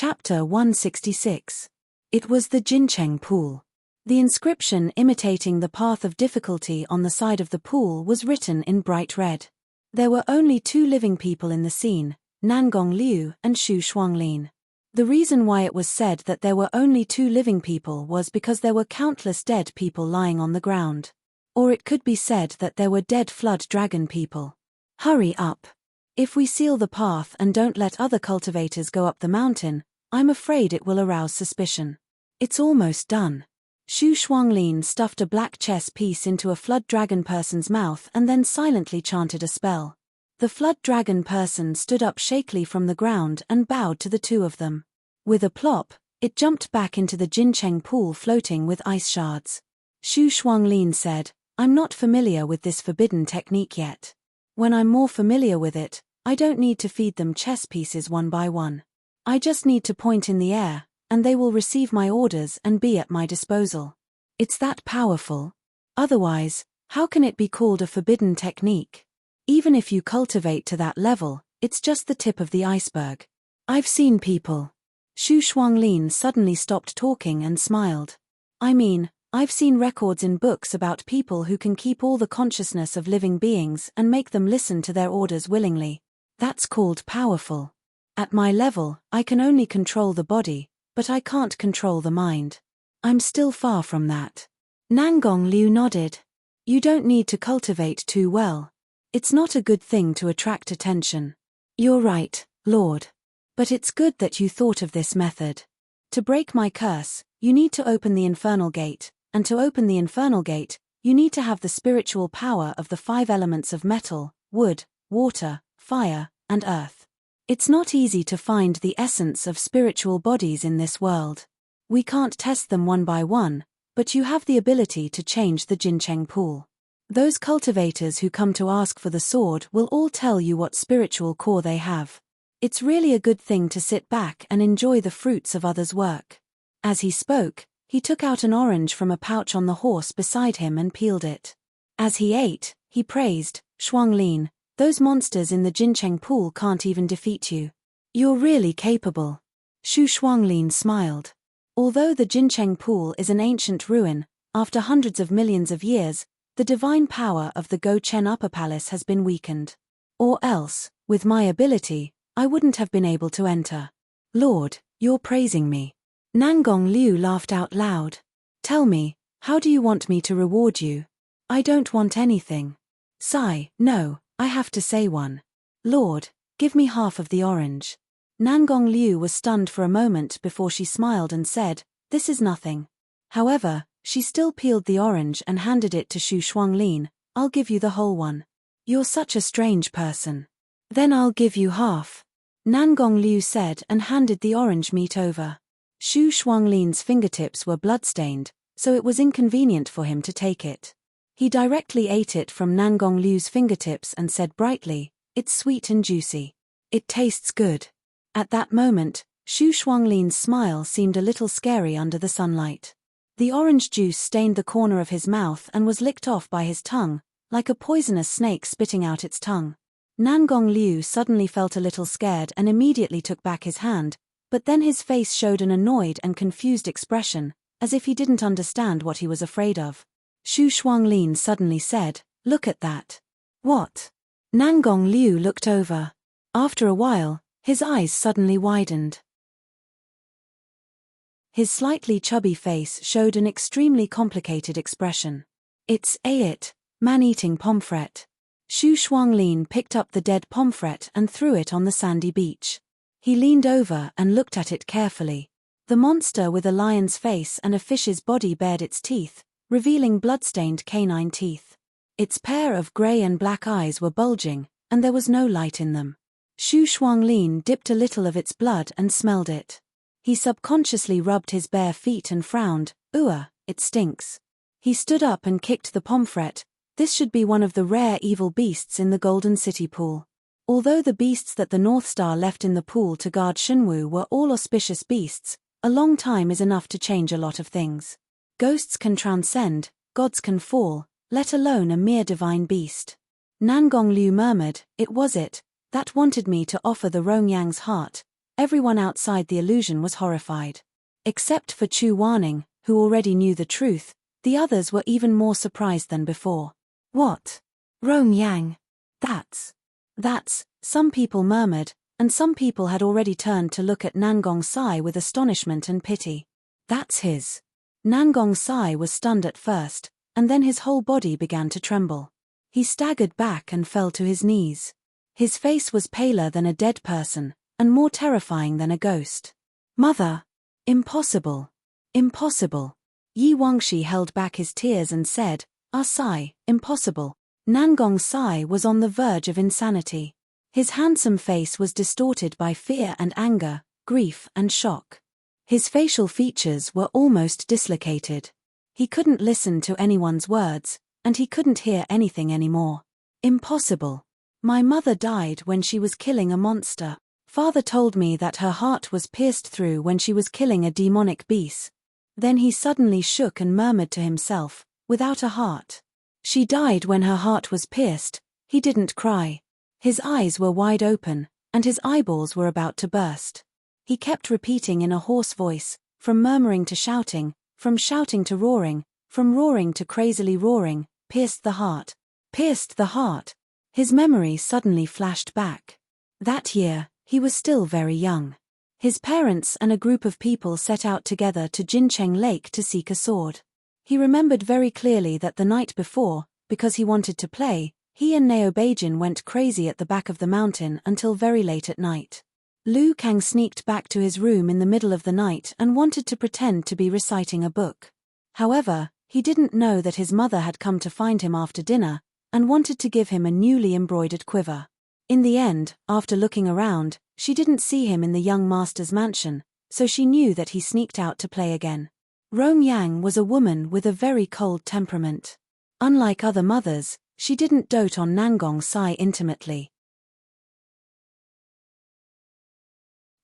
Chapter 166. It was the Jincheng pool. The inscription imitating the path of difficulty on the side of the pool was written in bright red. There were only 2 living people in the scene, Nangong Liu and Xu Shuanglin. The reason why it was said that there were only 2 living people was because there were countless dead people lying on the ground. Or it could be said that there were dead flood dragon people. Hurry up. If we seal the path and don't let other cultivators go up the mountain, I'm afraid it will arouse suspicion. It's almost done. Xu Shuanglin stuffed a black chess piece into a flood dragon person's mouth and then silently chanted a spell. The flood dragon person stood up shakily from the ground and bowed to the 2 of them. With a plop, it jumped back into the Jincheng pool floating with ice shards. Xu Shuanglin said, "I'm not familiar with this forbidden technique yet. When I'm more familiar with it, I don't need to feed them chess pieces one by one. I just need to point in the air, and they will receive my orders and be at my disposal. It's that powerful. Otherwise, how can it be called a forbidden technique? Even if you cultivate to that level, it's just the tip of the iceberg. I've seen people." Xu Shuanglin suddenly stopped talking and smiled. I've seen records in books about people who can keep all the consciousness of living beings and make them listen to their orders willingly. That's called powerful. At my level, I can only control the body, but I can't control the mind. I'm still far from that. Nangong Liu nodded. You don't need to cultivate too well. It's not a good thing to attract attention. You're right, Lord. But it's good that you thought of this method. To break my curse, you need to open the infernal gate, and to open the infernal gate, you need to have the spiritual power of the 5 elements of metal, wood, water, fire, and earth. It's not easy to find the essence of spiritual bodies in this world. We can't test them one by one, but you have the ability to change the Jincheng pool. Those cultivators who come to ask for the sword will all tell you what spiritual core they have. It's really a good thing to sit back and enjoy the fruits of others' work. As he spoke, he took out an orange from a pouch on the horse beside him and peeled it. As he ate, he praised, "Shuanglin, those monsters in the Jincheng pool can't even defeat you. You're really capable." Xu Shuanglin smiled. Although the Jincheng pool is an ancient ruin, after hundreds of millions of years, the divine power of the Go-Chen Upper Palace has been weakened. Or else, with my ability, I wouldn't have been able to enter. Lord, you're praising me. Nangong Liu laughed out loud. Tell me, how do you want me to reward you? I don't want anything. Sigh, no, I have to say one. Lord, give me half of the orange. Nangong Liu was stunned for a moment before she smiled and said, "This is nothing." However, she still peeled the orange and handed it to Xu Shuanglin. "I'll give you the whole one. You're such a strange person." "Then I'll give you half," Nangong Liu said and handed the orange meat over. Xu Shuanglin's fingertips were bloodstained, so it was inconvenient for him to take it. He directly ate it from Nangong Liu's fingertips and said brightly, "It's sweet and juicy. It tastes good." At that moment, Xu Shuanglin's smile seemed a little scary under the sunlight. The orange juice stained the corner of his mouth and was licked off by his tongue, like a poisonous snake spitting out its tongue. Nangong Liu suddenly felt a little scared and immediately took back his hand, but then his face showed an annoyed and confused expression, as if he didn't understand what he was afraid of. Xu Shuanglin suddenly said, "Look at that." "What?" Nangong Liu looked over. After a while, his eyes suddenly widened. His slightly chubby face showed an extremely complicated expression. "It's it, man-eating pomfret." Xu Shuanglin picked up the dead pomfret and threw it on the sandy beach. He leaned over and looked at it carefully. The monster with a lion's face and a fish's body bared its teeth, revealing blood-stained canine teeth. Its pair of grey and black eyes were bulging, and there was no light in them. Xu Shuanglin dipped a little of its blood and smelled it. He subconsciously rubbed his bare feet and frowned, it stinks." He stood up and kicked the pomfret. This should be one of the rare evil beasts in the Golden City pool. Although the beasts that the North Star left in the pool to guard Shenwu were all auspicious beasts, a long time is enough to change a lot of things. Ghosts can transcend, gods can fall, let alone a mere divine beast. Nangong Liu murmured, "It was it that wanted me to offer the Rongyang's heart. Everyone outside the illusion was horrified. Except for Chu Wanning, who already knew the truth, the others were even more surprised than before. What? Rong Yang. That's, some people murmured, and some people had already turned to look at Nangong Sai with astonishment and pity. That's his. Nangong Sai was stunned at first, and then his whole body began to tremble. He staggered back and fell to his knees. His face was paler than a dead person, and more terrifying than a ghost. Mother! Impossible! Impossible! Yi Wangshi held back his tears and said, Ah Sai, impossible. Nangong Sai was on the verge of insanity. His handsome face was distorted by fear and anger, grief and shock. His facial features were almost dislocated. He couldn't listen to anyone's words, and he couldn't hear anything anymore. Impossible. My mother died when she was killing a monster. Father told me that her heart was pierced through when she was killing a demonic beast. Then he suddenly shook and murmured to himself, without a heart. She died when her heart was pierced. He didn't cry. His eyes were wide open, and his eyeballs were about to burst. He kept repeating in a hoarse voice, from murmuring to shouting, from shouting to roaring, from roaring to crazily roaring, pierced the heart. Pierced the heart. His memory suddenly flashed back. That year, he was still very young. His parents and a group of people set out together to Jincheng Lake to seek a sword. He remembered very clearly that the night before, because he wanted to play, he and Neo Beijing went crazy at the back of the mountain until very late at night. Lu Kang sneaked back to his room in the middle of the night and wanted to pretend to be reciting a book. However, he didn't know that his mother had come to find him after dinner, and wanted to give him a newly embroidered quiver. In the end, after looking around, she didn't see him in the young master's mansion, so she knew that he sneaked out to play again. Rong Yang was a woman with a very cold temperament. Unlike other mothers, she didn't dote on Nangong Sai intimately.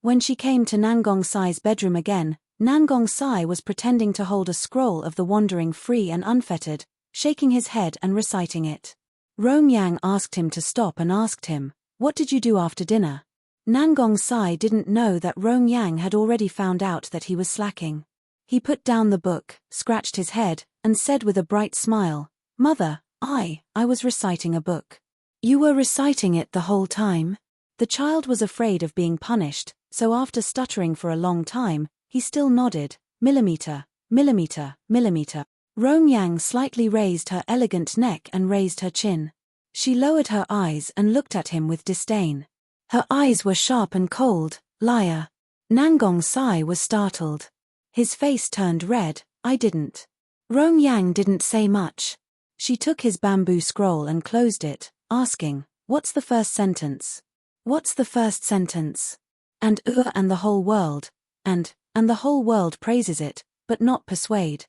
When she came to Nangong Sai's bedroom again, Nangong Sai was pretending to hold a scroll of the Wandering Free and Unfettered, shaking his head and reciting it. Rong Yang asked him to stop and asked him, "What did you do after dinner?" Nangong Sai didn't know that Rong Yang had already found out that he was slacking. He put down the book, scratched his head, and said with a bright smile, "Mother, I was reciting a book." "You were reciting it the whole time?" The child was afraid of being punished, so after stuttering for a long time, he still nodded, millimeter, millimeter, millimeter. Rong Yang slightly raised her elegant neck and raised her chin. She lowered her eyes and looked at him with disdain. Her eyes were sharp and cold. "Liar." Nangong Sai was startled. His face turned red. "I didn't." Rong Yang didn't say much. She took his bamboo scroll and closed it, asking, "What's the first sentence?" "What's the first sentence?" And the whole world, and the whole world praises it, but not persuade."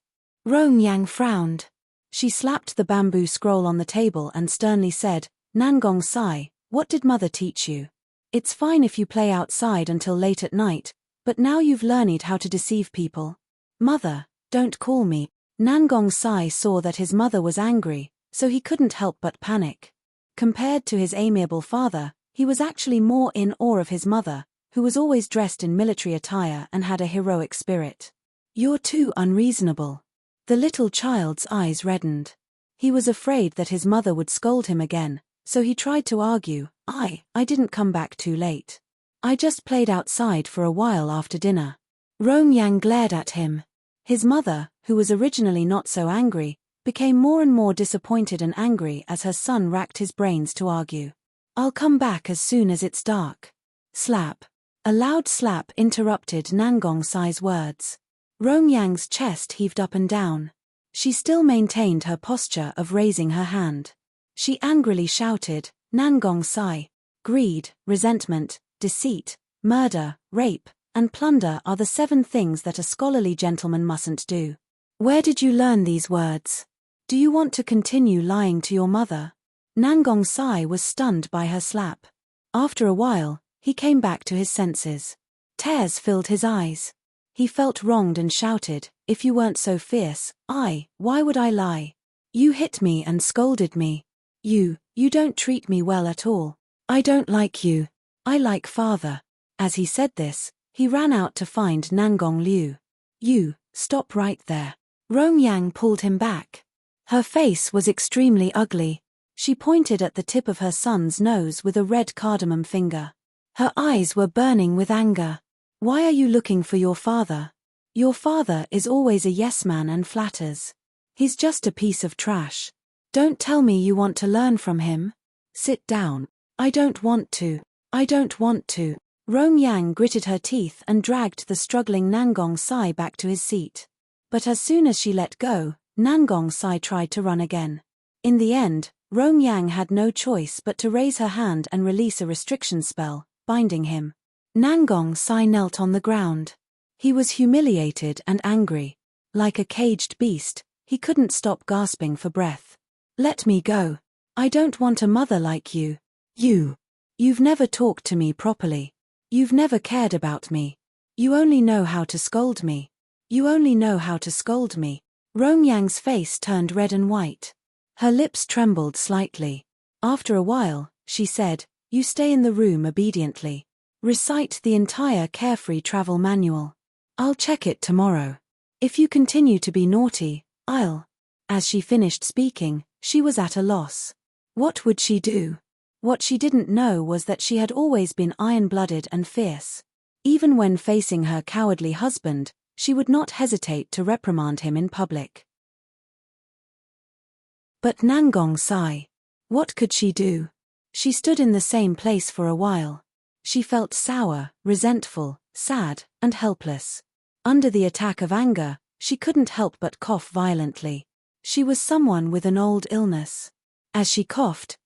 Rong Yang frowned. She slapped the bamboo scroll on the table and sternly said, "Nangong Sai, what did mother teach you? It's fine if you play outside until late at night, but now you've learned how to deceive people. Mother, don't call me." Nangong Sai saw that his mother was angry, so he couldn't help but panic. Compared to his amiable father, he was actually more in awe of his mother, who was always dressed in military attire and had a heroic spirit. "You're too unreasonable." The little child's eyes reddened. He was afraid that his mother would scold him again, so he tried to argue, I didn't come back too late. I just played outside for a while after dinner." Rong Yang glared at him. His mother, who was originally not so angry, became more and more disappointed and angry as her son racked his brains to argue. "I'll come back as soon as it's dark." Slap. A loud slap interrupted Nangong Sai's words. Rong Yang's chest heaved up and down. She still maintained her posture of raising her hand. She angrily shouted, "Nangong Sai, greed, resentment, deceit, murder, rape, and plunder are the 7 things that a scholarly gentleman mustn't do. Where did you learn these words? Do you want to continue lying to your mother?" Nangong Sai was stunned by her slap. After a while, he came back to his senses. Tears filled his eyes. He felt wronged and shouted, "If you weren't so fierce, why would I lie? You hit me and scolded me. You don't treat me well at all. I don't like you. I like father." As he said this, he ran out to find Nangong Liu. "You, stop right there." Rong Yang pulled him back. Her face was extremely ugly. She pointed at the tip of her son's nose with a red cardamom finger. Her eyes were burning with anger. "Why are you looking for your father? Your father is always a yes man and flatters. He's just a piece of trash. Don't tell me you want to learn from him. Sit down." "I don't want to. I don't want to." Rong Yang gritted her teeth and dragged the struggling Nangong Sai back to his seat. But as soon as she let go, Nangong Sai tried to run again. In the end, Rong Yang had no choice but to raise her hand and release a restriction spell, binding him. Nangong Sai knelt on the ground. He was humiliated and angry. Like a caged beast, he couldn't stop gasping for breath. "Let me go. I don't want a mother like you. You've never talked to me properly. You've never cared about me. You only know how to scold me. You only know how to scold me." Rong Yang's face turned red and white. Her lips trembled slightly. After a while, she said, "You stay in the room obediently. Recite the entire Carefree Travel Manual. I'll check it tomorrow. If you continue to be naughty, I'll..." As she finished speaking, she was at a loss. What would she do? What she didn't know was that she had always been iron-blooded and fierce. Even when facing her cowardly husband, she would not hesitate to reprimand him in public. But Nangong Sai. What could she do? She stood in the same place for a while. She felt sour, resentful, sad, and helpless. Under the attack of anger, she couldn't help but cough violently. She was someone with an old illness. As she coughed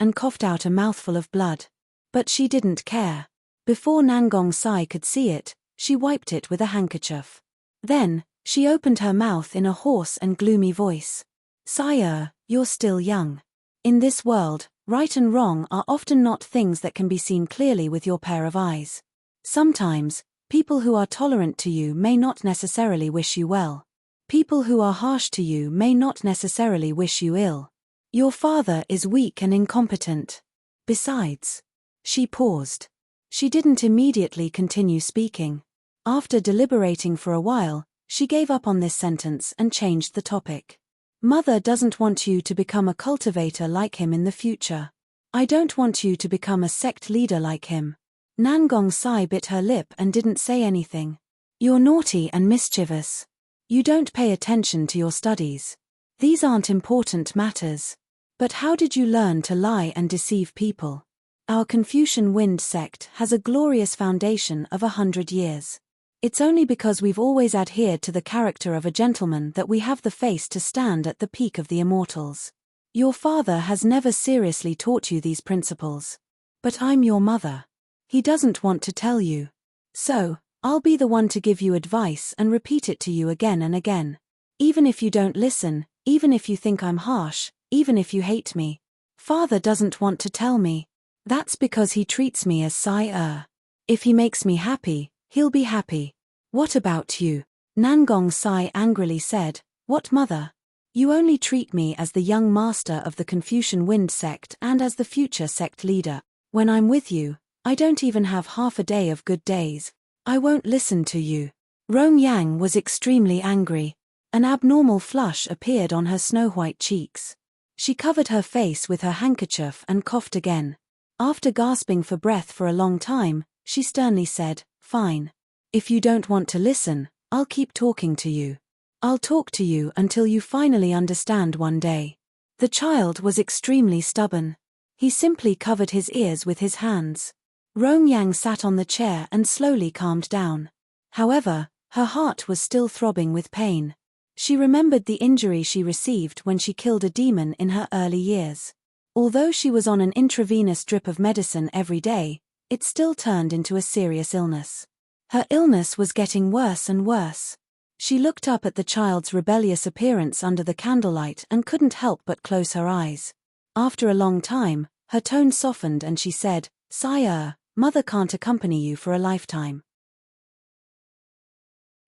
and coughed out a mouthful of blood. But she didn't care. Before Nangong Sai could see it, she wiped it with a handkerchief. Then, she opened her mouth in a hoarse and gloomy voice. "Sire, you're still young. In this world, right and wrong are often not things that can be seen clearly with your pair of eyes. Sometimes, people who are tolerant to you may not necessarily wish you well. People who are harsh to you may not necessarily wish you ill. Your father is weak and incompetent. Besides..." She paused. She didn't immediately continue speaking. After deliberating for a while, she gave up on this sentence and changed the topic. "Mother doesn't want you to become a cultivator like him in the future. I don't want you to become a sect leader like him." Nangong Sai bit her lip and didn't say anything. "You're naughty and mischievous. You don't pay attention to your studies. These aren't important matters. But how did you learn to lie and deceive people? Our Confucian Wind sect has a glorious foundation of 100 years. It's only because we've always adhered to the character of a gentleman that we have the face to stand at the peak of the immortals. Your father has never seriously taught you these principles. But I'm your mother. He doesn't want to tell you. So, I'll be the one to give you advice and repeat it to you again and again. Even if you don't listen, even if you think I'm harsh, even if you hate me. Father doesn't want to tell me. That's because he treats me as sire. If he makes me happy, he'll be happy. What about you?" Nangong Sai angrily said. "What, mother? You only treat me as the young master of the Confucian Wind sect and as the future sect leader. When I'm with you, I don't even have half a day of good days. I won't listen to you." Rong Yang was extremely angry. An abnormal flush appeared on her snow-white cheeks. She covered her face with her handkerchief and coughed again. After gasping for breath for a long time, she sternly said, "Fine. If you don't want to listen, I'll keep talking to you. I'll talk to you until you finally understand one day." The child was extremely stubborn. He simply covered his ears with his hands. Rong Yang sat on the chair and slowly calmed down. However, her heart was still throbbing with pain. She remembered the injury she received when she killed a demon in her early years. Although she was on an intravenous drip of medicine every day, it still turned into a serious illness. Her illness was getting worse and worse. She looked up at the child's rebellious appearance under the candlelight and couldn't help but close her eyes. After a long time, her tone softened and she said, "Sire, mother can't accompany you for a lifetime.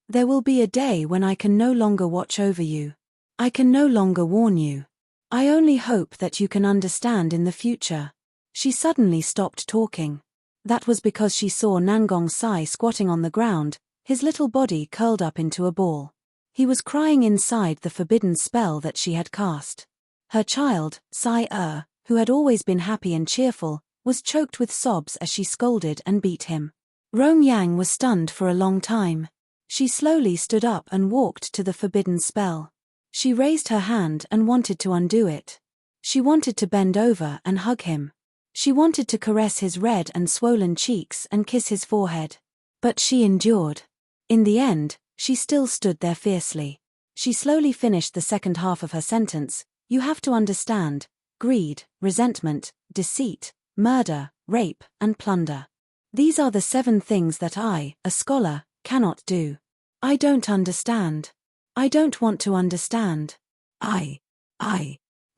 There will be a day when I can no longer watch over you. I can no longer warn you. I only hope that you can understand in the future." She suddenly stopped talking. That was because she saw Nangong Sai squatting on the ground, his little body curled up into a ball. He was crying inside the forbidden spell that she had cast. Her child, Sai who had always been happy and cheerful, was choked with sobs as she scolded and beat him. Rong Yang was stunned for a long time. She slowly stood up and walked to the forbidden spell. She raised her hand and wanted to undo it. She wanted to bend over and hug him. She wanted to caress his red and swollen cheeks and kiss his forehead. But she endured. In the end, she still stood there fiercely. She slowly finished the second half of her sentence. You have to understand: greed, resentment, deceit, murder, rape, and plunder. These are the 7 things that I, a scholar, cannot do. I don't understand. I don't want to understand. I.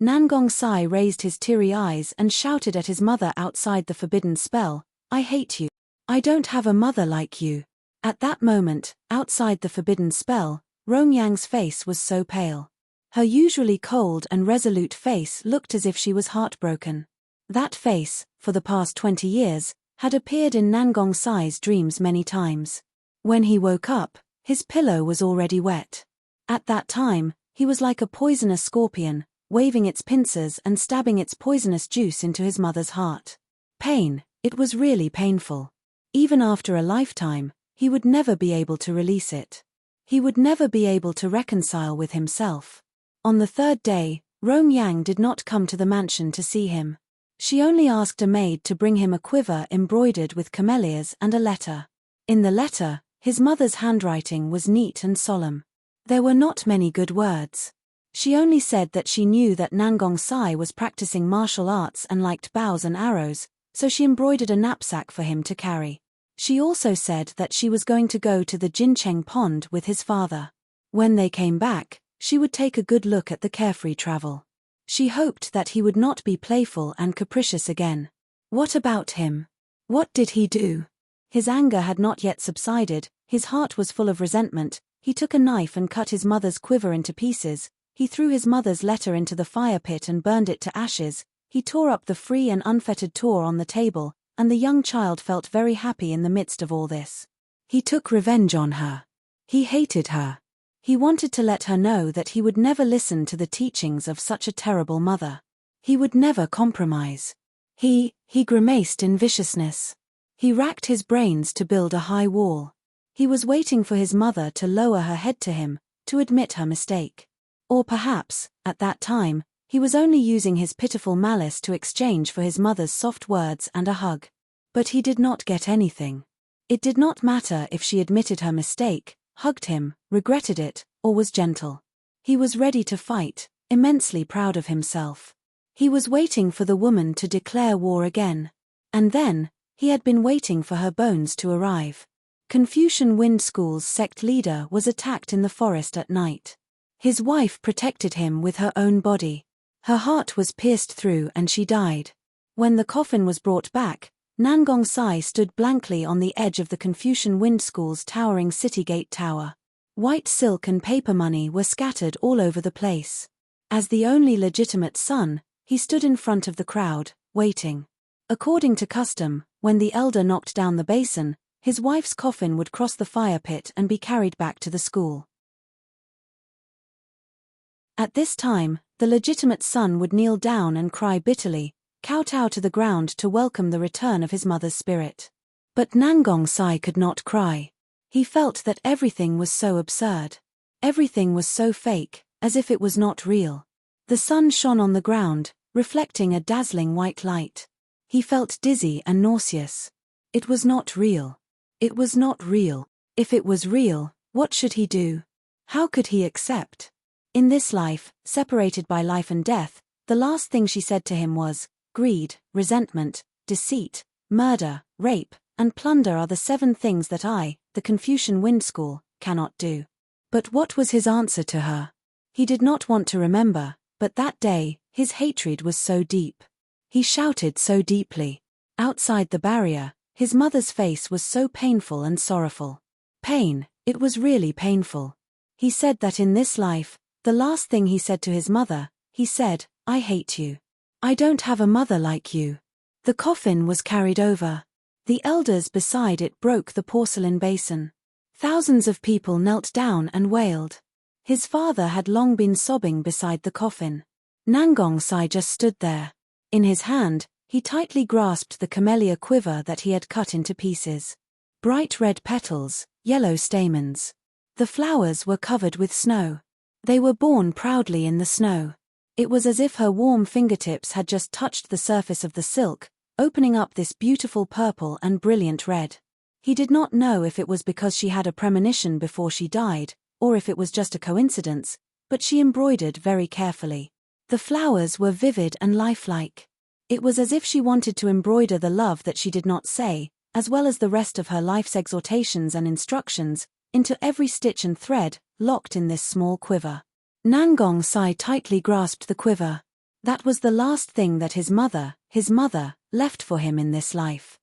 Nangong Sai raised his teary eyes and shouted at his mother outside the forbidden spell, I hate you. I don't have a mother like you. At that moment, outside the forbidden spell, Rong Yang's face was so pale. Her usually cold and resolute face looked as if she was heartbroken. That face, for the past 20 years, had appeared in Nangong Sai's dreams many times. When he woke up, his pillow was already wet. At that time, he was like a poisonous scorpion, waving its pincers and stabbing its poisonous juice into his mother's heart. Pain, it was really painful. Even after a lifetime, he would never be able to release it. He would never be able to reconcile with himself. On the 3rd day, Rong Yang did not come to the mansion to see him. She only asked a maid to bring him a quiver embroidered with camellias and a letter. In the letter, his mother's handwriting was neat and solemn. There were not many good words. She only said that she knew that Nangong Sai was practicing martial arts and liked bows and arrows, so she embroidered a knapsack for him to carry. She also said that she was going to go to the Jincheng pond with his father. When they came back, she would take a good look at the carefree travel. She hoped that he would not be playful and capricious again. What about him? What did he do? His anger had not yet subsided, his heart was full of resentment. He took a knife and cut his mother's quiver into pieces. He threw his mother's letter into the fire pit and burned it to ashes. He tore up the free and unfettered Torah on the table, and the young child felt very happy in the midst of all this. He took revenge on her. He hated her. He wanted to let her know that he would never listen to the teachings of such a terrible mother. He would never compromise. He grimaced in viciousness. He racked his brains to build a high wall. He was waiting for his mother to lower her head to him, to admit her mistake. Or perhaps, at that time, he was only using his pitiful malice to exchange for his mother's soft words and a hug. But he did not get anything. It did not matter if she admitted her mistake, hugged him, regretted it, or was gentle. He was ready to fight, immensely proud of himself. He was waiting for the woman to declare war again. And then, he had been waiting for her bones to arrive. Confucian Wind School's sect leader was attacked in the forest at night. His wife protected him with her own body. Her heart was pierced through and she died. When the coffin was brought back, Nangong Sai stood blankly on the edge of the Confucian Wind School's towering city gate tower. White silk and paper money were scattered all over the place. As the only legitimate son, he stood in front of the crowd, waiting. According to custom, when the elder knocked down the basin, his wife's coffin would cross the fire pit and be carried back to the school. At this time, the legitimate son would kneel down and cry bitterly, kowtow to the ground to welcome the return of his mother's spirit. But Nangong Sai could not cry. He felt that everything was so absurd. Everything was so fake, as if it was not real. The sun shone on the ground, reflecting a dazzling white light. He felt dizzy and nauseous. It was not real. It was not real. If it was real, what should he do? How could he accept? In this life, separated by life and death, the last thing she said to him was, greed, resentment, deceit, murder, rape, and plunder are the 7 things that I, the Confucian Wind School, cannot do. But what was his answer to her? He did not want to remember, but that day, his hatred was so deep. He shouted so deeply. Outside the barrier, his mother's face was so painful and sorrowful. Pain, it was really painful. He said that in this life, the last thing he said to his mother, he said, I hate you. I don't have a mother like you. The coffin was carried over. The elders beside it broke the porcelain basin. Thousands of people knelt down and wailed. His father had long been sobbing beside the coffin. Nangong Sai just stood there. In his hand, he tightly grasped the camellia quiver that he had cut into pieces. Bright red petals, yellow stamens. The flowers were covered with snow. They were borne proudly in the snow. It was as if her warm fingertips had just touched the surface of the silk, opening up this beautiful purple and brilliant red. He did not know if it was because she had a premonition before she died, or if it was just a coincidence, but she embroidered very carefully. The flowers were vivid and lifelike. It was as if she wanted to embroider the love that she did not say, as well as the rest of her life's exhortations and instructions, into every stitch and thread, locked in this small quiver. Nangong Sai tightly grasped the quiver. That was the last thing that his mother, left for him in this life.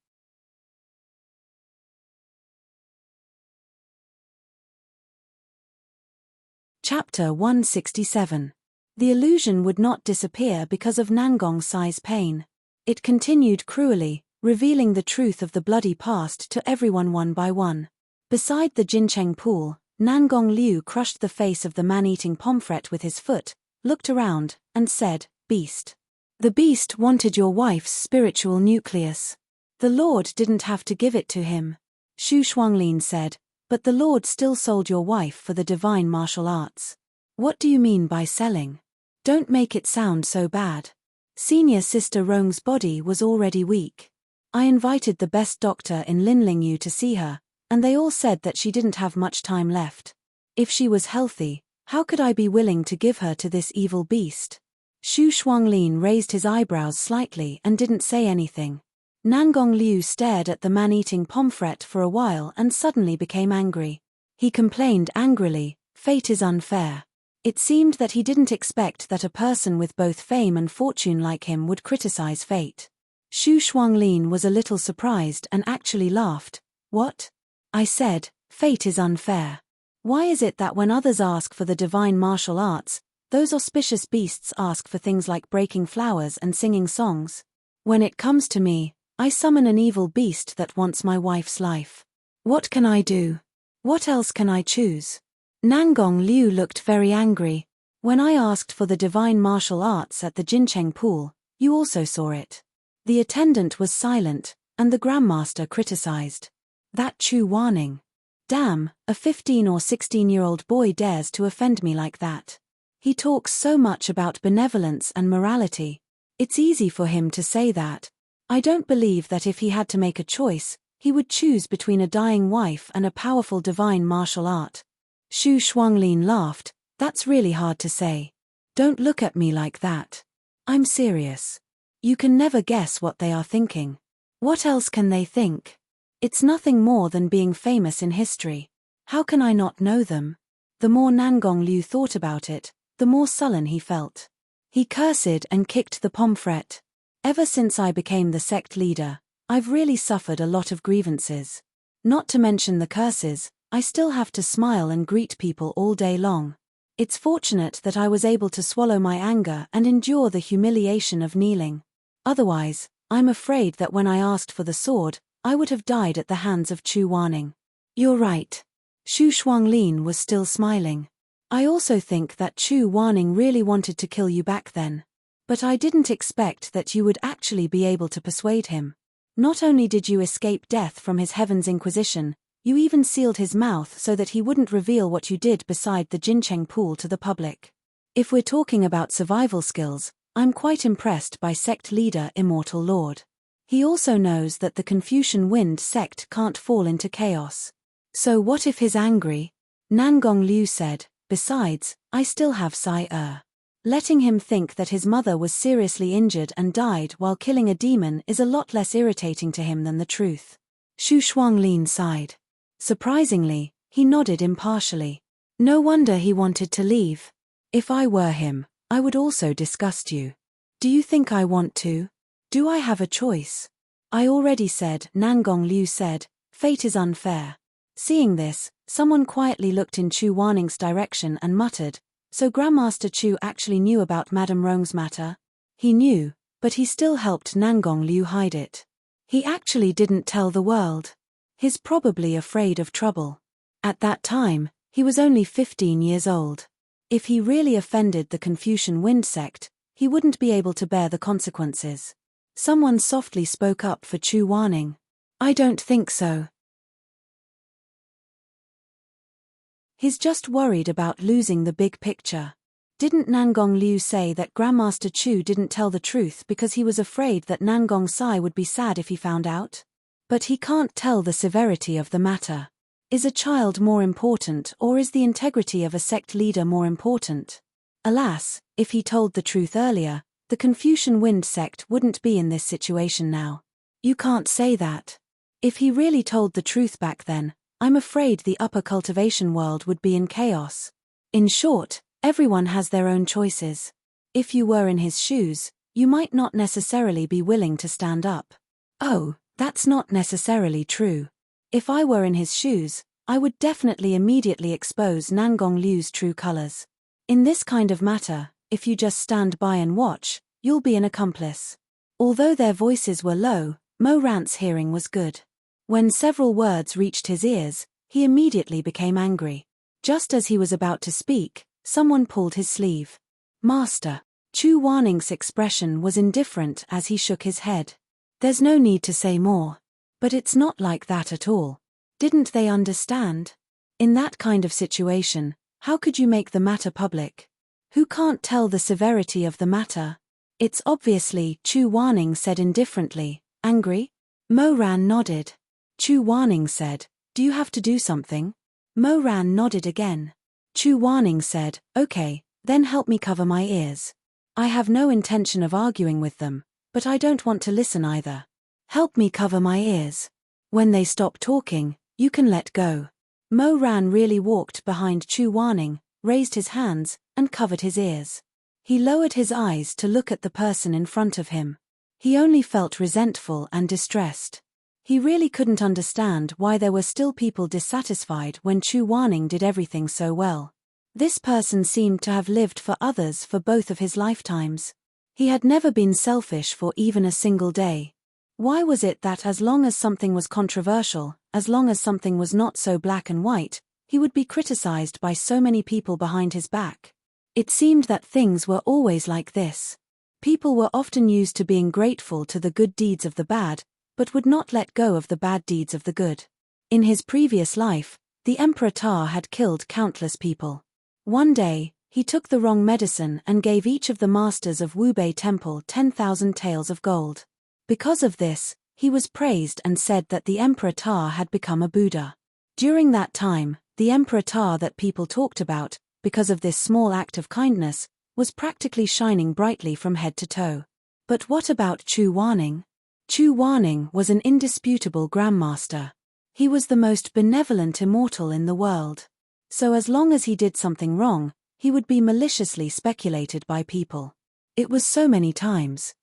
Chapter 167. The illusion would not disappear because of Nangong Sai's pain. It continued cruelly, revealing the truth of the bloody past to everyone one by one. Beside the Jincheng pool, Nangong Liu crushed the face of the man-eating pomfret with his foot, looked around, and said, "Beast. The beast wanted your wife's spiritual nucleus. The Lord didn't have to give it to him." Xu Shuanglin said, "But the Lord still sold your wife for the divine martial arts." "What do you mean by selling? Don't make it sound so bad." Senior Sister Rong's body was already weak. I invited the best doctor in Linlingyu to see her, and they all said that she didn't have much time left. If she was healthy, how could I be willing to give her to this evil beast? Xu Shuanglin raised his eyebrows slightly and didn't say anything. Nangong Liu stared at the man-eating pomfret for a while and suddenly became angry. He complained angrily, "Fate is unfair." It seemed that he didn't expect that a person with both fame and fortune like him would criticize fate. Xu Shuanglin was a little surprised and actually laughed. "What?" I said, "Fate is unfair. Why is it that when others ask for the divine martial arts, those auspicious beasts ask for things like breaking flowers and singing songs? When it comes to me, I summon an evil beast that wants my wife's life. What can I do? What else can I choose?" Nangong Liu looked very angry. "When I asked for the divine martial arts at the Jincheng pool, you also saw it." The attendant was silent, and the Grandmaster criticized. "That Chu Warning. Damn, a 15 or 16-year-old boy dares to offend me like that. He talks so much about benevolence and morality. It's easy for him to say that. I don't believe that if he had to make a choice, he would choose between a dying wife and a powerful divine martial art." Xu Shuanglin laughed. "That's really hard to say. Don't look at me like that. I'm serious. You can never guess what they are thinking. What else can they think? It's nothing more than being famous in history. How can I not know them?" The more Nangong Liu thought about it, the more sullen he felt. He cursed and kicked the pomfret. "Ever since I became the sect leader, I've really suffered a lot of grievances. Not to mention the curses, I still have to smile and greet people all day long. It's fortunate that I was able to swallow my anger and endure the humiliation of kneeling. Otherwise, I'm afraid that when I asked for the sword, I would have died at the hands of Chu Warning." "You're right." Xu Shuanglin was still smiling. "I also think that Chu Warning really wanted to kill you back then. But I didn't expect that you would actually be able to persuade him. Not only did you escape death from his Heaven's Inquisition, you even sealed his mouth so that he wouldn't reveal what you did beside the Jincheng pool to the public. If we're talking about survival skills, I'm quite impressed by sect leader Immortal Lord. He also knows that the Confucian Wind sect can't fall into chaos. So what if he's angry?" Nangong Liu said, "Besides, I still have Sai. Letting him think that his mother was seriously injured and died while killing a demon is a lot less irritating to him than the truth." Xu Shuanglin sighed. Surprisingly, he nodded impartially. "No wonder he wanted to leave. If I were him, I would also disgust you. Do you think I want to? Do I have a choice?" "I already said," Nangong Liu said, "fate is unfair." Seeing this, someone quietly looked in Chu Warning's direction and muttered, "So Grandmaster Chu actually knew about Madame Rong's matter?" He knew, but he still helped Nangong Liu hide it. He actually didn't tell the world. He's probably afraid of trouble. At that time, he was only 15 years old. If he really offended the Confucian Wind sect, he wouldn't be able to bear the consequences. Someone softly spoke up for Chu Wanning. I don't think so. He's just worried about losing the big picture. Didn't Nangong Liu say that Grandmaster Chu didn't tell the truth because he was afraid that Nangong Sai would be sad if he found out? But he can't tell the severity of the matter. Is a child more important, or is the integrity of a sect leader more important? Alas, if he told the truth earlier, the Confucian Wind sect wouldn't be in this situation now. You can't say that. If he really told the truth back then, I'm afraid the upper cultivation world would be in chaos. In short, everyone has their own choices. If you were in his shoes, you might not necessarily be willing to stand up. Oh, that's not necessarily true. If I were in his shoes, I would definitely immediately expose Nangong Liu's true colors. In this kind of matter, if you just stand by and watch, you'll be an accomplice. Although their voices were low, Mo Ran's hearing was good. When several words reached his ears, he immediately became angry. Just as he was about to speak, someone pulled his sleeve. Master. Chu Wanning's expression was indifferent as he shook his head. There's no need to say more. But it's not like that at all. Didn't they understand? In that kind of situation, how could you make the matter public? Who can't tell the severity of the matter? It's obviously, Chu Wanning said indifferently. Angry? Mo Ran nodded. Chu Wanning said, do you have to do something? Mo Ran nodded again. Chu Wanning said, okay, then help me cover my ears. I have no intention of arguing with them, but I don't want to listen either. Help me cover my ears. When they stop talking, you can let go. Mo Ran really walked behind Chu Wanning, raised his hands, and covered his ears. He lowered his eyes to look at the person in front of him. He only felt resentful and distressed. He really couldn't understand why there were still people dissatisfied when Chu Wanning did everything so well. This person seemed to have lived for others for both of his lifetimes. He had never been selfish for even a single day. Why was it that as long as something was controversial, as long as something was not so black and white, he would be criticized by so many people behind his back? It seemed that things were always like this. People were often used to being grateful to the good deeds of the bad, but would not let go of the bad deeds of the good. In his previous life, the Emperor Ta had killed countless people. One day, he took the wrong medicine and gave each of the masters of Wubei Temple 10,000 taels of gold. Because of this, he was praised and said that the Emperor Ta had become a Buddha. During that time, the Emperor Ta that people talked about, because of this small act of kindness, was practically shining brightly from head to toe. But what about Chu Wanning? Chu Wanning was an indisputable Grandmaster. He was the most benevolent immortal in the world. So as long as he did something wrong, he would be maliciously speculated by people. It was so many times.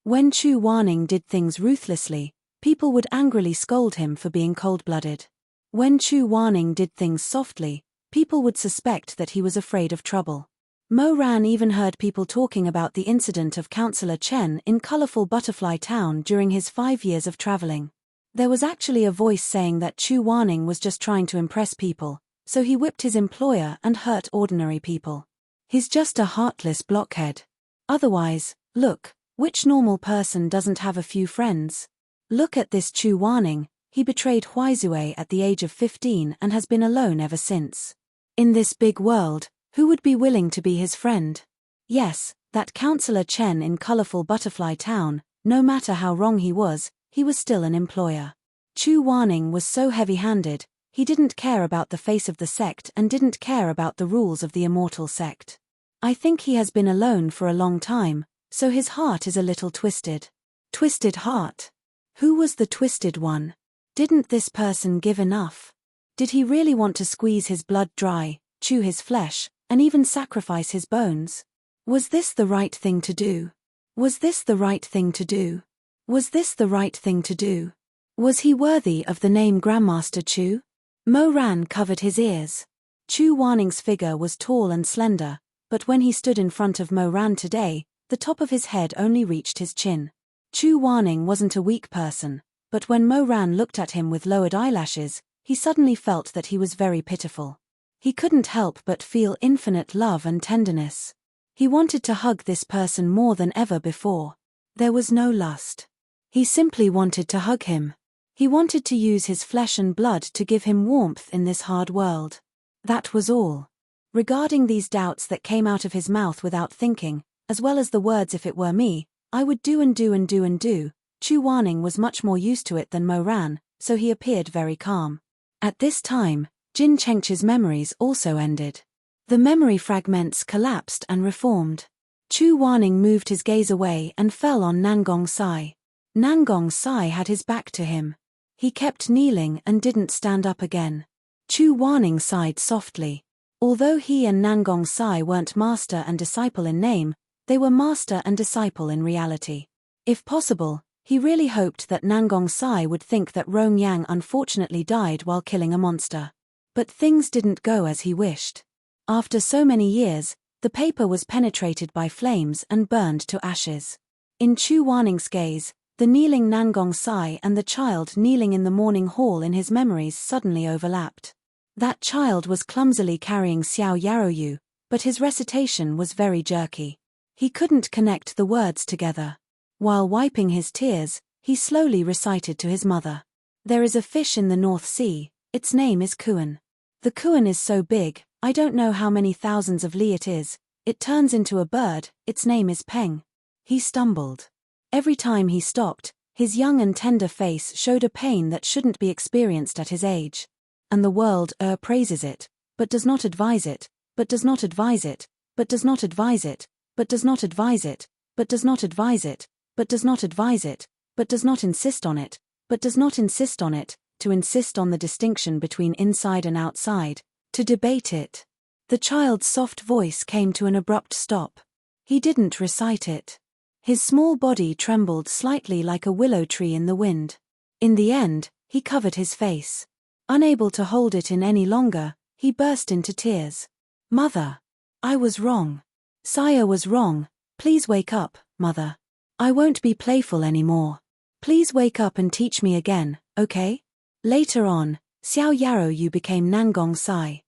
When Chu Wanning did things ruthlessly, people would angrily scold him for being cold-blooded. When Chu Wanning did things softly, people would suspect that he was afraid of trouble. Mo Ran even heard people talking about the incident of Councillor Chen in colorful Butterfly Town during his 5 years of traveling. There was actually a voice saying that Chu Wanning was just trying to impress people, so he whipped his employer and hurt ordinary people. He's just a heartless blockhead. Otherwise, look, which normal person doesn't have a few friends? Look at this Chu Wanning, he betrayed Huizue at the age of 15 and has been alone ever since. In this big world, who would be willing to be his friend? Yes, that Councillor Chen in colorful Butterfly Town, no matter how wrong he was still an employer. Chu Wanning was so heavy-handed, he didn't care about the face of the sect and didn't care about the rules of the immortal sect. I think he has been alone for a long time, so his heart is a little twisted. Twisted heart? Who was the twisted one? Didn't this person give enough? Did he really want to squeeze his blood dry, chew his flesh, and even sacrifice his bones? Was this the right thing to do? Was this the right thing to do? Was this the right thing to do? Was he worthy of the name Grandmaster Chu? Mo Ran covered his ears. Chu Wanning's figure was tall and slender, but when he stood in front of Mo Ran today, the top of his head only reached his chin. Chu Wanning wasn't a weak person, but when Mo Ran looked at him with lowered eyelashes, he suddenly felt that he was very pitiful. He couldn't help but feel infinite love and tenderness. He wanted to hug this person more than ever before. There was no lust. He simply wanted to hug him. He wanted to use his flesh and blood to give him warmth in this hard world. That was all. Regarding these doubts that came out of his mouth without thinking, as well as the words "if it were me, I would do and do and do and do," Chu Wanning was much more used to it than Mo Ran, so he appeared very calm. At this time, Jin Cheng's memories also ended. The memory fragments collapsed and reformed. Chu Wanning moved his gaze away and fell on Nangong Sai. Nangong Sai had his back to him. He kept kneeling and didn't stand up again. Chu Wanning sighed softly. Although he and Nangong Sai weren't master and disciple in name, they were master and disciple in reality. If possible, he really hoped that Nangong Sai would think that Rong Yang unfortunately died while killing a monster. But things didn't go as he wished. After so many years, the paper was penetrated by flames and burned to ashes. In Chu Wanning's gaze, the kneeling Nangong Sai and the child kneeling in the morning hall in his memories suddenly overlapped. That child was clumsily carrying Xiao Yaoyu, but his recitation was very jerky. He couldn't connect the words together. While wiping his tears, he slowly recited to his mother. There is a fish in the North Sea, its name is Kuan. The Kuan is so big, I don't know how many thousands of li it is, it turns into a bird, its name is Peng. He stumbled. Every time he stopped, his young and tender face showed a pain that shouldn't be experienced at his age. And the world praises it, but does not advise it, but does not advise it, but does not advise it, but does not advise it, but does not advise it, but does not advise it, but does not insist on it, but does not insist on it, to insist on the distinction between inside and outside, to debate it. The child's soft voice came to an abrupt stop. He didn't recite it. His small body trembled slightly like a willow tree in the wind. In the end, he covered his face. Unable to hold it in any longer, he burst into tears. "Mother! I was wrong. Sire was wrong. Please wake up, Mother. I won't be playful anymore. Please wake up and teach me again, okay?" Later on, Xiao Yaoyu became Nangong Sai.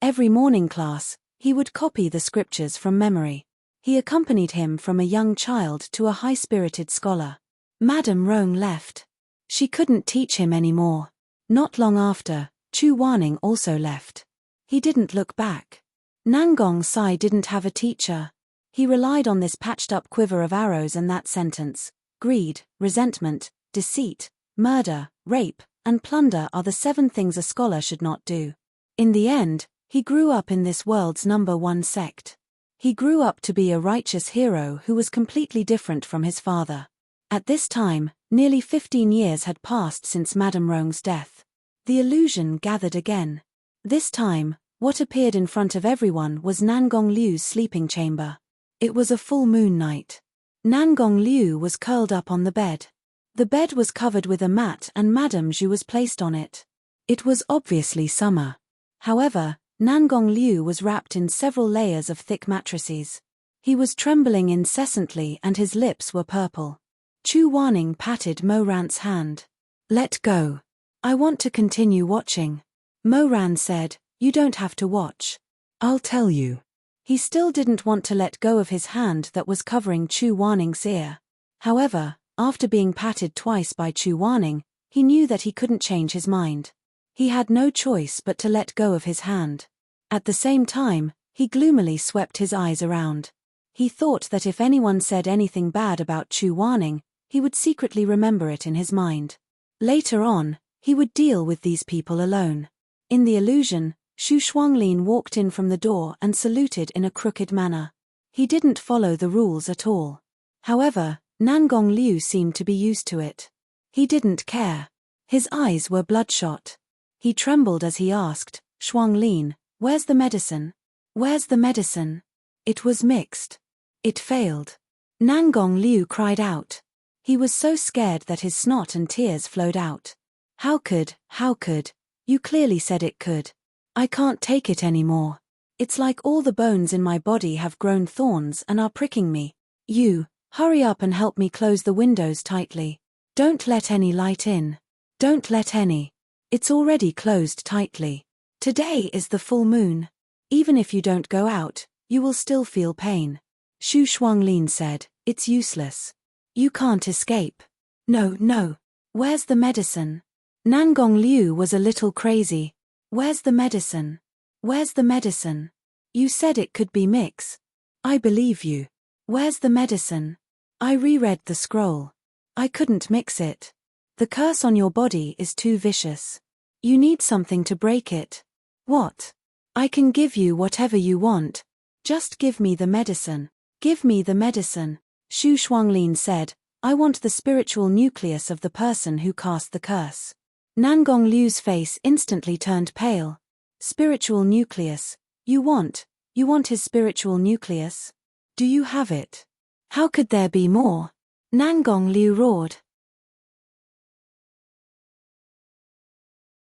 Every morning class, he would copy the scriptures from memory. He accompanied him from a young child to a high-spirited scholar. Madame Rong left. She couldn't teach him anymore. Not long after, Chu Wanning also left. He didn't look back. Nangong Sai didn't have a teacher. He relied on this patched-up quiver of arrows and that sentence: greed, resentment, deceit, murder, rape, and plunder are the 7 things a scholar should not do. In the end, he grew up in this world's #1 sect. He grew up to be a righteous hero who was completely different from his father. At this time, nearly 15 years had passed since Madame Rong's death. The illusion gathered again. This time, what appeared in front of everyone was Nangong Liu's sleeping chamber. It was a full moon night. Nangong Liu was curled up on the bed. The bed was covered with a mat and Madame Zhu was placed on it. It was obviously summer. However, Nangong Liu was wrapped in several layers of thick mattresses. He was trembling incessantly and his lips were purple. Chu Wanning patted Mo Ran's hand. "Let go. I want to continue watching." Mo Ran said, "You don't have to watch. I'll tell you." He still didn't want to let go of his hand that was covering Chu Wanning's ear. However, after being patted twice by Chu Wanning, he knew that he couldn't change his mind. He had no choice but to let go of his hand. At the same time, he gloomily swept his eyes around. He thought that if anyone said anything bad about Chu Wanning, he would secretly remember it in his mind. Later on, he would deal with these people alone. In the illusion, Xu Shuanglin walked in from the door and saluted in a crooked manner. He didn't follow the rules at all. However, Nangong Liu seemed to be used to it. He didn't care. His eyes were bloodshot. He trembled as he asked, "Shuanglin, where's the medicine? Where's the medicine?" It was mixed. It failed. Nangong Liu cried out. He was so scared that his snot and tears flowed out. How could, you clearly said it could. I can't take it anymore. It's like all the bones in my body have grown thorns and are pricking me. You, hurry up and help me close the windows tightly. Don't let any light in. Don't let any. It's already closed tightly. Today is the full moon. Even if you don't go out, you will still feel pain. Xu Shuanglin said, it's useless. You can't escape. No. Where's the medicine? Nangong Liu was a little crazy. Where's the medicine? Where's the medicine? You said it could be mix. I believe you. Where's the medicine? I reread the scroll. I couldn't mix it. The curse on your body is too vicious. You need something to break it. What? I can give you whatever you want. Just give me the medicine. Give me the medicine. Xu Shuanglin said, I want the spiritual nucleus of the person who cast the curse. Nangong Liu's face instantly turned pale. Spiritual nucleus. You want his spiritual nucleus? Do you have it? How could there be more? Nangong Liu roared.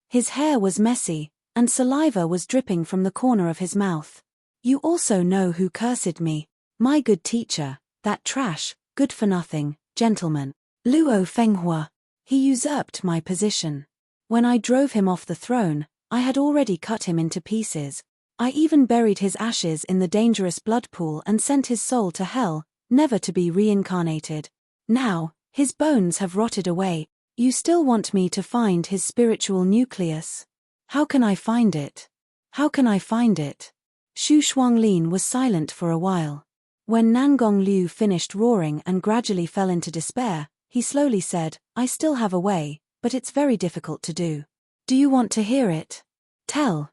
His hair was messy, and saliva was dripping from the corner of his mouth. You also know who cursed me. My good teacher, that trash, good-for-nothing, gentleman, Luo Fenghua. He usurped my position. When I drove him off the throne, I had already cut him into pieces. I even buried his ashes in the dangerous blood pool and sent his soul to hell, never to be reincarnated. Now, his bones have rotted away. You still want me to find his spiritual nucleus? How can I find it? How can I find it? Xu Shuanglin was silent for a while. When Nangong Liu finished roaring and gradually fell into despair, he slowly said, I still have a way, but it's very difficult to do. Do you want to hear it? Tell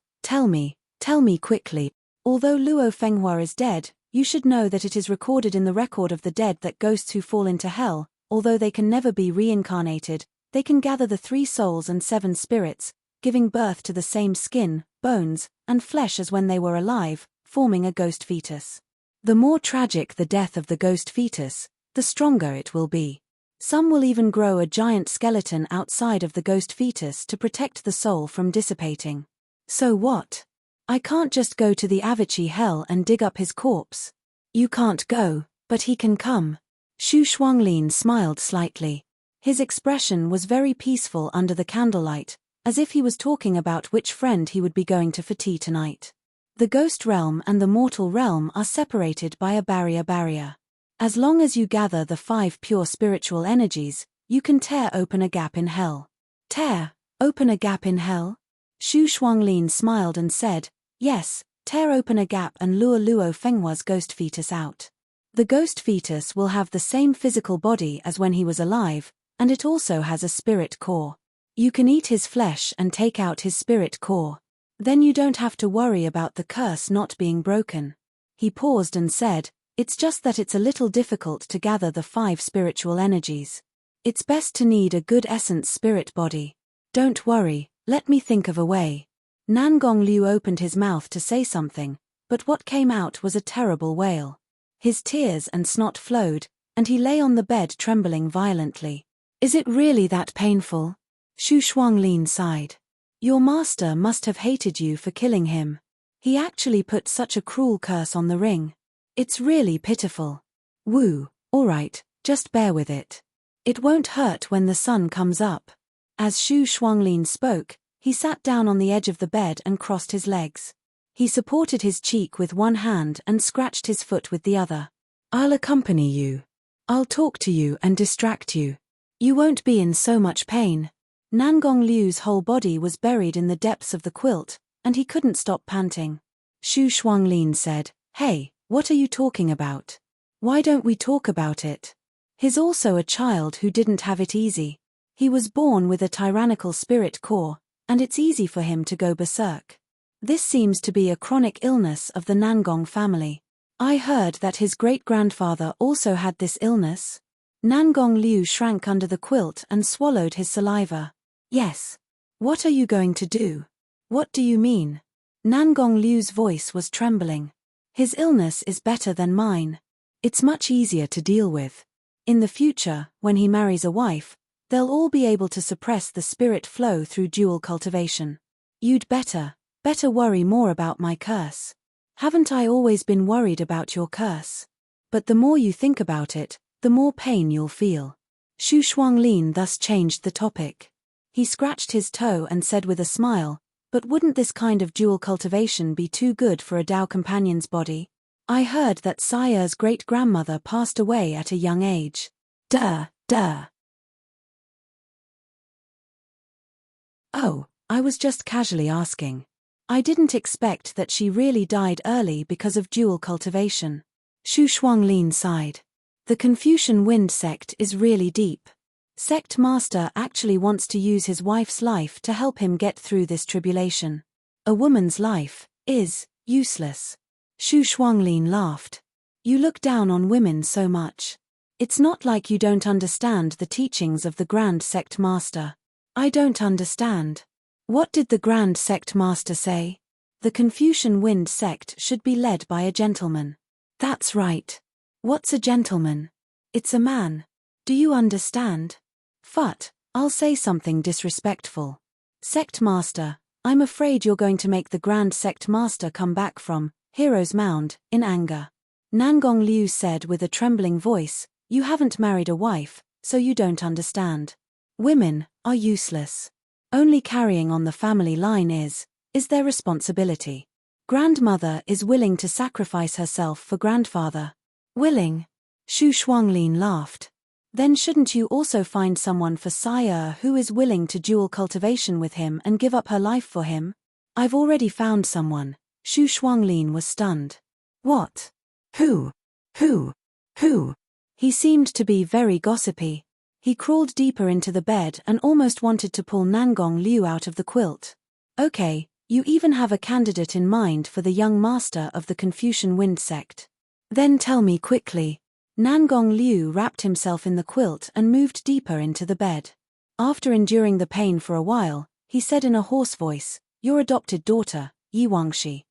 me quickly. Although Luo Fenghua is dead, you should know that it is recorded in the record of the dead that ghosts who fall into hell, although they can never be reincarnated, they can gather the 3 souls and 7 spirits, giving birth to the same skin, bones, and flesh as when they were alive, forming a ghost fetus. The more tragic the death of the ghost fetus, the stronger it will be. Some will even grow a giant skeleton outside of the ghost fetus to protect the soul from dissipating. So what? I can't just go to the Avicii hell and dig up his corpse. You can't go, but he can come. Xu Shuanglin smiled slightly. His expression was very peaceful under the candlelight, as if he was talking about which friend he would be going to for tea tonight. The ghost realm and the mortal realm are separated by a barrier. As long as you gather the 5 pure spiritual energies, you can tear open a gap in hell. Tear open a gap in hell? Xu Shuanglin smiled and said, yes, tear open a gap and lure Luo Fenghua's ghost fetus out. The ghost fetus will have the same physical body as when he was alive, and it also has a spirit core. You can eat his flesh and take out his spirit core. Then you don't have to worry about the curse not being broken. He paused and said, it's just that it's a little difficult to gather the 5 spiritual energies. It's best to need a good essence spirit body. Don't worry, let me think of a way. Nangong Liu opened his mouth to say something, but what came out was a terrible wail. His tears and snot flowed, and he lay on the bed trembling violently. Is it really that painful? Xu Shuanglin sighed. Your master must have hated you for killing him. He actually put such a cruel curse on the ring. It's really pitiful. Woo, alright, just bear with it. It won't hurt when the sun comes up. As Xu Shuanglin spoke, he sat down on the edge of the bed and crossed his legs. He supported his cheek with one hand and scratched his foot with the other. I'll accompany you. I'll talk to you and distract you. You won't be in so much pain. Nangong Liu's whole body was buried in the depths of the quilt, and he couldn't stop panting. Xu Shuanglin said, Hey, what are you talking about? Why don't we talk about it? He's also a child who didn't have it easy. He was born with a tyrannical spirit core, and it's easy for him to go berserk. This seems to be a chronic illness of the Nangong family. I heard that his great-grandfather also had this illness. Nangong Liu shrank under the quilt and swallowed his saliva. Yes. What are you going to do? What do you mean? Nangong Liu's voice was trembling. His illness is better than mine. It's much easier to deal with. In the future, when he marries a wife, they'll all be able to suppress the spirit flow through dual cultivation. You'd better worry more about my curse. Haven't I always been worried about your curse? But the more you think about it, the more pain you'll feel. Xu Shuanglin thus changed the topic. He scratched his toe and said with a smile, but wouldn't this kind of dual cultivation be too good for a Dao companion's body? I heard that Sire's great-grandmother passed away at a young age. Duh. Oh, I was just casually asking. I didn't expect that she really died early because of dual cultivation. Xu Shuanglin sighed. The Confucian Wind sect is really deep. Sect master actually wants to use his wife's life to help him get through this tribulation. A woman's life is useless. Xu Shuanglin laughed. You look down on women so much. It's not like you don't understand the teachings of the Grand Sect Master. I don't understand. What did the Grand Sect Master say? The Confucian Wind sect should be led by a gentleman. That's right. What's a gentleman? It's a man. Do you understand? Phut, I'll say something disrespectful. Sect Master, I'm afraid you're going to make the Grand Sect Master come back from Hero's Mound in anger. Nangong Liu said with a trembling voice, you haven't married a wife, so you don't understand. Women are useless. Only carrying on the family line is their responsibility. Grandmother is willing to sacrifice herself for grandfather. Willing? Xu Shuanglin laughed. Then shouldn't you also find someone for Sire who is willing to dual cultivation with him and give up her life for him? I've already found someone. Xu Shuanglin was stunned. What? Who? He seemed to be very gossipy. He crawled deeper into the bed and almost wanted to pull Nangong Liu out of the quilt. Okay, you even have a candidate in mind for the young master of the Confucian Wind sect. Then tell me quickly. Nangong Liu wrapped himself in the quilt and moved deeper into the bed. After enduring the pain for a while, he said in a hoarse voice, your adopted daughter, Yi Wangxi.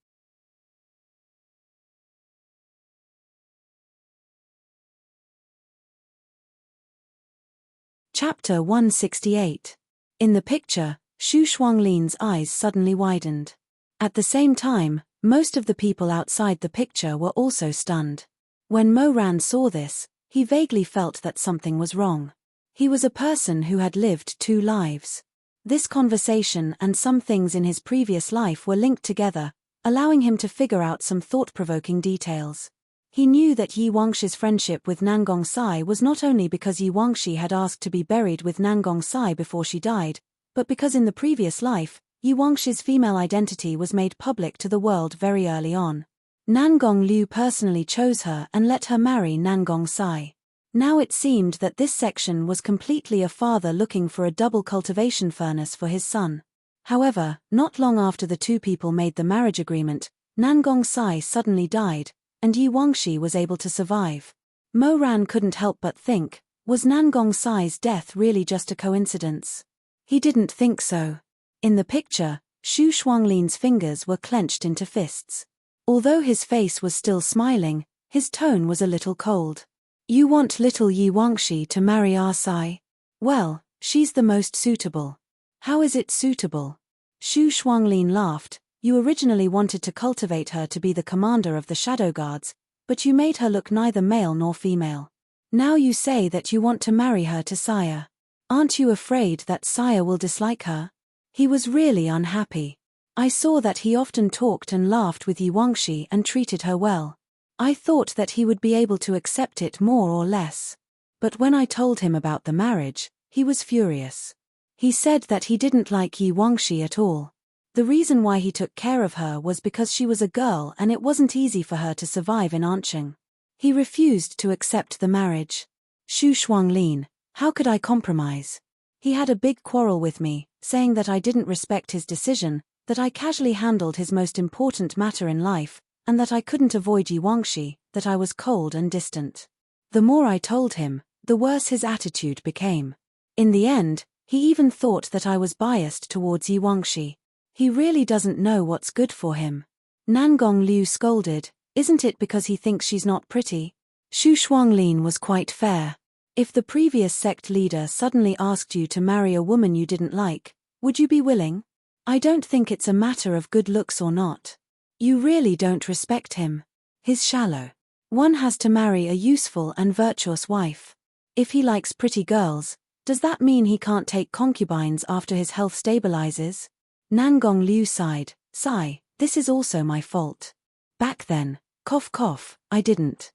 Chapter 168. In the picture, Xu Shuanglin's eyes suddenly widened. At the same time, most of the people outside the picture were also stunned. When Mo Ran saw this, he vaguely felt that something was wrong. He was a person who had lived 2 lives. This conversation and some things in his previous life were linked together, allowing him to figure out some thought-provoking details. He knew that Yi Wangxi's friendship with Nangong Sai was not only because Yi Wangxi had asked to be buried with Nangong Sai before she died, but because in the previous life, Yi Wangxi's female identity was made public to the world very early on. Nangong Liu personally chose her and let her marry Nangong Sai. Now it seemed that this section was completely a father looking for a double cultivation furnace for his son. However, not long after the 2 people made the marriage agreement, Nangong Sai suddenly died, and Yi Wangxi was able to survive. Mo Ran couldn't help but think, was Nangong Sai's death really just a coincidence? He didn't think so. In the picture, Xu Shuanglin's fingers were clenched into fists. Although his face was still smiling, his tone was a little cold. You want little Yi Wangxi to marry our Sai? Well, she's the most suitable. How is it suitable? Xu Shuanglin laughed. You originally wanted to cultivate her to be the commander of the Shadow Guards, but you made her look neither male nor female. Now you say that you want to marry her to Sire. Aren't you afraid that Sire will dislike her? He was really unhappy. I saw that he often talked and laughed with Yi Wangxi and treated her well. I thought that he would be able to accept it more or less. But when I told him about the marriage, he was furious. He said that he didn't like Yi Wangxi at all. The reason why he took care of her was because she was a girl and it wasn't easy for her to survive in Anqing. He refused to accept the marriage. Xu Shuanglin, how could I compromise? He had a big quarrel with me, saying that I didn't respect his decision, that I casually handled his most important matter in life, and that I couldn't avoid Yi Wangxi, that I was cold and distant. The more I told him, the worse his attitude became. In the end, he even thought that I was biased towards Yi Wangxi. He really doesn't know what's good for him. Nangong Liu scolded, isn't it because he thinks she's not pretty? Xu Shuanglin was quite fair. If the previous sect leader suddenly asked you to marry a woman you didn't like, would you be willing? I don't think it's a matter of good looks or not. You really don't respect him. He's shallow. One has to marry a useful and virtuous wife. If he likes pretty girls, does that mean he can't take concubines after his health stabilizes? Nangong Liu sighed. Sigh, this is also my fault. Back then, cough cough, I didn't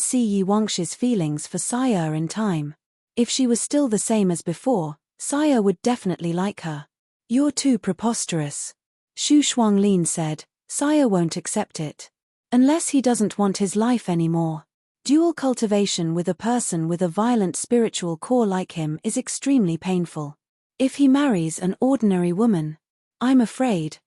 see Yi Wangshi's feelings for Saya in time. If she was still the same as before, Saya would definitely like her. You're too preposterous. Xu Shuanglin said. Saya won't accept it. Unless he doesn't want his life anymore. Dual cultivation with a person with a violent spiritual core like him is extremely painful. If he marries an ordinary woman, I'm afraid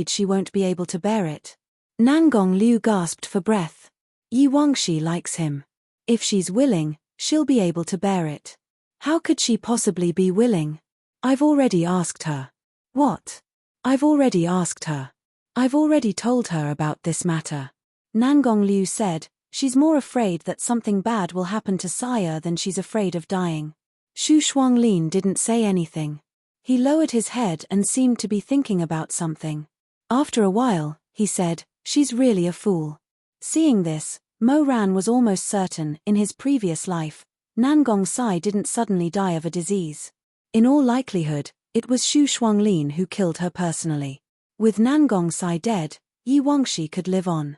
she won't be able to bear it. Nangong Liu gasped for breath. Yi Wangshi likes him. If she's willing, she'll be able to bear it. How could she possibly be willing? I've already asked her. What? I've already asked her. I've already told her about this matter. Nangong Liu said, she's more afraid that something bad will happen to Saya than she's afraid of dying. Xu Shuanglin didn't say anything. He lowered his head and seemed to be thinking about something. After a while, he said, she's really a fool. Seeing this, Mo Ran was almost certain, in his previous life, Nangong Sai didn't suddenly die of a disease. In all likelihood, it was Xu Shuanglin who killed her personally. With Nangong Sai dead, Yi Wangshi could live on.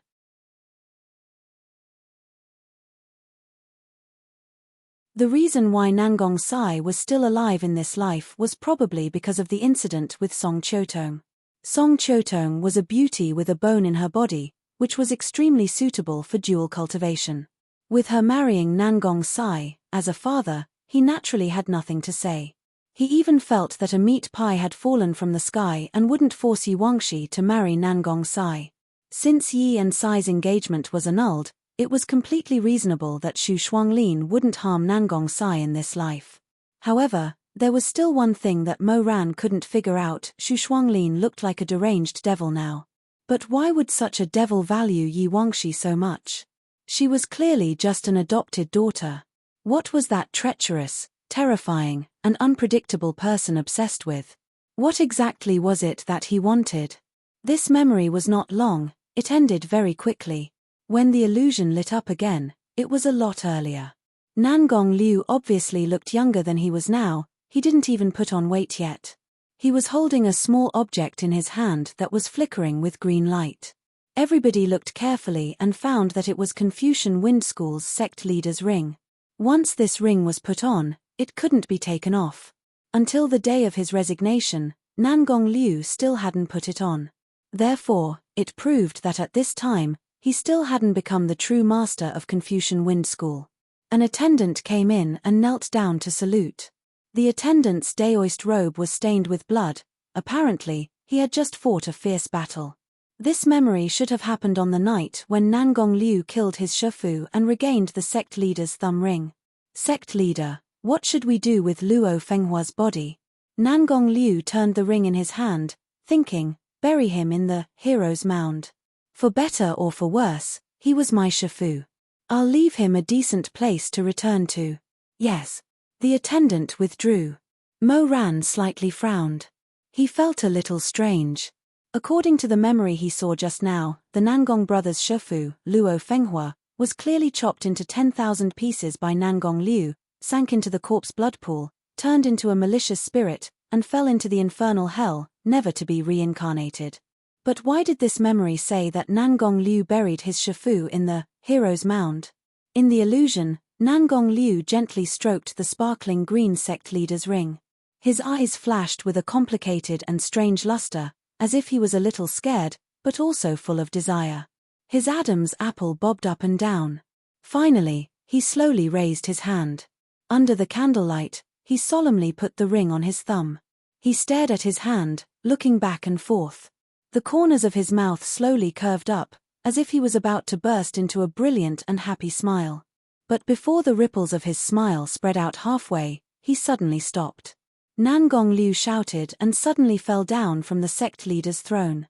The reason why Nangong Sai was still alive in this life was probably because of the incident with Song Chiotong. Song Chiotong was a beauty with a bone in her body, which was extremely suitable for dual cultivation. With her marrying Nangong Sai, as a father, he naturally had nothing to say. He even felt that a meat pie had fallen from the sky and wouldn't force Yi Wangshi to marry Nangong Sai. Since Yi and Sai's engagement was annulled, it was completely reasonable that Xu Shuanglin wouldn't harm Nangong Sai in this life. However, there was still one thing that Mo Ran couldn't figure out. Xu Shuanglin looked like a deranged devil now. But why would such a devil value Yi Wangshi so much? She was clearly just an adopted daughter. What was that treacherous, terrifying, and unpredictable person obsessed with? What exactly was it that he wanted? This memory was not long, it ended very quickly. When the illusion lit up again, it was a lot earlier. Nangong Liu obviously looked younger than he was now, he didn't even put on weight yet. He was holding a small object in his hand that was flickering with green light. Everybody looked carefully and found that it was Confucian Wind School's sect leader's ring. Once this ring was put on, it couldn't be taken off. Until the day of his resignation, Nangong Liu still hadn't put it on. Therefore, it proved that at this time, he still hadn't become the true master of Confucian Wind School. An attendant came in and knelt down to salute. The attendant's daoist robe was stained with blood. Apparently, he had just fought a fierce battle. This memory should have happened on the night when Nangong Liu killed his Shifu and regained the sect leader's thumb ring. Sect leader, what should we do with Luo Fenghua's body? Nangong Liu turned the ring in his hand, thinking, bury him in the hero's mound. For better or for worse, he was my Shifu. I'll leave him a decent place to return to. Yes. The attendant withdrew. Mo Ran slightly frowned. He felt a little strange. According to the memory he saw just now, the Nangong brothers' Shifu, Luo Fenghua, was clearly chopped into 10,000 pieces by Nangong Liu, sank into the corpse blood pool, turned into a malicious spirit, and fell into the infernal hell, never to be reincarnated. But why did this memory say that Nangong Liu buried his Shifu in the hero's mound? In the illusion, Nangong Liu gently stroked the sparkling green sect leader's ring. His eyes flashed with a complicated and strange luster, as if he was a little scared, but also full of desire. His Adam's apple bobbed up and down. Finally, he slowly raised his hand. Under the candlelight, he solemnly put the ring on his thumb. He stared at his hand, looking back and forth. The corners of his mouth slowly curved up, as if he was about to burst into a brilliant and happy smile. But before the ripples of his smile spread out halfway, he suddenly stopped. Nangong Liu shouted and suddenly fell down from the sect leader's throne.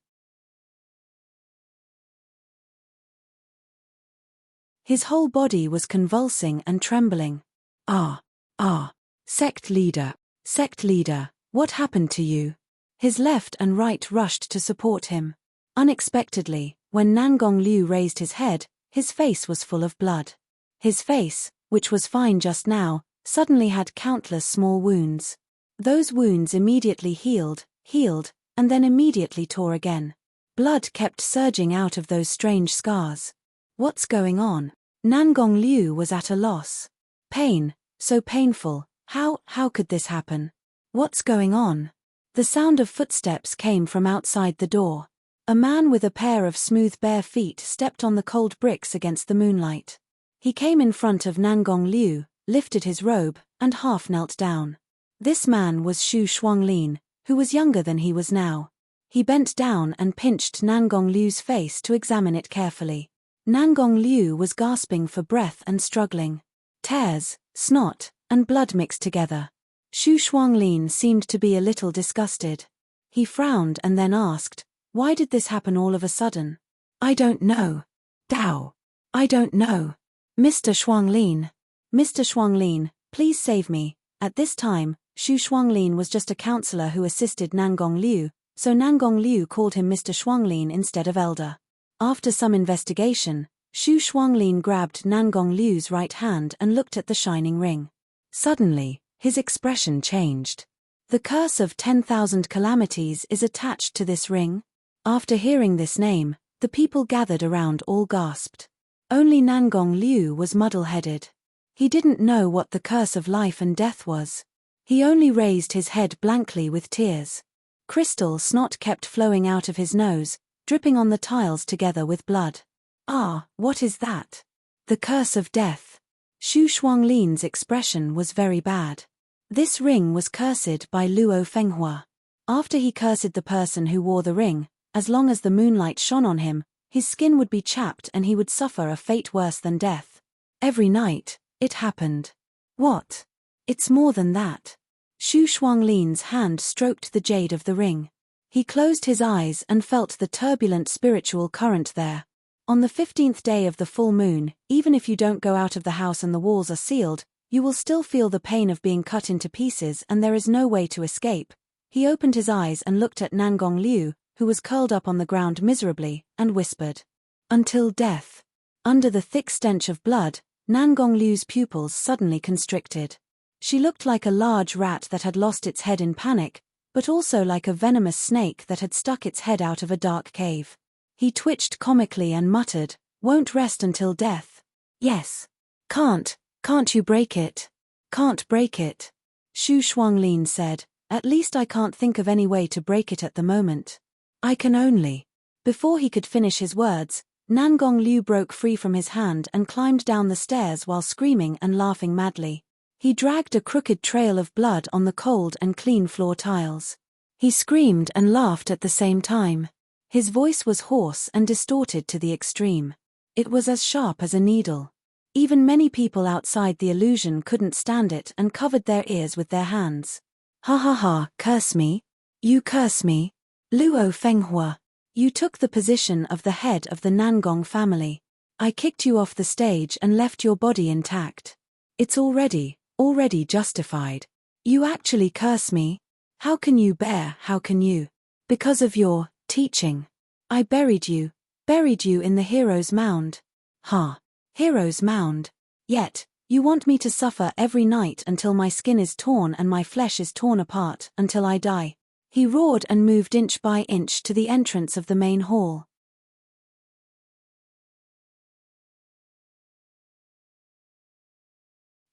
His whole body was convulsing and trembling. Sect leader, what happened to you? His left and right rushed to support him. Unexpectedly, when Nangong Liu raised his head, his face was full of blood. His face, which was fine just now, suddenly had countless small wounds. Those wounds immediately healed, and then immediately tore again. Blood kept surging out of those strange scars. What's going on? Nangong Liu was at a loss. Pain, so painful, how could this happen? What's going on? The sound of footsteps came from outside the door. A man with a pair of smooth bare feet stepped on the cold bricks against the moonlight. He came in front of Nangong Liu, lifted his robe, and half knelt down. This man was Xu Shuanglin, who was younger than he was now. He bent down and pinched Nangong Liu's face to examine it carefully. Nangong Liu was gasping for breath and struggling. Tears, snot, and blood mixed together. Xu Shuanglin seemed to be a little disgusted. He frowned and then asked, "Why did this happen all of a sudden?" "I don't know. Dao. I don't know. Mr. Shuanglin. Mr. Shuanglin, please save me." At this time, Xu Shuanglin was just a counselor who assisted Nangong Liu, so Nangong Liu called him Mr. Shuanglin instead of elder. After some investigation, Xu Shuanglin grabbed Nangong Liu's right hand and looked at the shining ring. Suddenly, his expression changed. "The curse of 10,000 calamities is attached to this ring?" After hearing this name, the people gathered around all gasped. Only Nangong Liu was muddle-headed. He didn't know what the curse of life and death was. He only raised his head blankly with tears. Crystal snot kept flowing out of his nose, dripping on the tiles together with blood. "Ah, what is that?" "The curse of death." Xu Shuanglin's expression was very bad. This ring was cursed by Luo Fenghua. After he cursed the person who wore the ring, as long as the moonlight shone on him, his skin would be chapped and he would suffer a fate worse than death. Every night, it happened. "What? It's more than that." Xu Shuanglin's hand stroked the jade of the ring. He closed his eyes and felt the turbulent spiritual current there. On the 15th day of the full moon, even if you don't go out of the house and the walls are sealed, you will still feel the pain of being cut into pieces and there is no way to escape. He opened his eyes and looked at Nangong Liu, who was curled up on the ground miserably, and whispered, "Until death." Under the thick stench of blood, Nangong Liu's pupils suddenly constricted. She looked like a large rat that had lost its head in panic, but also like a venomous snake that had stuck its head out of a dark cave. He twitched comically and muttered, "Won't rest until death." "Yes. Can't you break it?" "Can't break it." Xu Shuanglin said, "At least I can't think of any way to break it at the moment. I can only..." Before he could finish his words, Nangong Liu broke free from his hand and climbed down the stairs while screaming and laughing madly. He dragged a crooked trail of blood on the cold and clean floor tiles. He screamed and laughed at the same time. His voice was hoarse and distorted to the extreme. It was as sharp as a needle. Even many people outside the illusion couldn't stand it and covered their ears with their hands. "Ha ha ha, curse me? You curse me? Luo Fenghua. You took the position of the head of the Nangong family. I kicked you off the stage and left your body intact. It's already justified. You actually curse me? How can you bear, how can you? Because of your teaching. I buried you in the hero's mound." "Ha. Hero's mound. Yet, you want me to suffer every night until my skin is torn and my flesh is torn apart, until I die." He roared and moved inch by inch to the entrance of the main hall.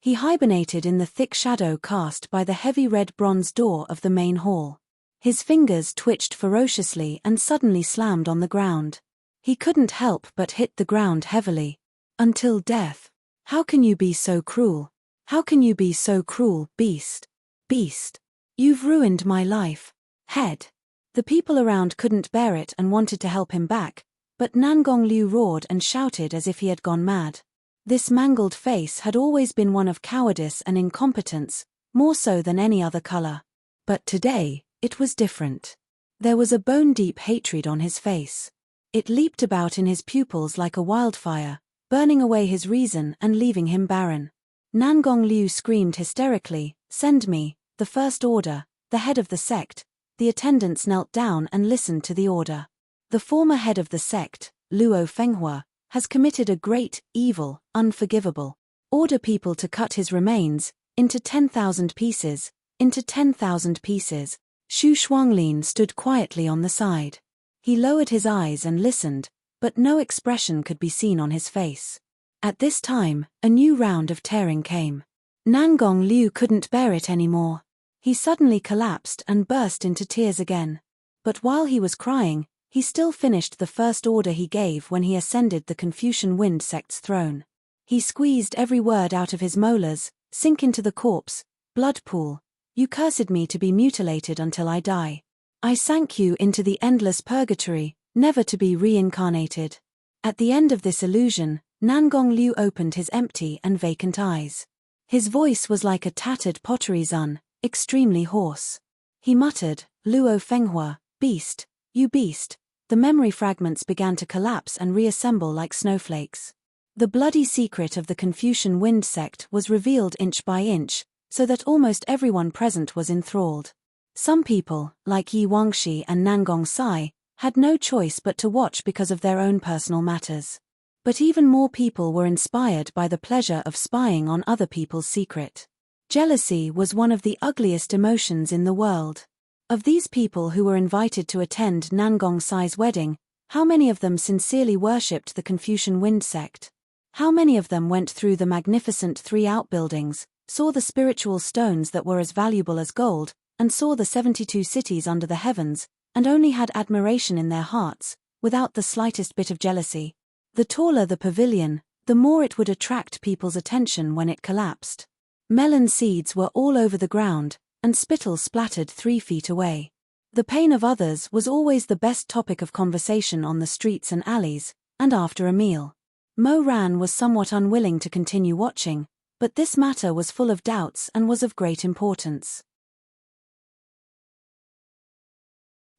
He hibernated in the thick shadow cast by the heavy red bronze door of the main hall. His fingers twitched ferociously and suddenly slammed on the ground. He couldn't help but hit the ground heavily. "Until death. How can you be so cruel? How can you be so cruel, beast? Beast. You've ruined my life. Head." The people around couldn't bear it and wanted to help him back, but Nangong Liu roared and shouted as if he had gone mad. This mangled face had always been one of cowardice and incompetence, more so than any other color. But today, it was different. There was a bone-deep hatred on his face. It leaped about in his pupils like a wildfire, burning away his reason and leaving him barren. Nangong Liu screamed hysterically, "Send me, the First Order, the head of the sect." The attendants knelt down and listened to the order. The former head of the sect, Luo Fenghua, has committed a great, evil, unforgivable. Order people to cut his remains, into 10,000 pieces, into 10,000 pieces. Xu Shuanglin stood quietly on the side. He lowered his eyes and listened, but no expression could be seen on his face. At this time, a new round of tearing came. Nangong Liu couldn't bear it anymore. He suddenly collapsed and burst into tears again. But while he was crying, he still finished the first order he gave when he ascended the Confucian Wind sect's throne. He squeezed every word out of his molars, sink into the corpse, blood pool. You cursed me to be mutilated until I die. I sank you into the endless purgatory, never to be reincarnated. At the end of this illusion, Nangong Liu opened his empty and vacant eyes. His voice was like a tattered pottery zun, extremely hoarse. He muttered, Luo Fenghua, beast, you beast. The memory fragments began to collapse and reassemble like snowflakes. The bloody secret of the Confucian Wind sect was revealed inch by inch, so that almost everyone present was enthralled. Some people, like Yi Wangxi and Nangong Sai, had no choice but to watch because of their own personal matters. But even more people were inspired by the pleasure of spying on other people's secret. Jealousy was one of the ugliest emotions in the world. Of these people who were invited to attend Nangong Sai's wedding, how many of them sincerely worshipped the Confucian Wind sect? How many of them went through the magnificent 3 outbuildings, saw the spiritual stones that were as valuable as gold, and saw the 72 cities under the heavens, and only had admiration in their hearts, without the slightest bit of jealousy? The taller the pavilion, the more it would attract people's attention when it collapsed. Melon seeds were all over the ground, and spittle splattered 3 feet away. The pain of others was always the best topic of conversation on the streets and alleys, and after a meal. Mo Ran was somewhat unwilling to continue watching, but this matter was full of doubts and was of great importance.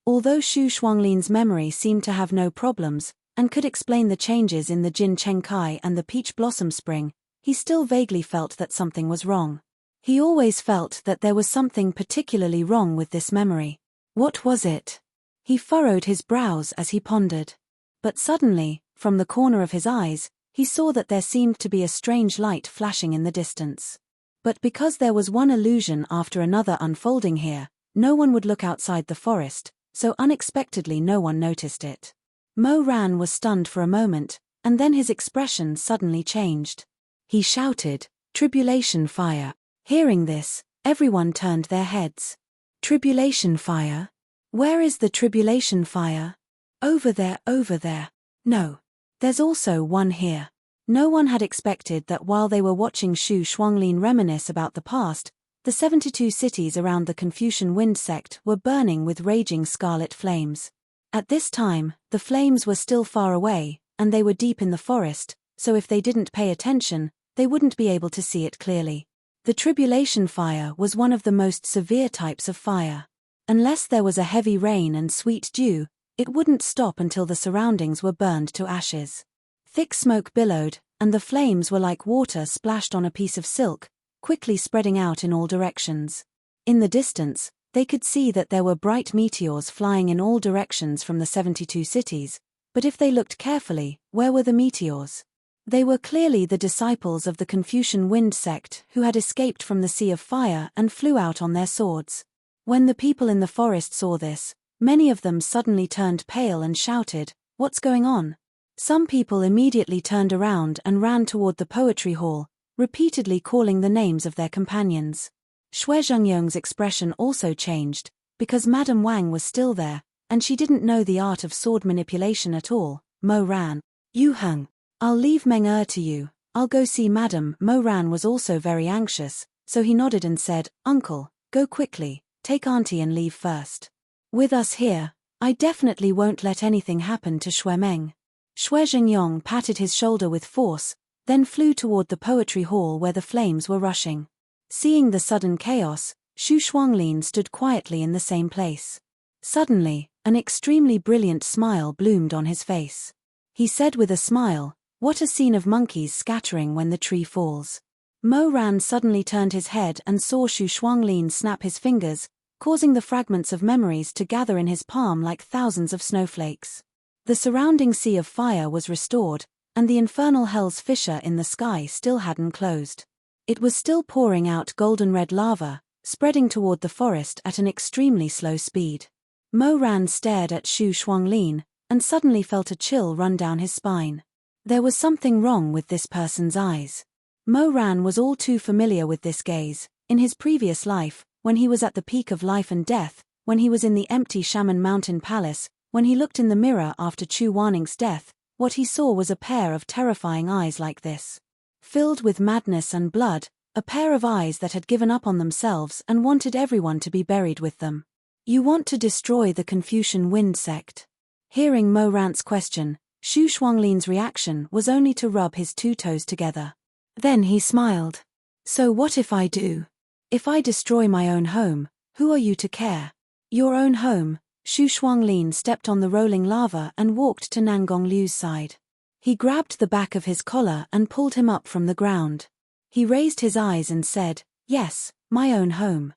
Although Xu Shuanglin's memory seemed to have no problems, and could explain the changes in the Jin Chengkai and the Peach Blossom Spring, he still vaguely felt that something was wrong. He always felt that there was something particularly wrong with this memory. What was it? He furrowed his brows as he pondered. But suddenly, from the corner of his eyes, he saw that there seemed to be a strange light flashing in the distance. But because there was one illusion after another unfolding here, no one would look outside the forest, so unexpectedly no one noticed it. Mo Ran was stunned for a moment, and then his expression suddenly changed. He shouted, "Tribulation fire!" Hearing this, everyone turned their heads. Tribulation fire? Where is the tribulation fire? Over there, over there. No. There's also one here. No one had expected that while they were watching Xu Shuanglin reminisce about the past, the 72 cities around the Confucian Wind sect were burning with raging scarlet flames. At this time, the flames were still far away, and they were deep in the forest, so if they didn't pay attention, they wouldn't be able to see it clearly. The tribulation fire was one of the most severe types of fire. Unless there was a heavy rain and sweet dew, it wouldn't stop until the surroundings were burned to ashes. Thick smoke billowed, and the flames were like water splashed on a piece of silk, quickly spreading out in all directions. In the distance, they could see that there were bright meteors flying in all directions from the 72 cities, but if they looked carefully, where were the meteors? They were clearly the disciples of the Confucian Wind sect who had escaped from the Sea of Fire and flew out on their swords. When the people in the forest saw this, many of them suddenly turned pale and shouted, "What's going on?" Some people immediately turned around and ran toward the poetry hall, repeatedly calling the names of their companions. Xue Zhengyong's expression also changed, because Madame Wang was still there, and she didn't know the art of sword manipulation at all. Mo Ran. "Yu Heng. I'll leave Meng to you, I'll go see Madam." Mo Ran was also very anxious, so he nodded and said, "Uncle, go quickly, take Auntie and leave first. With us here, I definitely won't let anything happen to Xue Meng." Xue Zhengyong patted his shoulder with force, then flew toward the poetry hall where the flames were rushing. Seeing the sudden chaos, Xu Shuanglin stood quietly in the same place. Suddenly, an extremely brilliant smile bloomed on his face. He said with a smile, "What a scene of monkeys scattering when the tree falls." Mo Ran suddenly turned his head and saw Xu Shuanglin snap his fingers, causing the fragments of memories to gather in his palm like thousands of snowflakes. The surrounding sea of fire was restored, and the infernal hell's fissure in the sky still hadn't closed. It was still pouring out golden-red lava, spreading toward the forest at an extremely slow speed. Mo Ran stared at Xu Shuanglin, and suddenly felt a chill run down his spine. There was something wrong with this person's eyes. Mo Ran was all too familiar with this gaze. In his previous life, when he was at the peak of life and death, when he was in the empty Shaman Mountain Palace, when he looked in the mirror after Chu Waning's death, what he saw was a pair of terrifying eyes like this. Filled with madness and blood, a pair of eyes that had given up on themselves and wanted everyone to be buried with them. You want to destroy the Confucian Wind sect? Hearing Mo Ran's question, Xu Shuanglin's reaction was only to rub his two toes together. Then he smiled. So what if I do? If I destroy my own home, who are you to care? Your own home. Xu Shuanglin stepped on the rolling lava and walked to Nangong Liu's side. He grabbed the back of his collar and pulled him up from the ground. He raised his eyes and said, "Yes, my own home."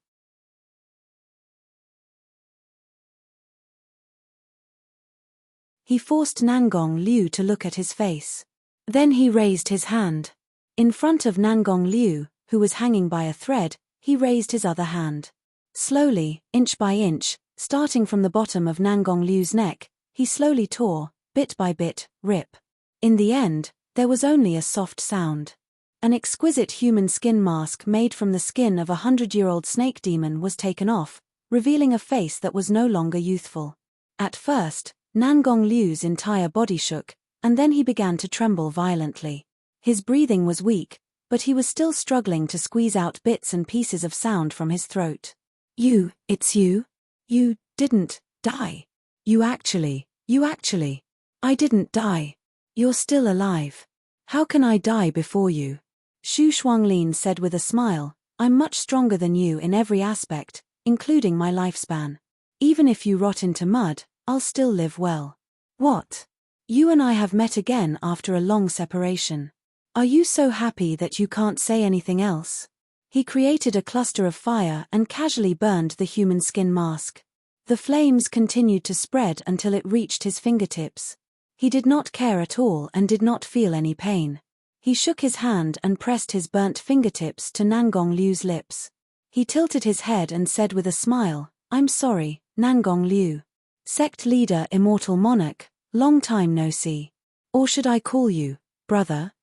He forced Nangong Liu to look at his face. Then he raised his hand. In front of Nangong Liu, who was hanging by a thread, he raised his other hand. Slowly, inch by inch, starting from the bottom of Nangong Liu's neck, he slowly tore, bit by bit, rip. In the end, there was only a soft sound. An exquisite human skin mask made from the skin of a 100-year-old snake demon was taken off, revealing a face that was no longer youthful. At first, Nangong Liu's entire body shook, and then he began to tremble violently. His breathing was weak, but he was still struggling to squeeze out bits and pieces of sound from his throat. It's you? You didn't die. You actually, I didn't die. You're still alive. How can I die before you? Xu Shuanglin said with a smile, I'm much stronger than you in every aspect, including my lifespan. Even if you rot into mud, I'll still live well. What? You and I have met again after a long separation. Are you so happy that you can't say anything else? He created a cluster of fire and casually burned the human skin mask. The flames continued to spread until it reached his fingertips. He did not care at all and did not feel any pain. He shook his hand and pressed his burnt fingertips to Nangong Liu's lips. He tilted his head and said with a smile, I'm sorry, Nangong Liu. Sect leader, immortal monarch, long time no see. Or should I call you, brother?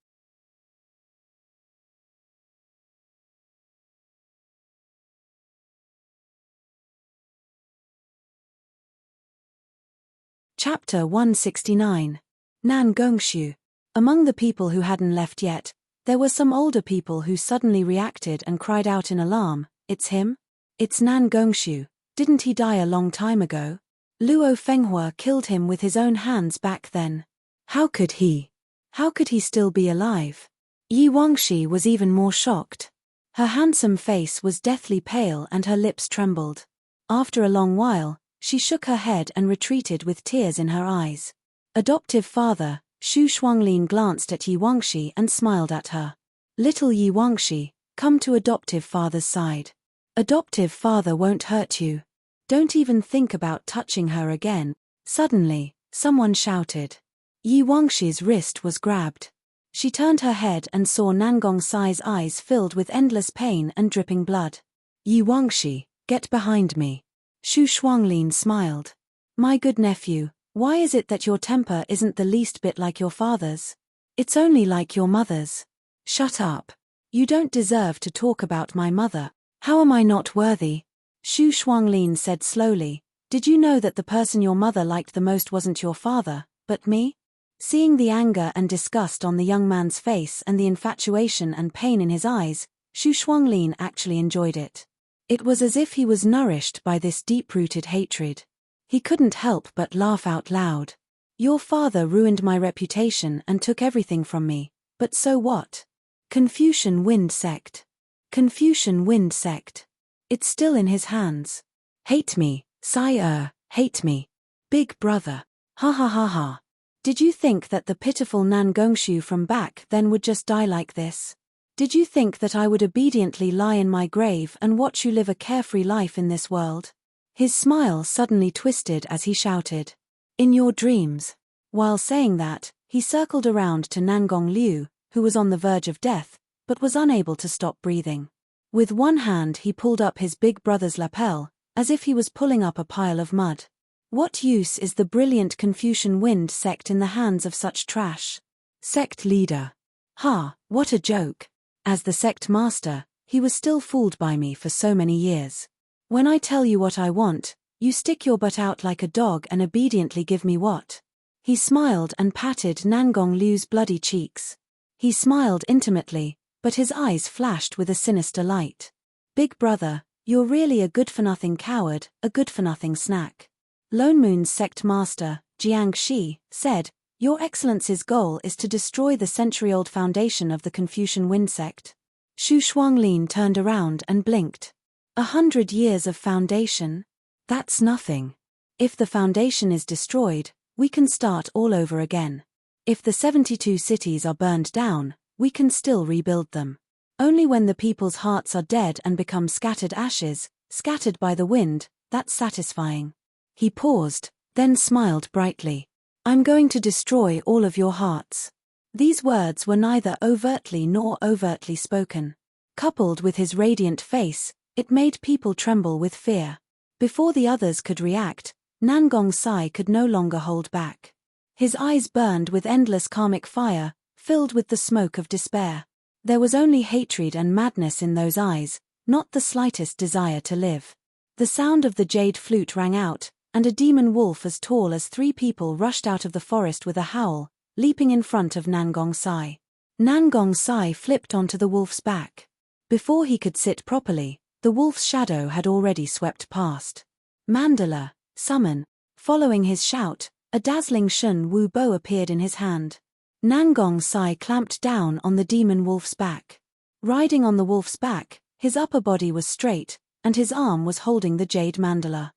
Chapter 169. Nan Gongshu. Among the people who hadn't left yet, there were some older people who suddenly reacted and cried out in alarm, It's him? It's Nan Gongshu. Didn't he die a long time ago? Luo Fenghua killed him with his own hands back then. How could he? How could he still be alive? Yi Wangxi was even more shocked. Her handsome face was deathly pale and her lips trembled. After a long while, she shook her head and retreated with tears in her eyes. Adoptive father, Xu Shuanglin glanced at Yi Wangxi and smiled at her. Little Yi Wangxi, come to adoptive father's side. Adoptive father won't hurt you. Don't even think about touching her again. Suddenly, someone shouted. Yi Wangxi's wrist was grabbed. She turned her head and saw Nangong Sai's eyes filled with endless pain and dripping blood. Yi Wangxi, get behind me. Xu Shuanglin smiled. My good nephew, why is it that your temper isn't the least bit like your father's? It's only like your mother's. Shut up. You don't deserve to talk about my mother. How am I not worthy? Xu Shuanglin said slowly, did you know that the person your mother liked the most wasn't your father, but me? Seeing the anger and disgust on the young man's face and the infatuation and pain in his eyes, Xu Shuanglin actually enjoyed it. It was as if he was nourished by this deep-rooted hatred. He couldn't help but laugh out loud. Your father ruined my reputation and took everything from me, but so what? Confucian Wind sect. Confucian Wind sect. It's still in his hands. Hate me, sire, hate me. Big brother. Ha ha ha ha. Did you think that the pitiful Nan Gongshu from back then would just die like this? Did you think that I would obediently lie in my grave and watch you live a carefree life in this world? His smile suddenly twisted as he shouted. In your dreams. While saying that, he circled around to Nangong Liu, who was on the verge of death, but was unable to stop breathing. With one hand he pulled up his big brother's lapel, as if he was pulling up a pile of mud. What use is the brilliant Confucian Wind sect in the hands of such trash? Sect leader. Ha, what a joke. As the sect master, he was still fooled by me for so many years. When I tell you what I want, you stick your butt out like a dog and obediently give me what? He smiled and patted Nangong Liu's bloody cheeks. He smiled intimately, but his eyes flashed with a sinister light. Big brother, you're really a good-for-nothing coward, a good-for-nothing snack. Lone Moon's sect master, Jiang Shi, said, Your Excellency's goal is to destroy the century-old foundation of the Confucian Wind sect. Xu Shuanglin turned around and blinked. 100 years of foundation? That's nothing. If the foundation is destroyed, we can start all over again. If the 72 cities are burned down, we can still rebuild them. Only when the people's hearts are dead and become scattered ashes, scattered by the wind, that's satisfying. He paused, then smiled brightly. I'm going to destroy all of your hearts. These words were neither overtly nor overtly spoken. Coupled with his radiant face, it made people tremble with fear. Before the others could react, Nangong Sai could no longer hold back. His eyes burned with endless karmic fire, filled with the smoke of despair. There was only hatred and madness in those eyes, not the slightest desire to live. The sound of the jade flute rang out, and a demon wolf as tall as 3 people rushed out of the forest with a howl, leaping in front of Nangong Sai. Nangong Sai flipped onto the wolf's back. Before he could sit properly, the wolf's shadow had already swept past. Mandala, summon. Following his shout, a dazzling Shun Wu bow appeared in his hand. Nangong Sai clamped down on the demon wolf's back. Riding on the wolf's back, his upper body was straight, and his arm was holding the jade mandala.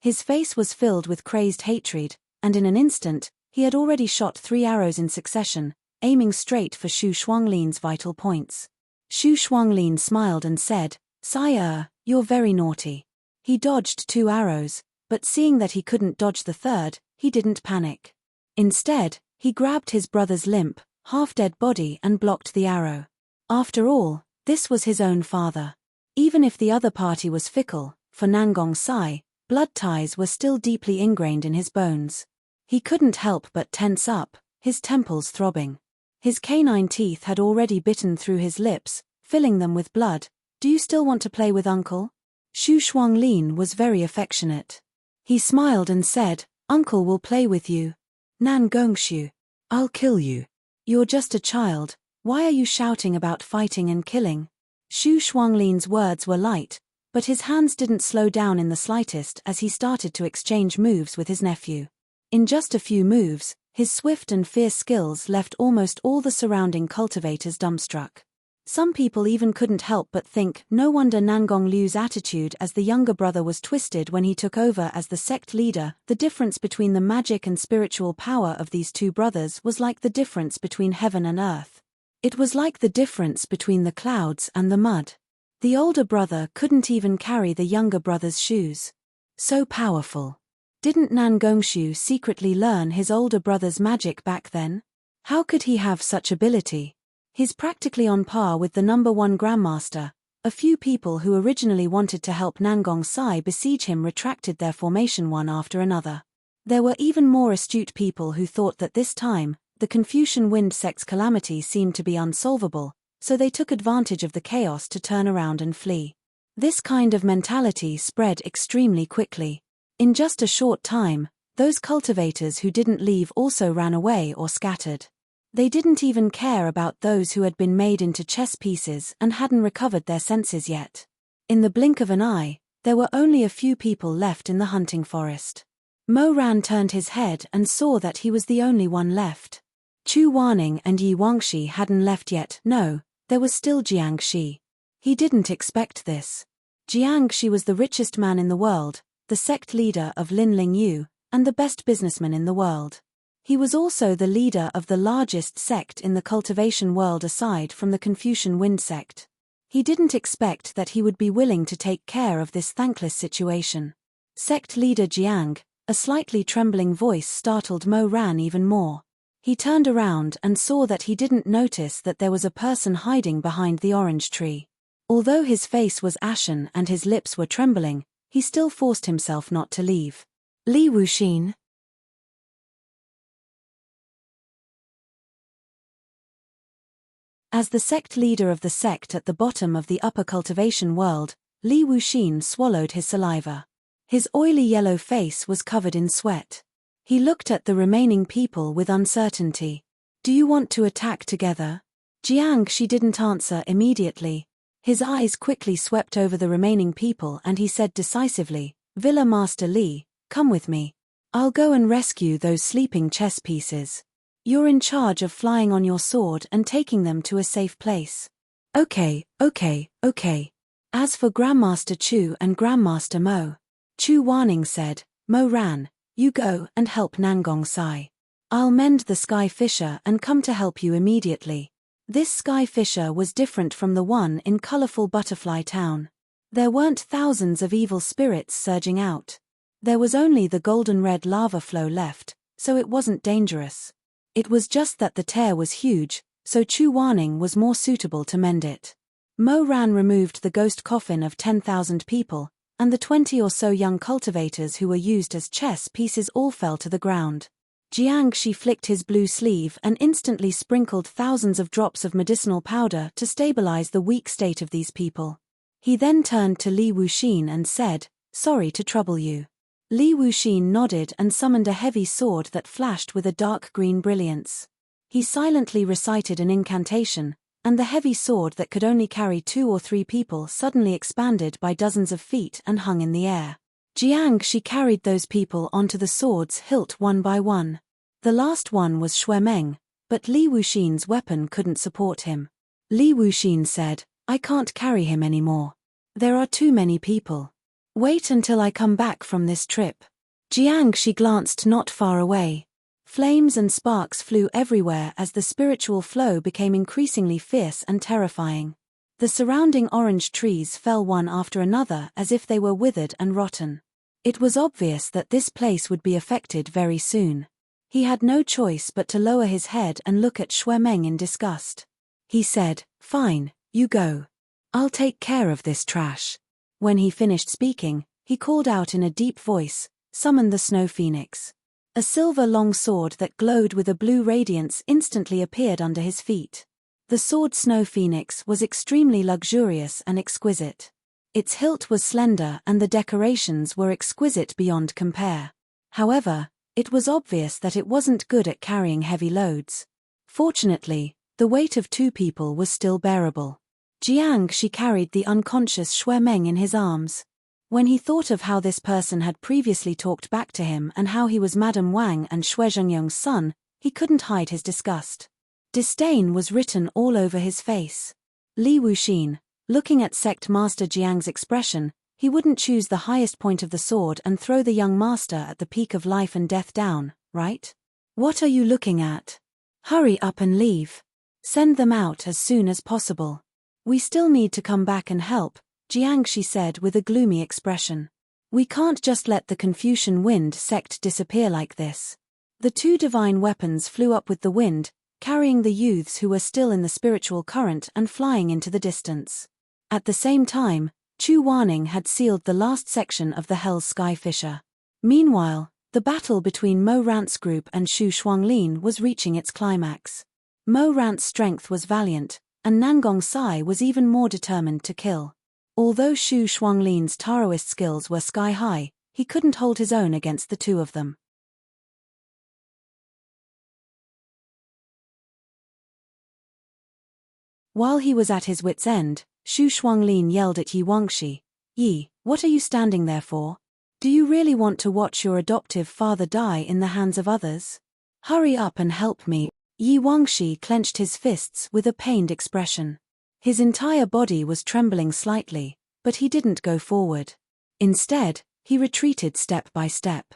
His face was filled with crazed hatred, and in an instant, he had already shot 3 arrows in succession, aiming straight for Xu Shuanglin's vital points. Xu Shuanglin smiled and said, Sire, you're very naughty. He dodged 2 arrows, but seeing that he couldn't dodge the third, he didn't panic. Instead, he grabbed his brother's limp, half-dead body and blocked the arrow. After all, this was his own father. Even if the other party was fickle, for Nangong Sai, blood ties were still deeply ingrained in his bones. He couldn't help but tense up, his temples throbbing. His canine teeth had already bitten through his lips, filling them with blood. Do you still want to play with Uncle? Xu Shuanglin was very affectionate. He smiled and said, Uncle will play with you. Nan Gongshu, I'll kill you. You're just a child, why are you shouting about fighting and killing? Xu Shuanglin's words were light, but his hands didn't slow down in the slightest as he started to exchange moves with his nephew. In just a few moves, his swift and fierce skills left almost all the surrounding cultivators dumbstruck. Some people even couldn't help but think, no wonder Nangong Liu's attitude as the younger brother was twisted when he took over as the sect leader. The difference between the magic and spiritual power of these 2 brothers was like the difference between heaven and earth. It was like the difference between the clouds and the mud. The older brother couldn't even carry the younger brother's shoes. So powerful. Didn't Nangongshu secretly learn his older brother's magic back then? How could he have such ability? He's practically on par with the #1 Grandmaster. A few people who originally wanted to help Nangong Sai besiege him retracted their formation one after another. There were even more astute people who thought that this time, the Confucian Wind sect's calamity seemed to be unsolvable, so they took advantage of the chaos to turn around and flee. This kind of mentality spread extremely quickly. In just a short time, those cultivators who didn't leave also ran away or scattered. They didn't even care about those who had been made into chess pieces and hadn't recovered their senses yet. In the blink of an eye, there were only a few people left in the hunting forest. Mo Ran turned his head and saw that he was the only one left. Chu Waning and Yi Wangxi hadn't left yet. No, there was still Jiang Shi. He didn't expect this. Jiang Shi was the richest man in the world, the sect leader of Lin Ling Yu, and the best businessman in the world. He was also the leader of the largest sect in the cultivation world aside from the Confucian Wind sect. He didn't expect that he would be willing to take care of this thankless situation. Sect leader Jiang, A slightly trembling voice startled Mo Ran even more. He turned around and saw that he didn't notice that there was a person hiding behind the orange tree. Although his face was ashen and his lips were trembling, he still forced himself not to leave. Li Wuxin. As the sect leader of the sect at the bottom of the upper cultivation world, Li Wuxin swallowed his saliva. His oily yellow face was covered in sweat. He looked at the remaining people with uncertainty. Do you want to attack together? Jiangxi didn't answer immediately. His eyes quickly swept over the remaining people and he said decisively, Villa Master Li, come with me. I'll go and rescue those sleeping chess pieces. You're in charge of flying on your sword and taking them to a safe place. Okay. As for Grandmaster Chu and Grandmaster Mo, Chu Wanning said, Mo Ran, you go and help Nangong Sai. I'll mend the Sky Fisher and come to help you immediately. This Sky Fisher was different from the one in colorful Butterfly Town. There weren't thousands of evil spirits surging out. There was only the golden-red lava flow left, so it wasn't dangerous. It was just that the tear was huge, so Chu Wanning was more suitable to mend it. Mo Ran removed the ghost coffin of 10,000 people, and the 20 or so young cultivators who were used as chess pieces all fell to the ground. Jiangxi flicked his blue sleeve and instantly sprinkled thousands of drops of medicinal powder to stabilize the weak state of these people. He then turned to Li Wuxin and said, Sorry to trouble you. Li Wuxin nodded and summoned a heavy sword that flashed with a dark green brilliance. He silently recited an incantation, and the heavy sword that could only carry 2 or 3 people suddenly expanded by dozens of feet and hung in the air. Jiangxi carried those people onto the sword's hilt one by one. The last one was Shuemeng, but Li Wuxin's weapon couldn't support him. Li Wuxin said, I can't carry him anymore. There are too many people. Wait until I come back from this trip. Jiangxi glanced not far away. Flames and sparks flew everywhere as the spiritual flow became increasingly fierce and terrifying. The surrounding orange trees fell one after another as if they were withered and rotten. It was obvious that this place would be affected very soon. He had no choice but to lower his head and look at Shuemeng in disgust. He said, Fine, you go. I'll take care of this trash. When he finished speaking, he called out in a deep voice, Summon the Snow Phoenix. A silver long sword that glowed with a blue radiance instantly appeared under his feet. The sword Snow Phoenix was extremely luxurious and exquisite. Its hilt was slender and the decorations were exquisite beyond compare. However, it was obvious that it wasn't good at carrying heavy loads. Fortunately, the weight of 2 people was still bearable. Jiangxi carried the unconscious Shuemeng in his arms. When he thought of how this person had previously talked back to him and how he was Madame Wang and Shui Zhengyong's son, he couldn't hide his disgust. Disdain was written all over his face. Li Wuxin, looking at Sect Master Jiang's expression, he wouldn't choose the highest point of the sword and throw the young master at the peak of life and death down, right? What are you looking at? Hurry up and leave. Send them out as soon as possible. We still need to come back and help, Jiangxi said with a gloomy expression. We can't just let the Confucian Wind sect disappear like this. The 2 divine weapons flew up with the wind, carrying the youths who were still in the spiritual current and flying into the distance. At the same time, Chu Wanning had sealed the last section of the Hell's Sky Fisher. Meanwhile, the battle between Mo Rant's group and Xu Shuanglin was reaching its climax. Mo Rant's strength was valiant, and Nangong Sai was even more determined to kill. Although Xu Shuanglin's Taoist skills were sky-high, he couldn't hold his own against the 2 of them. While he was at his wit's end, Xu Shuanglin yelled at Yi Wangxi, Yi, what are you standing there for? Do you really want to watch your adoptive father die in the hands of others? Hurry up and help me. Yi Wangxi clenched his fists with a pained expression. His entire body was trembling slightly, but he didn't go forward. Instead, he retreated step by step.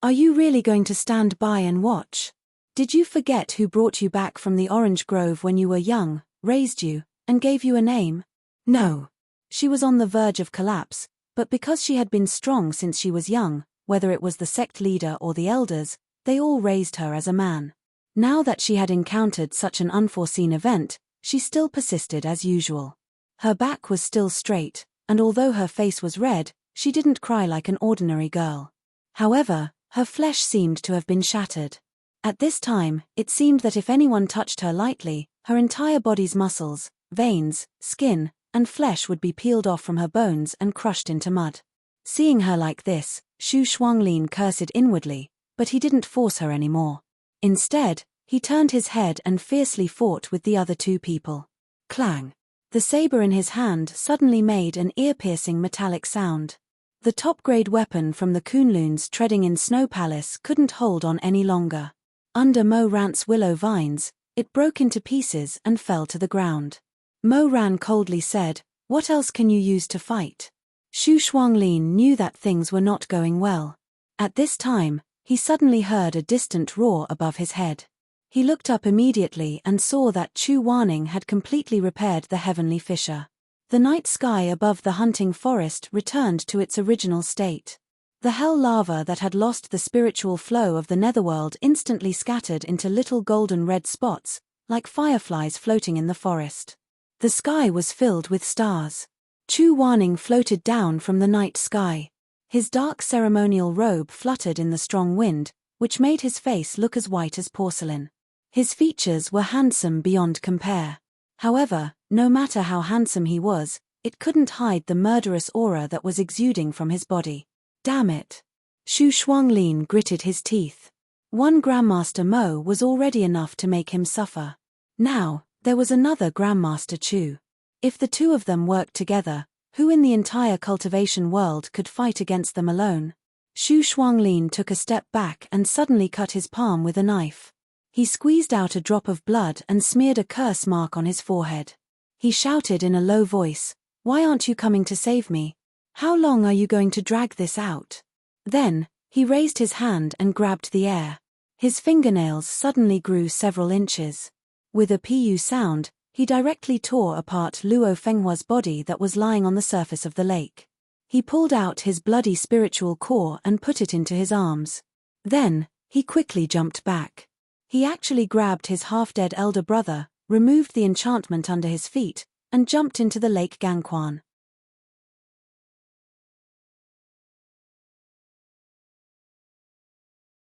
Are you really going to stand by and watch? Did you forget who brought you back from the orange grove when you were young, raised you, and gave you a name? No. She was on the verge of collapse, but because she had been strong since she was young, whether it was the sect leader or the elders, they all raised her as a man. Now that she had encountered such an unforeseen event, she still persisted as usual. Her back was still straight, and although her face was red, she didn't cry like an ordinary girl. However, her flesh seemed to have been shattered. At this time, it seemed that if anyone touched her lightly, her entire body's muscles, veins, skin, and flesh would be peeled off from her bones and crushed into mud. Seeing her like this, Xu Shuanglin cursed inwardly, but he didn't force her anymore. Instead, he turned his head and fiercely fought with the other two people. Clang! The saber in his hand suddenly made an ear-piercing metallic sound. The top-grade weapon from the Kunluns treading in Snow Palace couldn't hold on any longer. Under Mo Ran's willow vines, it broke into pieces and fell to the ground. Mo Ran coldly said, "What else can you use to fight?" Xu Shuanglin knew that things were not going well. At this time, he suddenly heard a distant roar above his head. He looked up immediately and saw that Chu Wanning had completely repaired the heavenly fissure. The night sky above the hunting forest returned to its original state. The hell lava that had lost the spiritual flow of the netherworld instantly scattered into little golden red spots, like fireflies floating in the forest. The sky was filled with stars. Chu Wanning floated down from the night sky. His dark ceremonial robe fluttered in the strong wind, which made his face look as white as porcelain. His features were handsome beyond compare. However, no matter how handsome he was, it couldn't hide the murderous aura that was exuding from his body. Damn it! Xu Shuanglin gritted his teeth. One Grandmaster Mo was already enough to make him suffer. Now, there was another Grandmaster Chu. If the two of them worked together, who in the entire cultivation world could fight against them alone? Xu Shuanglin took a step back and suddenly cut his palm with a knife. He squeezed out a drop of blood and smeared a curse mark on his forehead. He shouted in a low voice, "Why aren't you coming to save me? How long are you going to drag this out?" Then, he raised his hand and grabbed the air. His fingernails suddenly grew several inches. With a pu sound, he directly tore apart Luo Fenghua's body that was lying on the surface of the lake. He pulled out his bloody spiritual core and put it into his arms. Then, he quickly jumped back. He actually grabbed his half-dead elder brother, removed the enchantment under his feet, and jumped into the Lake Gangquan.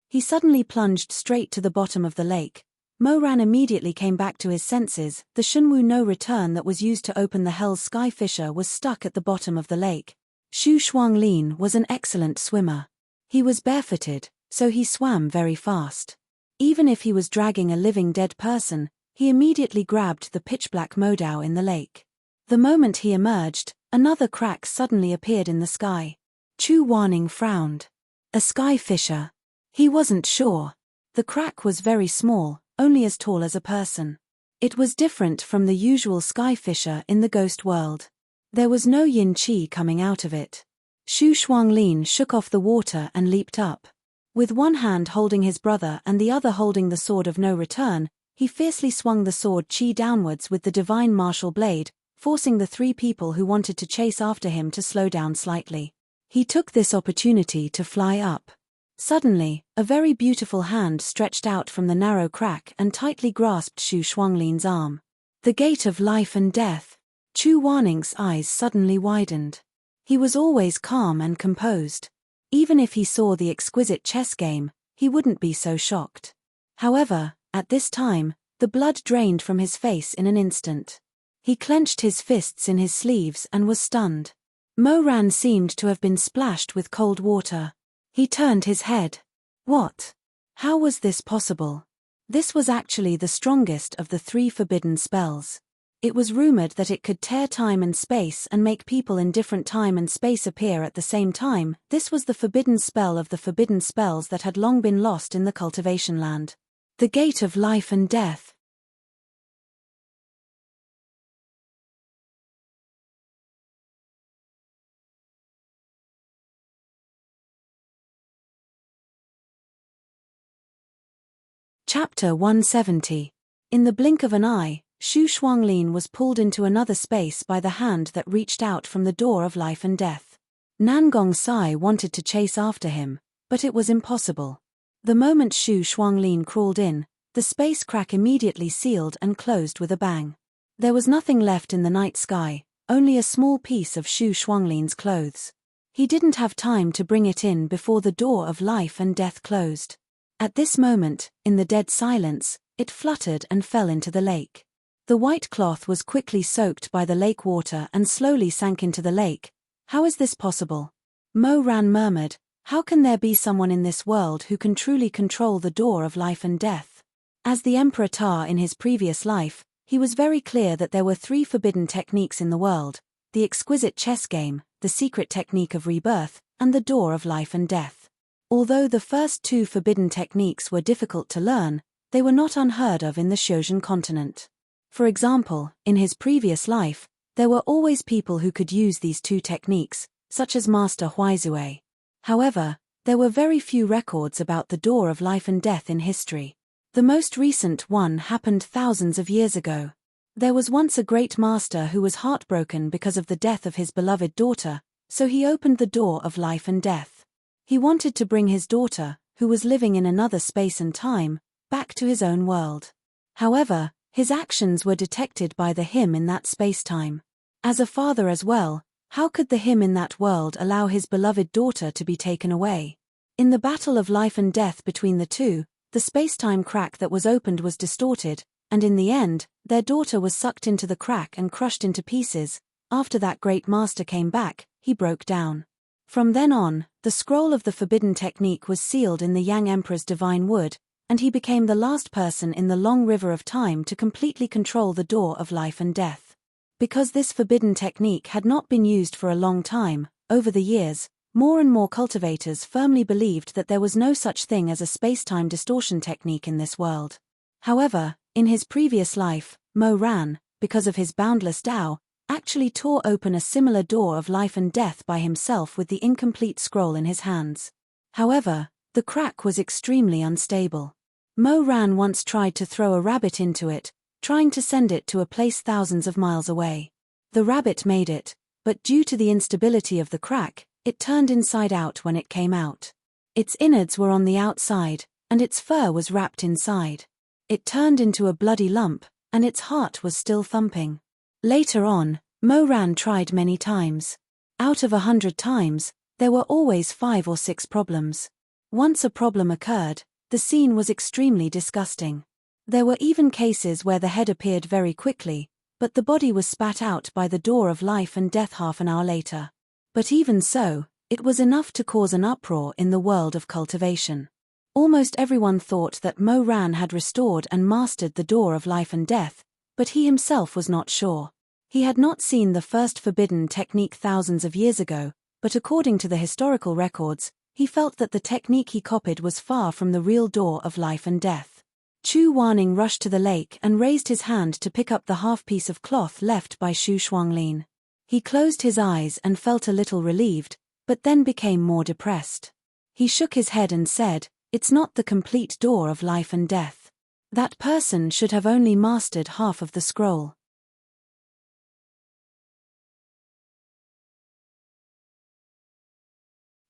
He suddenly plunged straight to the bottom of the lake. Mo Ran immediately came back to his senses. The Shunwu no return that was used to open the Hell's Sky fissure was stuck at the bottom of the lake. Xu Shuanglin was an excellent swimmer. He was barefooted, so he swam very fast. Even if he was dragging a living dead person, he immediately grabbed the pitch-black Modao in the lake. The moment he emerged, another crack suddenly appeared in the sky. Chu Wanning frowned. A sky fissure. He wasn't sure. The crack was very small, only as tall as a person. It was different from the usual sky fissure in the ghost world. There was no yin qi coming out of it. Xu Shuanglin shook off the water and leaped up. With one hand holding his brother and the other holding the sword of no return, he fiercely swung the sword qi downwards with the divine martial blade, forcing the three people who wanted to chase after him to slow down slightly. He took this opportunity to fly up. Suddenly, a very beautiful hand stretched out from the narrow crack and tightly grasped Xu Shuanglin's arm. The gate of life and death. Chu Wanning's eyes suddenly widened. He was always calm and composed. Even if he saw the exquisite chess game, he wouldn't be so shocked. However, at this time, the blood drained from his face in an instant. He clenched his fists in his sleeves and was stunned. Mo Ran seemed to have been splashed with cold water. He turned his head. What? How was this possible? This was actually the strongest of the 3 forbidden spells. It was rumored that it could tear time and space and make people in different time and space appear at the same time. This was the forbidden spell of the forbidden spells that had long been lost in the cultivation land. The gate of life and death. Chapter 170. In the blink of an eye, Xu Shuanglin was pulled into another space by the hand that reached out from the door of life and death. Nangong Sai wanted to chase after him, But it was impossible. The moment Xu Shuanglin crawled in, the space crack immediately sealed and closed with a bang. There was nothing left in the night sky, only a small piece of Xu Shuanglin's clothes. He didn't have time to bring it in before the door of life and death closed. At this moment, in the dead silence, it fluttered and fell into the lake. The white cloth was quickly soaked by the lake water and slowly sank into the lake. How is this possible? Mo Ran murmured, how can there be someone in this world who can truly control the door of life and death? As the Emperor Ta in his previous life, he was very clear that there were 3 forbidden techniques in the world: the exquisite chess game, the secret technique of rebirth, and the door of life and death. Although the first 2 forbidden techniques were difficult to learn, they were not unheard of in the Shizun continent. For example, in his previous life, there were always people who could use these 2 techniques, such as Master Huizue. However, there were very few records about the door of life and death in history. The most recent one happened thousands of years ago. There was once a great master who was heartbroken because of the death of his beloved daughter, so he opened the door of life and death. He wanted to bring his daughter, who was living in another space and time, back to his own world. However, his actions were detected by the him in that space-time. As a father as well, how could the him in that world allow his beloved daughter to be taken away? In the battle of life and death between the 2, the space-time crack that was opened was distorted, and in the end, their daughter was sucked into the crack and crushed into pieces. After that great master came back, he broke down. From then on, the scroll of the forbidden technique was sealed in the Yang Emperor's divine wood, and he became the last person in the long river of time to completely control the door of life and death. Because this forbidden technique had not been used for a long time, over the years, more and more cultivators firmly believed that there was no such thing as a space-time distortion technique in this world. However, in his previous life, Mo Ran, because of his boundless Tao, actually tore open a similar door of life and death by himself with the incomplete scroll in his hands. However, the crack was extremely unstable. Mo Ran once tried to throw a rabbit into it, trying to send it to a place thousands of miles away. The rabbit made it, but due to the instability of the crack, it turned inside out when it came out. Its innards were on the outside, and its fur was wrapped inside. It turned into a bloody lump, and its heart was still thumping. Later on, Mo Ran tried many times. Out of 100 times, there were always 5 or 6 problems. Once a problem occurred, the scene was extremely disgusting. There were even cases where the head appeared very quickly, but the body was spat out by the door of life and death half an hour later. But even so, it was enough to cause an uproar in the world of cultivation. Almost everyone thought that Mo Ran had restored and mastered the door of life and death, but he himself was not sure. He had not seen the first forbidden technique thousands of years ago, but according to the historical records, he felt that the technique he copied was far from the real door of life and death. Chu Wanning rushed to the lake and raised his hand to pick up the half-piece of cloth left by Xu Shuanglin. He closed his eyes and felt a little relieved, but then became more depressed. He shook his head and said, "It's not the complete door of life and death. That person should have only mastered half of the scroll."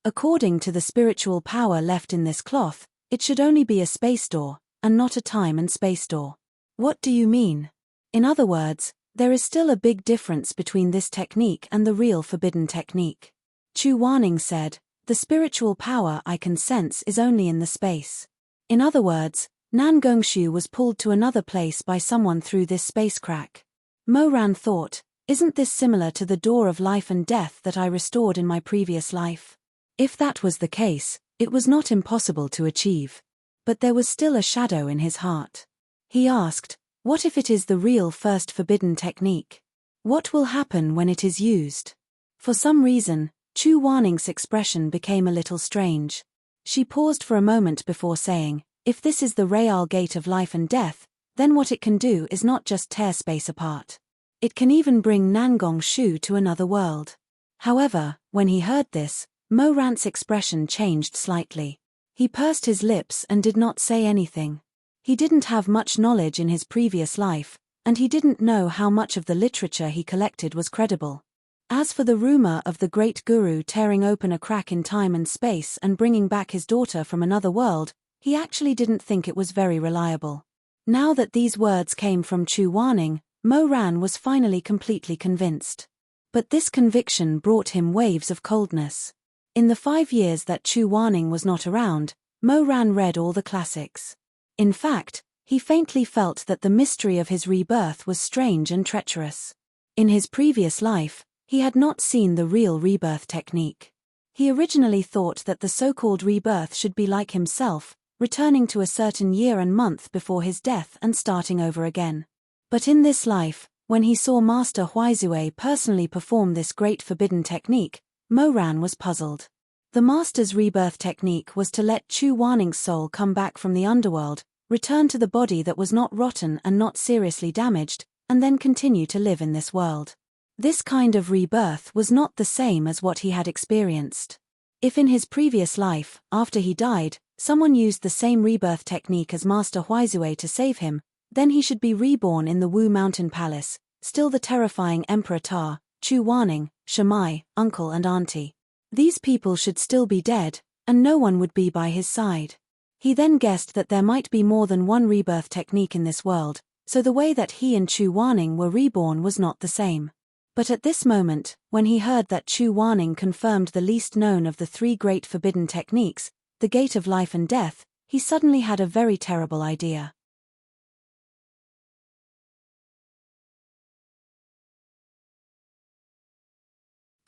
According to the spiritual power left in this cloth, it should only be a space door, and not a time and space door. What do you mean? In other words, there is still a big difference between this technique and the real forbidden technique. Chu Wanning said, "The spiritual power I can sense is only in the space." In other words, Nan Gongshu was pulled to another place by someone through this space crack. Mo Ran thought, "Isn't this similar to the door of life and death that I restored in my previous life?" If that was the case, it was not impossible to achieve. But there was still a shadow in his heart. He asked, "What if it is the real first forbidden technique? What will happen when it is used?" For some reason, Chu Wanning's expression became a little strange. She paused for a moment before saying, "If this is the real gate of life and death, then what it can do is not just tear space apart. It can even bring Nangong Shu to another world." However, when he heard this, Mo Ran's expression changed slightly. He pursed his lips and did not say anything. He didn't have much knowledge in his previous life, and he didn't know how much of the literature he collected was credible. As for the rumor of the great guru tearing open a crack in time and space and bringing back his daughter from another world, he actually didn't think it was very reliable. Now that these words came from Chu Wanning, Mo Ran was finally completely convinced. But this conviction brought him waves of coldness. In the 5 years that Chu Wanning was not around, Mo Ran read all the classics. In fact, he faintly felt that the mystery of his rebirth was strange and treacherous. In his previous life, he had not seen the real rebirth technique. He originally thought that the so-called rebirth should be like himself, returning to a certain year and month before his death and starting over again. But in this life, when he saw Master Huizue personally perform this great forbidden technique, Mo Ran was puzzled. The Master's rebirth technique was to let Chu Waning's soul come back from the underworld, return to the body that was not rotten and not seriously damaged, and then continue to live in this world. This kind of rebirth was not the same as what he had experienced. If in his previous life, after he died, someone used the same rebirth technique as Master Huizue to save him, then he should be reborn in the Wu Mountain Palace, still the terrifying Emperor Ta, Chu Wanning, Shamai, uncle and auntie. These people should still be dead, and no one would be by his side. He then guessed that there might be more than one rebirth technique in this world, so the way that he and Chu Wanning were reborn was not the same. But at this moment, when he heard that Chu Wanning confirmed the least known of the 3 great forbidden techniques, the Gate of Life and Death, he suddenly had a very terrible idea.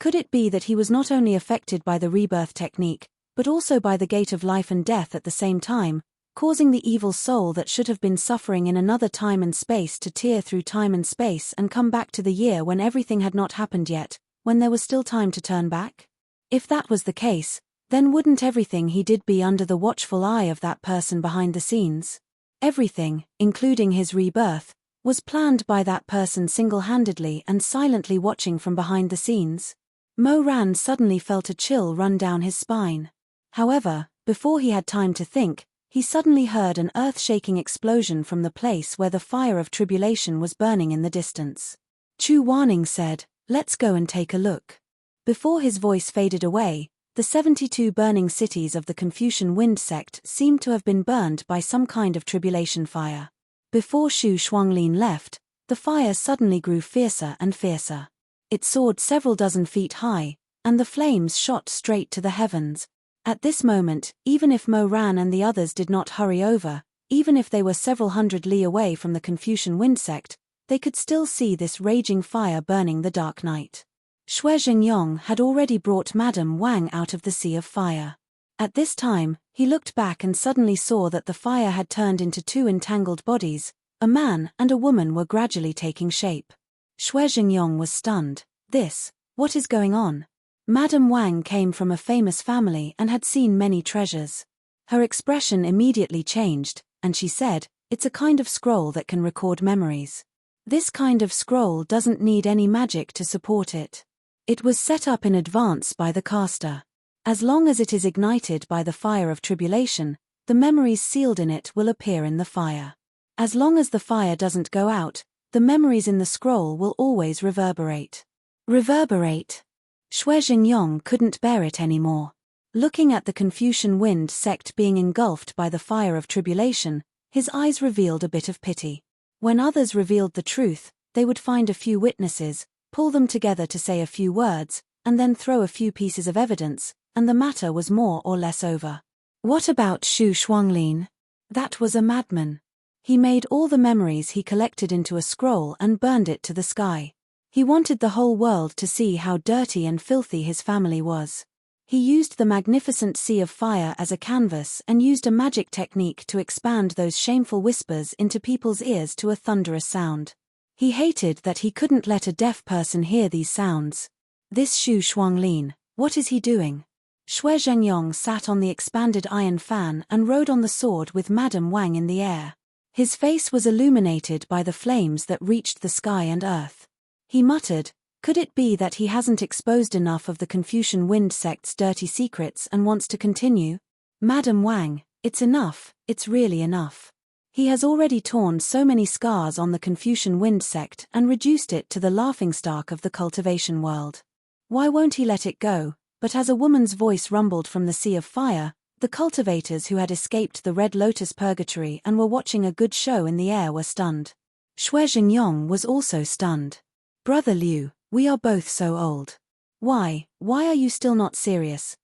Could it be that he was not only affected by the rebirth technique, but also by the Gate of Life and Death at the same time, causing the evil soul that should have been suffering in another time and space to tear through time and space and come back to the year when everything had not happened yet, when there was still time to turn back? If that was the case, then wouldn't everything he did be under the watchful eye of that person behind the scenes? Everything, including his rebirth, was planned by that person single-handedly and silently watching from behind the scenes. Mo Ran suddenly felt a chill run down his spine. However, before he had time to think, he suddenly heard an earth-shaking explosion from the place where the fire of tribulation was burning in the distance. Chu Wanning said, "Let's go and take a look." Before his voice faded away, the 72 burning cities of the Confucian Wind sect seemed to have been burned by some kind of tribulation fire. Before Xu Shuanglin left, the fire suddenly grew fiercer and fiercer. It soared several dozen feet high, and the flames shot straight to the heavens. At this moment, even if Mo Ran and the others did not hurry over, even if they were several hundred li away from the Confucian Wind sect, they could still see this raging fire burning the dark night. Xue Zhengyong had already brought Madame Wang out of the sea of fire. At this time, he looked back and suddenly saw that the fire had turned into 2 entangled bodies. A man and a woman were gradually taking shape. Xue Zhengyong was stunned. What is going on? Madame Wang came from a famous family and had seen many treasures. Her expression immediately changed, and she said, "It's a kind of scroll that can record memories. This kind of scroll doesn't need any magic to support it. It was set up in advance by the caster. As long as it is ignited by the fire of tribulation, the memories sealed in it will appear in the fire. As long as the fire doesn't go out, the memories in the scroll will always reverberate." Reverberate? Xue Zhengyong couldn't bear it anymore. Looking at the Confucian Wind sect being engulfed by the fire of tribulation, his eyes revealed a bit of pity. When others revealed the truth, they would find a few witnesses, pull them together to say a few words, and then throw a few pieces of evidence, and the matter was more or less over. What about Xu Shuanglin? That was a madman. He made all the memories he collected into a scroll and burned it to the sky. He wanted the whole world to see how dirty and filthy his family was. He used the magnificent sea of fire as a canvas and used a magic technique to expand those shameful whispers into people's ears to a thunderous sound. He hated that he couldn't let a deaf person hear these sounds. This Xu Shuanglin, what is he doing? Xue Zhengyong sat on the expanded iron fan and rode on the sword with Madame Wang in the air. His face was illuminated by the flames that reached the sky and earth. He muttered, "Could it be that he hasn't exposed enough of the Confucian Wind sect's dirty secrets and wants to continue? Madame Wang, it's enough, it's really enough. He has already torn so many scars on the Confucian Wind sect and reduced it to the laughingstock of the cultivation world. Why won't he let it go? But as a woman's voice rumbled from the sea of fire, the cultivators who had escaped the Red Lotus purgatory and were watching a good show in the air were stunned. Shui Jingyong was also stunned. Brother Liu, we are both so old. Why are you still not serious?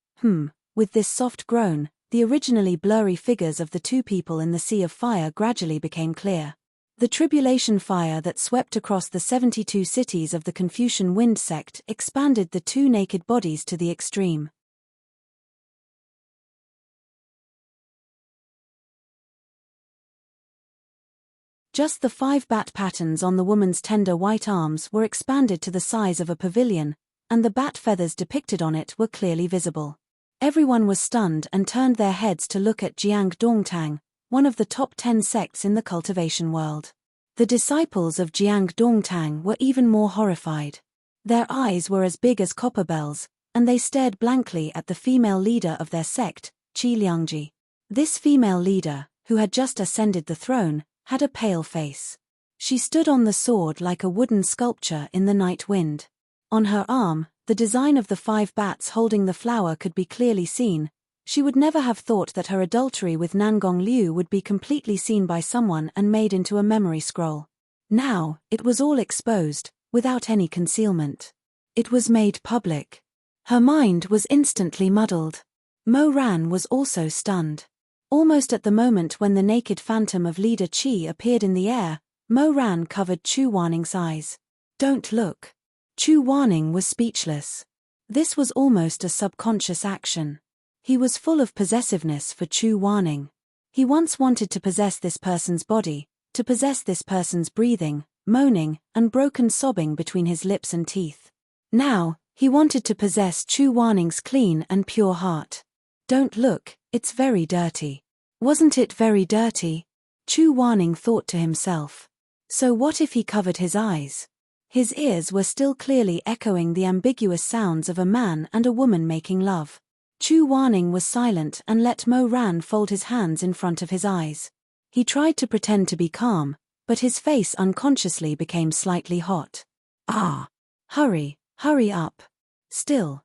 With this soft groan, the originally blurry figures of the two people in the sea of fire gradually became clear. The tribulation fire that swept across the 72 cities of the Confucian Wind sect expanded the two naked bodies to the extreme. Just the 5 bat patterns on the woman's tender white arms were expanded to the size of a pavilion, and the bat feathers depicted on it were clearly visible. Everyone was stunned and turned their heads to look at Jiang Dongtang, one of the top 10 sects in the cultivation world. The disciples of Jiang Dongtang were even more horrified. Their eyes were as big as copper bells, and they stared blankly at the female leader of their sect, Qi Liangji. This female leader, who had just ascended the throne, had a pale face. She stood on the sword like a wooden sculpture in the night wind. On her arm, the design of the 5 bats holding the flower could be clearly seen. She would never have thought that her adultery with Nangong Liu would be completely seen by someone and made into a memory scroll. Now, it was all exposed, without any concealment. It was made public. Her mind was instantly muddled. Mo Ran was also stunned. Almost at the moment when the naked phantom of Leader Qi appeared in the air, Mo Ran covered Chu Waning's eyes. Don't look. Chu Waning was speechless. This was almost a subconscious action. He was full of possessiveness for Chu Waning. He once wanted to possess this person's body, to possess this person's breathing, moaning, and broken sobbing between his lips and teeth. Now, he wanted to possess Chu Waning's clean and pure heart. Don't look, it's very dirty. Wasn't it very dirty? Chu Waning thought to himself. So what if he covered his eyes? His ears were still clearly echoing the ambiguous sounds of a man and a woman making love. Chu Waning was silent and let Mo Ran fold his hands in front of his eyes. He tried to pretend to be calm, but his face unconsciously became slightly hot. Hurry up. Still.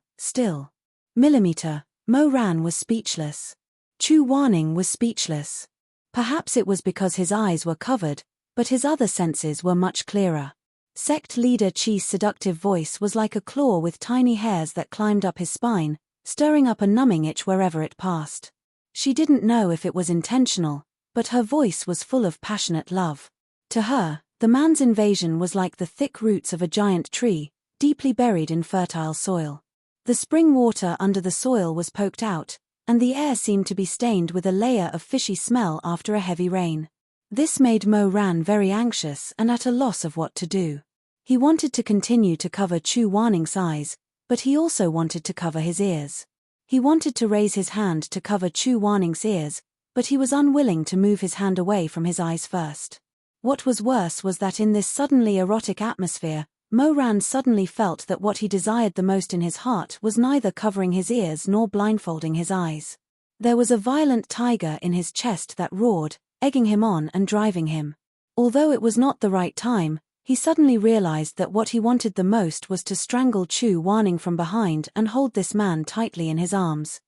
Millimeter. Mo Ran was speechless. Chu Waning was speechless. Perhaps it was because his eyes were covered, but his other senses were much clearer. Sect leader Qi's seductive voice was like a claw with tiny hairs that climbed up his spine, stirring up a numbing itch wherever it passed. She didn't know if it was intentional, but her voice was full of passionate love. To her, the man's invasion was like the thick roots of a giant tree, deeply buried in fertile soil. The spring water under the soil was poked out, and the air seemed to be stained with a layer of fishy smell after a heavy rain. This made Mo Ran very anxious and at a loss of what to do. He wanted to continue to cover Chu Waning's eyes, but he also wanted to cover his ears. He wanted to raise his hand to cover Chu Waning's ears, but he was unwilling to move his hand away from his eyes first. What was worse was that in this suddenly erotic atmosphere, Mo Ran suddenly felt that what he desired the most in his heart was neither covering his ears nor blindfolding his eyes. There was a violent tiger in his chest that roared, egging him on and driving him. Although it was not the right time, he suddenly realized that what he wanted the most was to strangle Chu Waning from behind and hold this man tightly in his arms.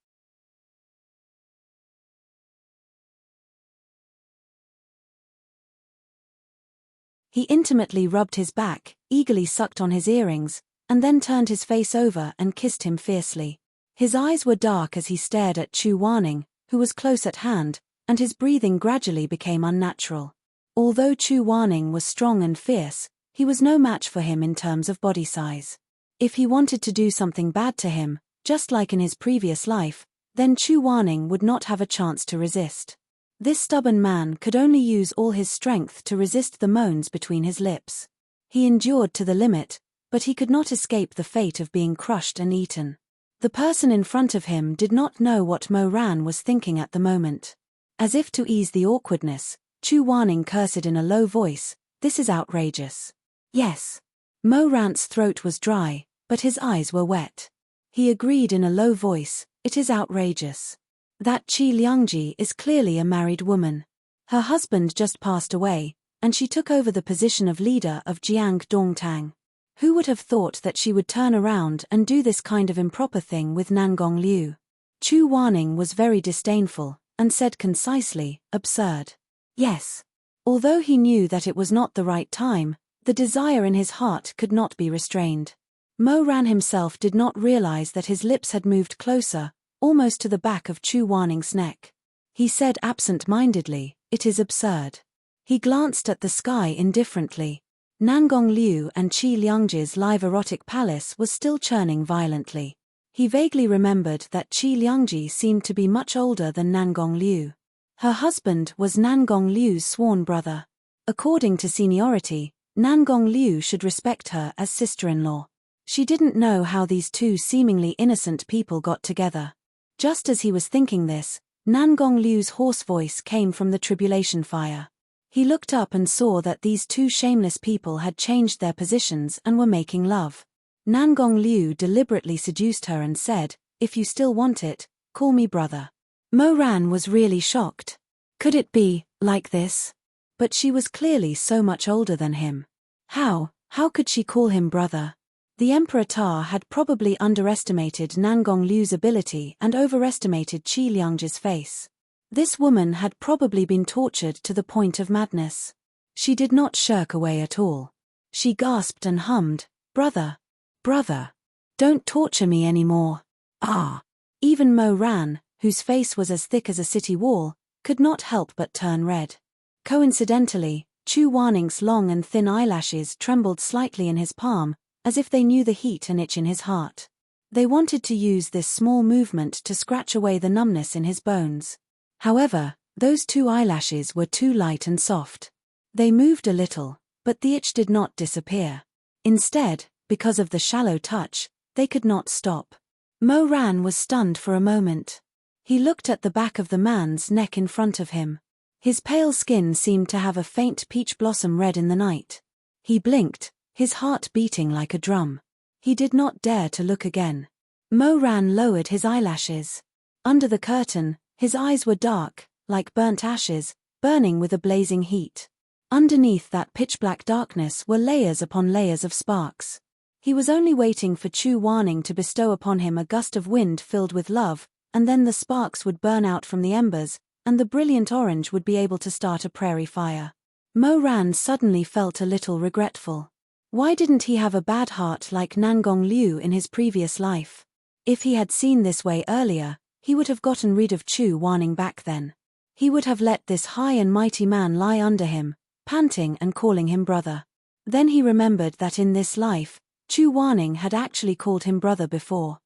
He intimately rubbed his back, eagerly sucked on his earrings, and then turned his face over and kissed him fiercely. His eyes were dark as he stared at Chu Waning, who was close at hand, and his breathing gradually became unnatural. Although Chu Waning was strong and fierce, he was no match for him in terms of body size. If he wanted to do something bad to him, just like in his previous life, then Chu Waning would not have a chance to resist. This stubborn man could only use all his strength to resist the moans between his lips. He endured to the limit, but he could not escape the fate of being crushed and eaten. The person in front of him did not know what Mo Ran was thinking at the moment. As if to ease the awkwardness, Chu Waning cursed in a low voice, "This is outrageous." Yes. Mo Ran's throat was dry, but his eyes were wet. He agreed in a low voice, "It is outrageous. That Qi Liangji is clearly a married woman. Her husband just passed away, and she took over the position of leader of Jiang Dongtang. Who would have thought that she would turn around and do this kind of improper thing with Nangong Liu? Chu Wanning was very disdainful, and said concisely, absurd. Yes. Although he knew that it was not the right time, the desire in his heart could not be restrained. Mo Ran himself did not realize that his lips had moved closer, almost to the back of Chu Wanning's neck. He said absent-mindedly, "It is absurd." He glanced at the sky indifferently. Nangong Liu and Qi Liangji's live erotic palace was still churning violently. He vaguely remembered that Qi Liangji seemed to be much older than Nangong Liu. Her husband was Nangong Liu's sworn brother. According to seniority, Nangong Liu should respect her as sister-in-law. She didn't know how these two seemingly innocent people got together. Just as he was thinking this, Nangong Liu's hoarse voice came from the tribulation fire. He looked up and saw that these two shameless people had changed their positions and were making love. Nangong Liu deliberately seduced her and said, "If you still want it, call me brother." Mo Ran was really shocked. Could it be like this? But she was clearly so much older than him. How could she call him brother? The Emperor Ta had probably underestimated Nangong Liu's ability and overestimated Qi Liangji's face. This woman had probably been tortured to the point of madness. She did not shirk away at all. She gasped and hummed, "Brother. Brother. Don't torture me anymore." Ah! Even Mo Ran, whose face was as thick as a city wall, could not help but turn red. Coincidentally, Chu Wanning's long and thin eyelashes trembled slightly in his palm, as if they knew the heat and itch in his heart. They wanted to use this small movement to scratch away the numbness in his bones. However, those two eyelashes were too light and soft. They moved a little, but the itch did not disappear. Instead, because of the shallow touch, they could not stop. Mo Ran was stunned for a moment. He looked at the back of the man's neck in front of him. His pale skin seemed to have a faint peach blossom red in the night. He blinked, his heart beating like a drum. He did not dare to look again. Mo Ran lowered his eyelashes. Under the curtain, his eyes were dark, like burnt ashes, burning with a blazing heat. Underneath that pitch-black darkness were layers upon layers of sparks. He was only waiting for Chu Wanning to bestow upon him a gust of wind filled with love, and then the sparks would burn out from the embers, and the brilliant orange would be able to start a prairie fire. Mo Ran suddenly felt a little regretful. Why didn't he have a bad heart like Nangong Liu in his previous life? If he had seen this way earlier, he would have gotten rid of Chu Wanning back then. He would have let this high and mighty man lie under him, panting and calling him brother. Then he remembered that in this life, Chu Wanning had actually called him brother before.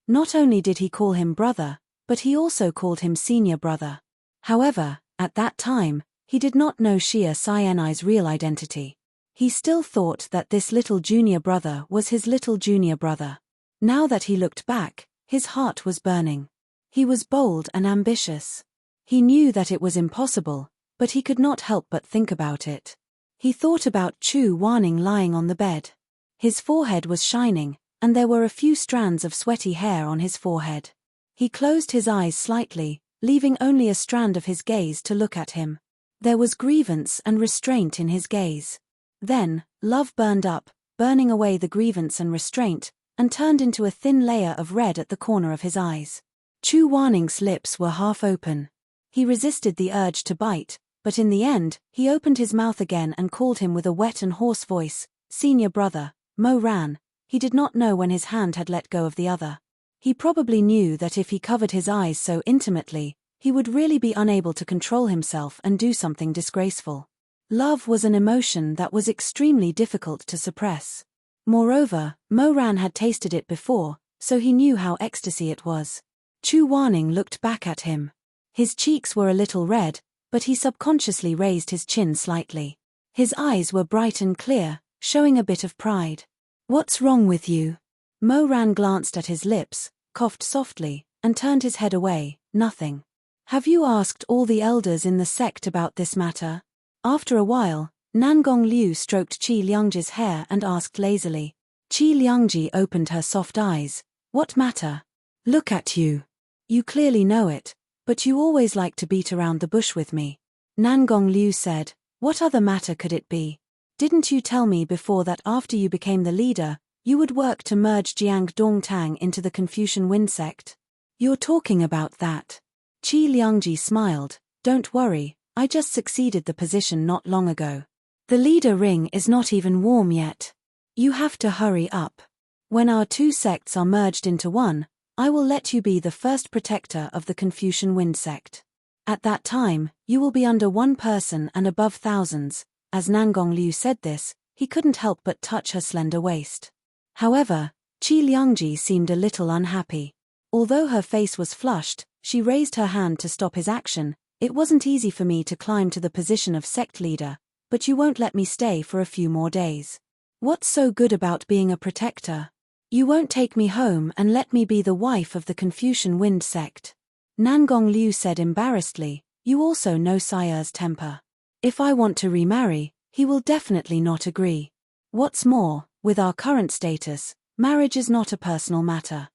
Not only did he call him brother, but he also called him senior brother. However, at that time, he did not know Xia Xianai's real identity. He still thought that this little junior brother was his little junior brother. Now that he looked back, his heart was burning. He was bold and ambitious. He knew that it was impossible, but he could not help but think about it. He thought about Chu Wanning lying on the bed. His forehead was shining, and there were a few strands of sweaty hair on his forehead. He closed his eyes slightly, leaving only a strand of his gaze to look at him. There was grievance and restraint in his gaze. Then, love burned up, burning away the grievance and restraint, and turned into a thin layer of red at the corner of his eyes. Chu Wanning's lips were half open. He resisted the urge to bite, but in the end, he opened his mouth again and called him with a wet and hoarse voice, "Senior brother, Mo Ran." He did not know when his hand had let go of the other. He probably knew that if he covered his eyes so intimately, he would really be unable to control himself and do something disgraceful. Love was an emotion that was extremely difficult to suppress. Moreover, Mo Ran had tasted it before, so he knew how ecstasy it was. Chu Wanning looked back at him. His cheeks were a little red, but he subconsciously raised his chin slightly. His eyes were bright and clear, showing a bit of pride. "What's wrong with you?" Mo Ran glanced at his lips, coughed softly, and turned his head away. "Nothing." "Have you asked all the elders in the sect about this matter?" After a while, Nangong Liu stroked Qi Liangji's hair and asked lazily. Qi Liangji opened her soft eyes. "What matter? Look at you. You clearly know it, But you always like to beat around the bush with me. Nangong Liu said, what other matter could it be? Didn't you tell me before that after you became the leader, you would work to merge Jiang Dongtang into the Confucian Wind sect? You're talking about that. Qi Liangji smiled, don't worry, I just succeeded the position not long ago. The leader ring is not even warm yet. You have to hurry up. When our two sects are merged into one, I will let you be the first protector of the Confucian Wind sect. At that time, you will be under one person and above thousands. As Nangong Liu said this, he couldn't help but touch her slender waist. However, Qi Liangji seemed a little unhappy. Although her face was flushed, she raised her hand to stop his action. It wasn't easy for me to climb to the position of sect leader, but you won't let me stay for a few more days. What's so good about being a protector? You won't take me home and let me be the wife of the Confucian Wind sect. Nangong Liu said embarrassedly, you also know sire's temper. If I want to remarry, he will definitely not agree. What's more, with our current status, marriage is not a personal matter.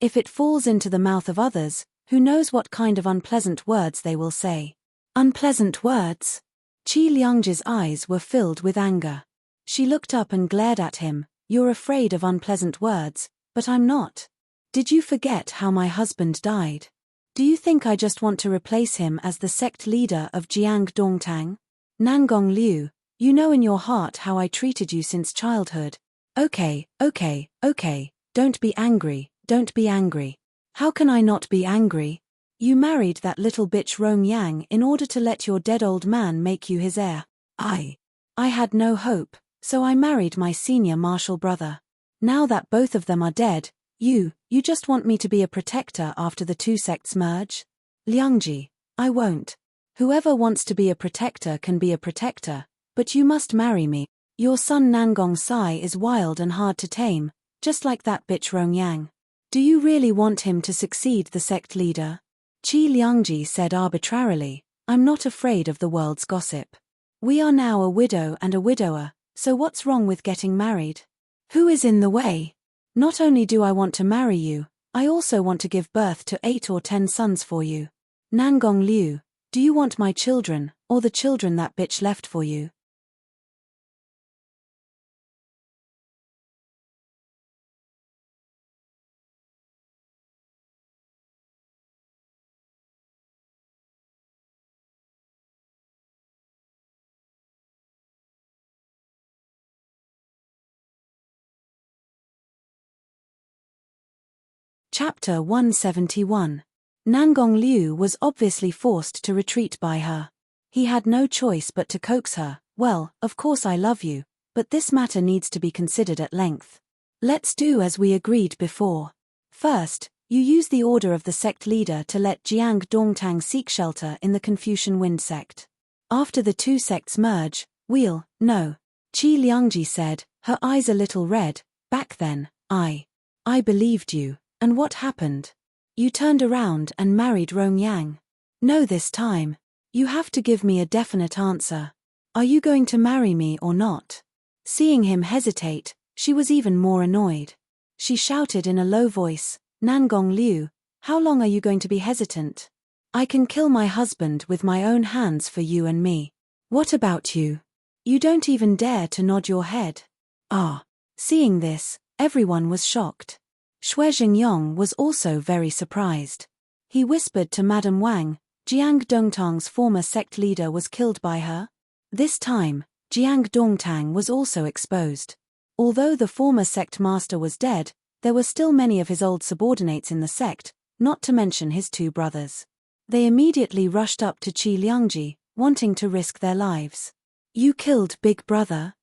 If it falls into the mouth of others, who knows what kind of unpleasant words they will say. Unpleasant words? Qi Liangji's eyes were filled with anger. She looked up and glared at him, you're afraid of unpleasant words, but I'm not. Did you forget how my husband died? Do you think I just want to replace him as the sect leader of Jiang Dongtang? Nangong Liu, you know in your heart how I treated you since childhood. Okay, don't be angry, don't be angry. How can I not be angry? You married that little bitch Rong Yang in order to let your dead old man make you his heir. I had no hope, so I married my senior martial brother. Now that both of them are dead, you just want me to be a protector after the two sects merge? Liangji, I won't. Whoever wants to be a protector can be a protector, but you must marry me. Your son Nangong Sai is wild and hard to tame, just like that bitch Rong Yang. Do you really want him to succeed the sect leader? Qi Liangji said arbitrarily, I'm not afraid of the world's gossip. We are now a widow and a widower, so what's wrong with getting married? Who is in the way? Not only do I want to marry you, I also want to give birth to 8 or 10 sons for you. Nangong Liu, do you want my children, or the children that bitch left for you? Chapter 171. Nangong Liu was obviously forced to retreat by her. He had no choice but to coax her, well, of course I love you, but this matter needs to be considered at length. Let's do as we agreed before. First, you use the order of the sect leader to let Jiang Dongtang seek shelter in the Confucian Wind sect. After the two sects merge, no. Qi Liangji said, her eyes a little red, back then, I believed you. And what happened? You turned around and married Rong Yang. No, this time. You have to give me a definite answer. Are you going to marry me or not? Seeing him hesitate, she was even more annoyed. She shouted in a low voice, Nangong Liu, how long are you going to be hesitant? I can kill my husband with my own hands for you and me. What about you? You don't even dare to nod your head. Seeing this, everyone was shocked. Shui Jingyong was also very surprised. He whispered to Madame Wang, Jiang Dongtang's former sect leader was killed by her. This time, Jiang Dongtang was also exposed. Although the former sect master was dead, there were still many of his old subordinates in the sect, not to mention his 2 brothers. They immediately rushed up to Qi Liangji, wanting to risk their lives. You killed Big Brother?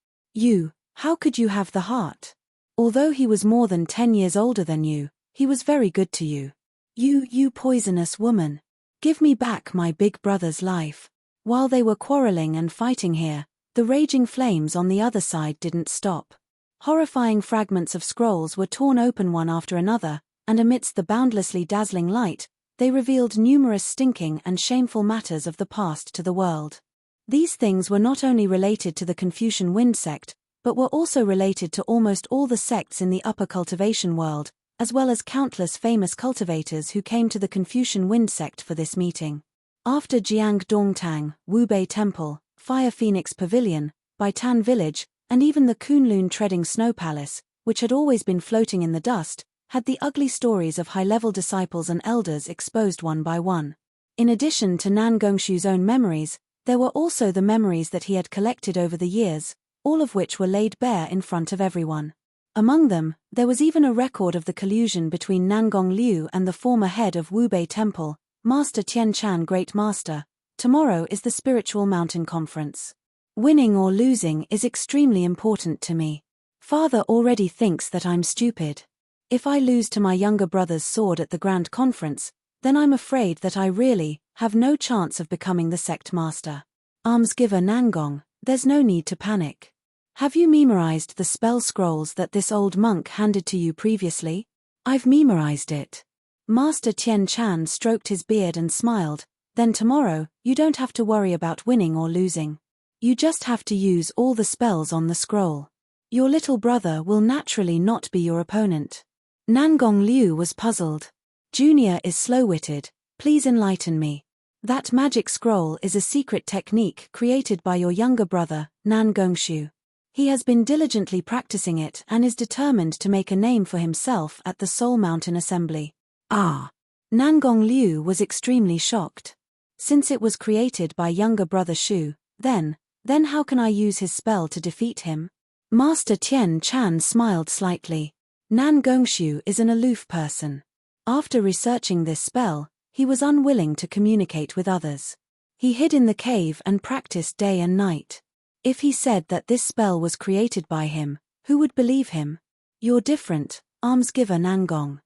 How could you have the heart? Although he was more than 10 years older than you, he was very good to you. You poisonous woman. Give me back my big brother's life. While they were quarreling and fighting here, the raging flames on the other side didn't stop. Horrifying fragments of scrolls were torn open one after another, and amidst the boundlessly dazzling light, they revealed numerous stinking and shameful matters of the past to the world. These things were not only related to the Confucian Wind sect, but were also related to almost all the sects in the upper cultivation world, as well as countless famous cultivators who came to the Confucian Wind sect for this meeting. After Jiang Dongtang, Wubei Temple, Fire Phoenix Pavilion, Baitan Village, and even the Kunlun Treading Snow Palace, which had always been floating in the dust, had the ugly stories of high-level disciples and elders exposed one by one. In addition to Nan Gongshu's own memories, there were also the memories that he had collected over the years, all of which were laid bare in front of everyone. Among them, there was even a record of the collusion between Nangong Liu and the former head of Wubei Temple, Master Tian Chan. Great Master, tomorrow is the Spiritual Mountain Conference. Winning or losing is extremely important to me. Father already thinks that I'm stupid. If I lose to my younger brother's sword at the Grand Conference, then I'm afraid that I really have no chance of becoming the sect master. Almsgiver Nangong, there's no need to panic. Have you memorized the spell scrolls that this old monk handed to you previously? I've memorized it. Master Tian Chan stroked his beard and smiled. Then tomorrow, you don't have to worry about winning or losing. You just have to use all the spells on the scroll. Your little brother will naturally not be your opponent. Nangong Liu was puzzled. Junior is slow-witted, please enlighten me. That magic scroll is a secret technique created by your younger brother, Nan Gongshu. He has been diligently practicing it and is determined to make a name for himself at the Soul Mountain Assembly. Ah! Nangong Liu was extremely shocked. Since it was created by younger brother Shu, then how can I use his spell to defeat him? Master Tian Chan smiled slightly. Nan Gongshu is an aloof person. After researching this spell, he was unwilling to communicate with others. He hid in the cave and practiced day and night. If he said that this spell was created by him, who would believe him? You're different, almsgiver Nangong.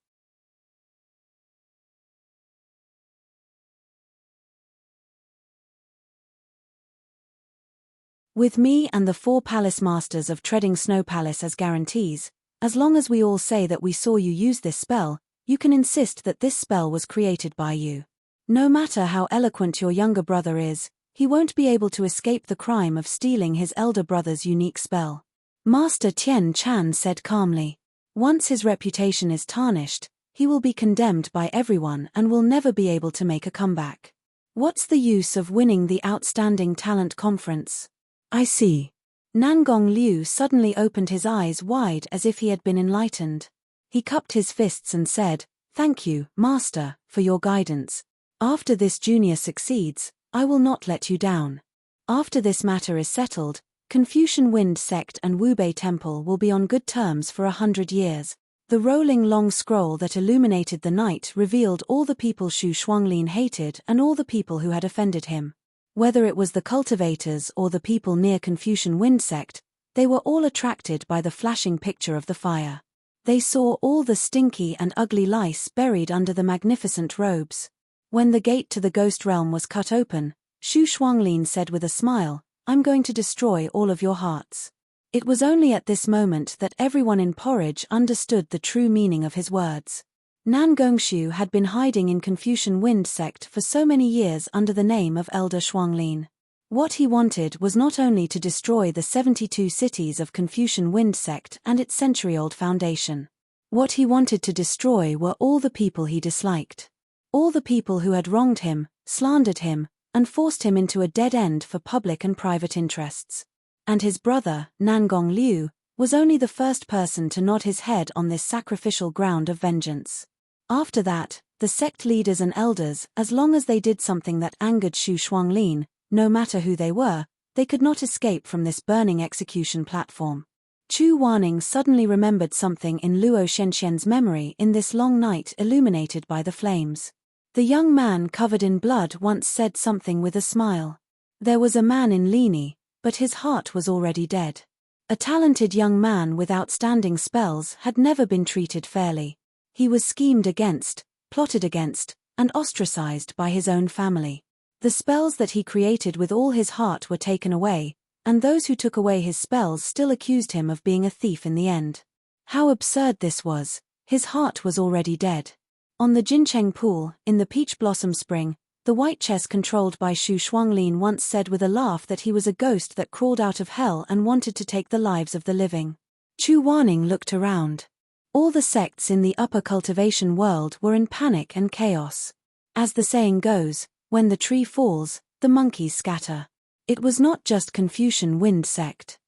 With me and the 4 palace masters of Treading Snow Palace as guarantees, as long as we all say that we saw you use this spell, you can insist that this spell was created by you. No matter how eloquent your younger brother is, he won't be able to escape the crime of stealing his elder brother's unique spell. Master Tian Chan said calmly. Once his reputation is tarnished, he will be condemned by everyone and will never be able to make a comeback. What's the use of winning the Outstanding Talent Conference? I see. Nangong Liu suddenly opened his eyes wide as if he had been enlightened. He cupped his fists and said, "Thank you, Master, for your guidance. After this junior succeeds, I will not let you down. After this matter is settled, Confucian Wind Sect and Wubei Temple will be on good terms for 100 years. The rolling long scroll that illuminated the night revealed all the people Shu Shuanglin hated and all the people who had offended him. Whether it was the cultivators or the people near Confucian Wind Sect, they were all attracted by the flashing picture of the fire. They saw all the stinky and ugly lice buried under the magnificent robes. When the gate to the ghost realm was cut open, Shu Shuanglin said with a smile, "I'm going to destroy all of your hearts." It was only at this moment that everyone in Porridge understood the true meaning of his words. Nan Gongshu had been hiding in Confucian Wind Sect for so many years under the name of Elder Shuanglin. What he wanted was not only to destroy the 72 cities of Confucian Wind Sect and its century-old foundation. What he wanted to destroy were all the people he disliked. All the people who had wronged him, slandered him, and forced him into a dead end for public and private interests. And his brother, Nangong Liu, was only the first person to nod his head on this sacrificial ground of vengeance. After that, the sect leaders and elders, as long as they did something that angered Shu Shuanglin, no matter who they were, they could not escape from this burning execution platform. Chu Wanning suddenly remembered something in Luo Shenxian's memory in this long night illuminated by the flames. The young man covered in blood once said something with a smile. There was a man in Lini, but his heart was already dead. A talented young man with outstanding spells had never been treated fairly. He was schemed against, plotted against, and ostracized by his own family. The spells that he created with all his heart were taken away, and those who took away his spells still accused him of being a thief in the end. How absurd this was! His heart was already dead. On the Jincheng Pool, in the Peach Blossom Spring, The white chess controlled by Xu Shuanglin once said with a laugh that he was a ghost that crawled out of hell and wanted to take the lives of the living. Chu Wanning looked around. All the sects in the upper cultivation world were in panic and chaos. As the saying goes, when the tree falls, the monkeys scatter. It was not just Confucian Wind sect.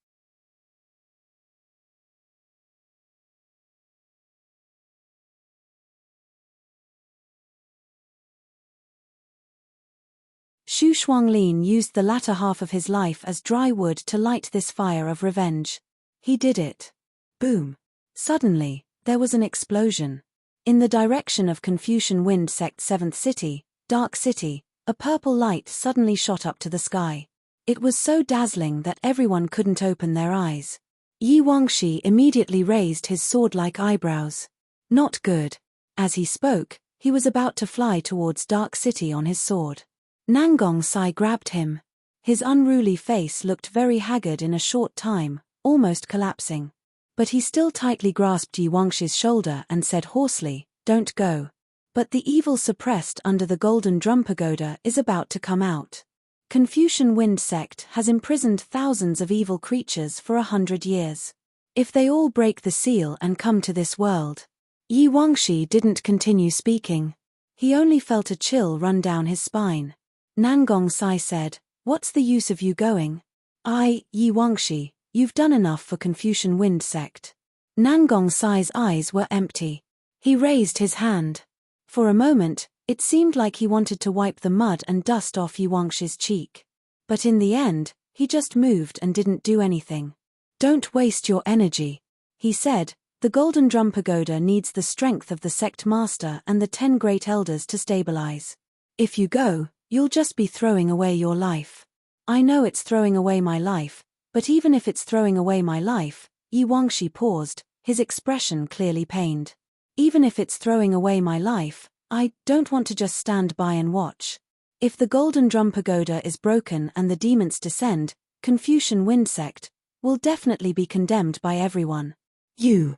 Xu Shuanglin used the latter half of his life as dry wood to light this fire of revenge. He did it. Boom. Suddenly, there was an explosion. In the direction of Confucian Wind Sect's 7th city, Dark City, a purple light suddenly shot up to the sky. It was so dazzling that everyone couldn't open their eyes. Yi Wangxi immediately raised his sword-like eyebrows. Not good. As he spoke, he was about to fly towards Dark City on his sword. Nangong Sai grabbed him. His unruly face looked very haggard in a short time, almost collapsing. But he still tightly grasped Yi Wangxi's shoulder and said hoarsely, "Don't go." But the evil suppressed under the Golden Drum Pagoda is about to come out. Confucian Wind Sect has imprisoned thousands of evil creatures for 100 years. If they all break the seal and come to this world. Yi Wangxi didn't continue speaking. He only felt a chill run down his spine. Nangong Sai said, "What's the use of you going?" Yi Wangxi, you've done enough for Confucian Wind Sect." Nangong Sai's eyes were empty. He raised his hand. For a moment, it seemed like he wanted to wipe the mud and dust off Yi Wangxi's cheek. But in the end, he just moved and didn't do anything. "Don't waste your energy," he said. "The Golden Drum Pagoda needs the strength of the sect master and the 10 great elders to stabilize. If you go, you'll just be throwing away your life." "I know it's throwing away my life, but even if it's throwing away my life," Yi Wangxi paused, his expression clearly pained. "Even if it's throwing away my life, I don't want to just stand by and watch. If the Golden Drum Pagoda is broken and the demons descend, Confucian Wind Sect will definitely be condemned by everyone." You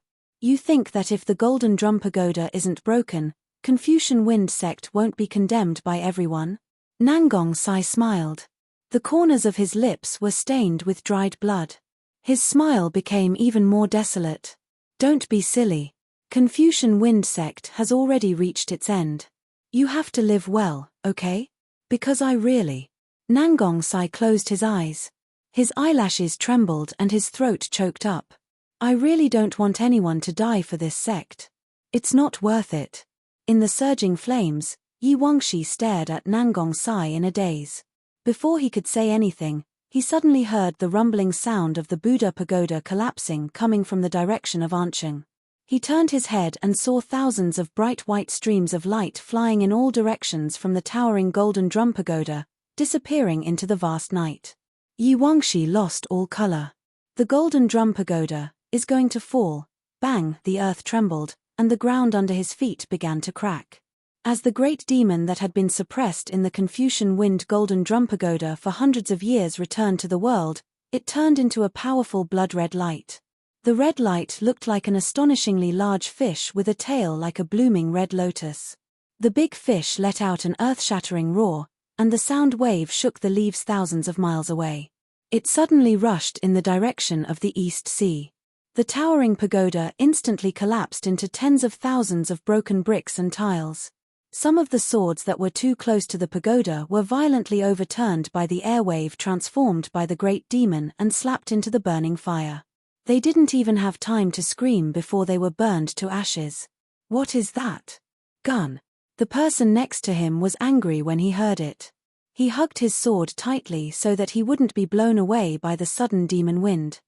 think that if the Golden Drum Pagoda isn't broken, Confucian Wind Sect won't be condemned by everyone?" Nangong Sai smiled. The corners of his lips were stained with dried blood. His smile became even more desolate. "Don't be silly. Confucian Wind Sect has already reached its end. You have to live well, okay? Because I really..." Nangong Sai closed his eyes. His eyelashes trembled and his throat choked up. "I really don't want anyone to die for this sect. It's not worth it." In the surging flames, Yi Wangxi stared at Nangong Sai in a daze. Before he could say anything, he suddenly heard the rumbling sound of the Buddha pagoda collapsing coming from the direction of Ancheng. He turned his head and saw thousands of bright white streams of light flying in all directions from the towering Golden Drum Pagoda, disappearing into the vast night. Yi Wangxi lost all color. The Golden Drum Pagoda is going to fall. Bang, the earth trembled, and the ground under his feet began to crack. As the great demon that had been suppressed in the Confucian Wind Golden Drum Pagoda for hundreds of years returned to the world, it turned into a powerful blood-red light. The red light looked like an astonishingly large fish with a tail like a blooming red lotus. The big fish let out an earth-shattering roar, and the sound wave shook the leaves thousands of miles away. It suddenly rushed in the direction of the East Sea. The towering pagoda instantly collapsed into tens of thousands of broken bricks and tiles. Some of the swords that were too close to the pagoda were violently overturned by the airwave transformed by the great demon and slapped into the burning fire. They didn't even have time to scream before they were burned to ashes. "What is that? Gun?" The person next to him was angry when he heard it. He hugged his sword tightly so that he wouldn't be blown away by the sudden demon wind.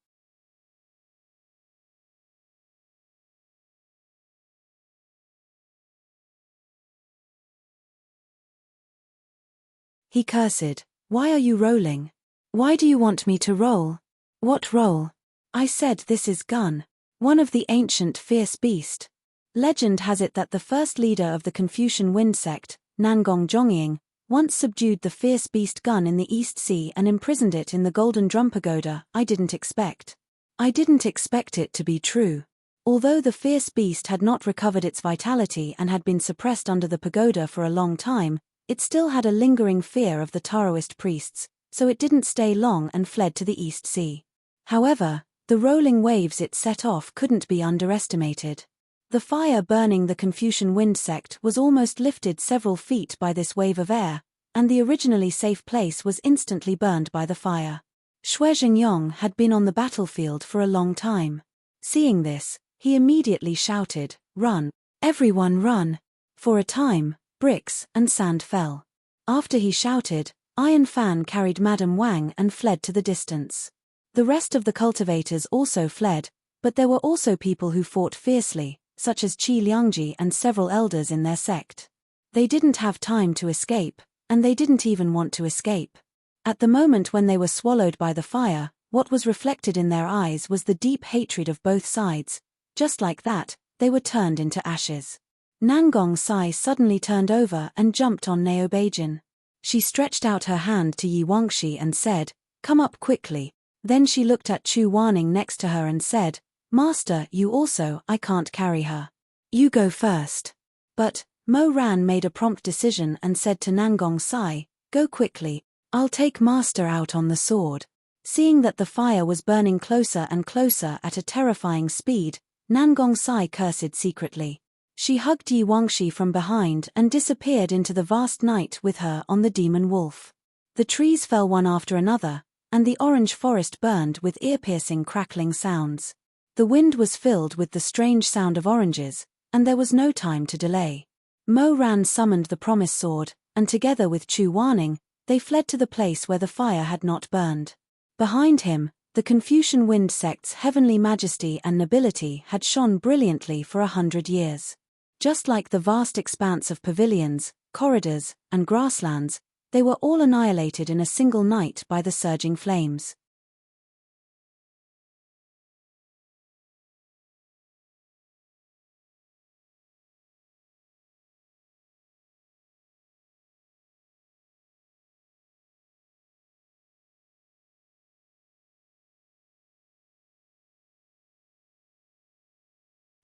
He cursed, "Why are you rolling? Why do you want me to roll?" "What roll?" "I said this is gun. One of the ancient fierce beast." Legend has it that the first leader of the Confucian Wind Sect, Nangong Zhongying, once subdued the fierce beast gun in the East Sea and imprisoned it in the Golden Drum Pagoda. I didn't expect it to be true. Although the fierce beast had not recovered its vitality and had been suppressed under the pagoda for a long time, it still had a lingering fear of the Taoist priests, so it didn't stay long and fled to the East Sea. However, the rolling waves it set off couldn't be underestimated. The fire burning the Confucian wind sect was almost lifted several feet by this wave of air, and the originally safe place was instantly burned by the fire. Xue Jingyong had been on the battlefield for a long time. Seeing this, he immediately shouted, "Run! Everyone run!" For a time, bricks and sand fell. After he shouted, Iron Fan carried Madame Wang and fled to the distance. The rest of the cultivators also fled, but there were also people who fought fiercely, such as Qi Liangji and several elders in their sect. They didn't have time to escape, and they didn't even want to escape. At the moment when they were swallowed by the fire, what was reflected in their eyes was the deep hatred of both sides. Just like that, they were turned into ashes. Nangong Sai suddenly turned over and jumped on Neo Beijing. She stretched out her hand to Yi Wangxi and said, "Come up quickly." Then she looked at Chu Wanning next to her and said, "Master, you also, I can't carry her. You go first." But Mo Ran made a prompt decision and said to Nangong Sai, "Go quickly, I'll take Master out on the sword." Seeing that the fire was burning closer and closer at a terrifying speed, Nangong Sai cursed secretly. She hugged Yi Wangxi from behind and disappeared into the vast night with her on the demon wolf. The trees fell one after another, and the orange forest burned with ear-piercing crackling sounds. The wind was filled with the strange sound of oranges, and there was no time to delay. Mo Ran summoned the promise sword, and together with Chu Wanning, they fled to the place where the fire had not burned. Behind him, the Confucian wind sect's heavenly majesty and nobility had shone brilliantly for 100 years. Just like the vast expanse of pavilions, corridors, and grasslands, they were all annihilated in a single night by the surging flames.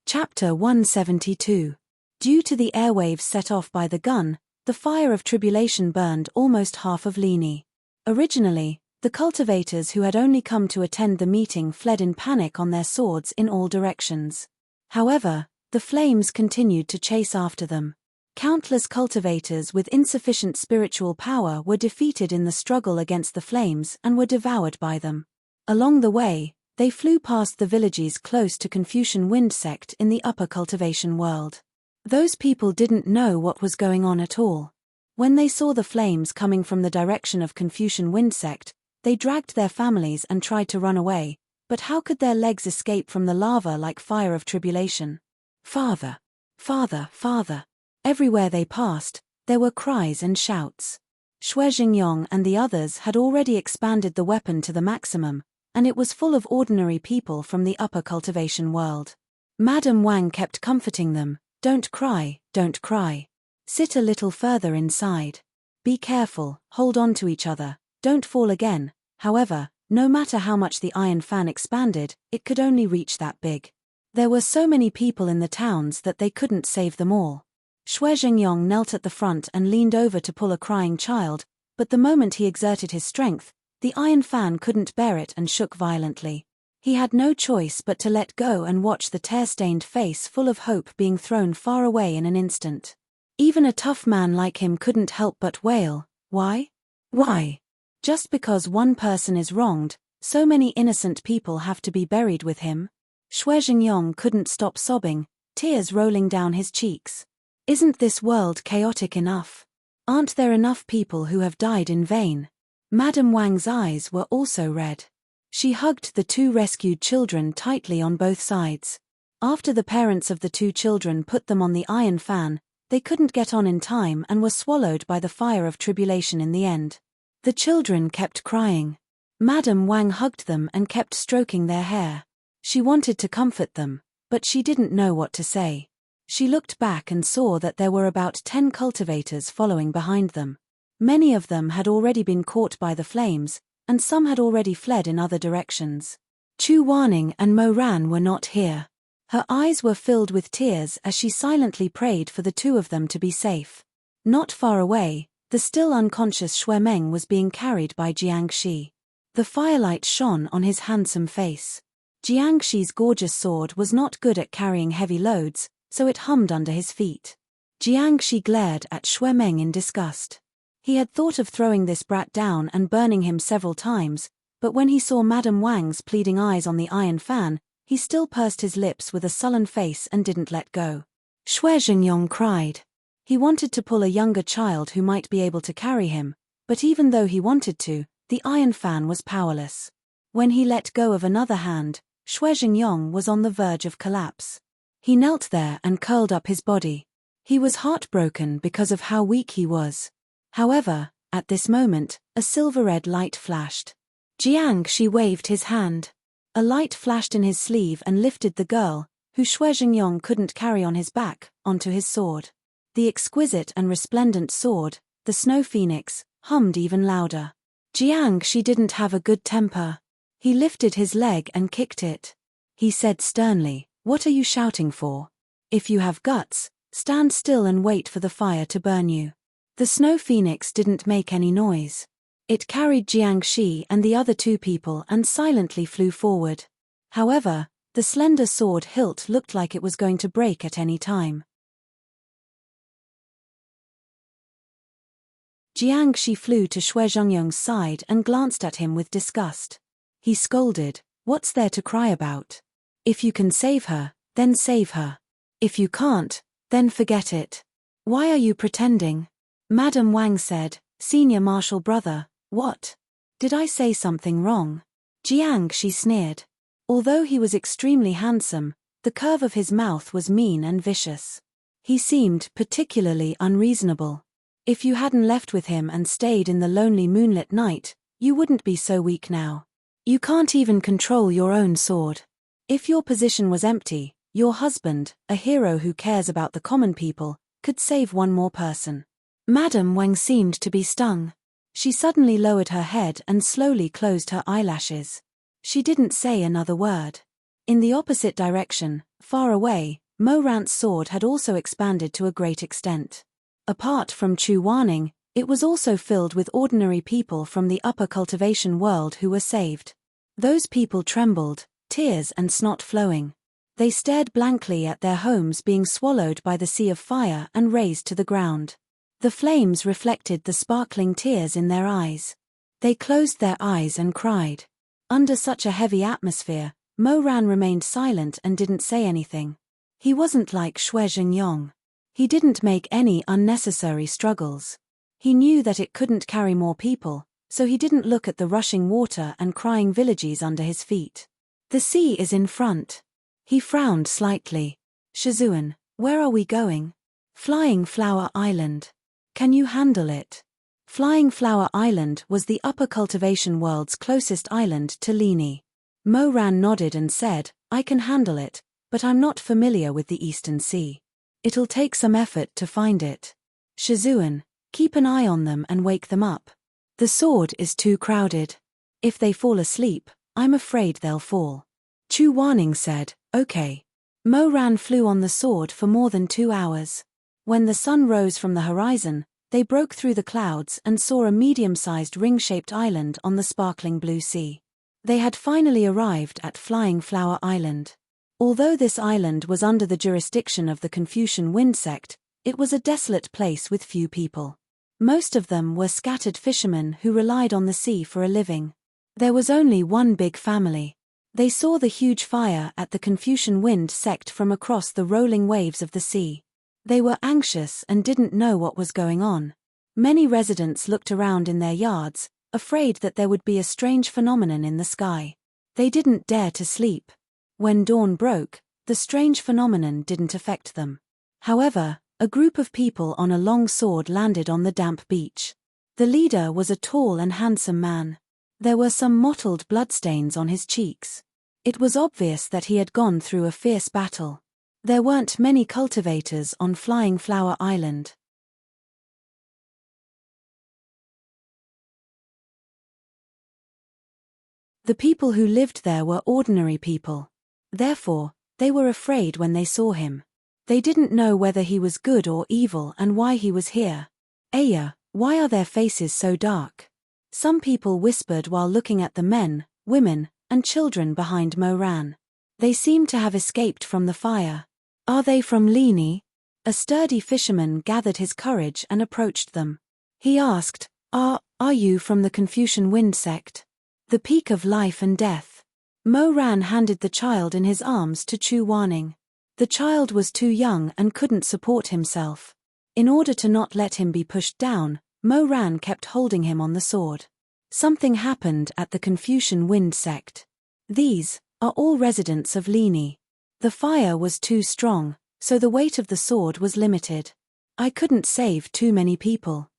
Chapter 172. Due to the airwaves set off by the gun, the fire of tribulation burned almost half of Lini. Originally, the cultivators who had only come to attend the meeting fled in panic on their swords in all directions. However, the flames continued to chase after them. Countless cultivators with insufficient spiritual power were defeated in the struggle against the flames and were devoured by them. Along the way, they flew past the villages close to Confucian wind sect in the upper cultivation world. Those people didn't know what was going on at all. When they saw the flames coming from the direction of Confucian wind sect, they dragged their families and tried to run away, but how could their legs escape from the lava like fire of tribulation? "Father! Father! Father!" Everywhere they passed, there were cries and shouts. Xue Jingyong and the others had already expanded the weapon to the maximum, and it was full of ordinary people from the upper cultivation world. Madame Wang kept comforting them, "Don't cry, don't cry. Sit a little further inside. Be careful, hold on to each other, don't fall again." However, no matter how much the iron fan expanded, it could only reach that big. There were so many people in the towns that they couldn't save them all. Xue Jingyong knelt at the front and leaned over to pull a crying child, but the moment he exerted his strength, the iron fan couldn't bear it and shook violently. He had no choice but to let go and watch the tear-stained face full of hope being thrown far away in an instant. Even a tough man like him couldn't help but wail, "Why? Why? Just because one person is wronged, so many innocent people have to be buried with him?" Xue Jingyong couldn't stop sobbing, tears rolling down his cheeks. Isn't this world chaotic enough? Aren't there enough people who have died in vain? Madame Wang's eyes were also red. She hugged the two rescued children tightly on both sides. After the parents of the two children put them on the iron fan, they couldn't get on in time and were swallowed by the fire of tribulation in the end. The children kept crying. Madame Wang hugged them and kept stroking their hair. She wanted to comfort them, but she didn't know what to say. She looked back and saw that there were about 10 cultivators following behind them. Many of them had already been caught by the flames, and some had already fled in other directions. Chu Wanning and Mo Ran were not here. Her eyes were filled with tears as she silently prayed for the two of them to be safe. Not far away, The still unconscious Shuemeng was being carried by Jiangxi. The firelight shone on his handsome face. Jiangxi's gorgeous sword was not good at carrying heavy loads, so it hummed under his feet. Jiangxi glared at Shuemeng in disgust. He had thought of throwing this brat down and burning him several times, but when he saw Madame Wang's pleading eyes on the iron fan, he still pursed his lips with a sullen face and didn't let go. Xue Zhengyong cried. He wanted to pull a younger child who might be able to carry him, but even though he wanted to, the iron fan was powerless. When he let go of another hand, Xue Zhengyong was on the verge of collapse. He knelt there and curled up his body. He was heartbroken because of how weak he was. However, at this moment, a silver-red light flashed. Jiangxi waved his hand. A light flashed in his sleeve and lifted the girl, who Xue Zhengyong couldn't carry on his back, onto his sword. The exquisite and resplendent sword, the snow phoenix, hummed even louder. Jiangxi didn't have a good temper. He lifted his leg and kicked it. He said sternly, "What are you shouting for? If you have guts, stand still and wait for the fire to burn you." The snow phoenix didn't make any noise. It carried Jiangxi and the other two people and silently flew forward. However, the slender sword hilt looked like it was going to break at any time. Jiangxi flew to Xue Zhengyong's side and glanced at him with disgust. He scolded, "What's there to cry about? If you can save her, then save her. If you can't, then forget it. Why are you pretending?" Madame Wang said, "Senior martial brother, what? Did I say something wrong?" Jiangxi sneered. Although he was extremely handsome, the curve of his mouth was mean and vicious. He seemed particularly unreasonable. If you hadn't left with him and stayed in the lonely moonlit night, you wouldn't be so weak now. You can't even control your own sword. If your position was empty, your husband, a hero who cares about the common people, could save one more person. Madame Wang seemed to be stung. She suddenly lowered her head and slowly closed her eyelashes. She didn't say another word. In the opposite direction, far away, Mo Rant's sword had also expanded to a great extent. Apart from Chu Wanning, it was also filled with ordinary people from the upper cultivation world who were saved. Those people trembled, tears and snot flowing. They stared blankly at their homes being swallowed by the sea of fire and razed to the ground. The flames reflected the sparkling tears in their eyes. They closed their eyes and cried. Under such a heavy atmosphere, Mo Ran remained silent and didn't say anything. He wasn't like Xue Zhengyong. He didn't make any unnecessary struggles. He knew that it couldn't carry more people, so he didn't look at the rushing water and crying villages under his feet. The sea is in front. He frowned slightly. "Shizun, where are we going?" "Flying Flower Island. Can you handle it?" Flying Flower Island was the upper cultivation world's closest island to Lini. Mo Ran nodded and said, "I can handle it, but I'm not familiar with the Eastern Sea. It'll take some effort to find it. Shizun, keep an eye on them and wake them up. The sword is too crowded. If they fall asleep, I'm afraid they'll fall." Chu Wanning said, "Okay." Mo Ran flew on the sword for more than 2 hours. When the sun rose from the horizon, they broke through the clouds and saw a medium-sized ring-shaped island on the sparkling blue sea. They had finally arrived at Flying Flower Island. Although this island was under the jurisdiction of the Confucian Wind sect, it was a desolate place with few people. Most of them were scattered fishermen who relied on the sea for a living. There was only one big family. They saw the huge fire at the Confucian Wind sect from across the rolling waves of the sea. They were anxious and didn't know what was going on. Many residents looked around in their yards, afraid that there would be a strange phenomenon in the sky. They didn't dare to sleep. When dawn broke, the strange phenomenon didn't affect them. However, a group of people on a long sword landed on the damp beach. The leader was a tall and handsome man. There were some mottled bloodstains on his cheeks. It was obvious that he had gone through a fierce battle. There weren't many cultivators on Flying Flower Island. The people who lived there were ordinary people. Therefore, they were afraid when they saw him. They didn't know whether he was good or evil and why he was here. "Aya, Why are their faces so dark? Some people whispered while looking at the men, women, and children behind Moran. They seemed to have escaped from the fire. Are they from Lini? A sturdy fisherman gathered his courage and approached them. He asked, Are you from the Confucian Wind sect? The peak of life and death. Moran handed the child in his arms to Chu Wanning. The child was too young and couldn't support himself. In order to not let him be pushed down, Moran kept holding him on the sword. Something happened at the Confucian Wind sect. These are all residents of Lini. The fire was too strong, so the weight of the sword was limited. I couldn't save too many people.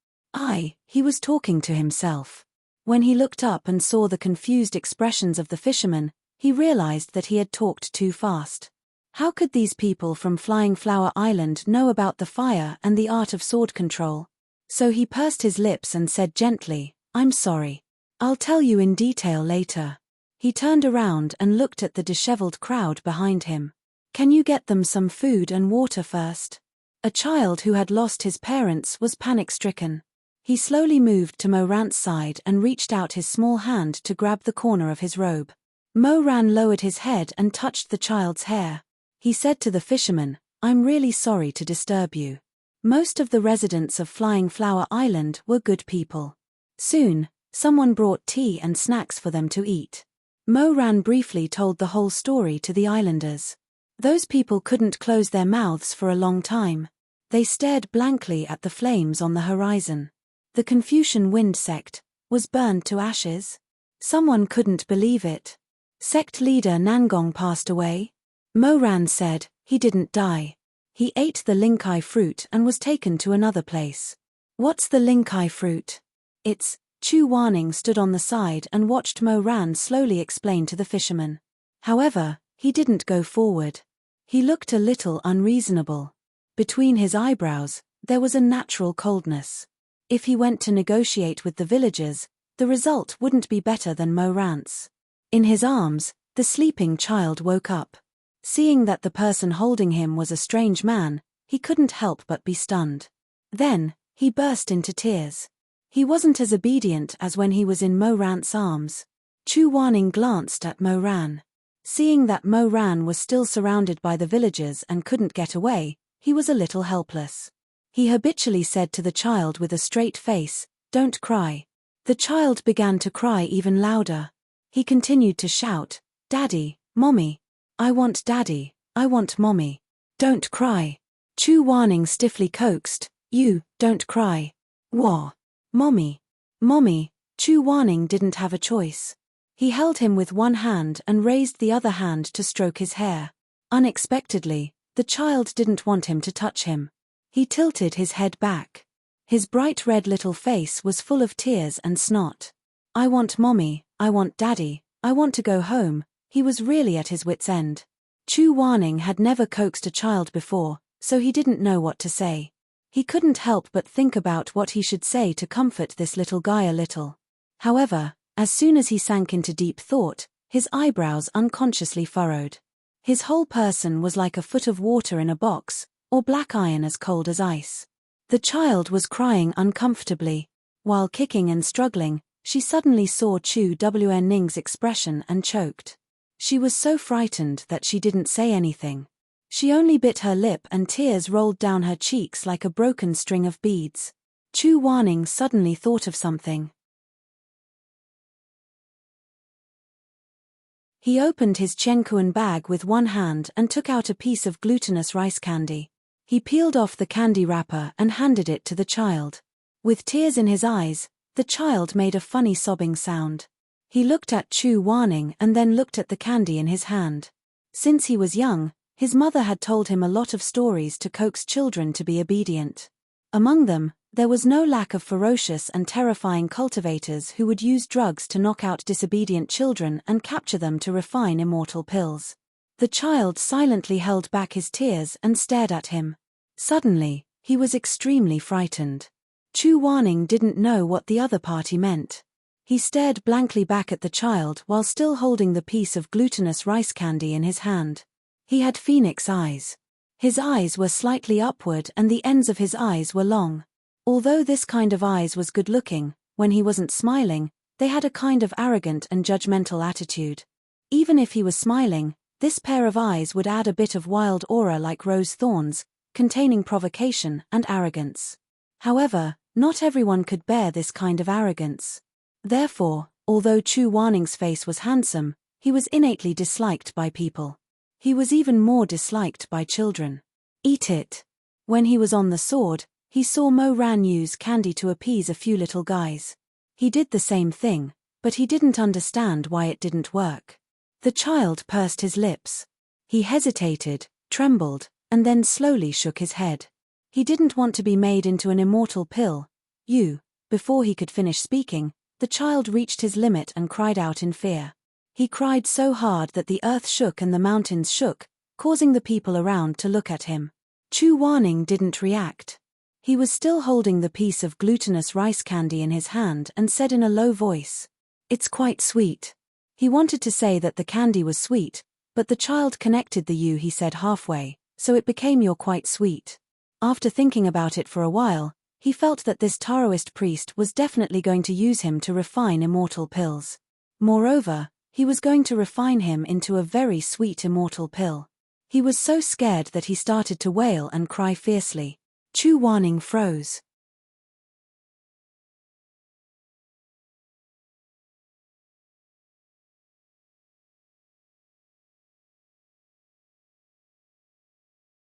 He was talking to himself. When he looked up and saw the confused expressions of the fishermen, he realized that he had talked too fast. How could these people from Flying Flower Island know about the fire and the art of sword control? So he pursed his lips and said gently, I'm sorry. I'll tell you in detail later. He turned around and looked at the disheveled crowd behind him. Can you get them some food and water first? A child who had lost his parents was panic-stricken. He slowly moved to Moran's side and reached out his small hand to grab the corner of his robe. Moran lowered his head and touched the child's hair. He said to the fisherman, I'm really sorry to disturb you. Most of the residents of Flying Flower Island were good people. Soon, someone brought tea and snacks for them to eat. Moran briefly told the whole story to the islanders. Those people couldn't close their mouths for a long time. They stared blankly at the flames on the horizon. The Confucian Wind sect was burned to ashes. Someone couldn't believe it. Sect leader Nangong passed away. Moran said, he didn't die. He ate the linkai fruit and was taken to another place. What's the linkai fruit? It's. Chu Wanning stood on the side and watched Moran slowly explain to the fisherman. However, he didn't go forward. He looked a little unreasonable. Between his eyebrows, there was a natural coldness. If he went to negotiate with the villagers, the result wouldn't be better than Moran's. In his arms, the sleeping child woke up. Seeing that the person holding him was a strange man, he couldn't help but be stunned. Then, he burst into tears. He wasn't as obedient as when he was in Moran's arms. Chu Wanning glanced at Moran. Seeing that Moran was still surrounded by the villagers and couldn't get away, he was a little helpless. He habitually said to the child with a straight face, Don't cry. The child began to cry even louder. He continued to shout, Daddy, Mommy. I want Daddy, I want Mommy. Don't cry. Chu Wanning stiffly coaxed, You, don't cry. Wah. Mommy. Mommy. Chu Wanning didn't have a choice. He held him with one hand and raised the other hand to stroke his hair. Unexpectedly, the child didn't want him to touch him. He tilted his head back. His bright red little face was full of tears and snot. I want Mommy, I want Daddy, I want to go home. He was really at his wit's end. Chu Wanning had never coaxed a child before, so he didn't know what to say. He couldn't help but think about what he should say to comfort this little guy a little. However, as soon as he sank into deep thought, his eyebrows unconsciously furrowed. His whole person was like a foot of water in a box, or black iron as cold as ice. The child was crying uncomfortably. While kicking and struggling, she suddenly saw Chu Wanning's expression and choked. She was so frightened that she didn't say anything. She only bit her lip and tears rolled down her cheeks like a broken string of beads. Chu Wanning suddenly thought of something. He opened his Chenkuan bag with one hand and took out a piece of glutinous rice candy. He peeled off the candy wrapper and handed it to the child. With tears in his eyes, the child made a funny sobbing sound. He looked at Chu Wanning and then looked at the candy in his hand. Since he was young, his mother had told him a lot of stories to coax children to be obedient. Among them, there was no lack of ferocious and terrifying cultivators who would use drugs to knock out disobedient children and capture them to refine immortal pills. The child silently held back his tears and stared at him. Suddenly, he was extremely frightened. Chu Wanning didn't know what the other party meant. He stared blankly back at the child while still holding the piece of glutinous rice candy in his hand. He had phoenix eyes. His eyes were slightly upward and the ends of his eyes were long. Although this kind of eyes was good-looking, when he wasn't smiling, they had a kind of arrogant and judgmental attitude. Even if he was smiling, this pair of eyes would add a bit of wild aura like rose thorns, containing provocation and arrogance. However, not everyone could bear this kind of arrogance. Therefore, although Chu Waning's face was handsome, he was innately disliked by people. He was even more disliked by children. Eat it. When he was on the sword, he saw Mo Ran use candy to appease a few little guys. He did the same thing, but he didn't understand why it didn't work. The child pursed his lips. He hesitated, trembled, and then slowly shook his head. He didn't want to be made into an immortal pill. Before he could finish speaking, the child reached his limit and cried out in fear. He cried so hard that the earth shook and the mountains shook, causing the people around to look at him. Chu Waning didn't react. He was still holding the piece of glutinous rice candy in his hand and said in a low voice, "It's quite sweet." He wanted to say that the candy was sweet, but the child connected the he said halfway, so it became "You're quite sweet." After thinking about it for a while, he felt that this Taoist priest was definitely going to use him to refine immortal pills. Moreover, he was going to refine him into a very sweet immortal pill. He was so scared that he started to wail and cry fiercely. Chu Waning froze.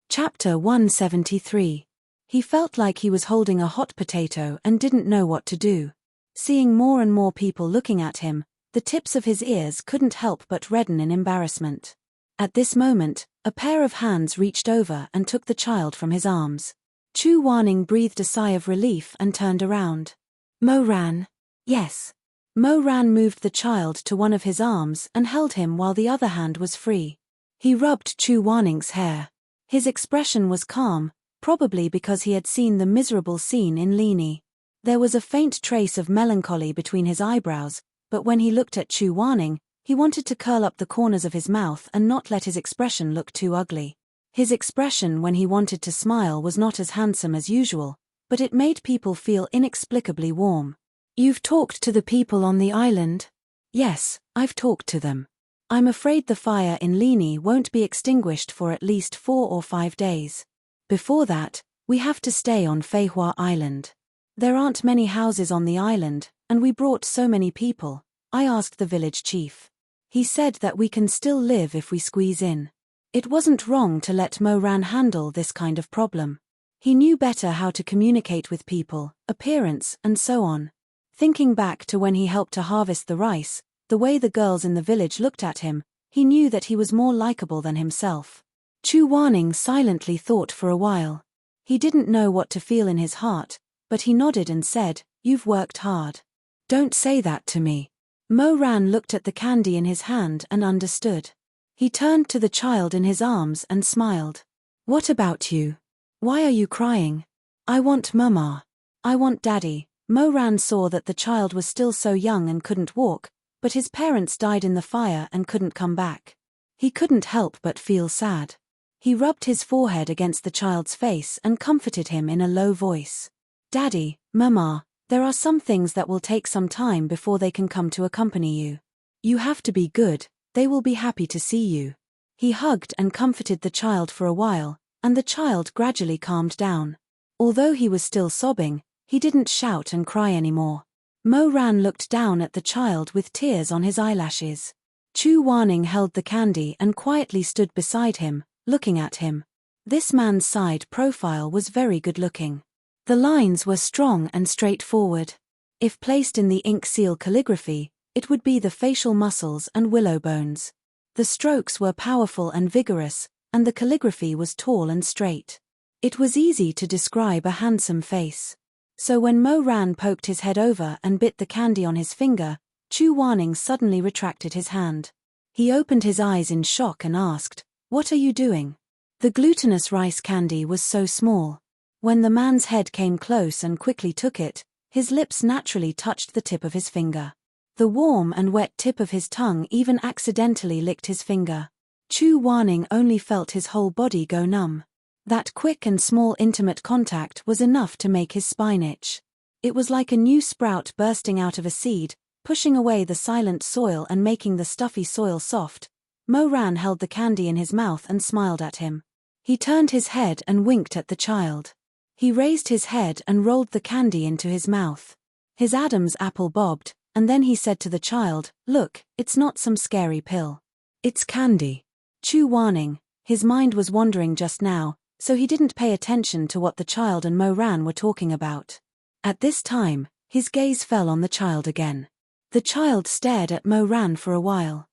Chapter 173. He felt like he was holding a hot potato and didn't know what to do. Seeing more and more people looking at him, the tips of his ears couldn't help but redden in embarrassment. At this moment, a pair of hands reached over and took the child from his arms. Chu Waning breathed a sigh of relief and turned around. Mo Ran. Yes. Mo Ran moved the child to one of his arms and held him while the other hand was free. He rubbed Chu Waning's hair. His expression was calm, probably because he had seen the miserable scene in Lini. There was a faint trace of melancholy between his eyebrows, but when he looked at Chu Waning, he wanted to curl up the corners of his mouth and not let his expression look too ugly. His expression when he wanted to smile was not as handsome as usual, but it made people feel inexplicably warm. "You've talked to the people on the island?" "Yes, I've talked to them. I'm afraid the fire in Lini won't be extinguished for at least 4 or 5 days. Before that, we have to stay on Feihua Island. There aren't many houses on the island, and we brought so many people. I asked the village chief. He said that we can still live if we squeeze in." It wasn't wrong to let Mo Ran handle this kind of problem. He knew better how to communicate with people, appearance, and so on. Thinking back to when he helped to harvest the rice, the way the girls in the village looked at him, he knew that he was more likable than himself. Chu Waning silently thought for a while. He didn't know what to feel in his heart, but he nodded and said, "You've worked hard." "Don't say that to me." Mo Ran looked at the candy in his hand and understood. He turned to the child in his arms and smiled. "What about you? Why are you crying?" "I want Mama. I want Daddy." Mo Ran saw that the child was still so young and couldn't walk, but his parents died in the fire and couldn't come back. He couldn't help but feel sad. He rubbed his forehead against the child's face and comforted him in a low voice. "Daddy, Mama, there are some things that will take some time before they can come to accompany you. You have to be good. They will be happy to see you." He hugged and comforted the child for a while, and the child gradually calmed down. Although he was still sobbing, he didn't shout and cry anymore. Mo Ran looked down at the child with tears on his eyelashes. Chu Waning held the candy and quietly stood beside him, looking at him. This man's side profile was very good-looking. The lines were strong and straightforward. If placed in the ink seal calligraphy, it would be the facial muscles and willow bones. The strokes were powerful and vigorous, and the calligraphy was tall and straight. It was easy to describe a handsome face. So when Mo Ran poked his head over and bit the candy on his finger, Chu Waning suddenly retracted his hand. He opened his eyes in shock and asked, "What are you doing?" The glutinous rice candy was so small. When the man's head came close and quickly took it, his lips naturally touched the tip of his finger. The warm and wet tip of his tongue even accidentally licked his finger. Chu Waning only felt his whole body go numb. That quick and small intimate contact was enough to make his spine itch. It was like a new sprout bursting out of a seed, pushing away the silent soil and making the stuffy soil soft. Mo Ran held the candy in his mouth and smiled at him. He turned his head and winked at the child. He raised his head and rolled the candy into his mouth. His Adam's apple bobbed, and then he said to the child, "Look, it's not some scary pill. It's candy." Chew warning, his mind was wandering just now, so he didn't pay attention to what the child and Mo Ran were talking about. At this time, his gaze fell on the child again. The child stared at Mo Ran for a while.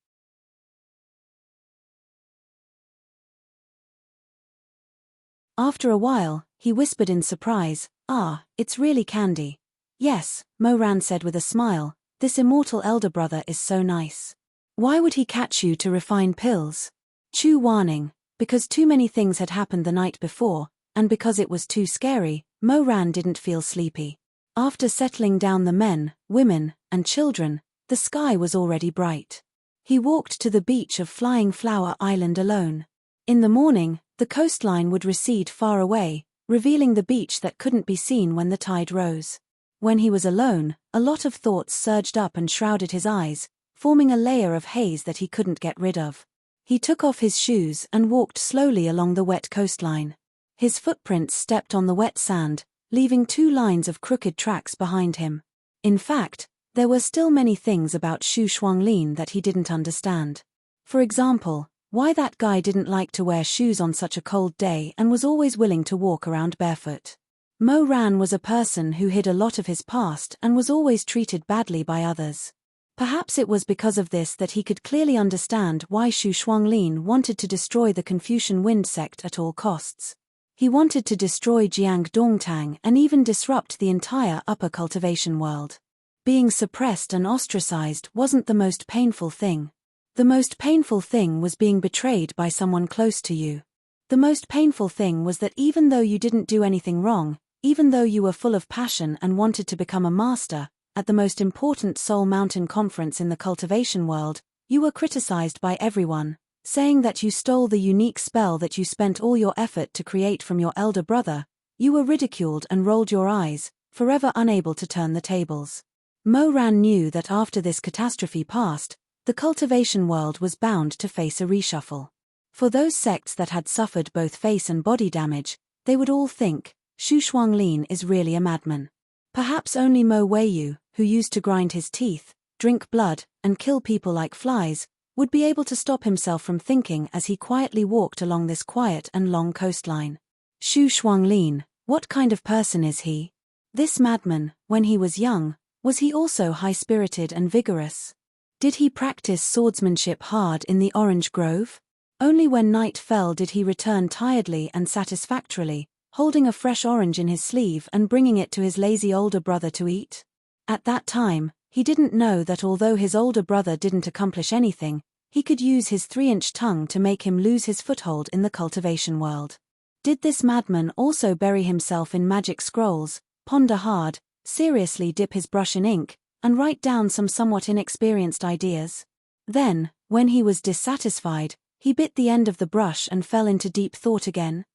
After a while, he whispered in surprise, "Ah, it's really candy." "Yes," Mo Ran said with a smile, "this immortal elder brother is so nice. Why would he catch you to refine pills?" Chew warning, because too many things had happened the night before, and because it was too scary, Mo Ran didn't feel sleepy. After settling down the men, women, and children, the sky was already bright. He walked to the beach of Flying Flower Island alone. In the morning, the coastline would recede far away, revealing the beach that couldn't be seen when the tide rose. When he was alone, a lot of thoughts surged up and shrouded his eyes, forming a layer of haze that he couldn't get rid of. He took off his shoes and walked slowly along the wet coastline. His footprints stepped on the wet sand, leaving 2 lines of crooked tracks behind him. In fact, there were still many things about Xu Shuanglin that he didn't understand. For example, why that guy didn't like to wear shoes on such a cold day and was always willing to walk around barefoot. Mo Ran was a person who hid a lot of his past and was always treated badly by others. Perhaps it was because of this that he could clearly understand why Xu Shuanglin wanted to destroy the Confucian Wind sect at all costs. He wanted to destroy Jiang Dongtang and even disrupt the entire upper cultivation world. Being suppressed and ostracized wasn't the most painful thing. The most painful thing was being betrayed by someone close to you. The most painful thing was that even though you didn't do anything wrong, even though you were full of passion and wanted to become a master, at the most important Soul Mountain conference in the cultivation world, you were criticized by everyone, saying that you stole the unique spell that you spent all your effort to create from your elder brother. You were ridiculed and rolled your eyes, forever unable to turn the tables. Mo Ran knew that after this catastrophe passed, the cultivation world was bound to face a reshuffle. For those sects that had suffered both face and body damage, they would all think, Xu Shuanglin is really a madman. Perhaps only Mo Weiyu, who used to grind his teeth, drink blood, and kill people like flies, would be able to stop himself from thinking as he quietly walked along this quiet and long coastline. Xu Shuanglin, what kind of person is he? This madman, when he was young, was he also high-spirited and vigorous? Did he practice swordsmanship hard in the orange grove? Only when night fell did he return tiredly and satisfactorily, holding a fresh orange in his sleeve and bringing it to his lazy older brother to eat? At that time, he didn't know that although his older brother didn't accomplish anything, he could use his 3-inch tongue to make him lose his foothold in the cultivation world. Did this madman also bury himself in magic scrolls, ponder hard, seriously dip his brush in ink, and write down some somewhat inexperienced ideas? Then, when he was dissatisfied, he bit the end of the brush and fell into deep thought again.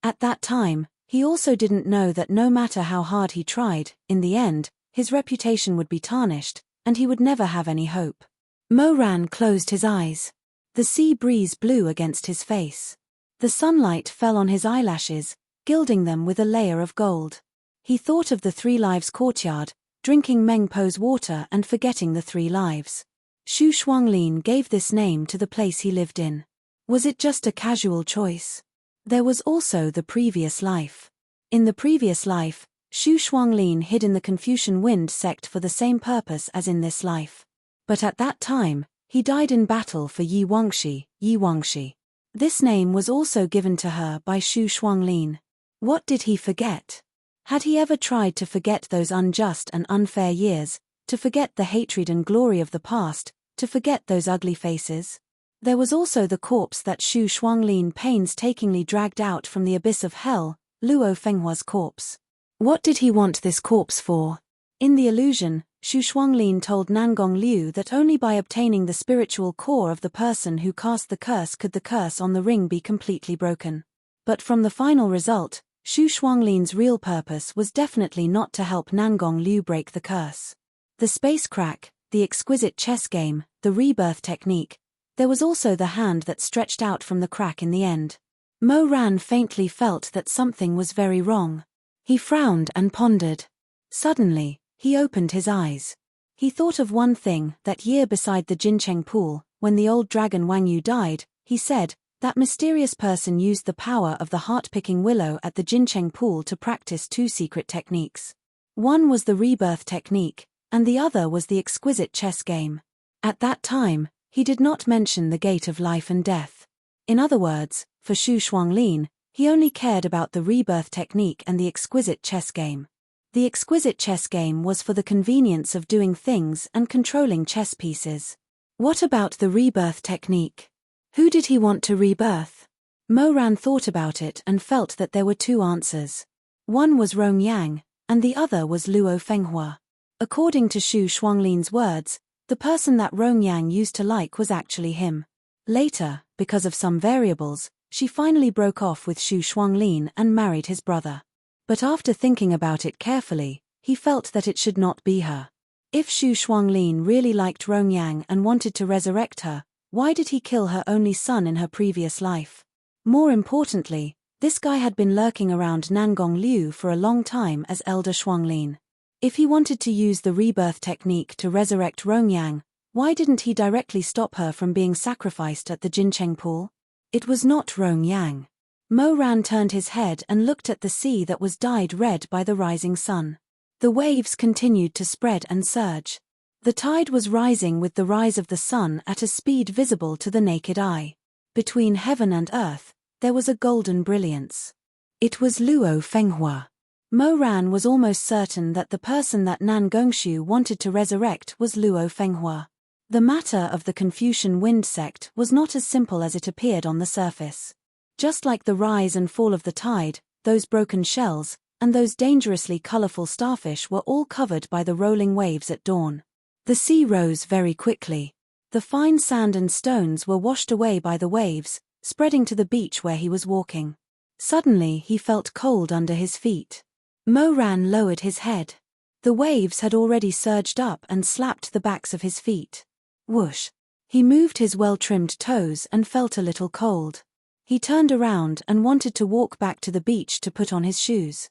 At that time, he also didn't know that no matter how hard he tried, in the end, his reputation would be tarnished, and he would never have any hope. Mo Ran closed his eyes. The sea breeze blew against his face. The sunlight fell on his eyelashes, gilding them with a layer of gold. He thought of the 3 Lives courtyard, drinking Meng Po's water and forgetting the 3 lives. Xu Shuanglin gave this name to the place he lived in. Was it just a casual choice? There was also the previous life. In the previous life, Xu Shuanglin hid in the Confucian Wind sect for the same purpose as in this life. But at that time, he died in battle for Yi Wangxi. This name was also given to her by Xu Shuanglin. What did he forget? Had he ever tried to forget those unjust and unfair years, to forget the hatred and glory of the past, to forget those ugly faces? There was also the corpse that Xu Shuanglin painstakingly dragged out from the abyss of hell, Luo Fenghua's corpse. What did he want this corpse for? In the illusion, Xu Shuanglin told Nangong Liu that only by obtaining the spiritual core of the person who cast the curse could the curse on the ring be completely broken. But from the final result, Xu Shuanglin's real purpose was definitely not to help Nangong Liu break the curse. The space crack, the exquisite chess game, the rebirth technique, there was also the hand that stretched out from the crack in the end. Mo Ran faintly felt that something was very wrong. He frowned and pondered. Suddenly, he opened his eyes. He thought of one thing. That year beside the Jincheng pool, when the old dragon Wang Yu died, he said, that mysterious person used the power of the heart-picking willow at the Jincheng pool to practice two secret techniques. One was the rebirth technique, and the other was the exquisite chess game. At that time, he did not mention the gate of life and death. In other words, for Xu Shuanglin, he only cared about the rebirth technique and the exquisite chess game. The exquisite chess game was for the convenience of doing things and controlling chess pieces. What about the rebirth technique? Who did he want to rebirth? Mo Ran thought about it and felt that there were two answers. One was Rong Yang, and the other was Luo Fenghua. According to Xu Shuanglin's words, the person that Rong Yang used to like was actually him. Later, because of some variables, she finally broke off with Xu Shuanglin and married his brother. But after thinking about it carefully, he felt that it should not be her. If Xu Shuanglin really liked Rong Yang and wanted to resurrect her, why did he kill her only son in her previous life? More importantly, this guy had been lurking around Nangong Liu for a long time as Elder Shuanglin. If he wanted to use the rebirth technique to resurrect Rong Yang, why didn't he directly stop her from being sacrificed at the Jincheng pool? It was not Rong Yang. Mo Ran turned his head and looked at the sea that was dyed red by the rising sun. The waves continued to spread and surge. The tide was rising with the rise of the sun at a speed visible to the naked eye. Between heaven and earth, there was a golden brilliance. It was Luo Fenghua. Mo Ran was almost certain that the person that Nan Gongshu wanted to resurrect was Luo Fenghua. The matter of the Confucian wind sect was not as simple as it appeared on the surface. Just like the rise and fall of the tide, those broken shells, and those dangerously colorful starfish were all covered by the rolling waves at dawn. The sea rose very quickly. The fine sand and stones were washed away by the waves, spreading to the beach where he was walking. Suddenly he felt cold under his feet. Mo Ran lowered his head. The waves had already surged up and slapped the backs of his feet. Whoosh! He moved his well-trimmed toes and felt a little cold. He turned around and wanted to walk back to the beach to put on his shoes.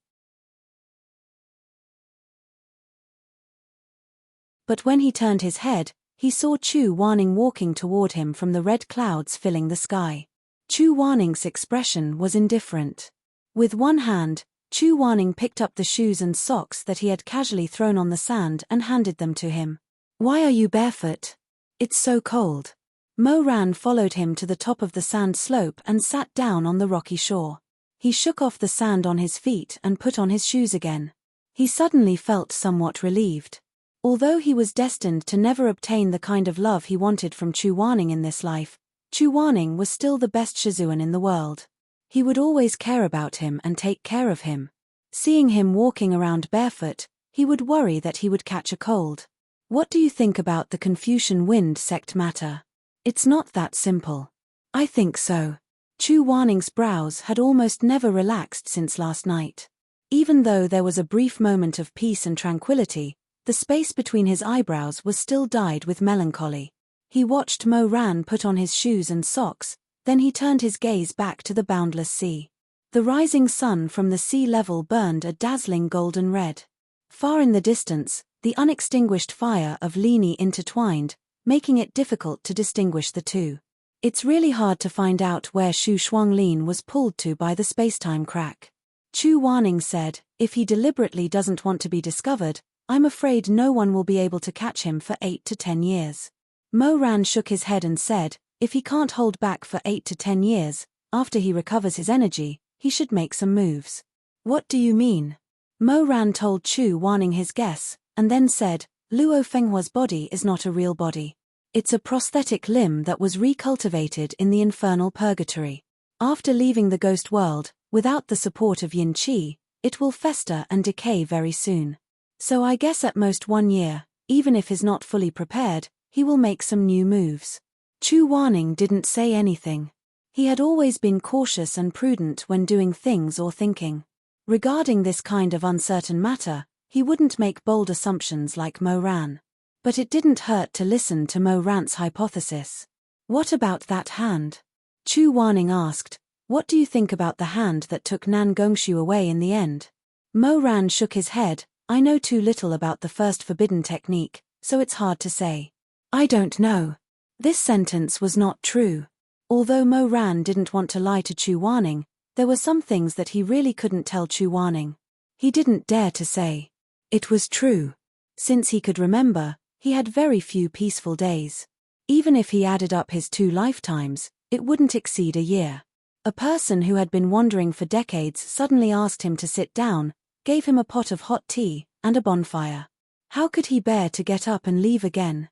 But when he turned his head, he saw Chu Waning walking toward him from the red clouds filling the sky. Chu Waning's expression was indifferent. With one hand, Chu Waning picked up the shoes and socks that he had casually thrown on the sand and handed them to him. "Why are you barefoot? It's so cold." Mo Ran followed him to the top of the sand slope and sat down on the rocky shore. He shook off the sand on his feet and put on his shoes again. He suddenly felt somewhat relieved. Although he was destined to never obtain the kind of love he wanted from Chu Waning in this life, Chu Waning was still the best Shizun in the world. He would always care about him and take care of him. Seeing him walking around barefoot, he would worry that he would catch a cold. What do you think about the Confucian wind sect matter? It's not that simple. I think so. Chu Waning's brows had almost never relaxed since last night. Even though there was a brief moment of peace and tranquility, the space between his eyebrows was still dyed with melancholy. He watched Mo Ran put on his shoes and socks, then he turned his gaze back to the boundless sea. The rising sun from the sea level burned a dazzling golden red. Far in the distance, the unextinguished fire of Lini intertwined, making it difficult to distinguish the two. It's really hard to find out where Xu Shuanglin was pulled to by the spacetime crack. Chu Waning said, if he deliberately doesn't want to be discovered, I'm afraid no one will be able to catch him for 8 to 10 years. Mo Ran shook his head and said, if he can't hold back for 8 to 10 years, after he recovers his energy, he should make some moves. What do you mean? Mo Ran told Chu Waning his guess, and then said, Luo Fenghua's body is not a real body. It's a prosthetic limb that was recultivated in the infernal purgatory. After leaving the ghost world, without the support of Yin Qi, it will fester and decay very soon. So I guess at most 1 year, Even if he's not fully prepared, he will make some new moves. Chu Wanning didn't say anything. He had always been cautious and prudent when doing things or thinking. Regarding this kind of uncertain matter, he wouldn't make bold assumptions like Mo Ran. But it didn't hurt to listen to Mo Ran's hypothesis. What about that hand? Chu Wanning asked, what do you think about the hand that took Nan Gongshu away in the end? Mo Ran shook his head, I know too little about the first forbidden technique, so it's hard to say. I don't know. This sentence was not true. Although Mo Ran didn't want to lie to Chu Wanning, there were some things that he really couldn't tell Chu Wanning. He didn't dare to say. It was true. Since he could remember, he had very few peaceful days. Even if he added up his 2 lifetimes, it wouldn't exceed a year. A person who had been wandering for decades suddenly asked him to sit down, gave him a pot of hot tea, and a bonfire. How could he bear to get up and leave again?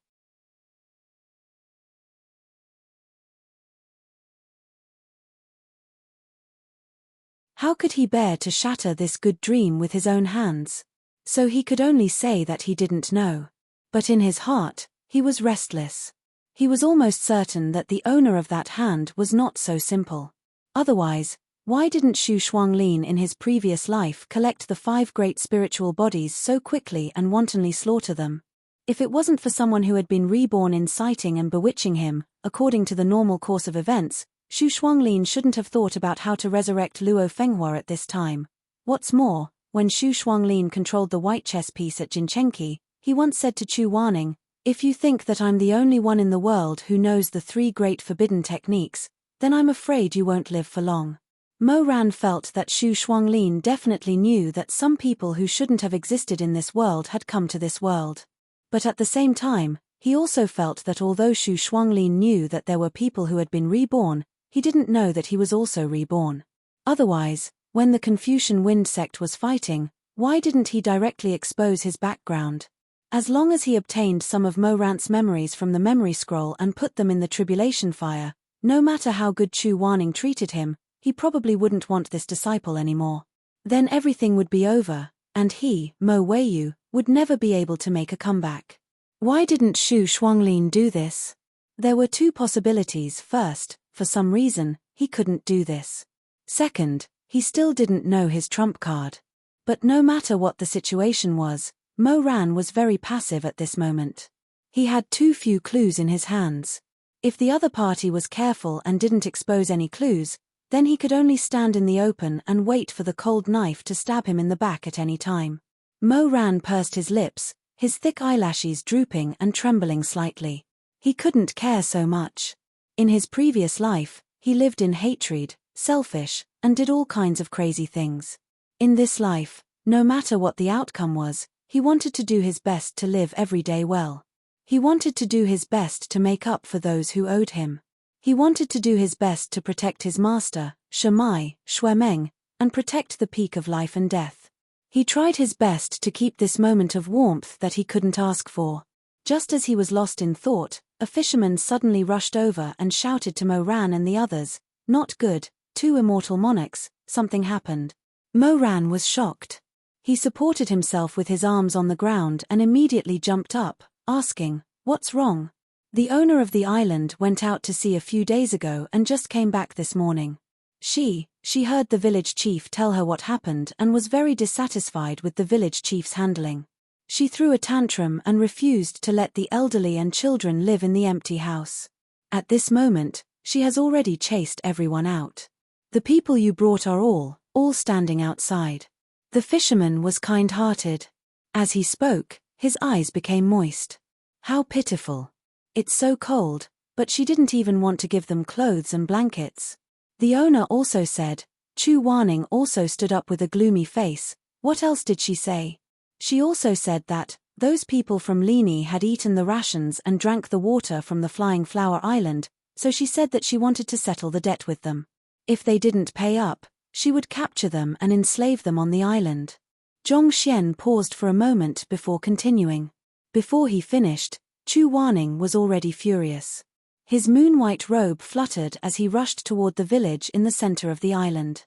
How could he bear to shatter this good dream with his own hands? So he could only say that he didn't know. But in his heart, he was restless. He was almost certain that the owner of that hand was not so simple. Otherwise, why didn't Xu Shuanglin in his previous life collect the 5 great spiritual bodies so quickly and wantonly slaughter them? If it wasn't for someone who had been reborn inciting and bewitching him, according to the normal course of events, Xu Shuanglin shouldn't have thought about how to resurrect Luo Fenghua at this time. What's more, when Xu Shuanglin controlled the white chess piece at Jinchenki, he once said to Chu Wanning, if you think that I'm the only one in the world who knows the 3 great forbidden techniques, then I'm afraid you won't live for long. Mo Ran felt that Xu Shuanglin definitely knew that some people who shouldn't have existed in this world had come to this world. But at the same time, he also felt that although Xu Shuanglin knew that there were people who had been reborn, he didn't know that he was also reborn. Otherwise, when the Confucian Wind sect was fighting, why didn't he directly expose his background? As long as he obtained some of Mo Ran's memories from the memory scroll and put them in the tribulation fire, no matter how good Chu Wanning treated him, he probably wouldn't want this disciple anymore. Then everything would be over, and he, Mo Weiyu, would never be able to make a comeback. Why didn't Xu Shuanglin do this? There were 2 possibilities. First, for some reason, he couldn't do this. Second, he still didn't know his trump card. But no matter what the situation was, Mo Ran was very passive at this moment. He had too few clues in his hands. If the other party was careful and didn't expose any clues, then he could only stand in the open and wait for the cold knife to stab him in the back at any time. Mo Ran pursed his lips, his thick eyelashes drooping and trembling slightly. He couldn't care so much. In his previous life, he lived in hatred, selfish, and did all kinds of crazy things. In this life, no matter what the outcome was, he wanted to do his best to live every day well. He wanted to do his best to make up for those who owed him. He wanted to do his best to protect his master, Shemai, Shuemeng, and protect the peak of life and death. He tried his best to keep this moment of warmth that he couldn't ask for. Just as he was lost in thought, a fisherman suddenly rushed over and shouted to Mo Ran and the others, "Not good, 2 immortal monarchs, something happened." Mo Ran was shocked. He supported himself with his arms on the ground and immediately jumped up, asking, "What's wrong?" The owner of the island went out to sea a few days ago and just came back this morning. She heard the village chief tell her what happened and was very dissatisfied with the village chief's handling. She threw a tantrum and refused to let the elderly and children live in the empty house. At this moment, she has already chased everyone out. The people you brought are all standing outside. The fisherman was kind-hearted. As he spoke, his eyes became moist. How pitiful. It's so cold, but she didn't even want to give them clothes and blankets. The owner also said. Chu Wanning also stood up with a gloomy face. What else did she say? She also said that those people from Lini had eaten the rations and drank the water from the Flying Flower Island, so she said that she wanted to settle the debt with them. If they didn't pay up, she would capture them and enslave them on the island. Zhong Xian paused for a moment before continuing. Before he finished, Chu Wanning was already furious. His moon-white robe fluttered as he rushed toward the village in the center of the island.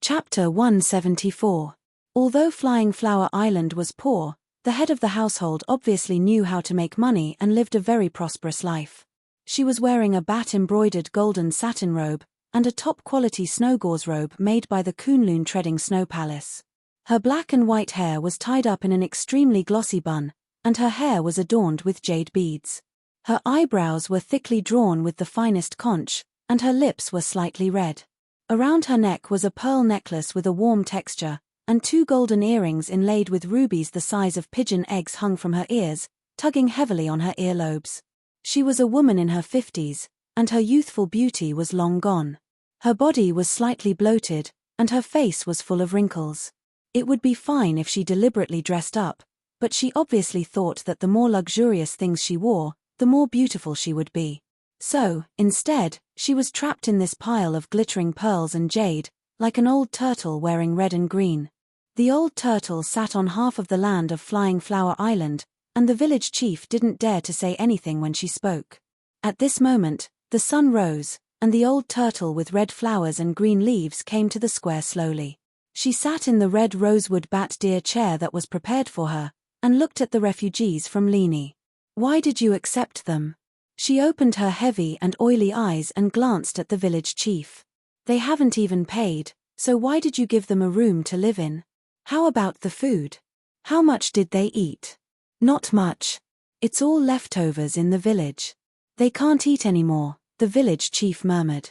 Chapter 174. Although Flying Flower Island was poor, the head of the household obviously knew how to make money and lived a very prosperous life. She was wearing a bat-embroidered golden satin robe, and a top-quality snow gauze robe made by the Kunlun Treading Snow Palace. Her black and white hair was tied up in an extremely glossy bun, and her hair was adorned with jade beads. Her eyebrows were thickly drawn with the finest conch, and her lips were slightly red. Around her neck was a pearl necklace with a warm texture, and 2 golden earrings inlaid with rubies the size of pigeon eggs hung from her ears, tugging heavily on her earlobes. She was a woman in her 50s, and her youthful beauty was long gone. Her body was slightly bloated, and her face was full of wrinkles. It would be fine if she deliberately dressed up, but she obviously thought that the more luxurious things she wore, the more beautiful she would be. So, instead, she was trapped in this pile of glittering pearls and jade, like an old turtle wearing red and green. The old turtle sat on half of the land of Flying Flower Island, and the village chief didn't dare to say anything when she spoke. At this moment, the sun rose, and the old turtle with red flowers and green leaves came to the square slowly. She sat in the red rosewood bat deer chair that was prepared for her, and looked at the refugees from Lini. Why did you accept them? She opened her heavy and oily eyes and glanced at the village chief. They haven't even paid, so why did you give them a room to live in? How about the food? How much did they eat? Not much. It's all leftovers in the village. They can't eat anymore, the village chief murmured.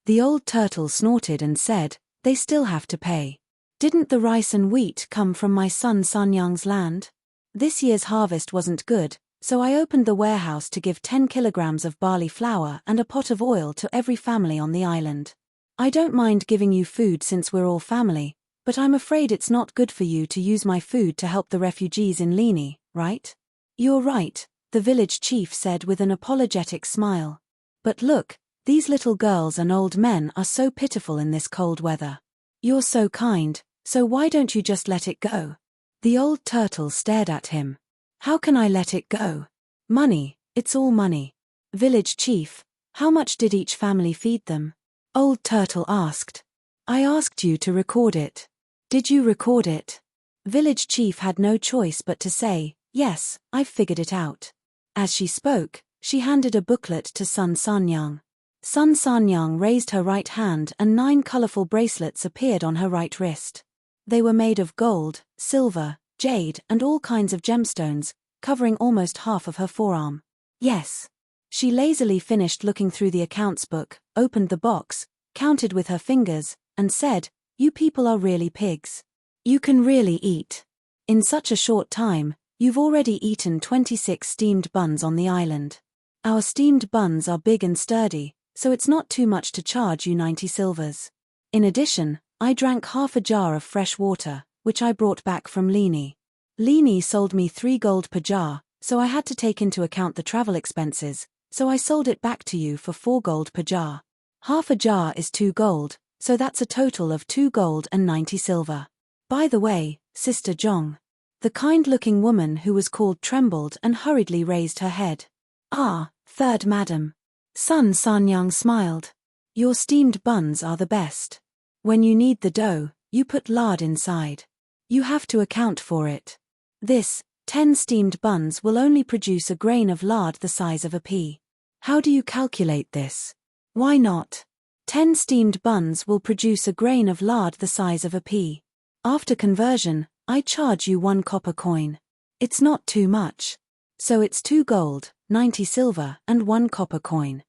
The old turtle snorted and said, they still have to pay. Didn't the rice and wheat come from my son Sanyang's land? This year's harvest wasn't good, so I opened the warehouse to give 10 kilograms of barley flour and a pot of oil to every family on the island. I don't mind giving you food since we're all family, but I'm afraid it's not good for you to use my food to help the refugees in Lini, right? You're right, the village chief said with an apologetic smile. But look, these little girls and old men are so pitiful in this cold weather. You're so kind, so why don't you just let it go? The old turtle stared at him. How can I let it go? Money, it's all money. Village chief, how much did each family feed them? Old turtle asked. I asked you to record it. Did you record it? Village chief had no choice but to say, yes, I've figured it out. As she spoke, she handed a booklet to Sun Sanyang. Sun Sanyang raised her right hand and 9 colorful bracelets appeared on her right wrist. They were made of gold, silver, jade and all kinds of gemstones, covering almost half of her forearm. Yes. She lazily finished looking through the accounts book, opened the box, counted with her fingers, and said, you people are really pigs. You can really eat. In such a short time, you've already eaten 26 steamed buns on the island. Our steamed buns are big and sturdy, so it's not too much to charge you 90 silvers. In addition, I drank half a jar of fresh water, which I brought back from Lini. Lini sold me 3 gold per jar, so I had to take into account the travel expenses, so I sold it back to you for 4 gold per jar. Half a jar is 2 gold, so that's a total of 2 gold and 90 silver. By the way, Sister Zhong. The kind-looking woman who was called trembled and hurriedly raised her head. Ah, third madam. Sun Sanyang smiled. Your steamed buns are the best. When you knead the dough, you put lard inside. You have to account for it. This, 10 steamed buns will only produce a grain of lard the size of a pea. How do you calculate this? Why not? 10 steamed buns will produce a grain of lard the size of a pea. After conversion, I charge you 1 copper coin. It's not too much. So it's 2 gold, 90 silver and 1 copper coin.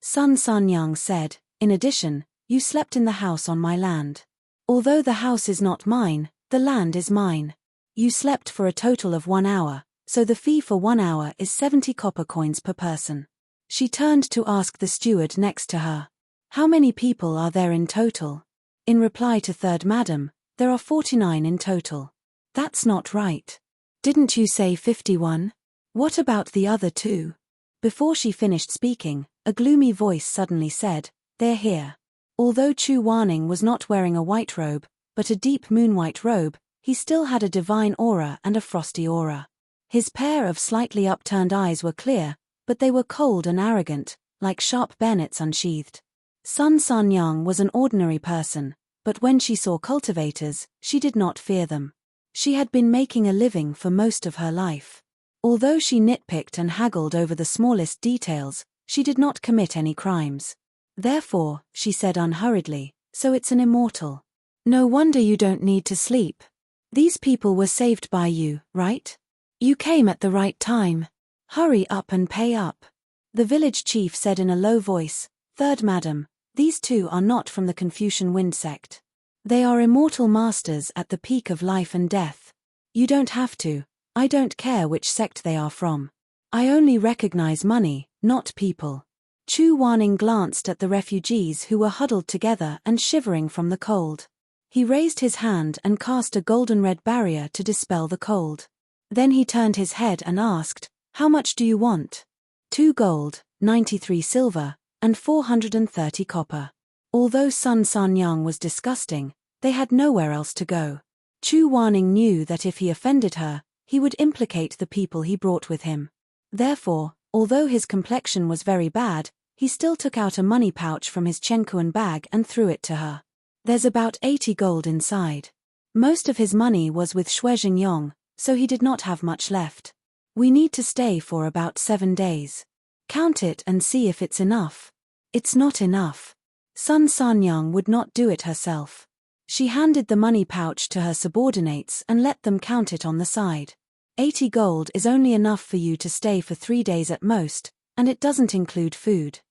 Sun Sanyang said, in addition, you slept in the house on my land. Although the house is not mine, the land is mine. You slept for a total of 1 hour, so the fee for 1 hour is 70 copper coins per person. She turned to ask the steward next to her. How many people are there in total? In reply to third madam, there are 49 in total. That's not right. Didn't you say 51? What about the other 2? Before she finished speaking, a gloomy voice suddenly said, they're here. Although Chu Waning was not wearing a white robe, but a deep moon-white robe, he still had a divine aura and a frosty aura. His pair of slightly upturned eyes were clear, but they were cold and arrogant, like sharp bayonets unsheathed. Sun Sanyang was an ordinary person, but when she saw cultivators, she did not fear them. She had been making a living for most of her life. Although she nitpicked and haggled over the smallest details, she did not commit any crimes. Therefore, she said unhurriedly, so it's an immortal. No wonder you don't need to sleep. These people were saved by you, right? You came at the right time. Hurry up and pay up. The village chief said in a low voice, "Third madam, these two are not from the Confucian Wind sect. They are immortal masters at the peak of life and death. You don't have to. I don't care which sect they are from. I only recognize money, not people." Chu Wanning glanced at the refugees who were huddled together and shivering from the cold. He raised his hand and cast a golden-red barrier to dispel the cold. Then he turned his head and asked, "How much do you want?" 2 gold, 93 silver, and 430 copper. Although Sun Sanyang was disgusting, they had nowhere else to go. Chu Wanning knew that if he offended her, he would implicate the people he brought with him. Therefore, although his complexion was very bad, he still took out a money pouch from his Chenkuan bag and threw it to her. There's about 80 gold inside. Most of his money was with Shuizhengyong, so he did not have much left. We need to stay for about 7 days. Count it and see if it's enough. It's not enough. Sun Sanyang would not do it herself. She handed the money pouch to her subordinates and let them count it on the side. 80 gold is only enough for you to stay for 3 days at most, and it doesn't include food.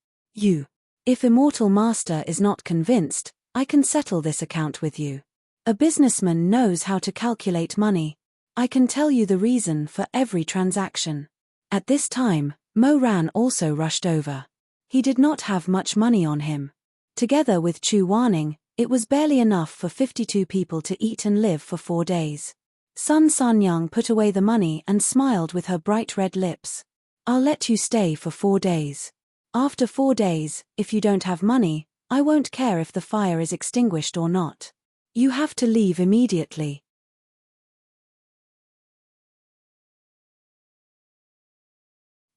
If Immortal Master is not convinced, I can settle this account with you. A businessman knows how to calculate money. I can tell you the reason for every transaction. At this time, Mo Ran also rushed over. He did not have much money on him. Together with Chu Wanning, it was barely enough for 52 people to eat and live for 4 days. Sun Sanyang put away the money and smiled with her bright red lips. I'll let you stay for 4 days. After 4 days, if you don't have money, I won't care if the fire is extinguished or not. You have to leave immediately.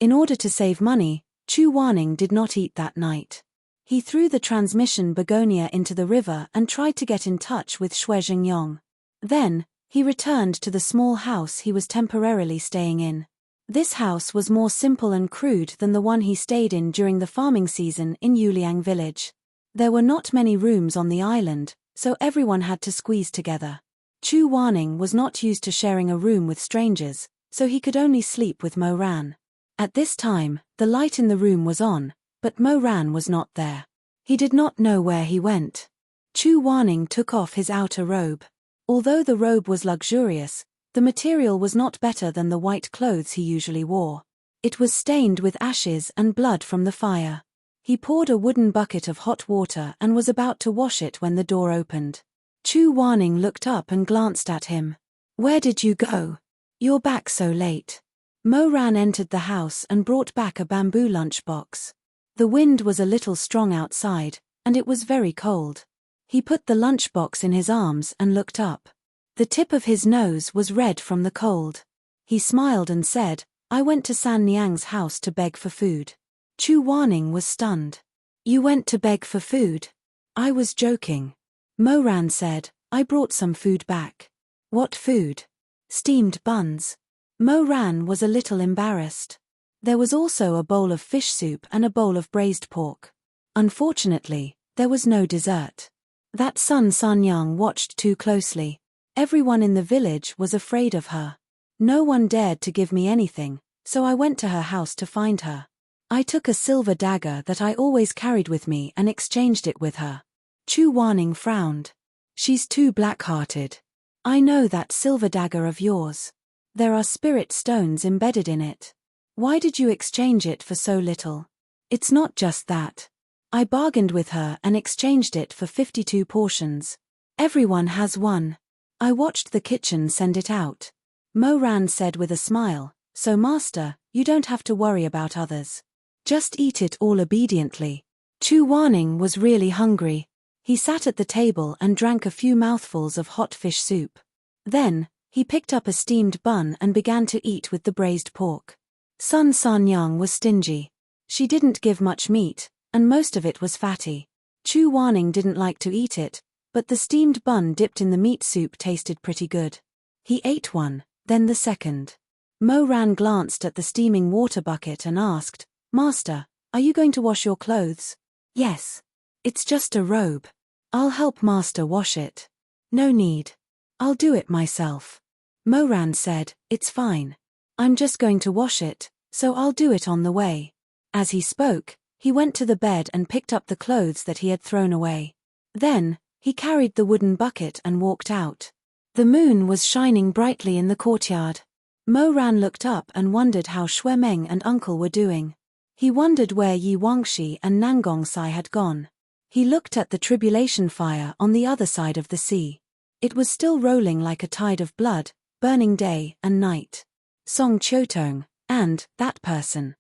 In order to save money, Chu Wanning did not eat that night. He threw the transmission begonia into the river and tried to get in touch with Shuizhengyong. Then, he returned to the small house he was temporarily staying in. This house was more simple and crude than the one he stayed in during the farming season in Yuliang village. There were not many rooms on the island, so everyone had to squeeze together. Chu Wanning was not used to sharing a room with strangers, so he could only sleep with Mo Ran. At this time, the light in the room was on, but Mo Ran was not there. He did not know where he went. Chu Wanning took off his outer robe. Although the robe was luxurious, the material was not better than the white clothes he usually wore. It was stained with ashes and blood from the fire. He poured a wooden bucket of hot water and was about to wash it when the door opened. Chu Wanning looked up and glanced at him. "Where did you go? You're back so late." Mo Ran entered the house and brought back a bamboo lunchbox. The wind was a little strong outside, and it was very cold. He put the lunchbox in his arms and looked up. The tip of his nose was red from the cold. He smiled and said, "I went to San Niang's house to beg for food." Chu Wanning was stunned. "You went to beg for food?" "I was joking." Mo Ran said, "I brought some food back." "What food?" "Steamed buns." Mo Ran was a little embarrassed. There was also a bowl of fish soup and a bowl of braised pork. Unfortunately, there was no dessert. That Sun Sanyang watched too closely. Everyone in the village was afraid of her. No one dared to give me anything, so I went to her house to find her. I took a silver dagger that I always carried with me and exchanged it with her. Chu Wanning frowned. "She's too black-hearted. I know that silver dagger of yours. There are spirit stones embedded in it. Why did you exchange it for so little?" "It's not just that. I bargained with her and exchanged it for 52 portions. Everyone has one. I watched the kitchen send it out." Mo Ran said with a smile, "So master, you don't have to worry about others. Just eat it all obediently." Chu Wanning was really hungry. He sat at the table and drank a few mouthfuls of hot fish soup. Then, he picked up a steamed bun and began to eat with the braised pork. Sun Sanyang was stingy. She didn't give much meat, and most of it was fatty. Chu Wanning didn't like to eat it, but the steamed bun dipped in the meat soup tasted pretty good. He ate one, then the second. Mo Ran glanced at the steaming water bucket and asked, "Master, are you going to wash your clothes?" "Yes. It's just a robe. I'll help Master wash it." "No need. I'll do it myself." Mo Ran said, "It's fine. I'm just going to wash it, so I'll do it on the way." As he spoke, he went to the bed and picked up the clothes that he had thrown away. Then, he carried the wooden bucket and walked out. The moon was shining brightly in the courtyard. Mo Ran looked up and wondered how Xue Meng and Uncle were doing. He wondered where Yi Wangxi and Nangong Sai had gone. He looked at the tribulation fire on the other side of the sea. It was still rolling like a tide of blood, burning day and night. Song Qiutong, and that person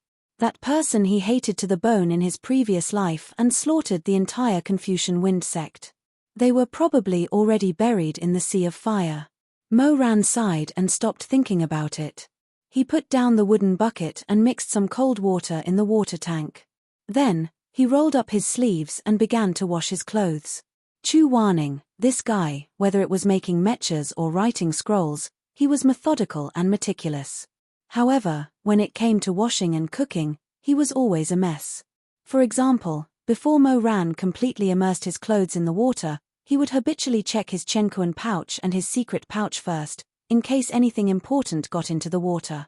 he hated to the bone in his previous life and slaughtered the entire Confucian Wind sect. They were probably already buried in the sea of fire. Mo Ran sighed and stopped thinking about it. He put down the wooden bucket and mixed some cold water in the water tank. Then, he rolled up his sleeves and began to wash his clothes. Chu Wanning, this guy, whether it was making mechas or writing scrolls, he was methodical and meticulous. However, when it came to washing and cooking, he was always a mess. For example, before Mo Ran completely immersed his clothes in the water, he would habitually check his Chenkuan pouch and his secret pouch first, in case anything important got into the water.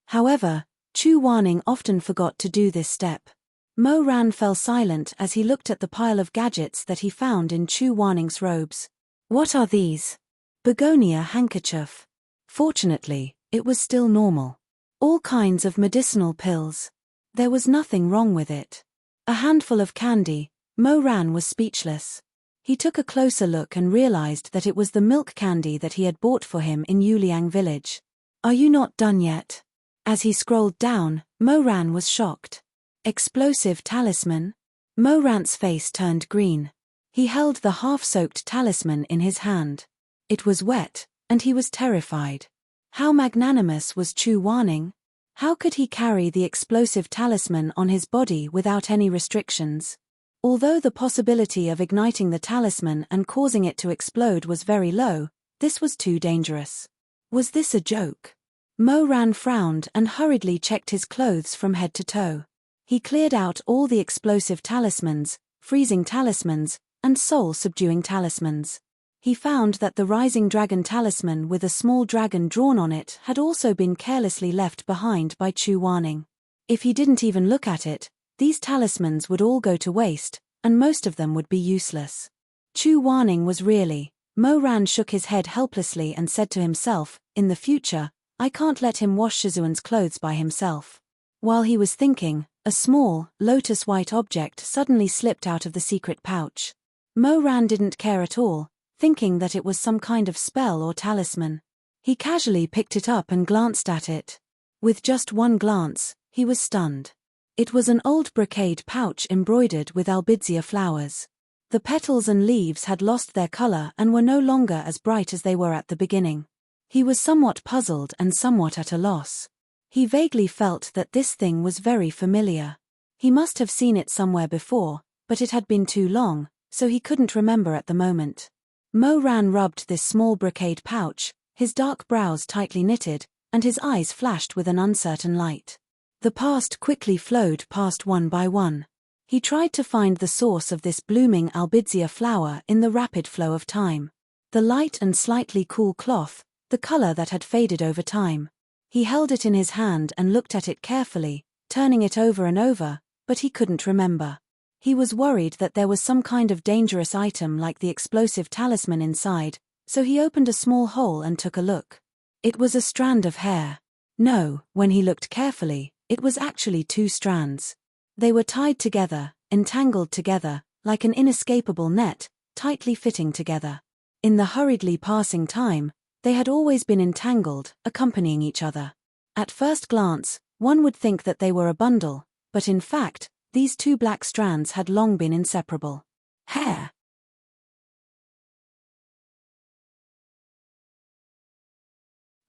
However, Chu Wanning often forgot to do this step. Mo Ran fell silent as he looked at the pile of gadgets that he found in Chu Wanning's robes. "What are these?" "Begonia handkerchief." Fortunately, it was still normal. All kinds of medicinal pills. There was nothing wrong with it. A handful of candy. Mo Ran was speechless. He took a closer look and realized that it was the milk candy that he had bought for him in Yuliang village. "Are you not done yet?" As he scrolled down, Mo Ran was shocked. Explosive talisman? Mo Ran's face turned green. He held the half-soaked talisman in his hand. It was wet, and he was terrified. How magnanimous was Chu Wanning? How could he carry the explosive talisman on his body without any restrictions? Although the possibility of igniting the talisman and causing it to explode was very low, this was too dangerous. Was this a joke? Mo Ran frowned and hurriedly checked his clothes from head to toe. He cleared out all the explosive talismans, freezing talismans, and soul-subduing talismans. He found that the rising dragon talisman with a small dragon drawn on it had also been carelessly left behind by Chu Wanning. If he didn't even look at it, these talismans would all go to waste, and most of them would be useless. Chu Wanning was really. Mo Ran shook his head helplessly and said to himself, "In the future, I can't let him wash Shizun's clothes by himself." While he was thinking, a small, lotus-white object suddenly slipped out of the secret pouch. Mo Ran didn't care at all, thinking that it was some kind of spell or talisman. He casually picked it up and glanced at it. With just one glance, he was stunned. It was an old brocade pouch embroidered with albizia flowers. The petals and leaves had lost their color and were no longer as bright as they were at the beginning. He was somewhat puzzled and somewhat at a loss. He vaguely felt that this thing was very familiar. He must have seen it somewhere before, but it had been too long, so he couldn't remember at the moment. Mo Ran rubbed this small brocade pouch, his dark brows tightly knitted, and his eyes flashed with an uncertain light. The past quickly flowed past one by one. He tried to find the source of this blooming albizia flower in the rapid flow of time. The light and slightly cool cloth, the color that had faded over time. He held it in his hand and looked at it carefully, turning it over and over, but he couldn't remember. He was worried that there was some kind of dangerous item like the explosive talisman inside, so he opened a small hole and took a look. It was a strand of hair. No, when he looked carefully, it was actually two strands. They were tied together, entangled together, like an inescapable net, tightly fitting together. In the hurriedly passing time, they had always been entangled, accompanying each other. At first glance, one would think that they were a bundle, but in fact, these two black strands had long been inseparable. Hair.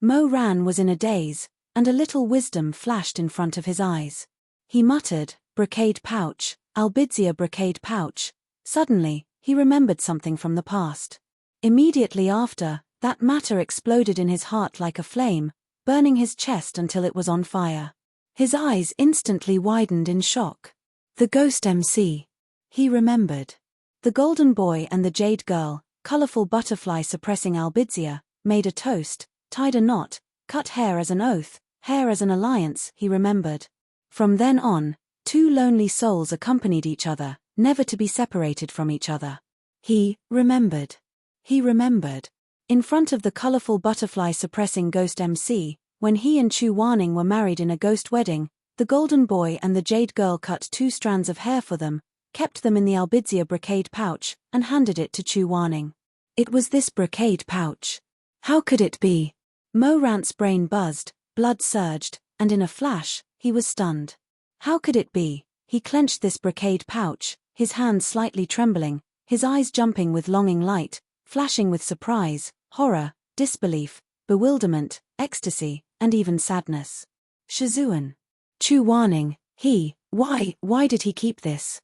Mo Ran was in a daze, and a little wisdom flashed in front of his eyes. He muttered, "Brocade pouch, Albizia brocade pouch." Suddenly, he remembered something from the past. Immediately after, that matter exploded in his heart like a flame, burning his chest until it was on fire. His eyes instantly widened in shock. The ghost MC. He remembered. The golden boy and the jade girl, colorful butterfly suppressing Albizia, made a toast, tied a knot, cut hair as an oath, hair as an alliance, he remembered. From then on, two lonely souls accompanied each other, never to be separated from each other. He remembered. He remembered. In front of the colorful butterfly suppressing ghost MC, when he and Chu Waning were married in a ghost wedding, the golden boy and the jade girl cut 2 strands of hair for them, kept them in the Albizia brocade pouch, and handed it to Chu Waning. It was this brocade pouch. How could it be? Mo Rant's brain buzzed, blood surged, and in a flash, he was stunned. How could it be? He clenched this brocade pouch, his hands slightly trembling, his eyes jumping with longing light, flashing with surprise, horror, disbelief, bewilderment, ecstasy, and even sadness. Shizun. Chu Waning, why did he keep this?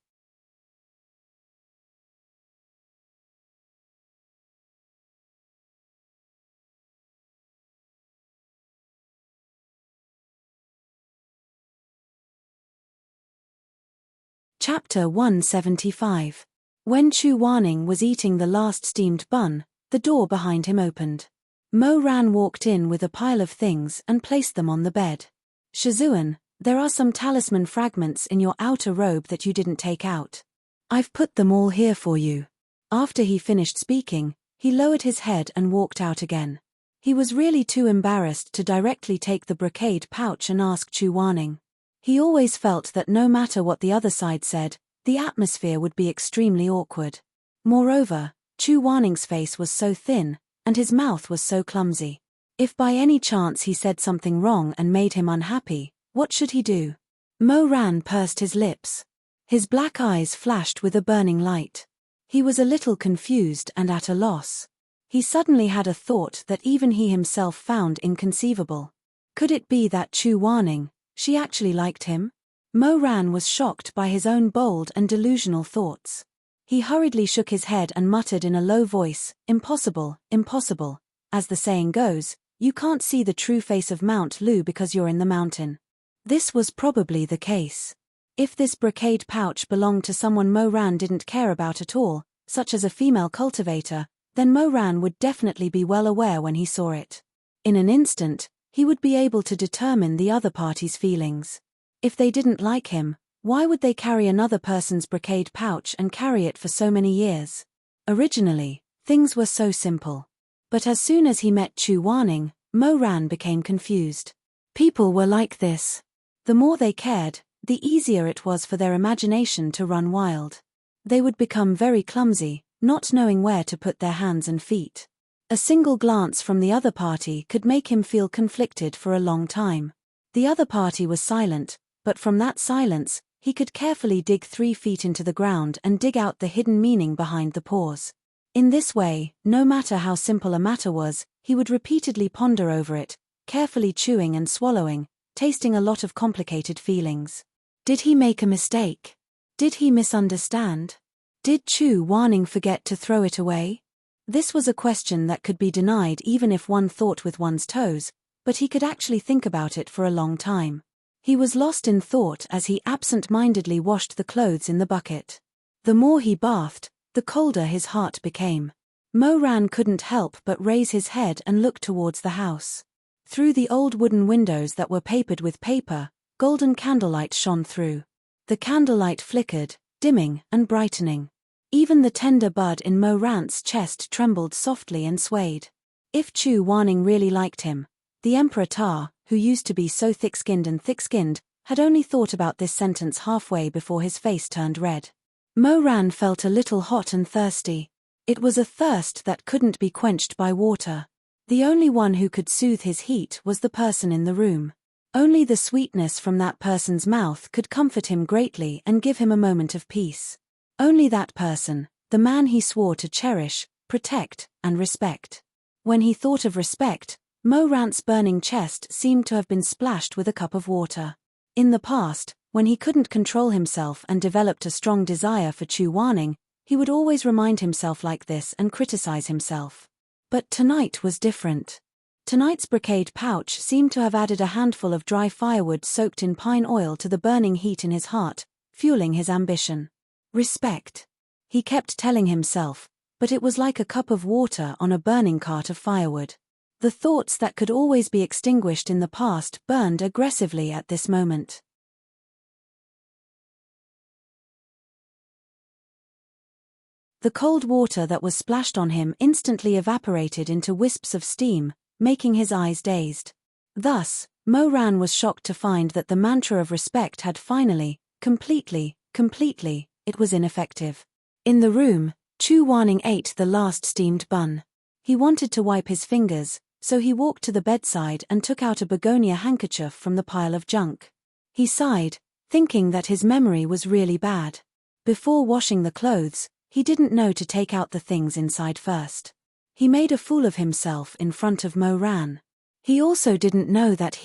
Chapter 175. When Chu Waning was eating the last steamed bun, the door behind him opened. Mo Ran walked in with a pile of things and placed them on the bed. Shizun, there are some talisman fragments in your outer robe that you didn't take out. I've put them all here for you. After he finished speaking, he lowered his head and walked out again. He was really too embarrassed to directly take the brocade pouch and ask Chu Waning. He always felt that no matter what the other side said, the atmosphere would be extremely awkward. Moreover, Chu Waning's face was so thin, and his mouth was so clumsy. If by any chance he said something wrong and made him unhappy, what should he do? Mo Ran pursed his lips. His black eyes flashed with a burning light. He was a little confused and at a loss. He suddenly had a thought that even he himself found inconceivable. Could it be that Chu Waning, she actually liked him? Mo Ran was shocked by his own bold and delusional thoughts. He hurriedly shook his head and muttered in a low voice, "Impossible, impossible. As the saying goes, you can't see the true face of Mount Lu because you're in the mountain." This was probably the case. If this brocade pouch belonged to someone Mo Ran didn't care about at all, such as a female cultivator, then Mo Ran would definitely be well aware when he saw it. In an instant, he would be able to determine the other party's feelings. If they didn't like him, why would they carry another person's brocade pouch and carry it for so many years? Originally, things were so simple. But as soon as he met Chu Waning, Mo Ran became confused. People were like this. The more they cared, the easier it was for their imagination to run wild. They would become very clumsy, not knowing where to put their hands and feet. A single glance from the other party could make him feel conflicted for a long time. The other party was silent, but from that silence, he could carefully dig 3 feet into the ground and dig out the hidden meaning behind the pause. In this way, no matter how simple a matter was, he would repeatedly ponder over it, carefully chewing and swallowing, tasting a lot of complicated feelings. Did he make a mistake? Did he misunderstand? Did Chu Waning forget to throw it away? This was a question that could be denied even if one thought with one's toes, but he could actually think about it for a long time. He was lost in thought as he absent-mindedly washed the clothes in the bucket. The more he bathed, the colder his heart became. Mo Ran couldn't help but raise his head and look towards the house. Through the old wooden windows that were papered with paper, golden candlelight shone through. The candlelight flickered, dimming and brightening. Even the tender bud in Mo Rant's chest trembled softly and swayed. If Chu Waning really liked him, the Emperor Ta, who used to be so thick-skinned, had only thought about this sentence halfway before his face turned red. Mo Ran felt a little hot and thirsty. It was a thirst that couldn't be quenched by water. The only one who could soothe his heat was the person in the room. Only the sweetness from that person's mouth could comfort him greatly and give him a moment of peace. Only that person, the man he swore to cherish, protect, and respect. When he thought of respect, Mo Rant's burning chest seemed to have been splashed with a cup of water. In the past, when he couldn't control himself and developed a strong desire for Chu Wanning, he would always remind himself like this and criticize himself. But tonight was different. Tonight's brocade pouch seemed to have added a handful of dry firewood soaked in pine oil to the burning heat in his heart, fueling his ambition. Respect. He kept telling himself, but it was like a cup of water on a burning cart of firewood. The thoughts that could always be extinguished in the past burned aggressively at this moment. The cold water that was splashed on him instantly evaporated into wisps of steam, making his eyes dazed. Thus, Mo Ran was shocked to find that the mantra of respect had finally, completely, it was ineffective. In the room, Chu Wanning ate the last steamed bun. He wanted to wipe his fingers, so he walked to the bedside and took out a begonia handkerchief from the pile of junk. He sighed, thinking that his memory was really bad. Before washing the clothes, he didn't know to take out the things inside first. He made a fool of himself in front of Mo Ran. He also didn't know that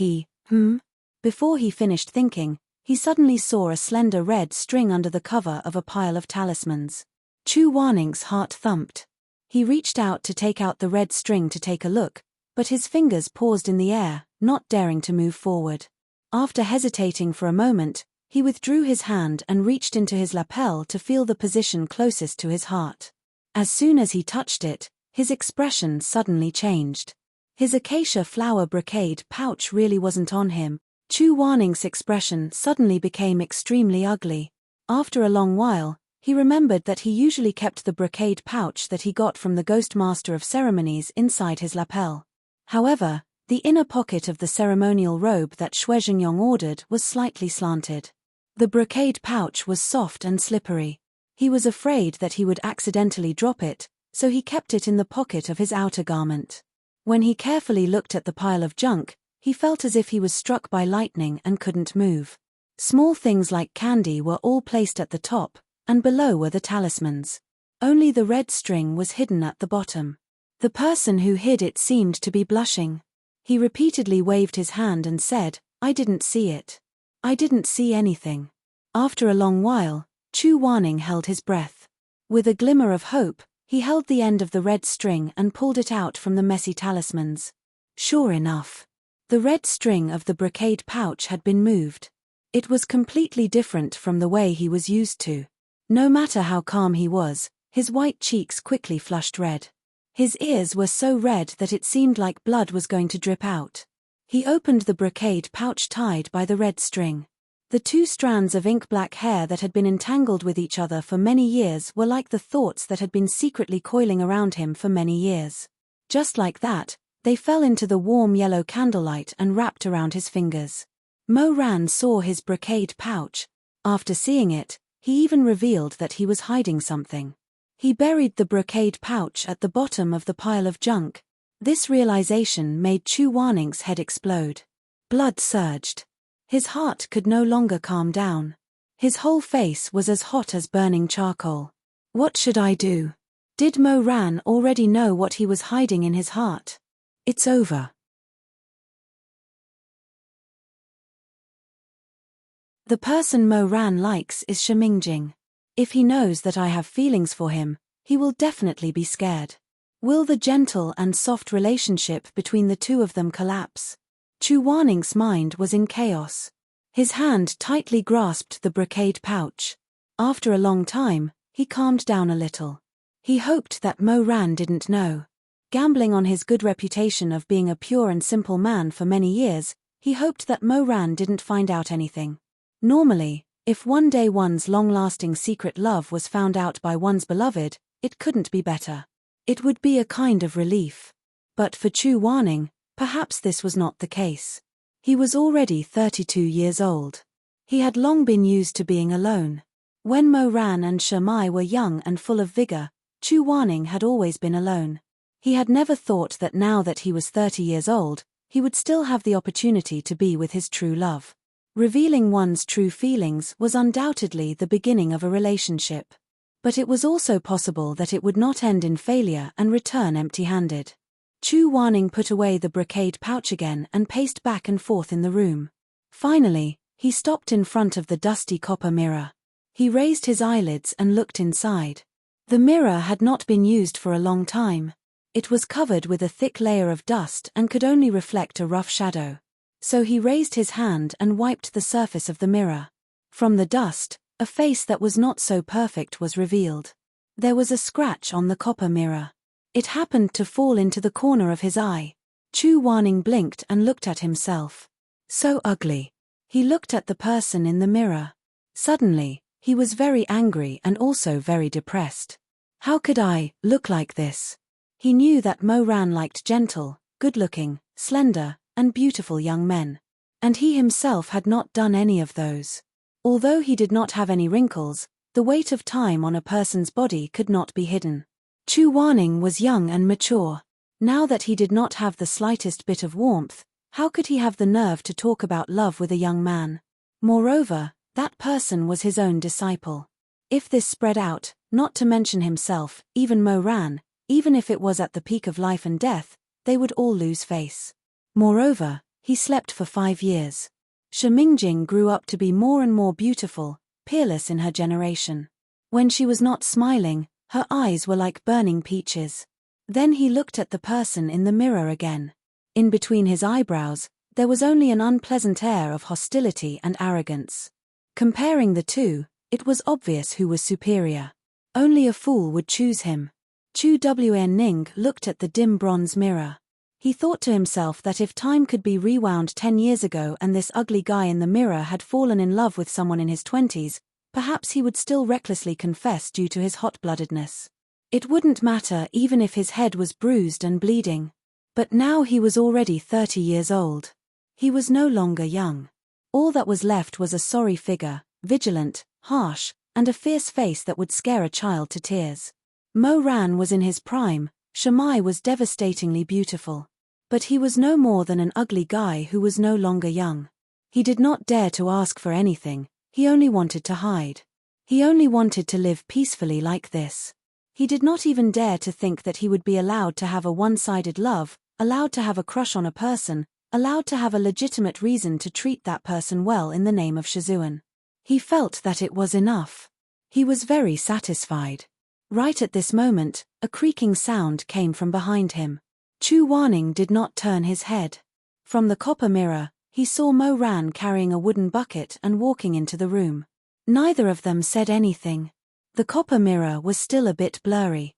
Before he finished thinking, he suddenly saw a slender red string under the cover of a pile of talismans. Chu Wanning's heart thumped. He reached out to take out the red string to take a look, but his fingers paused in the air, not daring to move forward. After hesitating for a moment, he withdrew his hand and reached into his lapel to feel the position closest to his heart. As soon as he touched it, his expression suddenly changed. His acacia flower brocade pouch really wasn't on him. Chu Wanning's expression suddenly became extremely ugly. After a long while, he remembered that he usually kept the brocade pouch that he got from the Ghost Master of Ceremonies inside his lapel. However, the inner pocket of the ceremonial robe that Xue Zhengyong ordered was slightly slanted. The brocade pouch was soft and slippery. He was afraid that he would accidentally drop it, so he kept it in the pocket of his outer garment. When he carefully looked at the pile of junk, he felt as if he was struck by lightning and couldn't move. Small things like candy were all placed at the top, and below were the talismans. Only the red string was hidden at the bottom. The person who hid it seemed to be blushing. He repeatedly waved his hand and said, "I didn't see it. I didn't see anything." After a long while, Chu Wanning held his breath. With a glimmer of hope, he held the end of the red string and pulled it out from the messy talismans. Sure enough, the red string of the brocade pouch had been moved. It was completely different from the way he was used to. No matter how calm he was, his white cheeks quickly flushed red. His ears were so red that it seemed like blood was going to drip out. He opened the brocade pouch tied by the red string. The two strands of ink-black hair that had been entangled with each other for many years were like the thoughts that had been secretly coiling around him for many years. Just like that, they fell into the warm yellow candlelight and wrapped around his fingers. Mo Ran saw his brocade pouch. After seeing it, he even revealed that he was hiding something. He buried the brocade pouch at the bottom of the pile of junk. This realization made Chu Wanning's head explode. Blood surged. His heart could no longer calm down. His whole face was as hot as burning charcoal. What should I do? Did Mo Ran already know what he was hiding in his heart? It's over. The person Mo Ran likes is Shimingjing. If he knows that I have feelings for him, he will definitely be scared. Will the gentle and soft relationship between the two of them collapse? Chu Wanning's mind was in chaos. His hand tightly grasped the brocade pouch. After a long time, he calmed down a little. He hoped that Mo Ran didn't know. Gambling on his good reputation of being a pure and simple man for many years, he hoped that Mo Ran didn't find out anything. Normally, if one day one's long-lasting secret love was found out by one's beloved, it couldn't be better. It would be a kind of relief. But for Chu Wanning, perhaps this was not the case. He was already 32 years old. He had long been used to being alone. When Mo Ran and Shimai were young and full of vigor, Chu Wanning had always been alone. He had never thought that now that he was 30 years old, he would still have the opportunity to be with his true love. Revealing one's true feelings was undoubtedly the beginning of a relationship. But it was also possible that it would not end in failure and return empty-handed. Chu Wanning put away the brocade pouch again and paced back and forth in the room. Finally, he stopped in front of the dusty copper mirror. He raised his eyelids and looked inside. The mirror had not been used for a long time. It was covered with a thick layer of dust and could only reflect a rough shadow. So he raised his hand and wiped the surface of the mirror. From the dust, a face that was not so perfect was revealed. There was a scratch on the copper mirror. It happened to fall into the corner of his eye. Chu Wanning blinked and looked at himself. So ugly. He looked at the person in the mirror. Suddenly, he was very angry and also very depressed. How could I look like this? He knew that Mo Ran liked gentle, good-looking, slender, and beautiful young men. And he himself had not done any of those. Although he did not have any wrinkles, the weight of time on a person's body could not be hidden. Chu Wanning was young and mature. Now that he did not have the slightest bit of warmth, how could he have the nerve to talk about love with a young man? Moreover, that person was his own disciple. If this spread out, not to mention himself, even Mo Ran, even if it was at the peak of life and death, they would all lose face. Moreover, he slept for 5 years. Shi Mingjing grew up to be more and more beautiful, peerless in her generation. When she was not smiling, her eyes were like burning peaches. Then he looked at the person in the mirror again. In between his eyebrows, there was only an unpleasant air of hostility and arrogance. Comparing the two, it was obvious who was superior. Only a fool would choose him. Chu Wen-ning looked at the dim bronze mirror. He thought to himself that if time could be rewound 10 years ago and this ugly guy in the mirror had fallen in love with someone in his 20s, perhaps he would still recklessly confess due to his hot-bloodedness. It wouldn't matter even if his head was bruised and bleeding. But now he was already 30 years old. He was no longer young. All that was left was a sorry figure, vigilant, harsh, and a fierce face that would scare a child to tears. Mo Ran was in his prime, Shamai was devastatingly beautiful. But he was no more than an ugly guy who was no longer young. He did not dare to ask for anything, he only wanted to hide. He only wanted to live peacefully like this. He did not even dare to think that he would be allowed to have a one-sided love, allowed to have a crush on a person, allowed to have a legitimate reason to treat that person well in the name of Shizun. He felt that it was enough. He was very satisfied. Right at this moment, a creaking sound came from behind him. Chu Wanning did not turn his head. From the copper mirror, he saw Mo Ran carrying a wooden bucket and walking into the room. Neither of them said anything. The copper mirror was still a bit blurry.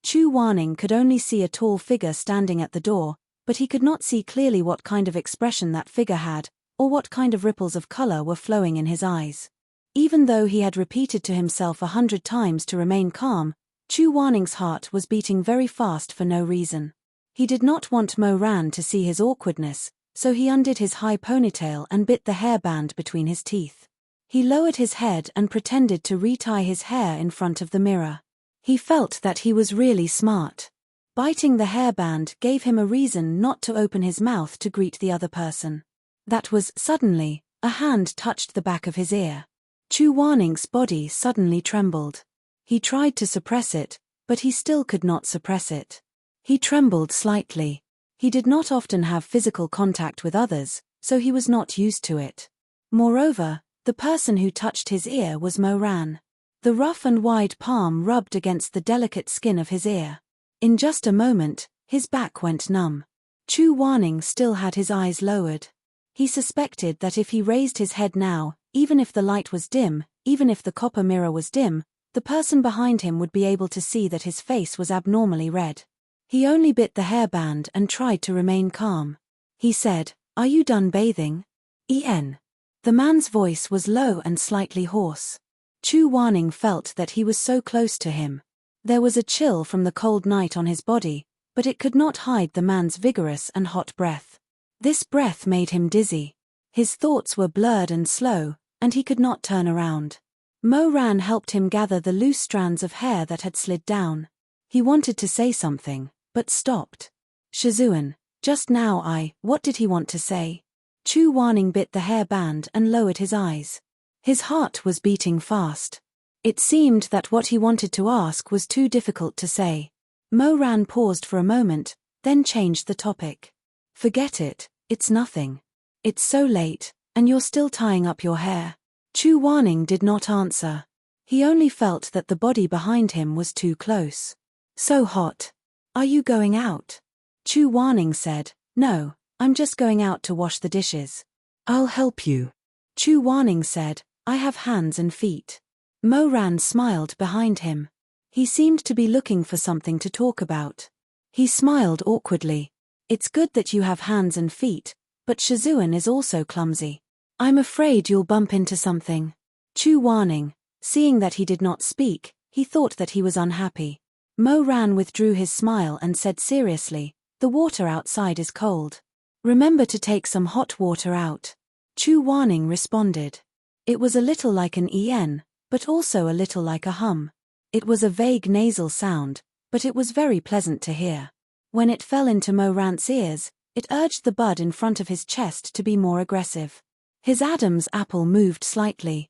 Chu Wanning could only see a tall figure standing at the door, but he could not see clearly what kind of expression that figure had, or what kind of ripples of color were flowing in his eyes. Even though he had repeated to himself 100 times to remain calm, Chu Wanning's heart was beating very fast for no reason. He did not want Mo Ran to see his awkwardness, so he undid his high ponytail and bit the hairband between his teeth. He lowered his head and pretended to retie his hair in front of the mirror. He felt that he was really smart. Biting the hairband gave him a reason not to open his mouth to greet the other person. That was, suddenly, a hand touched the back of his ear. Chu Wanning's body suddenly trembled. He tried to suppress it, but he still could not suppress it. He trembled slightly. He did not often have physical contact with others, so he was not used to it. Moreover, the person who touched his ear was Mo Ran. The rough and wide palm rubbed against the delicate skin of his ear. In just a moment, his back went numb. Chu Wanning still had his eyes lowered. He suspected that if he raised his head now, even if the light was dim, even if the copper mirror was dim, the person behind him would be able to see that his face was abnormally red. He only bit the hairband and tried to remain calm. He said, "Are you done bathing?" "En." The man's voice was low and slightly hoarse. Chu Wanning felt that he was so close to him. There was a chill from the cold night on his body, but it could not hide the man's vigorous and hot breath. This breath made him dizzy. His thoughts were blurred and slow, and he could not turn around. Mo Ran helped him gather the loose strands of hair that had slid down. He wanted to say something, but stopped. "Shizun, just now what did he want to say?" Chu Wanning bit the hairband and lowered his eyes. His heart was beating fast. It seemed that what he wanted to ask was too difficult to say. Mo Ran paused for a moment, then changed the topic. Forget it, it's nothing. It's so late, and you're still tying up your hair. Chu Wanning did not answer. He only felt that the body behind him was too close. So hot. Are you going out? Chu Wanning said, No, I'm just going out to wash the dishes. I'll help you. Chu Wanning said, I have hands and feet. Mo Ran smiled behind him. He seemed to be looking for something to talk about. He smiled awkwardly. It's good that you have hands and feet, but Shizun is also clumsy. I'm afraid you'll bump into something. Chu Wanning, seeing that he did not speak, he thought that he was unhappy. Mo Ran withdrew his smile and said seriously, The water outside is cold. Remember to take some hot water out. Chu Wanning responded. It was a little like an en, but also a little like a hum. It was a vague nasal sound, but it was very pleasant to hear. When it fell into Mo Ran's ears, it urged the bud in front of his chest to be more aggressive. His Adam's apple moved slightly.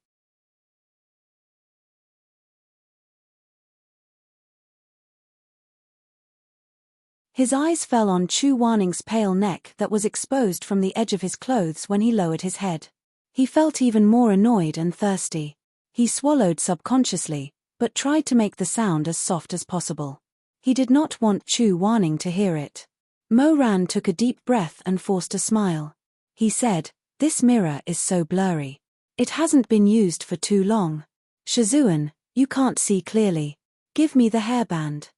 His eyes fell on Chu Wanning's pale neck that was exposed from the edge of his clothes when he lowered his head. He felt even more annoyed and thirsty. He swallowed subconsciously, but tried to make the sound as soft as possible. He did not want Chu Wanning to hear it. Mo Ran took a deep breath and forced a smile. He said, This mirror is so blurry. It hasn't been used for too long. Shizun, you can't see clearly. Give me the hairband.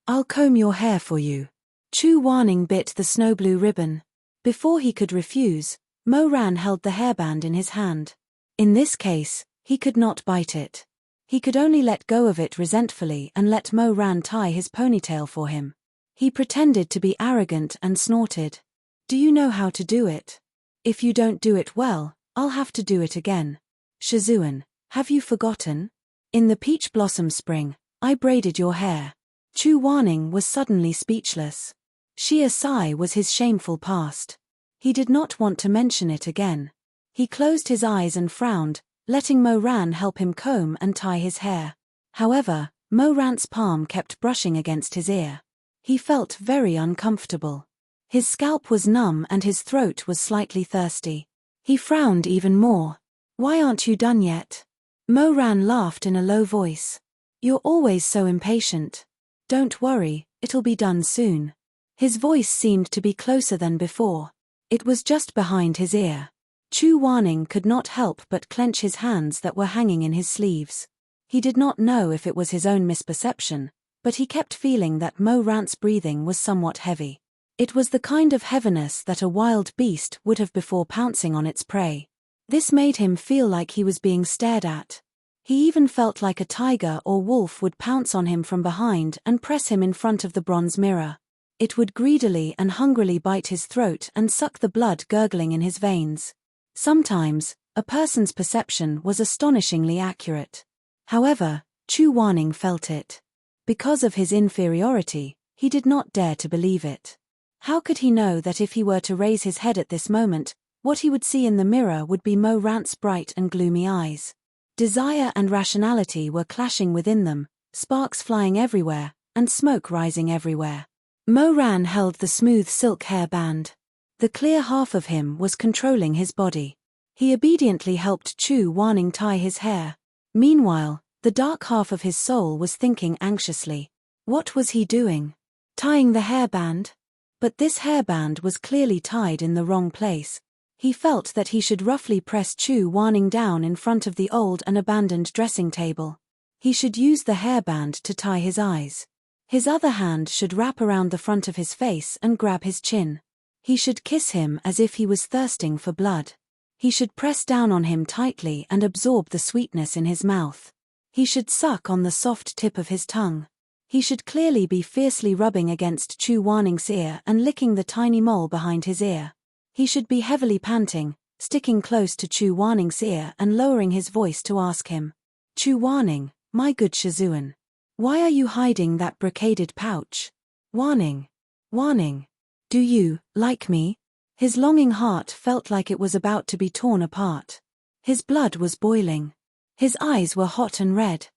I'll comb your hair for you. Chu Wanning bit the snow blue ribbon. Before he could refuse, Mo Ran held the hairband in his hand. In this case, he could not bite it. He could only let go of it resentfully and let Mo Ran tie his ponytail for him. He pretended to be arrogant and snorted. Do you know how to do it? If you don't do it well, I'll have to do it again. Shizun, have you forgotten? In the peach blossom spring, I braided your hair. Chu Wanning was suddenly speechless. Xia Sai was his shameful past. He did not want to mention it again. He closed his eyes and frowned, letting Mo Ran help him comb and tie his hair. However, Mo Ran's palm kept brushing against his ear. He felt very uncomfortable. His scalp was numb and his throat was slightly thirsty. He frowned even more. Why aren't you done yet? Mo Ran laughed in a low voice. You're always so impatient. Don't worry, it'll be done soon. His voice seemed to be closer than before. It was just behind his ear. Chu Wanning could not help but clench his hands that were hanging in his sleeves. He did not know if it was his own misperception, but he kept feeling that Mo Ran's breathing was somewhat heavy. It was the kind of heaviness that a wild beast would have before pouncing on its prey. This made him feel like he was being stared at. He even felt like a tiger or wolf would pounce on him from behind and press him in front of the bronze mirror. It would greedily and hungrily bite his throat and suck the blood gurgling in his veins. Sometimes, a person's perception was astonishingly accurate. However, Chu Wanning felt it. Because of his inferiority, he did not dare to believe it. How could he know that if he were to raise his head at this moment, what he would see in the mirror would be Mo Ran's bright and gloomy eyes? Desire and rationality were clashing within them, sparks flying everywhere, and smoke rising everywhere. Mo Ran held the smooth silk hairband. The clear half of him was controlling his body. He obediently helped Chu Wanning tie his hair. Meanwhile, the dark half of his soul was thinking anxiously. What was he doing? Tying the hairband? But this hairband was clearly tied in the wrong place. He felt that he should roughly press Chu Wanning down in front of the old and abandoned dressing table. He should use the hairband to tie his eyes. His other hand should wrap around the front of his face and grab his chin. He should kiss him as if he was thirsting for blood. He should press down on him tightly and absorb the sweetness in his mouth. He should suck on the soft tip of his tongue. He should clearly be fiercely rubbing against Chu Wanning's ear and licking the tiny mole behind his ear. He should be heavily panting, sticking close to Chu Wanning's ear and lowering his voice to ask him, Chu Wanning, my good Shizun, why are you hiding that brocaded pouch? Wanning. Wanning. Do you like me? His longing heart felt like it was about to be torn apart. His blood was boiling. His eyes were hot and red.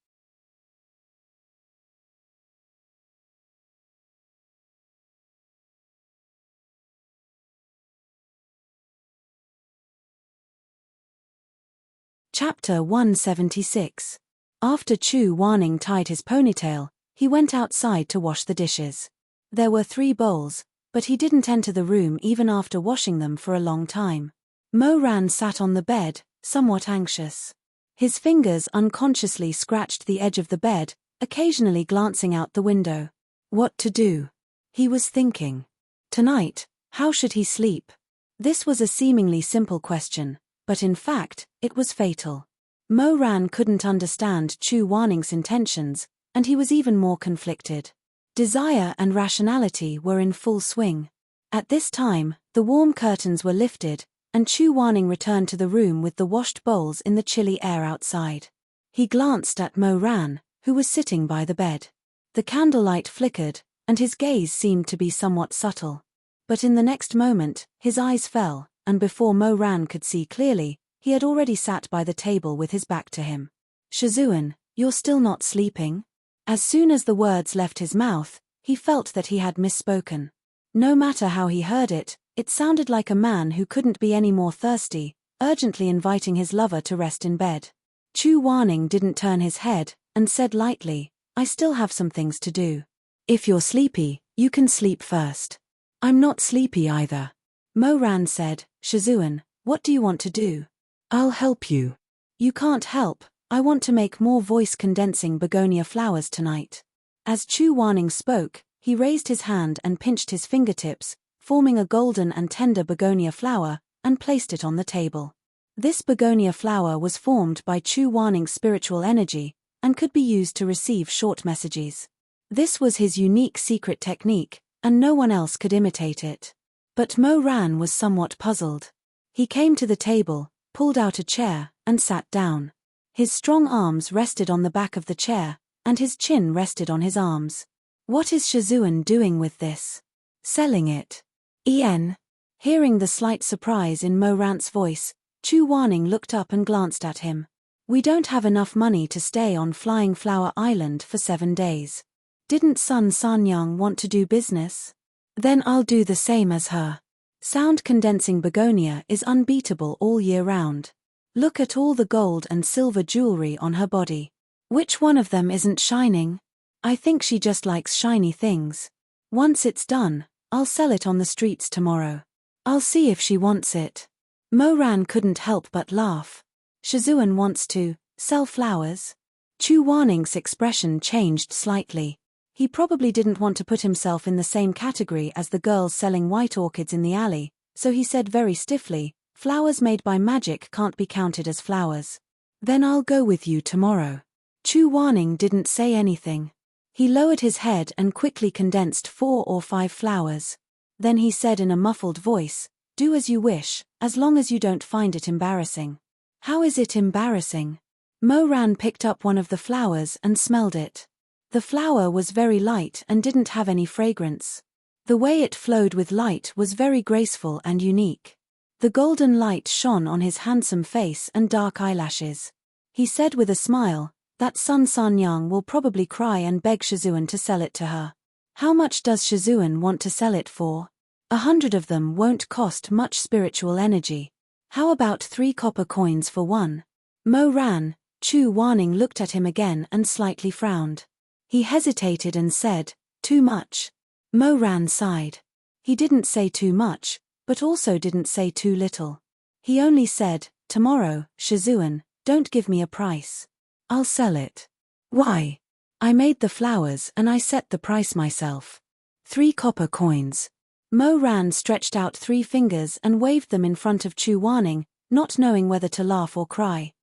Chapter 176. After Chu Wanning tied his ponytail, he went outside to wash the dishes. There were 3 bowls, but he didn't enter the room even after washing them for a long time. Mo Ran sat on the bed, somewhat anxious. His fingers unconsciously scratched the edge of the bed, occasionally glancing out the window. What to do? He was thinking. Tonight, how should he sleep? This was a seemingly simple question, but in fact, it was fatal. Mo Ran couldn't understand Chu Wanning's intentions, and he was even more conflicted. Desire and rationality were in full swing. At this time, the warm curtains were lifted, and Chu Wanning returned to the room with the washed bowls in the chilly air outside. He glanced at Mo Ran, who was sitting by the bed. The candlelight flickered, and his gaze seemed to be somewhat subtle. But in the next moment, his eyes fell, and before Mo Ran could see clearly, he had already sat by the table with his back to him. "Shizun, you're still not sleeping?" As soon as the words left his mouth, he felt that he had misspoken. No matter how he heard it, it sounded like a man who couldn't be any more thirsty, urgently inviting his lover to rest in bed. Chu Wanning didn't turn his head, and said lightly, "I still have some things to do. If you're sleepy, you can sleep first." "I'm not sleepy either." Mo Ran said, "Shizun, what do you want to do?" "I'll help you." "You can't help, I want to make more voice-condensing begonia flowers tonight." As Chu Wanning spoke, he raised his hand and pinched his fingertips, forming a golden and tender begonia flower, and placed it on the table. This begonia flower was formed by Chu Wanning's spiritual energy, and could be used to receive short messages. This was his unique secret technique, and no one else could imitate it. But Mo Ran was somewhat puzzled. He came to the table, pulled out a chair, and sat down. His strong arms rested on the back of the chair, and his chin rested on his arms. "What is Shizun doing with this?" "Selling it." "En?" Hearing the slight surprise in Mo Ran's voice, Chu Wanning looked up and glanced at him. "We don't have enough money to stay on Flying Flower Island for 7 days. Didn't Sun Sanyang want to do business? Then I'll do the same as her. Sound-condensing begonia is unbeatable all year round. Look at all the gold and silver jewelry on her body. Which one of them isn't shining? I think she just likes shiny things. Once it's done, I'll sell it on the streets tomorrow. I'll see if she wants it." Mo Ran couldn't help but laugh. "Shizun wants to sell flowers?" Chu Wanning's expression changed slightly. He probably didn't want to put himself in the same category as the girls selling white orchids in the alley, so he said very stiffly, "Flowers made by magic can't be counted as flowers." "Then I'll go with you tomorrow." Chu Wanning didn't say anything. He lowered his head and quickly condensed 4 or 5 flowers. Then he said in a muffled voice, "Do as you wish, as long as you don't find it embarrassing." "How is it embarrassing?" Mo Ran picked up one of the flowers and smelled it. The flower was very light and didn't have any fragrance. The way it flowed with light was very graceful and unique. The golden light shone on his handsome face and dark eyelashes. He said with a smile, "That Sun Sanyang will probably cry and beg Shizun to sell it to her. How much does Shizun want to sell it for?" 100 of them won't cost much spiritual energy. How about 3 copper coins for one? Mo Ran, Chu Wanning looked at him again and slightly frowned. He hesitated and said, "Too much." Mo Ran sighed. He didn't say too much, but also didn't say too little. He only said, "Tomorrow, Shizun, don't give me a price. I'll sell it." "Why?" "I made the flowers and I set the price myself. 3 copper coins." Mo Ran stretched out 3 fingers and waved them in front of Chu Wanning, not knowing whether to laugh or cry.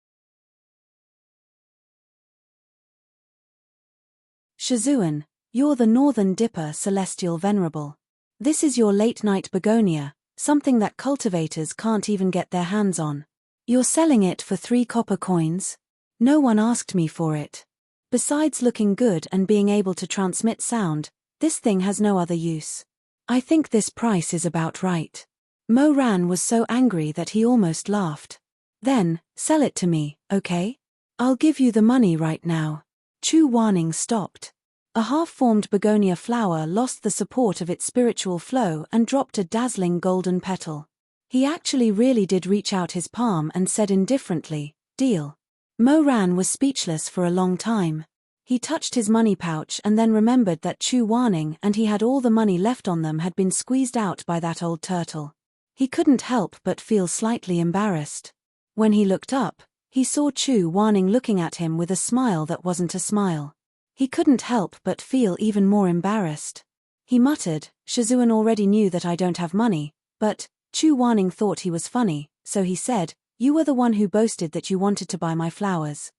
"Shizun, you're the Northern Dipper Celestial Venerable. This is your late-night begonia, something that cultivators can't even get their hands on. You're selling it for 3 copper coins? No one asked me for it. Besides looking good and being able to transmit sound, this thing has no other use. I think this price is about right." Mo Ran was so angry that he almost laughed. "Then, sell it to me, okay? I'll give you the money right now." Chu Wanning stopped. A half-formed begonia flower lost the support of its spiritual flow and dropped a dazzling golden petal. He actually really did reach out his palm and said indifferently, Deal. Mo Ran was speechless for a long time. He touched his money pouch and then remembered that Chu Warning and he had all the money left on them had been squeezed out by that old turtle. He couldn't help but feel slightly embarrassed. When he looked up, he saw Chu Warning looking at him with a smile that wasn't a smile. He couldn't help but feel even more embarrassed. He muttered, "Shizun already knew that I don't have money," but Chu Warning thought he was funny, so he said, "You were the one who boasted that you wanted to buy my flowers."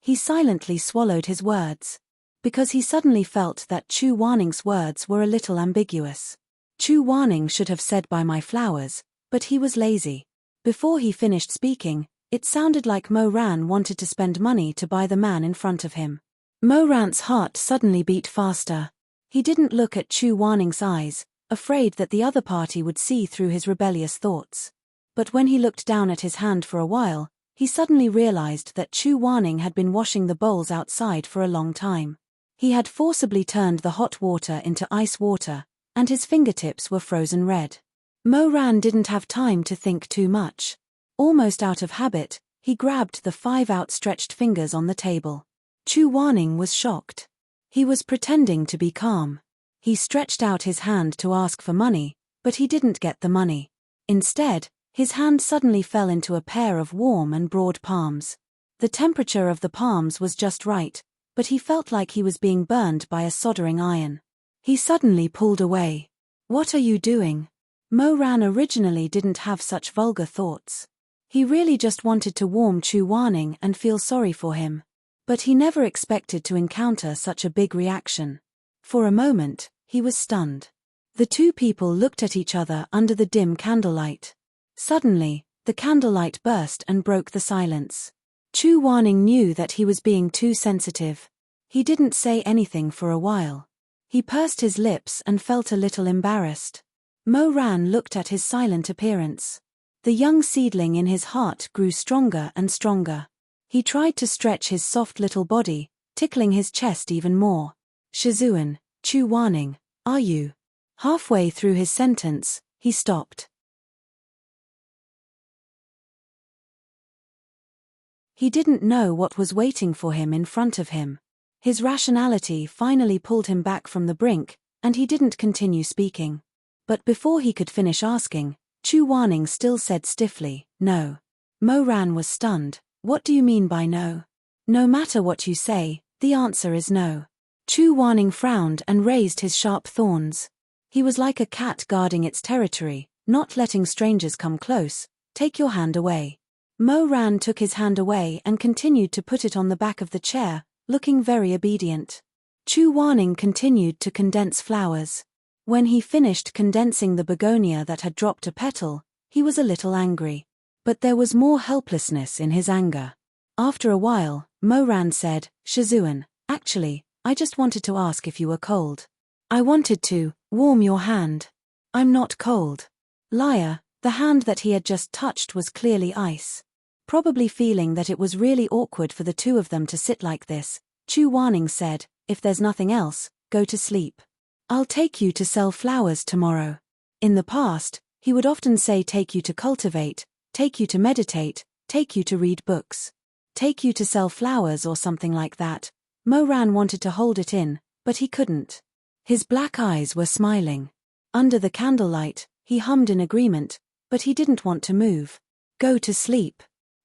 He silently swallowed his words. Because he suddenly felt that Chu Warning's words were a little ambiguous. Chu Warning should have said buy my flowers, but he was lazy. Before he finished speaking, it sounded like Mo Ran wanted to spend money to buy the man in front of him. Mo Ran's heart suddenly beat faster. He didn't look at Chu Warning's eyes, afraid that the other party would see through his rebellious thoughts. But when he looked down at his hand for a while, he suddenly realized that Chu Warning had been washing the bowls outside for a long time. He had forcibly turned the hot water into ice water, and his fingertips were frozen red. Mo Ran didn't have time to think too much. Almost out of habit, he grabbed the 5 outstretched fingers on the table. Chu Warning was shocked. He was pretending to be calm. He stretched out his hand to ask for money, but he didn't get the money. Instead, his hand suddenly fell into a pair of warm and broad palms. The temperature of the palms was just right, but he felt like he was being burned by a soldering iron. He suddenly pulled away. "What are you doing?" Mo Ran originally didn't have such vulgar thoughts. He really just wanted to warm Chu Warning and feel sorry for him. But he never expected to encounter such a big reaction. For a moment, he was stunned. The two people looked at each other under the dim candlelight. Suddenly, the candlelight burst and broke the silence. Chu Warning knew that he was being too sensitive. He didn't say anything for a while. He pursed his lips and felt a little embarrassed. Mo Ran looked at his silent appearance. The young seedling in his heart grew stronger and stronger. He tried to stretch his soft little body, tickling his chest even more. "Shizun, Chu Warning, are you?" Halfway through his sentence, he stopped. He didn't know what was waiting for him in front of him. His rationality finally pulled him back from the brink, and he didn't continue speaking. But before he could finish asking, Chu Warning still said stiffly, "No." Mo Ran was stunned. "What do you mean by no?" "No matter what you say, the answer is no." Chu Warning frowned and raised his sharp thorns. He was like a cat guarding its territory, not letting strangers come close. "Take your hand away." Mo Ran took his hand away and continued to put it on the back of the chair, looking very obedient. Chu Warning continued to condense flowers. When he finished condensing the begonia that had dropped a petal, he was a little angry. But there was more helplessness in his anger. After a while, Mo Ran said, "Shizun, actually, I just wanted to ask if you were cold. I wanted to warm your hand." "I'm not cold." Liar, the hand that he had just touched was clearly ice. Probably feeling that it was really awkward for the two of them to sit like this, Chu Warning said, "If there's nothing else, go to sleep. I'll take you to sell flowers tomorrow." In the past, he would often say take you to cultivate, take you to meditate, take you to read books. Take you to sell flowers or something like that. Mo Ran wanted to hold it in, but he couldn't. His black eyes were smiling. Under the candlelight, he hummed in agreement, but he didn't want to move. Go to sleep.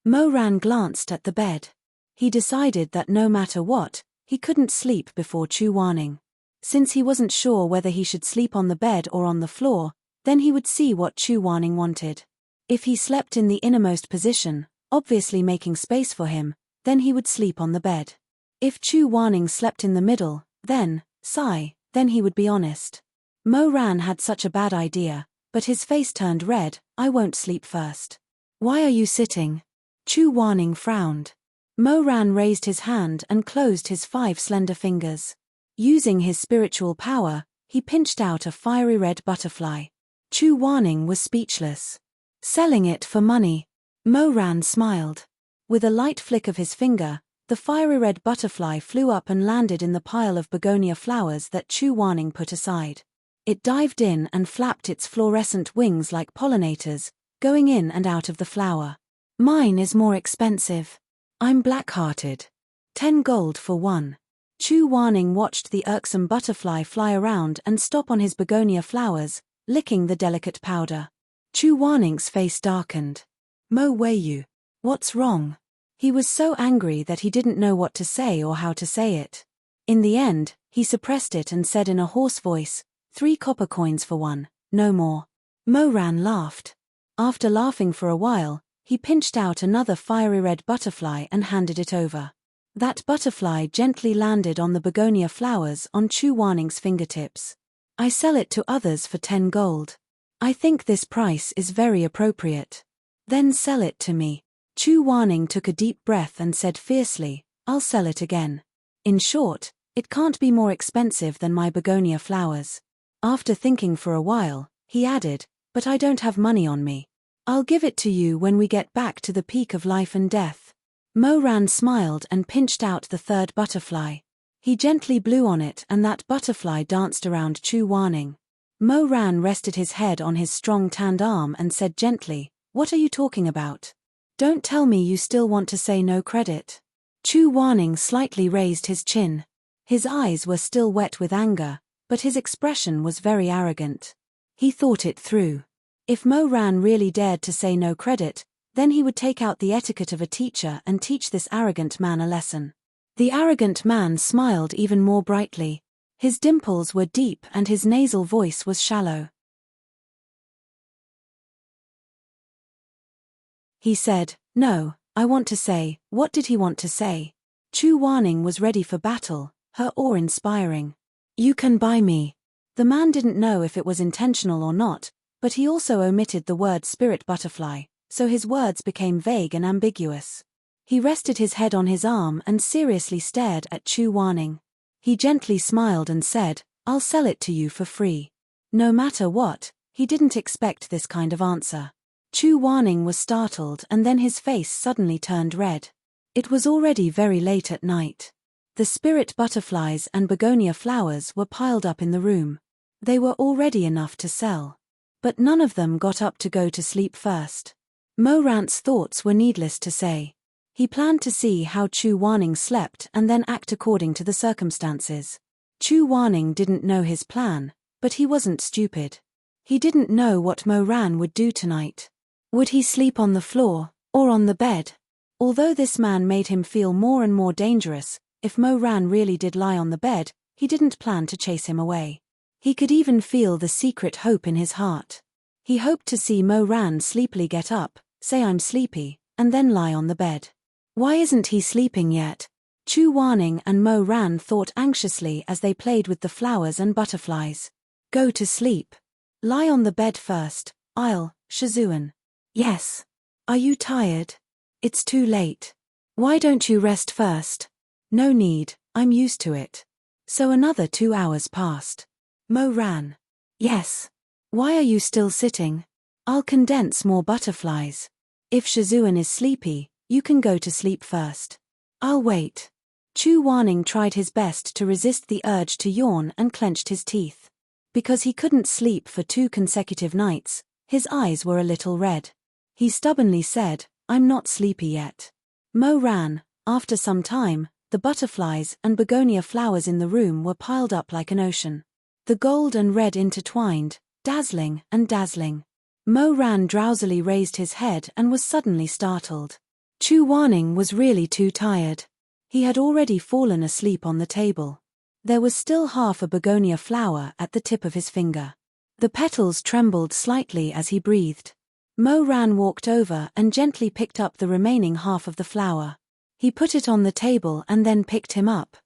Mo Ran glanced at the bed. He decided that no matter what, he couldn't sleep before Chu Warning. Since he wasn't sure whether he should sleep on the bed or on the floor, then he would see what Chu Warning wanted. If he slept in the innermost position, obviously making space for him, then he would sleep on the bed. If Chu Warning slept in the middle, then he would be honest. Mo Ran had such a bad idea, but his face turned red. "I won't sleep first." "Why are you sitting?" Chu Warning frowned. Mo Ran raised his hand and closed his 5 slender fingers. Using his spiritual power, he pinched out a fiery red butterfly. Chu Warning was speechless. "Selling it for money." Mo Ran smiled. With a light flick of his finger, the fiery red butterfly flew up and landed in the pile of begonia flowers that Chu Warning put aside. It dived in and flapped its fluorescent wings like pollinators, going in and out of the flower. Mine is more expensive. I'm black-hearted. 10 gold for one. Chu Wanning watched the irksome butterfly fly around and stop on his begonia flowers, licking the delicate powder. Chu Wanning's face darkened. Mo Weiyu. What's wrong? He was so angry that he didn't know what to say or how to say it. In the end, he suppressed it and said in a hoarse voice, 3 copper coins for one, no more. Mo Ran laughed. After laughing for a while, he pinched out another fiery red butterfly and handed it over. That butterfly gently landed on the begonia flowers on Chu Wanning's fingertips. I sell it to others for 10 gold. I think this price is very appropriate. Then sell it to me. Chu Wanning took a deep breath and said fiercely, I'll sell it again. In short, it can't be more expensive than my begonia flowers. After thinking for a while, he added, but I don't have money on me. I'll give it to you when we get back to the peak of life and death. Mo Ran smiled and pinched out the third butterfly. He gently blew on it and that butterfly danced around Chu Wanning. Mo Ran rested his head on his strong tanned arm and said gently, What are you talking about? Don't tell me you still want to say no credit. Chu Wanning slightly raised his chin. His eyes were still wet with anger, but his expression was very arrogant. He thought it through. If Mo Ran really dared to say no credit, then he would take out the etiquette of a teacher and teach this arrogant man a lesson. The arrogant man smiled even more brightly. His dimples were deep and his nasal voice was shallow. He said, No, I want to say, what did he want to say? Chu Wanning was ready for battle, her awe-inspiring. You can buy me. The man didn't know if it was intentional or not, but he also omitted the word spirit butterfly, so his words became vague and ambiguous. He rested his head on his arm and seriously stared at Chu Wanning. He gently smiled and said, I'll sell it to you for free. No matter what, he didn't expect this kind of answer. Chu Wanning was startled and then his face suddenly turned red. It was already very late at night. The spirit butterflies and begonia flowers were piled up in the room. They were already enough to sell. But none of them got up to go to sleep first. Mo Ran's thoughts were needless to say. He planned to see how Chu Wanning slept and then act according to the circumstances. Chu Wanning didn't know his plan, but he wasn't stupid. He didn't know what Mo Ran would do tonight. Would he sleep on the floor, or on the bed? Although this man made him feel more and more dangerous, if Mo Ran really did lie on the bed, he didn't plan to chase him away. He could even feel the secret hope in his heart. He hoped to see Mo Ran sleepily get up, say I'm sleepy, and then lie on the bed. Why isn't he sleeping yet? Chu Wanning and Mo Ran thought anxiously as they played with the flowers and butterflies. Go to sleep. Lie on the bed first, Shizun. Yes. Are you tired? It's too late. Why don't you rest first? No need, I'm used to it. So another 2 hours passed. Mo Ran. Yes. Why are you still sitting? I'll condense more butterflies. If Shizun is sleepy, you can go to sleep first. I'll wait. Chu Wanning tried his best to resist the urge to yawn and clenched his teeth. Because he couldn't sleep for 2 consecutive nights, his eyes were a little red. He stubbornly said, I'm not sleepy yet. Mo Ran. After some time, the butterflies and begonia flowers in the room were piled up like an ocean. The gold and red intertwined, dazzling and dazzling. Mo Ran drowsily raised his head and was suddenly startled. Chu Wanning was really too tired. He had already fallen asleep on the table. There was still half a begonia flower at the tip of his finger. The petals trembled slightly as he breathed. Mo Ran walked over and gently picked up the remaining half of the flower. He put it on the table and then picked him up.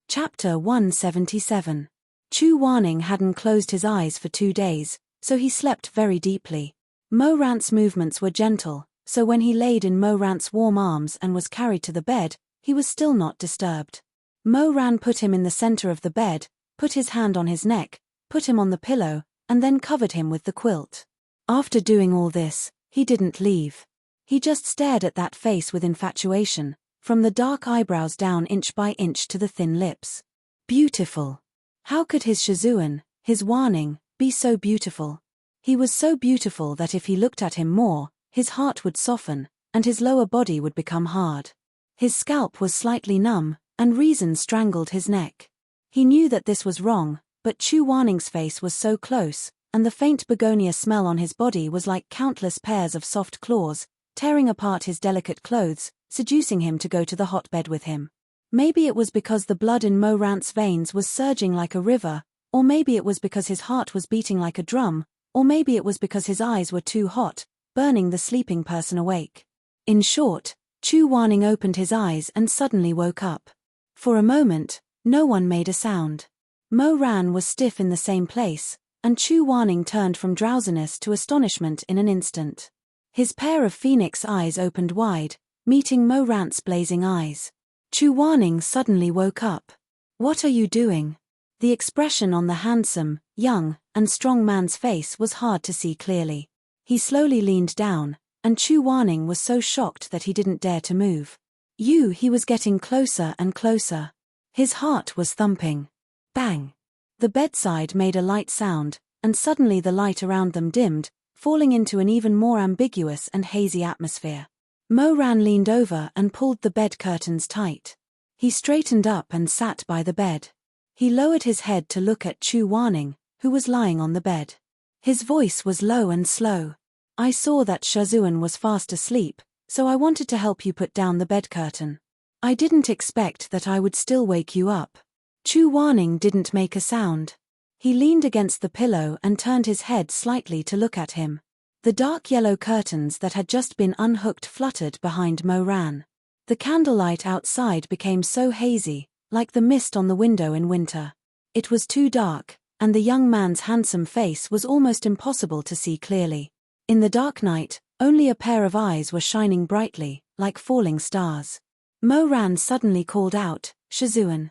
Chapter 177. Chu Wanning hadn't closed his eyes for 2 days, so he slept very deeply. Mo Ran's movements were gentle, so when he laid in Mo Ran's warm arms and was carried to the bed, he was still not disturbed. Mo Ran put him in the center of the bed, put his hand on his neck, put him on the pillow, and then covered him with the quilt. After doing all this, he didn't leave. He just stared at that face with infatuation, from the dark eyebrows down inch by inch to the thin lips. Beautiful. How could his Shizun, his warning, be so beautiful? He was so beautiful that if he looked at him more, his heart would soften, and his lower body would become hard. His scalp was slightly numb, and reason strangled his neck. He knew that this was wrong, but Chu Waning's face was so close, and the faint begonia smell on his body was like countless pairs of soft claws, tearing apart his delicate clothes, seducing him to go to the hotbed with him. Maybe it was because the blood in Mo Rant's veins was surging like a river, or maybe it was because his heart was beating like a drum, or maybe it was because his eyes were too hot, burning the sleeping person awake. In short, Chu Waning opened his eyes and suddenly woke up. For a moment, no one made a sound. Mo Ran was stiff in the same place, and Chu Waning turned from drowsiness to astonishment in an instant. His pair of phoenix eyes opened wide, meeting Mo Rant's blazing eyes. Chu Waning suddenly woke up. What are you doing? The expression on the handsome, young, and strong man's face was hard to see clearly. He slowly leaned down, and Chu Waning was so shocked that he didn't dare to move. He was getting closer and closer. His heart was thumping. Bang! The bedside made a light sound, and suddenly the light around them dimmed, falling into an even more ambiguous and hazy atmosphere. Mo Ran leaned over and pulled the bed curtains tight. He straightened up and sat by the bed. He lowered his head to look at Chu Waning, who was lying on the bed. His voice was low and slow. I saw that Shizun was fast asleep, so I wanted to help you put down the bed curtain. I didn't expect that I would still wake you up. Chu Waning didn't make a sound. He leaned against the pillow and turned his head slightly to look at him. The dark yellow curtains that had just been unhooked fluttered behind Mo Ran. The candlelight outside became so hazy, like the mist on the window in winter. It was too dark, and the young man's handsome face was almost impossible to see clearly. In the dark night, only a pair of eyes were shining brightly, like falling stars. Mo Ran suddenly called out, Shizun.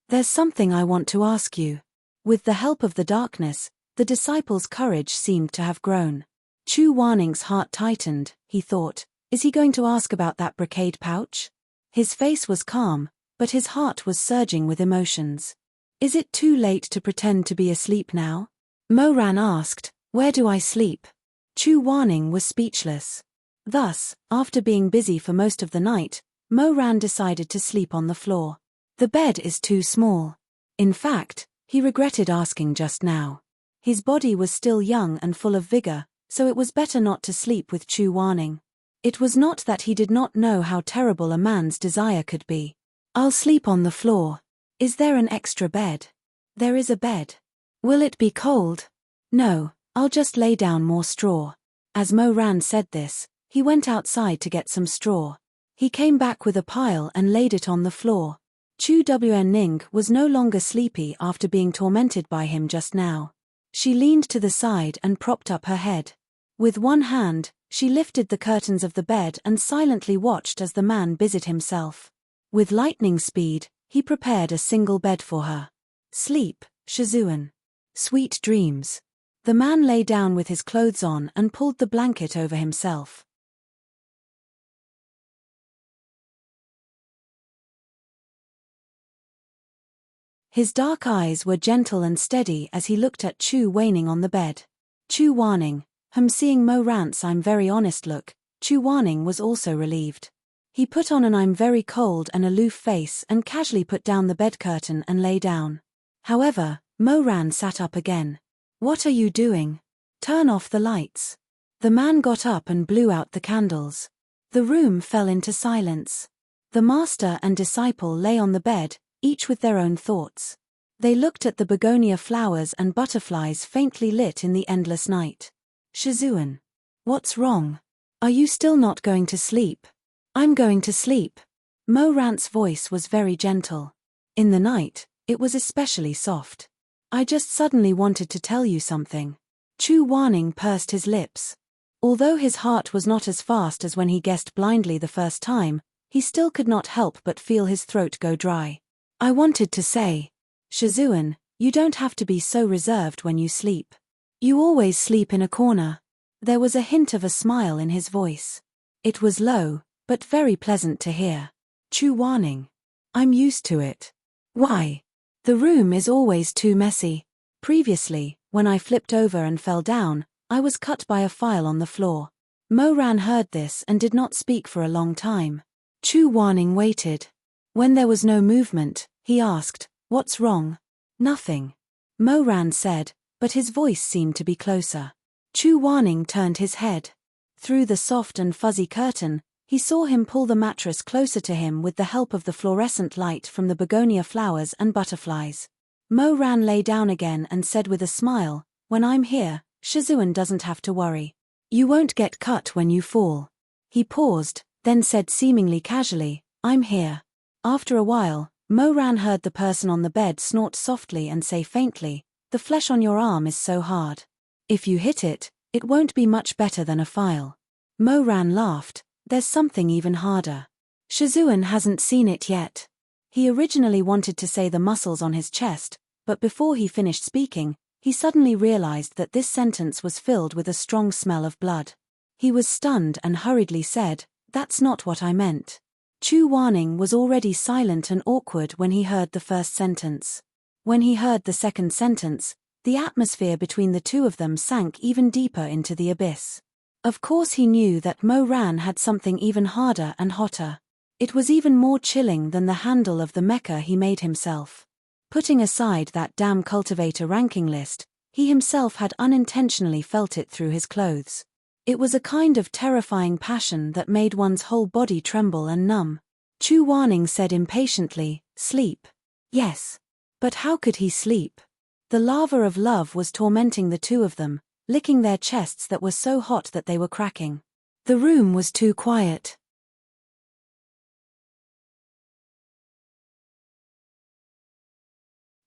There's something I want to ask you. With the help of the darkness, the disciple's courage seemed to have grown. Chu Waning's heart tightened, he thought, is he going to ask about that brocade pouch? His face was calm, but his heart was surging with emotions. Is it too late to pretend to be asleep now? Mo Ran asked, where do I sleep? Chu Waning was speechless. Thus, after being busy for most of the night, Mo Ran decided to sleep on the floor. The bed is too small. In fact, he regretted asking just now. His body was still young and full of vigor, so it was better not to sleep with Chu Waning. It was not that he did not know how terrible a man's desire could be. I'll sleep on the floor. Is there an extra bed? There is a bed. Will it be cold? No, I'll just lay down more straw. As Mo Ran said this, he went outside to get some straw. He came back with a pile and laid it on the floor. Chu Wen-ning was no longer sleepy after being tormented by him just now. She leaned to the side and propped up her head. With one hand, she lifted the curtains of the bed and silently watched as the man busied himself. With lightning speed, he prepared a single bed for her. Sleep, Shizun. Sweet dreams. The man lay down with his clothes on and pulled the blanket over himself. His dark eyes were gentle and steady as he looked at Chu Waning on the bed. Chu Waning, seeing Mo Rant's I'm very honest look, Chu Waning was also relieved. He put on an I'm very cold and aloof face and casually put down the bed curtain and lay down. However, Mo Ran sat up again. What are you doing? Turn off the lights. The man got up and blew out the candles. The room fell into silence. The master and disciple lay on the bed, each with their own thoughts. They looked at the begonia flowers and butterflies faintly lit in the endless night. Shizun. What's wrong? Are you still not going to sleep? I'm going to sleep. Mo Rant's voice was very gentle. In the night, it was especially soft. I just suddenly wanted to tell you something. Chu Waning pursed his lips. Although his heart was not as fast as when he guessed blindly the first time, he still could not help but feel his throat go dry. I wanted to say, Shizun, you don't have to be so reserved when you sleep. You always sleep in a corner. There was a hint of a smile in his voice. It was low, but very pleasant to hear. Chu Waning. I'm used to it. Why? The room is always too messy. Previously, when I flipped over and fell down, I was cut by a file on the floor. Mo-ran heard this and did not speak for a long time. Chu Wanning waited. When there was no movement, he asked, "What's wrong?" "Nothing," Mo-ran said, but his voice seemed to be closer. Chu Wanning turned his head. Through the soft and fuzzy curtain, he saw him pull the mattress closer to him with the help of the fluorescent light from the begonia flowers and butterflies. Mo-ran lay down again and said with a smile, "When I'm here, Shizun doesn't have to worry. You won't get cut when you fall." He paused, then said seemingly casually, "I'm here." After a while, Mo-ran heard the person on the bed snort softly and say faintly, "The flesh on your arm is so hard. If you hit it, it won't be much better than a file." Mo-ran laughed, "There's something even harder. Shizun hasn't seen it yet." He originally wanted to say the muscles on his chest, but before he finished speaking, he suddenly realized that this sentence was filled with a strong smell of blood. He was stunned and hurriedly said, "That's not what I meant." Chu Wanning was already silent and awkward when he heard the first sentence. When he heard the second sentence, the atmosphere between the two of them sank even deeper into the abyss. Of course he knew that Mo-ran had something even harder and hotter. It was even more chilling than the handle of the mecha he made himself. Putting aside that damn cultivator ranking list, he himself had unintentionally felt it through his clothes. It was a kind of terrifying passion that made one's whole body tremble and numb. Chu Wanning said impatiently, "Sleep." Yes. But how could he sleep? The lava of love was tormenting the two of them, licking their chests that were so hot that they were cracking. The room was too quiet.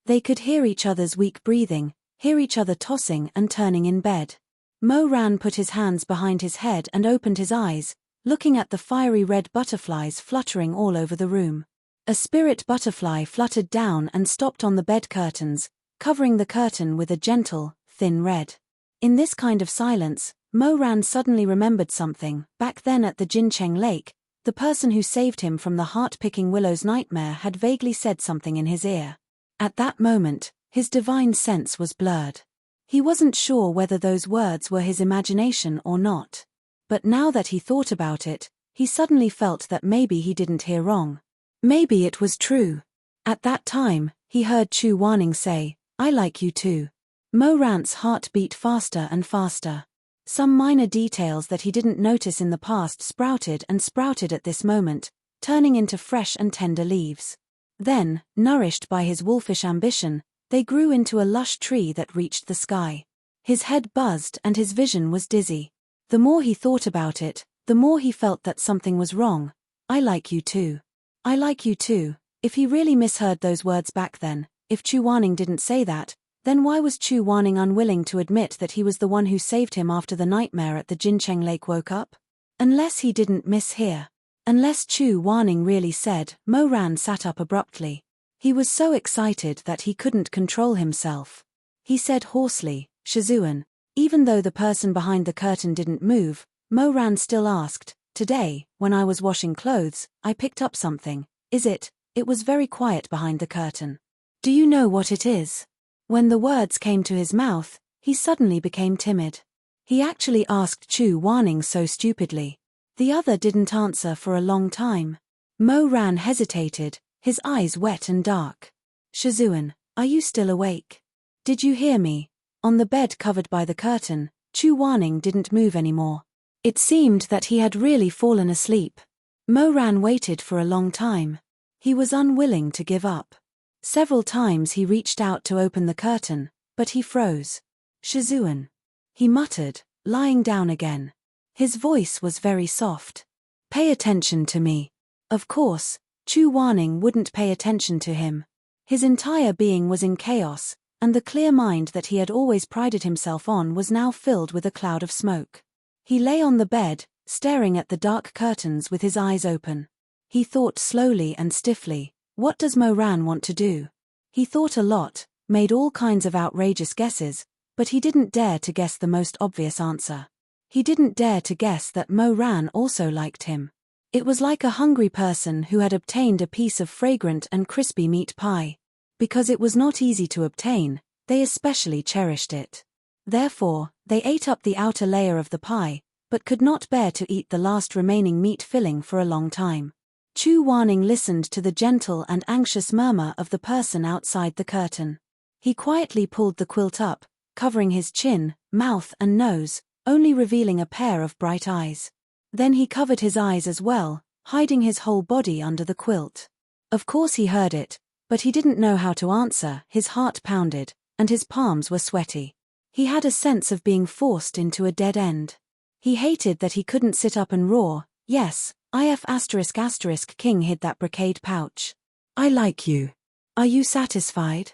They could hear each other's weak breathing, hear each other tossing and turning in bed. Mo-ran put his hands behind his head and opened his eyes, looking at the fiery red butterflies fluttering all over the room. A spirit butterfly fluttered down and stopped on the bed curtains, covering the curtain with a gentle, thin red. In this kind of silence, Mo-ran suddenly remembered something. Back then at the Jincheng Lake, the person who saved him from the heart-picking Willow's nightmare had vaguely said something in his ear. At that moment, his divine sense was blurred. He wasn't sure whether those words were his imagination or not. But now that he thought about it, he suddenly felt that maybe he didn't hear wrong. Maybe it was true. At that time, he heard Chu Wanning say, "I like you too." Mo-ran's heart beat faster and faster. Some minor details that he didn't notice in the past sprouted and sprouted at this moment, turning into fresh and tender leaves. Then, nourished by his wolfish ambition, they grew into a lush tree that reached the sky. His head buzzed and his vision was dizzy. The more he thought about it, the more he felt that something was wrong. "I like you too. I like you too." If he really misheard those words back then, if Chu Wanning didn't say that, then why was Chu Wanning unwilling to admit that he was the one who saved him after the nightmare at the Jincheng Lake woke up? Unless he didn't mishear. Unless Chu Wanning really said. Mo-ran sat up abruptly. He was so excited that he couldn't control himself. He said hoarsely, "Shizun." Even though the person behind the curtain didn't move, Mo-ran still asked, "Today, when I was washing clothes, I picked up something. Is it?" It was very quiet behind the curtain. "Do you know what it is?" When the words came to his mouth, he suddenly became timid. He actually asked Chu Wanning so stupidly. The other didn't answer for a long time. Mo-ran hesitated, his eyes wet and dark. "Shizun, are you still awake? Did you hear me?" On the bed covered by the curtain, Chu Wanning didn't move anymore. It seemed that he had really fallen asleep. Mo-ran waited for a long time. He was unwilling to give up. Several times he reached out to open the curtain, but he froze. "Shizun," he muttered, lying down again. His voice was very soft. "Pay attention to me." Of course, Chu Wanning wouldn't pay attention to him. His entire being was in chaos, and the clear mind that he had always prided himself on was now filled with a cloud of smoke. He lay on the bed, staring at the dark curtains with his eyes open. He thought slowly and stiffly, what does Mo-ran want to do? He thought a lot, made all kinds of outrageous guesses, but he didn't dare to guess the most obvious answer. He didn't dare to guess that Mo-ran also liked him. It was like a hungry person who had obtained a piece of fragrant and crispy meat pie. Because it was not easy to obtain, they especially cherished it. Therefore, they ate up the outer layer of the pie, but could not bear to eat the last remaining meat filling for a long time. Chu Wanning listened to the gentle and anxious murmur of the person outside the curtain. He quietly pulled the quilt up, covering his chin, mouth and nose, only revealing a pair of bright eyes. Then he covered his eyes as well, hiding his whole body under the quilt. Of course he heard it, but he didn't know how to answer. His heart pounded, and his palms were sweaty. He had a sense of being forced into a dead end. He hated that he couldn't sit up and roar, "Yes, if **** King hid that brocade pouch. I like you. Are you satisfied?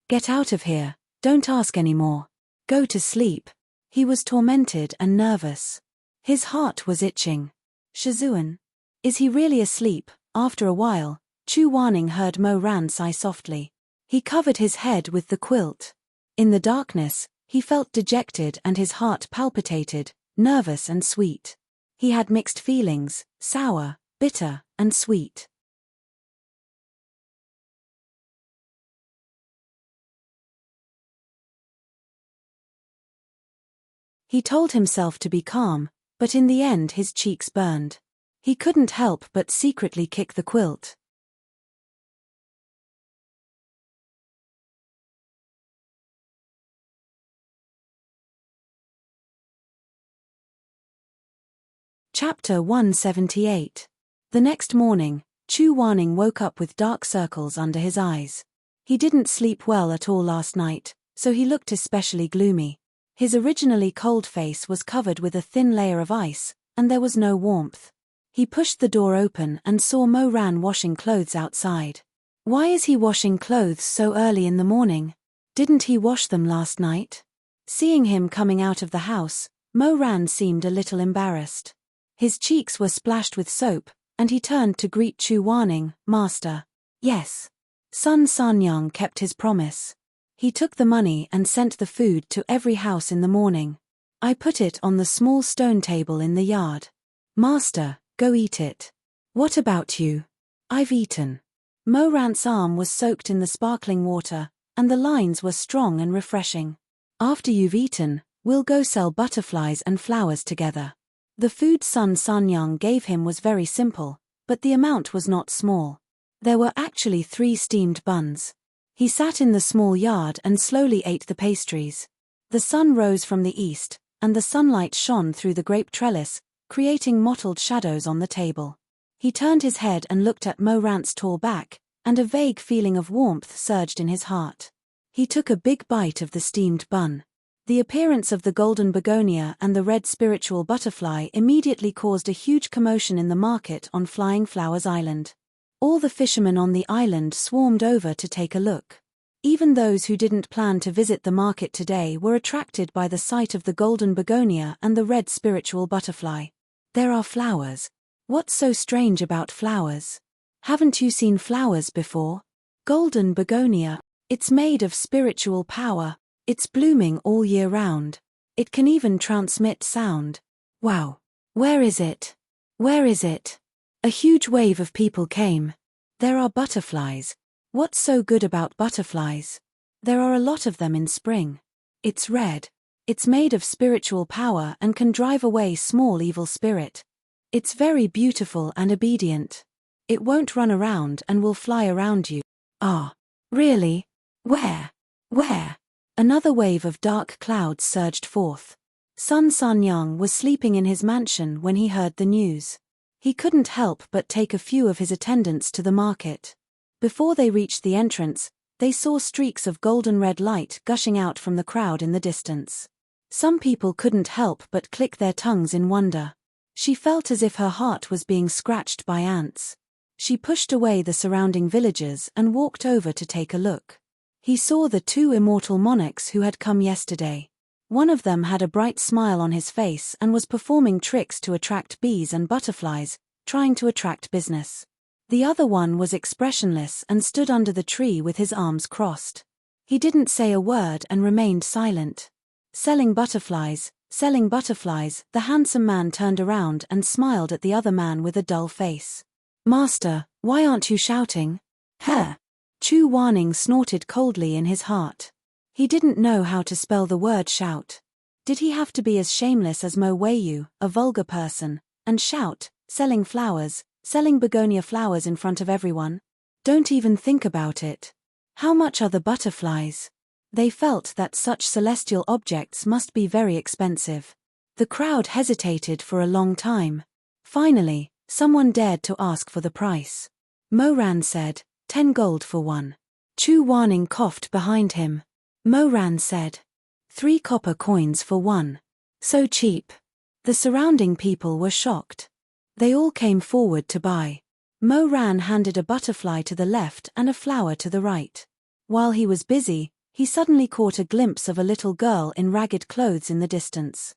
Get out of here, don't ask any more. Go to sleep." He was tormented and nervous. His heart was itching. Shizun? Is he really asleep? After a while, Chu Wanning heard Mo Ran sigh softly. He covered his head with the quilt. In the darkness, he felt dejected and his heart palpitated, nervous and sweet. He had mixed feelings, sour, bitter, and sweet. He told himself to be calm, but in the end his cheeks burned. He couldn't help but secretly kick the quilt. Chapter 178. The next morning, Chu Wanning woke up with dark circles under his eyes. He didn't sleep well at all last night, so he looked especially gloomy. His originally cold face was covered with a thin layer of ice, and there was no warmth. He pushed the door open and saw Mo Ran washing clothes outside. Why is he washing clothes so early in the morning? Didn't he wash them last night? Seeing him coming out of the house, Mo Ran seemed a little embarrassed. His cheeks were splashed with soap, and he turned to greet Chu Wanning, "Master." "Yes." Sun Sanyang kept his promise. He took the money and sent the food to every house in the morning. "I put it on the small stone table in the yard. Master, go eat it." "What about you?" "I've eaten." Mo Ran's arm was soaked in the sparkling water, and the lines were strong and refreshing. "After you've eaten, we'll go sell butterflies and flowers together." The food Sun Sanyang gave him was very simple, but the amount was not small. There were actually 3 steamed buns. He sat in the small yard and slowly ate the pastries. The sun rose from the east, and the sunlight shone through the grape trellis, creating mottled shadows on the table. He turned his head and looked at Mo Ran's tall back, and a vague feeling of warmth surged in his heart. He took a big bite of the steamed bun. The appearance of the golden begonia and the red spiritual butterfly immediately caused a huge commotion in the market on Flying Flowers Island. All the fishermen on the island swarmed over to take a look. Even those who didn't plan to visit the market today were attracted by the sight of the golden begonia and the red spiritual butterfly. There are flowers. What's so strange about flowers? Haven't you seen flowers before? Golden begonia. It's made of spiritual power. It's blooming all year round. It can even transmit sound. Wow. Where is it? Where is it? A huge wave of people came. There are butterflies. What's so good about butterflies? There are a lot of them in spring. It's red. It's made of spiritual power and can drive away small evil spirit. It's very beautiful and obedient. It won't run around and will fly around you. Ah. Really? Where? Where? Another wave of dark clouds surged forth. Sun Sanyang was sleeping in his mansion when he heard the news. He couldn't help but take a few of his attendants to the market. Before they reached the entrance, they saw streaks of golden red light gushing out from the crowd in the distance. Some people couldn't help but click their tongues in wonder. She felt as if her heart was being scratched by ants. She pushed away the surrounding villagers and walked over to take a look. He saw the 2 immortal monarchs who had come yesterday. One of them had a bright smile on his face and was performing tricks to attract bees and butterflies, trying to attract business. The other one was expressionless and stood under the tree with his arms crossed. He didn't say a word and remained silent. Selling butterflies, selling butterflies. The handsome man turned around and smiled at the other man with a dull face. Master, why aren't you shouting? Heh. Chu Wanning snorted coldly in his heart. He didn't know how to spell the word shout. Did he have to be as shameless as Mo Weiyu, a vulgar person, and shout, selling flowers, selling begonia flowers in front of everyone? Don't even think about it. How much are the butterflies? They felt that such celestial objects must be very expensive. The crowd hesitated for a long time. Finally, someone dared to ask for the price. Moran said, 10 gold for one. Chu Wanning coughed behind him. Moran said, 3 copper coins for one. So cheap. The surrounding people were shocked. They all came forward to buy. Moran handed a butterfly to the left and a flower to the right. While he was busy, he suddenly caught a glimpse of a little girl in ragged clothes in the distance.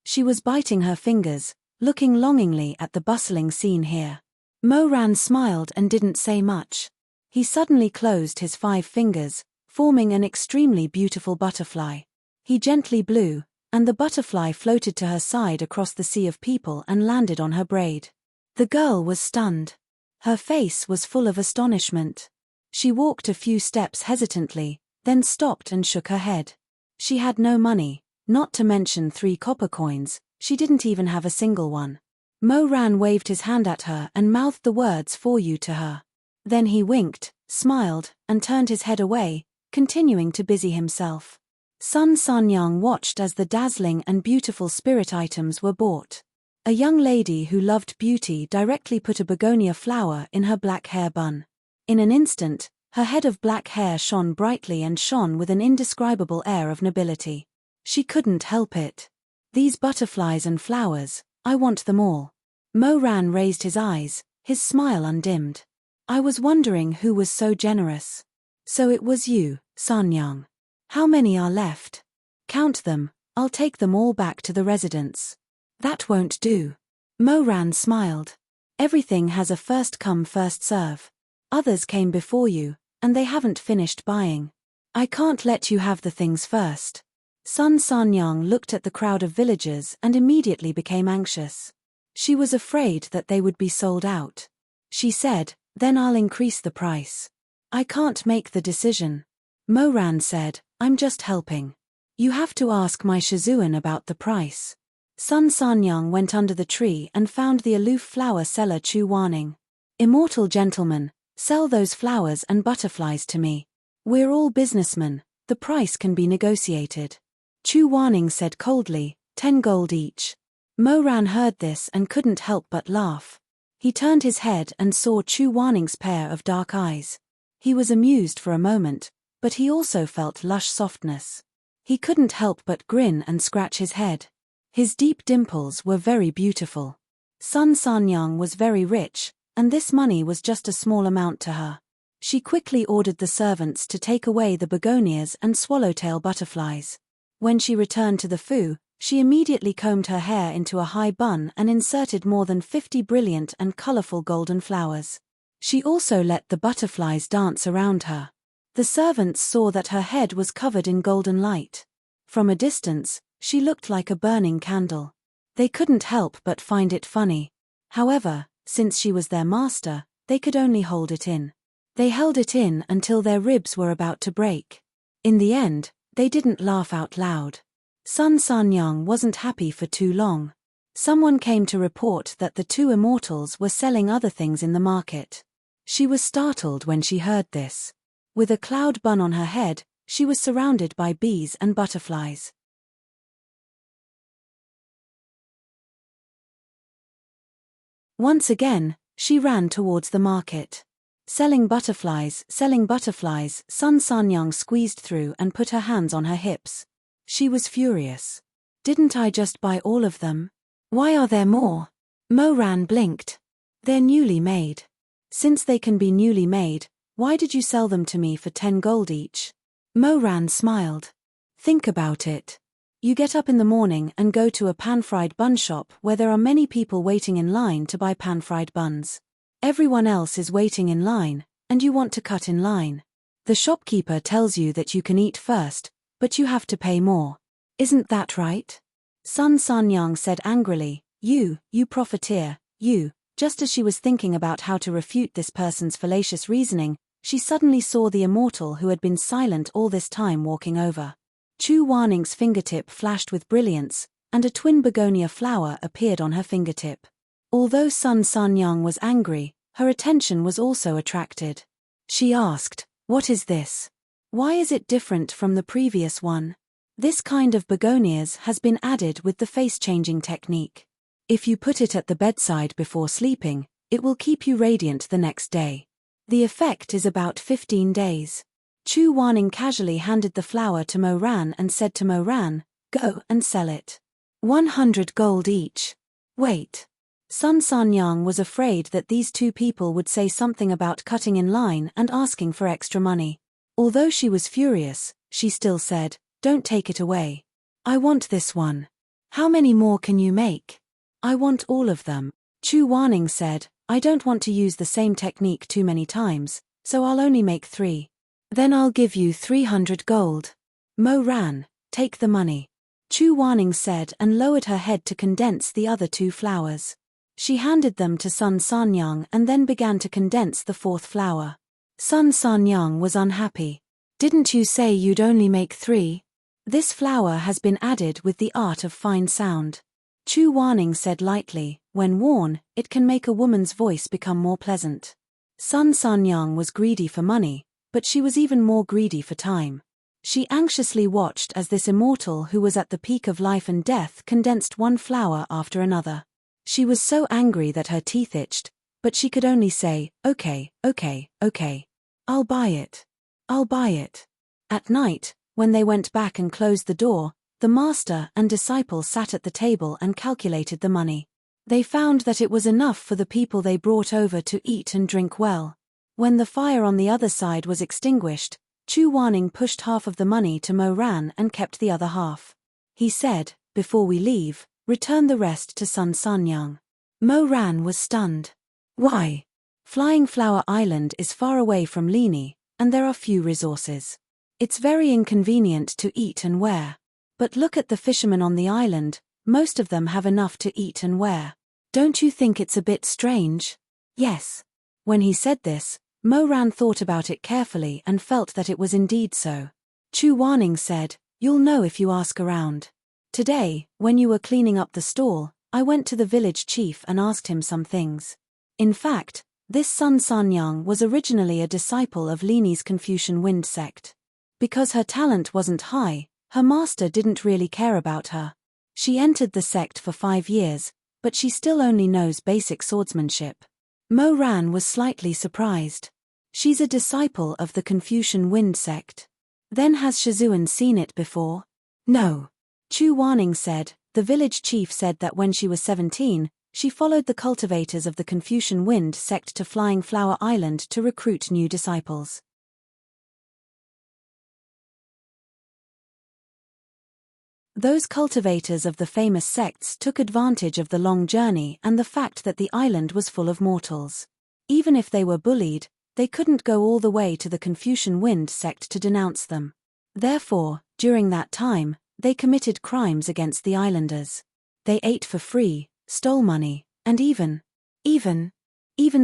She was biting her fingers, looking longingly at the bustling scene here. Moran smiled and didn't say much. He suddenly closed his 5 fingers, forming an extremely beautiful butterfly. He gently blew, and the butterfly floated to her side across the sea of people and landed on her braid. The girl was stunned. Her face was full of astonishment. She walked a few steps hesitantly, then stopped and shook her head. She had no money, not to mention 3 copper coins. She didn't even have a single one. Moran waved his hand at her and mouthed the words "for you" to her. Then he winked, smiled, and turned his head away, continuing to busy himself. Sun Sanyang watched as the dazzling and beautiful spirit items were bought. A young lady who loved beauty directly put a begonia flower in her black hair bun. In an instant, her head of black hair shone brightly and shone with an indescribable air of nobility. She couldn't help it. These butterflies and flowers, I want them all. Moran raised his eyes, his smile undimmed. I was wondering who was so generous. So it was you, Sanyang. How many are left? Count them, I'll take them all back to the residence. That won't do. Moran smiled. Everything has a first come first serve. Others came before you, and they haven't finished buying. I can't let you have the things first. Sun Sanyang looked at the crowd of villagers and immediately became anxious. She was afraid that they would be sold out. She said, then I'll increase the price. I can't make the decision. Moran said, I'm just helping. You have to ask my Shizun about the price. Sun Sanyang went under the tree and found the aloof flower seller Chu Wanning. Immortal gentleman, sell those flowers and butterflies to me. We're all businessmen, the price can be negotiated. Chu Wanning said coldly, 10 gold each. Moran heard this and couldn't help but laugh. He turned his head and saw Chu Wanning's pair of dark eyes. He was amused for a moment, but he also felt lush softness. He couldn't help but grin and scratch his head. His deep dimples were very beautiful. Sun Sanyang was very rich, and this money was just a small amount to her. She quickly ordered the servants to take away the begonias and swallowtail butterflies. When she returned to the Fu, she immediately combed her hair into a high bun and inserted more than 50 brilliant and colorful golden flowers. She also let the butterflies dance around her. The servants saw that her head was covered in golden light. From a distance, she looked like a burning candle. They couldn't help but find it funny. However, since she was their master, they could only hold it in. They held it in until their ribs were about to break. In the end, they didn't laugh out loud. Sun Sanyang wasn't happy for too long. Someone came to report that the 2 immortals were selling other things in the market. She was startled when she heard this. With a cloud bun on her head, she was surrounded by bees and butterflies. Once again, she ran towards the market. Selling butterflies, Sun Sanyang squeezed through and put her hands on her hips. She was furious. Didn't I just buy all of them? Why are there more? Moran blinked. They're newly made. Since they can be newly made, why did you sell them to me for 10 gold each? Moran smiled. Think about it. You get up in the morning and go to a pan-fried bun shop where there are many people waiting in line to buy pan-fried buns. Everyone else is waiting in line, and you want to cut in line. The shopkeeper tells you that you can eat first, but you have to pay more. Isn't that right? Sun Sanyang said angrily, You profiteer, you. Just as she was thinking about how to refute this person's fallacious reasoning, she suddenly saw the immortal who had been silent all this time walking over. Chu Waning's fingertip flashed with brilliance, and a twin begonia flower appeared on her fingertip. Although Sun Sanyang was angry, her attention was also attracted. She asked, What is this? Why is it different from the previous one? This kind of begonias has been added with the face-changing technique. If you put it at the bedside before sleeping, it will keep you radiant the next day. The effect is about 15 days. Chu Waning casually handed the flower to Mo Ran and said to Mo Ran, Go and sell it. 100 gold each. Wait. Sun Sanyang was afraid that these two people would say something about cutting in line and asking for extra money. Although she was furious, she still said, Don't take it away. I want this one. How many more can you make? I want all of them. Chu Waning said, I don't want to use the same technique too many times, so I'll only make 3. Then I'll give you 300 gold. Mo Ran, take the money. Chu Waning said and lowered her head to condense the other 2 flowers. She handed them to Sun Sanyang and then began to condense the 4th flower. Sun Sanyang was unhappy. Didn't you say you'd only make 3? This flower has been added with the art of fine sound. Chu Waning said lightly, when worn, it can make a woman's voice become more pleasant. Sun Sanyang was greedy for money, but she was even more greedy for time. She anxiously watched as this immortal who was at the peak of life and death condensed one flower after another. She was so angry that her teeth itched, but she could only say, Okay. I'll buy it. I'll buy it. At night, when they went back and closed the door, the master and disciple sat at the table and calculated the money. They found that it was enough for the people they brought over to eat and drink well. When the fire on the other side was extinguished, Chu Waning pushed half of the money to Mo Ran and kept the other half. He said, Before we leave, return the rest to Sun Sanyang. Mo Ran was stunned. Why? Flying Flower Island is far away from Lini, and there are few resources. It's very inconvenient to eat and wear. But look at the fishermen on the island, most of them have enough to eat and wear. Don't you think it's a bit strange? Yes. When he said this, Mo Ran thought about it carefully and felt that it was indeed so. Chu Waning said, You'll know if you ask around. Today, when you were cleaning up the stall, I went to the village chief and asked him some things. In fact, this Sun Sanyang was originally a disciple of Lini's Confucian Wind sect. Because her talent wasn't high, her master didn't really care about her. She entered the sect for 5 years, but she still only knows basic swordsmanship. Mo Ran was slightly surprised. She's a disciple of the Confucian Wind sect. Then has Shizun seen it before? No. Chu Waning said, the village chief said that when she was 17, she followed the cultivators of the Confucian Wind sect to Flying Flower Island to recruit new disciples. Those cultivators of the famous sects took advantage of the long journey and the fact that the island was full of mortals. Even if they were bullied, they couldn't go all the way to the Confucian Wind sect to denounce them. Therefore, during that time, they committed crimes against the islanders. They ate for free, stole money, and even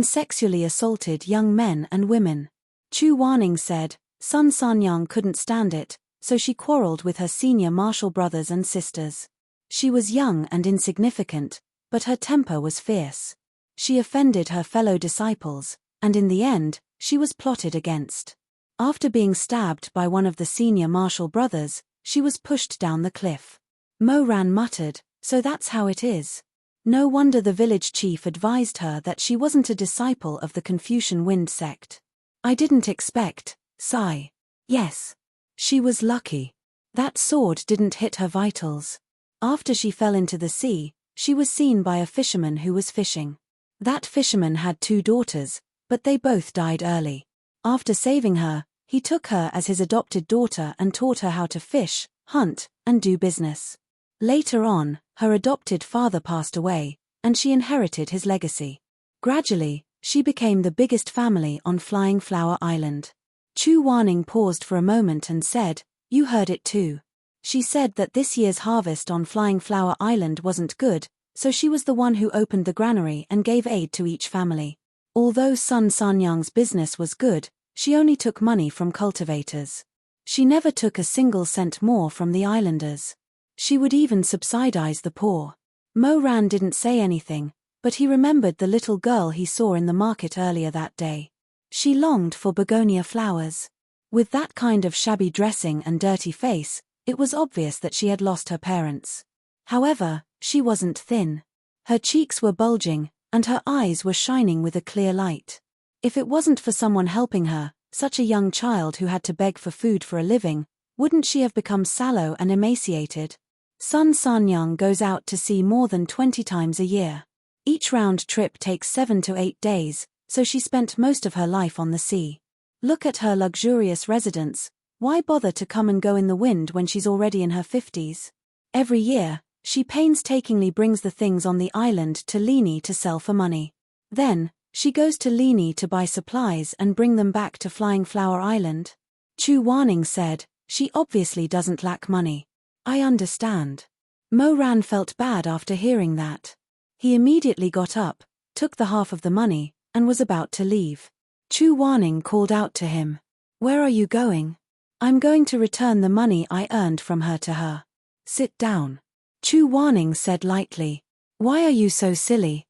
sexually assaulted young men and women. Chu Waning said, Sun Sanyang couldn't stand it, so she quarreled with her senior martial brothers and sisters. She was young and insignificant, but her temper was fierce. She offended her fellow disciples, and in the end, she was plotted against. After being stabbed by one of the senior martial brothers, she was pushed down the cliff. Mo Ran muttered, so that's how it is. No wonder the village chief advised her that she wasn't a disciple of the Confucian Wind sect. I didn't expect, sigh. Yes. She was lucky. That sword didn't hit her vitals. After she fell into the sea, she was seen by a fisherman who was fishing. That fisherman had 2 daughters, but they both died early. After saving her, he took her as his adopted daughter and taught her how to fish, hunt, and do business. Later on, her adopted father passed away, and she inherited his legacy. Gradually, she became the biggest family on Flying Flower Island. Chu Wanning paused for a moment and said, "You heard it too. She said that this year's harvest on Flying Flower Island wasn't good, so she was the one who opened the granary and gave aid to each family. Although Sun Sanyang's business was good, she only took money from cultivators. She never took a single cent more from the islanders. She would even subsidize the poor." Mo Ran didn't say anything, but he remembered the little girl he saw in the market earlier that day. She longed for begonia flowers. With that kind of shabby dressing and dirty face, it was obvious that she had lost her parents. However, she wasn't thin. Her cheeks were bulging, and her eyes were shining with a clear light. If it wasn't for someone helping her, such a young child who had to beg for food for a living, wouldn't she have become sallow and emaciated? Sun Sanyang goes out to sea more than 20 times a year. Each round trip takes 7 to 8 days, so she spent most of her life on the sea. Look at her luxurious residence. Why bother to come and go in the wind when she's already in her 50s? Every year, she painstakingly brings the things on the island to Lini to sell for money. Then, she goes to Lini to buy supplies and bring them back to Flying Flower Island. Chu Wanning said, "She obviously doesn't lack money." "I understand." Mo Ran felt bad after hearing that. He immediately got up, took the half of the money, and was about to leave. Chu Wanning called out to him. "Where are you going?" "I'm going to return the money I earned from her to her." "Sit down." Chu Wanning said lightly. "Why are you so silly?"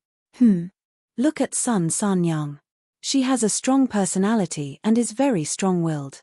Look at Sun Sanyang. She has a strong personality and is very strong-willed.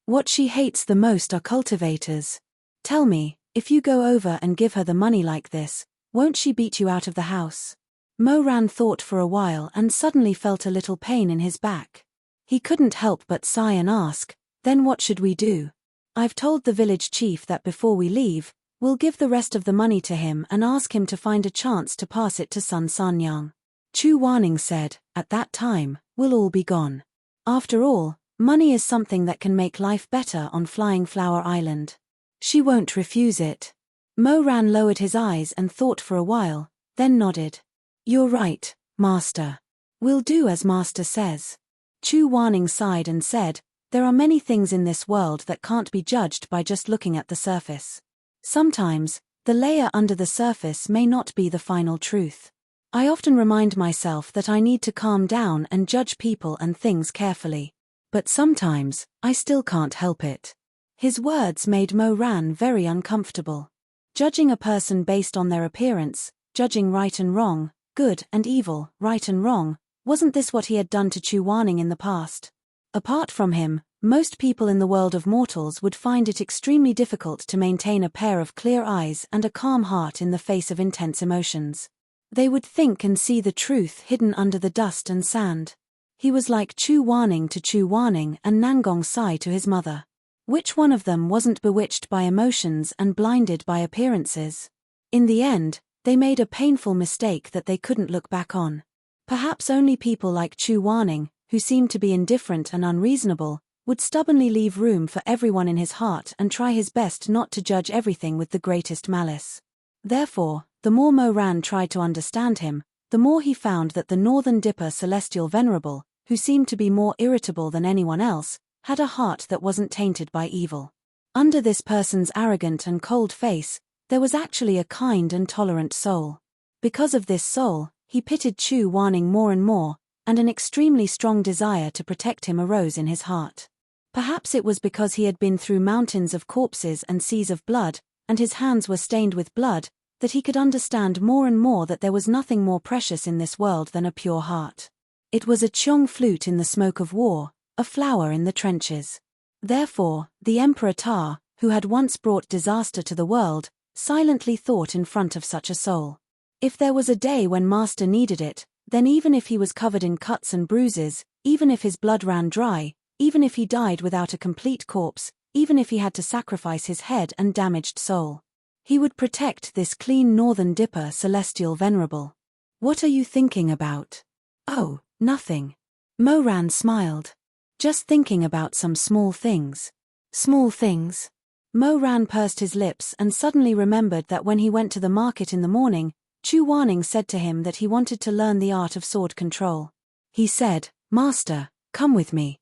What she hates the most are cultivators. Tell me, if you go over and give her the money like this, won't she beat you out of the house? Mo Ran thought for a while and suddenly felt a little pain in his back. He couldn't help but sigh and ask, "Then what should we do?" "I've told the village chief that before we leave, we'll give the rest of the money to him and ask him to find a chance to pass it to Sun Sanyang." Chu Wanning said, "At that time, we'll all be gone. After all, money is something that can make life better on Flying Flower Island. She won't refuse it." Mo Ran lowered his eyes and thought for a while, then nodded. "You're right, Master. We'll do as Master says." Chu Wanning sighed and said, "There are many things in this world that can't be judged by just looking at the surface. Sometimes, the layer under the surface may not be the final truth. I often remind myself that I need to calm down and judge people and things carefully. But sometimes, I still can't help it." His words made Mo Ran very uncomfortable. Judging a person based on their appearance, judging right and wrong, good and evil, right and wrong, wasn't this what he had done to Chu Wanning in the past? Apart from him, most people in the world of mortals would find it extremely difficult to maintain a pair of clear eyes and a calm heart in the face of intense emotions. They would think and see the truth hidden under the dust and sand. He was like Chu Wanning to Chu Wanning and Nangong Sai to his mother. Which one of them wasn't bewitched by emotions and blinded by appearances? In the end, they made a painful mistake that they couldn't look back on. Perhaps only people like Chu Wanning, who seemed to be indifferent and unreasonable, would stubbornly leave room for everyone in his heart and try his best not to judge everything with the greatest malice. Therefore, the more Mo Ran tried to understand him, the more he found that the Northern Dipper Celestial Venerable, who seemed to be more irritable than anyone else, had a heart that wasn't tainted by evil. Under this person's arrogant and cold face, there was actually a kind and tolerant soul. Because of this soul, he pitied Chu Wanning more and more, and an extremely strong desire to protect him arose in his heart. Perhaps it was because he had been through mountains of corpses and seas of blood, and his hands were stained with blood, that he could understand more and more that there was nothing more precious in this world than a pure heart. It was a Chong flute in the smoke of war, a flower in the trenches. Therefore, the Emperor Ta, who had once brought disaster to the world, silently thought in front of such a soul. If there was a day when Master needed it, then even if he was covered in cuts and bruises, even if his blood ran dry, even if he died without a complete corpse, even if he had to sacrifice his head and damaged soul, he would protect this clean Northern Dipper Celestial Venerable. "What are you thinking about?" "Oh, nothing." Mo Ran smiled. "Just thinking about some small things." "Small things?" Mo Ran pursed his lips and suddenly remembered that when he went to the market in the morning, Chu Wanning said to him that he wanted to learn the art of sword control. He said, "Master, come with me."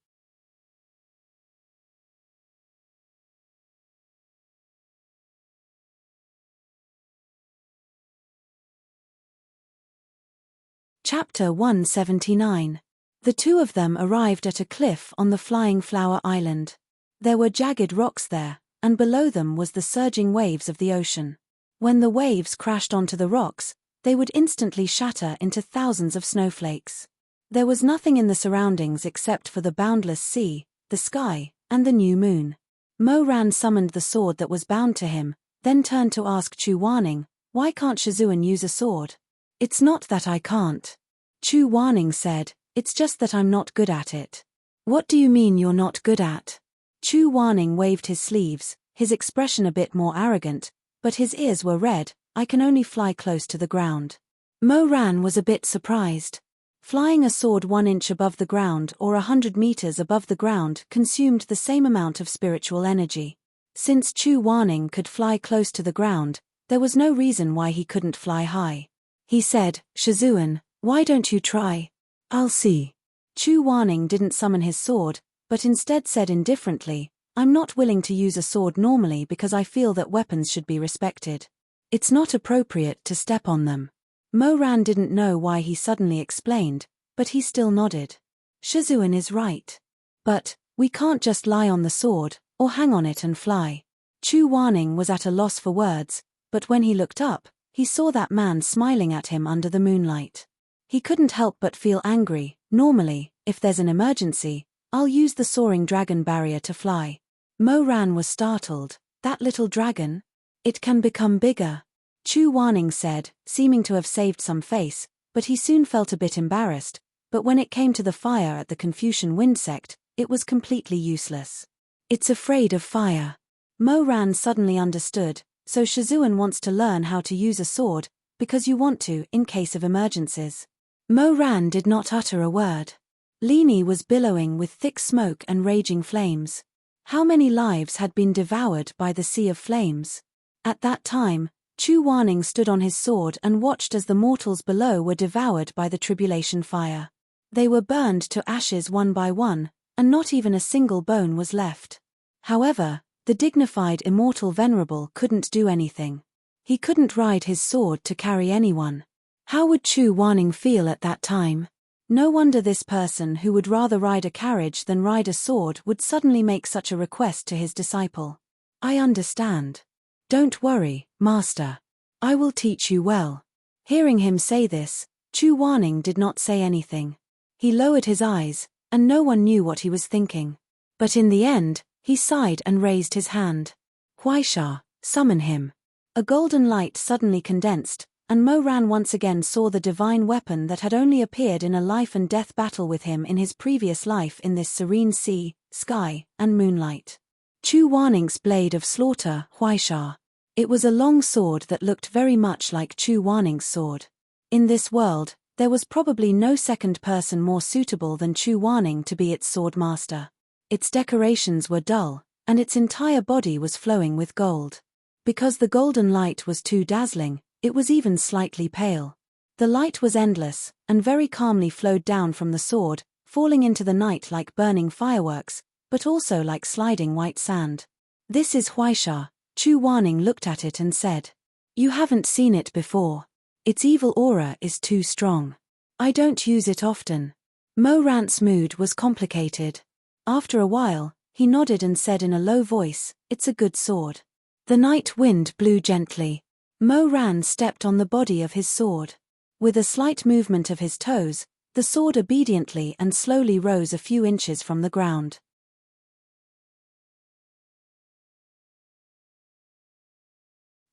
Chapter 179. The two of them arrived at a cliff on the Flying Flower Island. There were jagged rocks there, and below them was the surging waves of the ocean. When the waves crashed onto the rocks, they would instantly shatter into thousands of snowflakes. There was nothing in the surroundings except for the boundless sea, the sky, and the new moon. Mo Ran summoned the sword that was bound to him, then turned to ask Chu Wanning, "Why can't Shizun use a sword?" "It's not that I can't," Chu Wanning said, "it's just that I'm not good at it." "What do you mean you're not good at?" Chu Wanning waved his sleeves, his expression a bit more arrogant, but his ears were red. "I can only fly close to the ground." Mo Ran was a bit surprised. Flying a sword 1 inch above the ground or 100 meters above the ground consumed the same amount of spiritual energy. Since Chu Wanning could fly close to the ground, there was no reason why he couldn't fly high. He said, "Shizun, why don't you try?" "I'll see." Chu Wanning didn't summon his sword, but instead said indifferently, "I'm not willing to use a sword normally because I feel that weapons should be respected. It's not appropriate to step on them." Mo Ran didn't know why he suddenly explained, but he still nodded. Shizun is right. "But, we can't just lie on the sword, or hang on it and fly." Chu Wanning was at a loss for words, but when he looked up, he saw that man smiling at him under the moonlight. He couldn't help but feel angry. "Normally, if there's an emergency, I'll use the soaring dragon barrier to fly." Mo Ran was startled. "That little dragon? It can become bigger," Chu Wanning said, seeming to have saved some face, but he soon felt a bit embarrassed. But when it came to the fire at the Confucian Wind Sect, it was completely useless. "It's afraid of fire." Mo Ran suddenly understood. So Shizun wants to learn how to use a sword, because you want to, in case of emergencies. Mo Ran did not utter a word. Lini was billowing with thick smoke and raging flames. How many lives had been devoured by the sea of flames? At that time, Chu Wanning stood on his sword and watched as the mortals below were devoured by the tribulation fire. They were burned to ashes one by one, and not even a single bone was left. However, the dignified immortal venerable couldn't do anything. He couldn't ride his sword to carry anyone. How would Chu Wanning feel at that time? No wonder this person who would rather ride a carriage than ride a sword would suddenly make such a request to his disciple. "I understand. Don't worry, Master. I will teach you well." Hearing him say this, Chu Wanning did not say anything. He lowered his eyes, and no one knew what he was thinking. But in the end, he sighed and raised his hand. "Huaisha, summon him." A golden light suddenly condensed, and Mo Ran once again saw the divine weapon that had only appeared in a life-and-death battle with him in his previous life in this serene sea, sky, and moonlight. Chu Wanning's blade of slaughter, Huaisha. It was a long sword that looked very much like Chu Wanning's sword. In this world, there was probably no second person more suitable than Chu Wanning to be its sword master. Its decorations were dull, and its entire body was flowing with gold. Because the golden light was too dazzling, it was even slightly pale. The light was endless, and very calmly flowed down from the sword, falling into the night like burning fireworks, but also like sliding white sand. "This is Huaisha." Chu Wanning looked at it and said. "You haven't seen it before. Its evil aura is too strong. I don't use it often." Mo Ran's mood was complicated. After a while, he nodded and said in a low voice, "It's a good sword." The night wind blew gently. Mo Ran stepped on the body of his sword. With a slight movement of his toes, the sword obediently and slowly rose a few inches from the ground.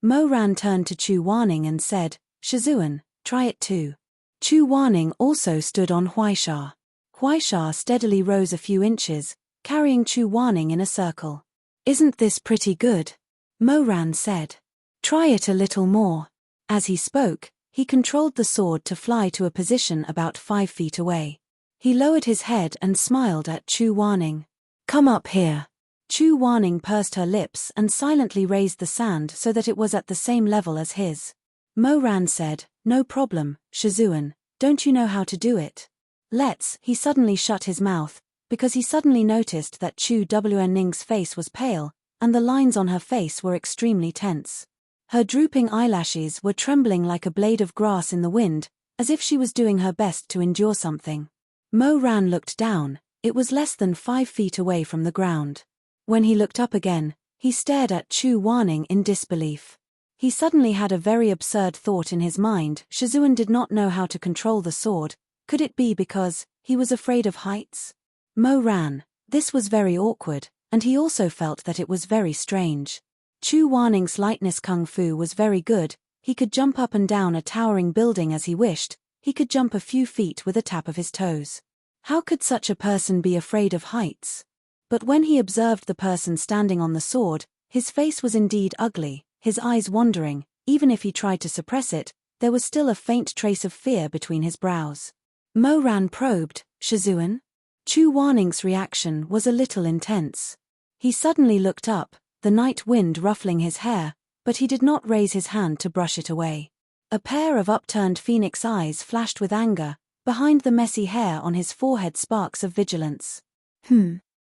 Mo Ran turned to Chu Wanning and said, "Shizun, try it too." Chu Wanning also stood on Huaisha. Huaisha steadily rose a few inches, carrying Chu Wanning in a circle. "Isn't this pretty good?" Mo Ran said. "Try it a little more." As he spoke, he controlled the sword to fly to a position about 5 feet away. He lowered his head and smiled at Chu Wanning. "Come up here." Chu Wanning pursed her lips and silently raised the sand so that it was at the same level as his. Mo Ran said, No problem, Shizun, don't you know how to do it? He suddenly shut his mouth, because he suddenly noticed that Chu Wning's face was pale, and the lines on her face were extremely tense. Her drooping eyelashes were trembling like a blade of grass in the wind, as if she was doing her best to endure something. Mo Ran looked down. It was less than 5 feet away from the ground. When he looked up again, he stared at Chu Wan in disbelief. He suddenly had a very absurd thought in his mind. Shizun did not know how to control the sword. Could it be because he was afraid of heights? Mo Ran. This was very awkward, and he also felt that it was very strange. Chu Waning's lightness kung fu was very good. He could jump up and down a towering building as he wished. He could jump a few feet with a tap of his toes. How could such a person be afraid of heights? But when he observed the person standing on the sword, his face was indeed ugly, his eyes wandering. Even if he tried to suppress it, there was still a faint trace of fear between his brows. Mo Ran probed, Shizun? Chu Waning's reaction was a little intense. He suddenly looked up, the night wind ruffling his hair, but he did not raise his hand to brush it away. A pair of upturned phoenix eyes flashed with anger. Behind the messy hair on his forehead sparks of vigilance.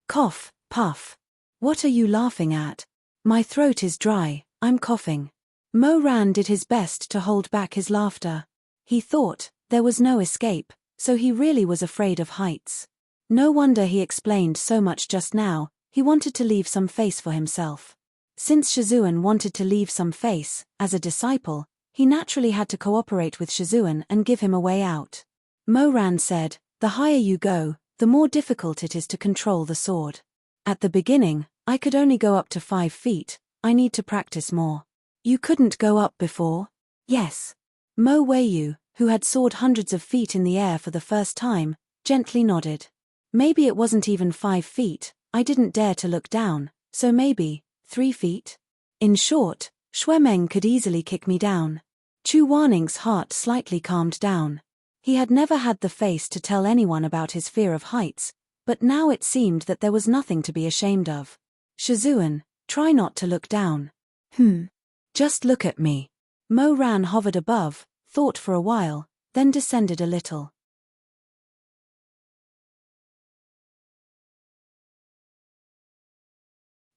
Cough, puff. What are you laughing at? My throat is dry, I'm coughing. Mo Ran did his best to hold back his laughter. He thought, there was no escape, so he really was afraid of heights. No wonder he explained so much just now. He wanted to leave some face for himself. Since Shizun wanted to leave some face, as a disciple, he naturally had to cooperate with Shizun and give him a way out. Mo Ran said, the higher you go, the more difficult it is to control the sword. At the beginning, I could only go up to 5 feet, I need to practice more. You couldn't go up before? Yes. Mo Weiyu, who had soared hundreds of feet in the air for the first time, gently nodded. Maybe it wasn't even 5 feet, I didn't dare to look down, so maybe 3 feet? In short, Xuemeng could easily kick me down. Chu Waning's heart slightly calmed down. He had never had the face to tell anyone about his fear of heights, but now it seemed that there was nothing to be ashamed of. Shizun, try not to look down. Just look at me. Mo Ran hovered above, thought for a while, then descended a little.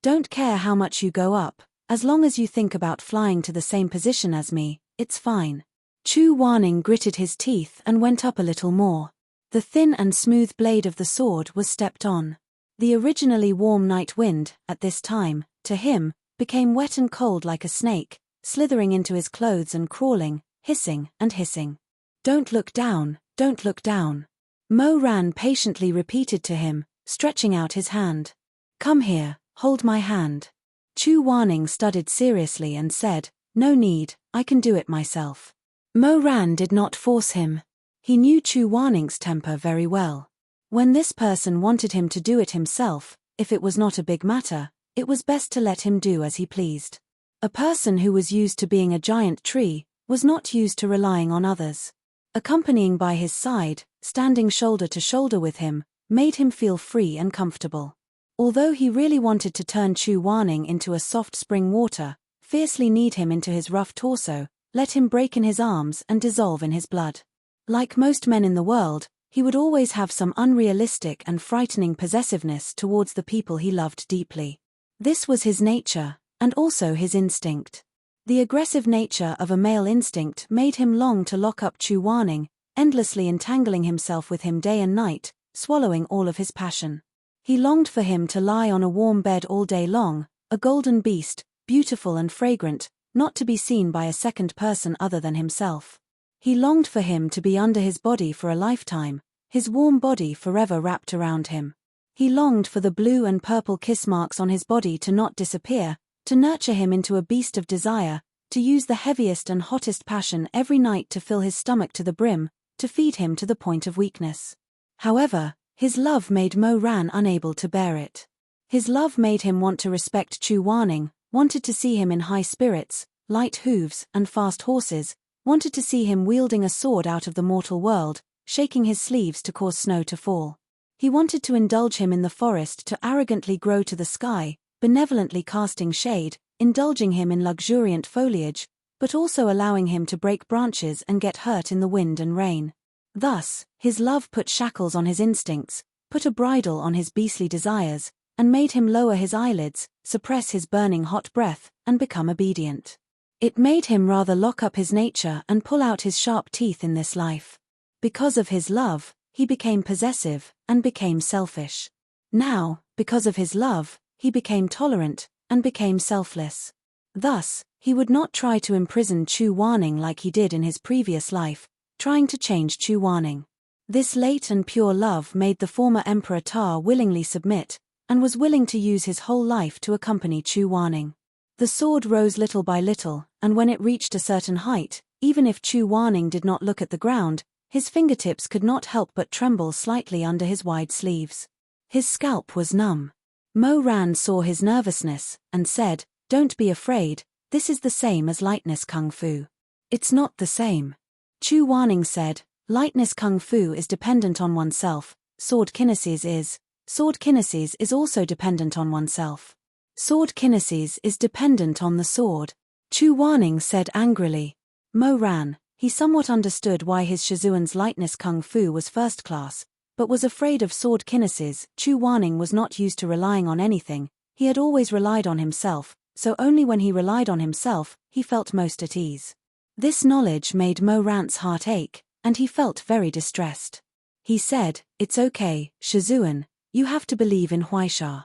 Don't care how much you go up, as long as you think about flying to the same position as me, it's fine. Chu Waning gritted his teeth and went up a little more. The thin and smooth blade of the sword was stepped on. The originally warm night wind, at this time, to him, became wet and cold like a snake, slithering into his clothes and crawling, hissing and hissing. Don't look down, don't look down. Mo Ran patiently repeated to him, stretching out his hand. Come here, hold my hand. Chu Waning studied seriously and said, no need, I can do it myself. Mo Ran did not force him. He knew Chu Waning's temper very well. When this person wanted him to do it himself, if it was not a big matter, it was best to let him do as he pleased. A person who was used to being a giant tree was not used to relying on others. Accompanying by his side, standing shoulder to shoulder with him, made him feel free and comfortable. Although he really wanted to turn Chu Waning into a soft spring water, fiercely knead him into his rough torso, let him break in his arms and dissolve in his blood. Like most men in the world, he would always have some unrealistic and frightening possessiveness towards the people he loved deeply. This was his nature, and also his instinct. The aggressive nature of a male instinct made him long to lock up Chu Waning, endlessly entangling himself with him day and night, swallowing all of his passion. He longed for him to lie on a warm bed all day long, a golden beast, beautiful and fragrant, not to be seen by a second person other than himself. He longed for him to be under his body for a lifetime, his warm body forever wrapped around him. He longed for the blue and purple kiss marks on his body to not disappear, to nurture him into a beast of desire, to use the heaviest and hottest passion every night to fill his stomach to the brim, to feed him to the point of weakness. However, his love made Mo Ran unable to bear it. His love made him want to respect Chu Waning, wanted to see him in high spirits, light hooves and fast horses, wanted to see him wielding a sword out of the mortal world, shaking his sleeves to cause snow to fall. He wanted to indulge him in the forest to arrogantly grow to the sky, benevolently casting shade, indulging him in luxuriant foliage, but also allowing him to break branches and get hurt in the wind and rain. Thus, his love put shackles on his instincts, put a bridle on his beastly desires, and made him lower his eyelids, suppress his burning hot breath, and become obedient. It made him rather lock up his nature and pull out his sharp teeth in this life. Because of his love, he became possessive, and became selfish. Now, because of his love, he became tolerant, and became selfless. Thus, he would not try to imprison Chu Wanning like he did in his previous life, trying to change Chu Wanning. This late and pure love made the former Emperor Ta willingly submit, and was willing to use his whole life to accompany Chu Wanning. The sword rose little by little, and when it reached a certain height, even if Chu Wanning did not look at the ground, his fingertips could not help but tremble slightly under his wide sleeves. His scalp was numb. Mo Ran saw his nervousness, and said, "Don't be afraid, this is the same as lightness Kung Fu." "It's not the same." Chu Wanning said, "Lightness Kung Fu is dependent on oneself, sword kinesis is. Sword kinesis is also dependent on oneself. Sword kinesis is dependent on the sword." Chu Wanning said angrily. Mo Ran, he somewhat understood why his Shizun's lightness Kung Fu was first class, but was afraid of sword kinesis. Chu Wanning was not used to relying on anything, he had always relied on himself, so only when he relied on himself, he felt most at ease. This knowledge made Mo Ran's heart ache, and he felt very distressed. He said, "It's okay, Shizun, you have to believe in Huaisha."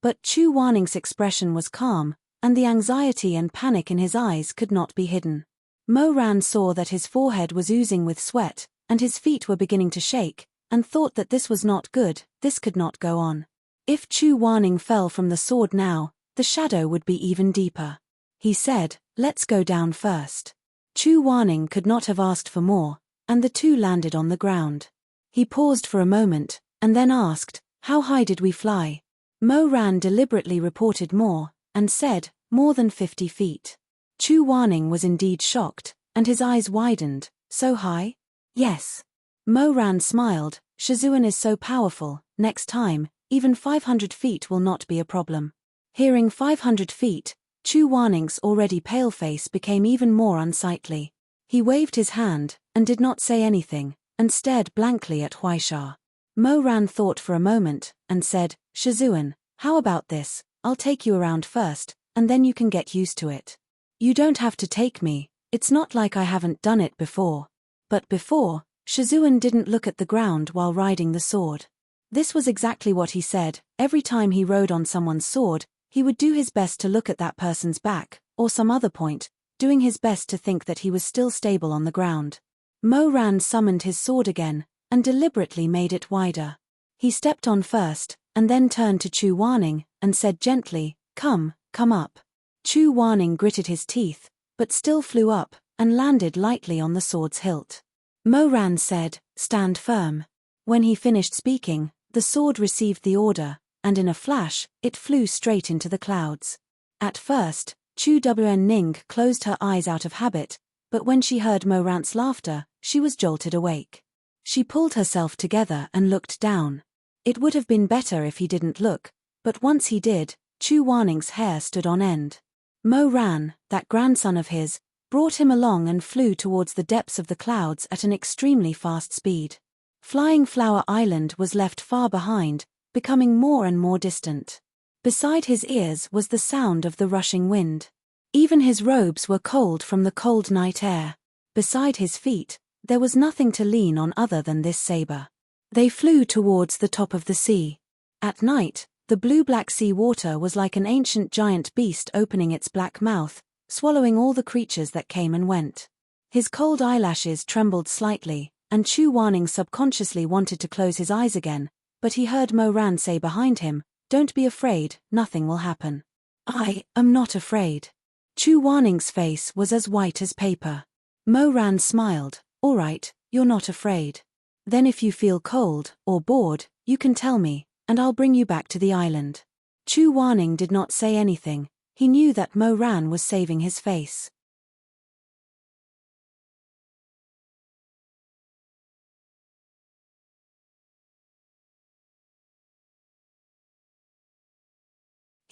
But Chu Wanning's expression was calm, and the anxiety and panic in his eyes could not be hidden. Mo Ran saw that his forehead was oozing with sweat, and his feet were beginning to shake, and thought that this was not good, this could not go on. If Chu Wanning fell from the sword now, the shadow would be even deeper. He said, "Let's go down first." Chu Wanning could not have asked for more, and the two landed on the ground. He paused for a moment, and then asked, "How high did we fly?" Mo Ran deliberately reported more, and said, "More than 50 feet. Chu Wanning was indeed shocked, and his eyes widened. "So high?" "Yes." Mo Ran smiled, "Shizun is so powerful, next time, even 500 feet will not be a problem." Hearing 500 feet, Chu Wanning's already pale face became even more unsightly. He waved his hand, and did not say anything, and stared blankly at Huaisha. Mo Ran thought for a moment, and said, "Shizun, how about this? I'll take you around first, and then you can get used to it. You don't have to take me, it's not like I haven't done it before." But before, Shizun didn't look at the ground while riding the sword. This was exactly what he said. Every time he rode on someone's sword, he would do his best to look at that person's back, or some other point, doing his best to think that he was still stable on the ground. Mo Ran summoned his sword again, and deliberately made it wider. He stepped on first, and then turned to Chu Wanning, and said gently, come up." Chu Wanning gritted his teeth, but still flew up, and landed lightly on the sword's hilt. Mo Ran said, "Stand firm." When he finished speaking, the sword received the order, and in a flash, it flew straight into the clouds. At first, Chu Wen Ning closed her eyes out of habit, but when she heard Mo Ran's laughter, she was jolted awake. She pulled herself together and looked down. It would have been better if he didn't look, but once he did, Chu Wanning's hair stood on end. Mo Ran, that grandson of his, brought him along and flew towards the depths of the clouds at an extremely fast speed. Flying Flower Island was left far behind, becoming more and more distant. Beside his ears was the sound of the rushing wind. Even his robes were cold from the cold night air. Beside his feet, there was nothing to lean on other than this saber. They flew towards the top of the sea. At night, the blue-black sea water was like an ancient giant beast opening its black mouth, swallowing all the creatures that came and went. His cold eyelashes trembled slightly, and Chu Wanning subconsciously wanted to close his eyes again, but he heard Mo Ran say behind him, "Don't be afraid, nothing will happen." "I am not afraid." Chu Wanning's face was as white as paper. Mo Ran smiled, "All right, you're not afraid. Then if you feel cold, or bored, you can tell me, and I'll bring you back to the island." Chu Wanning did not say anything, he knew that Mo Ran was saving his face.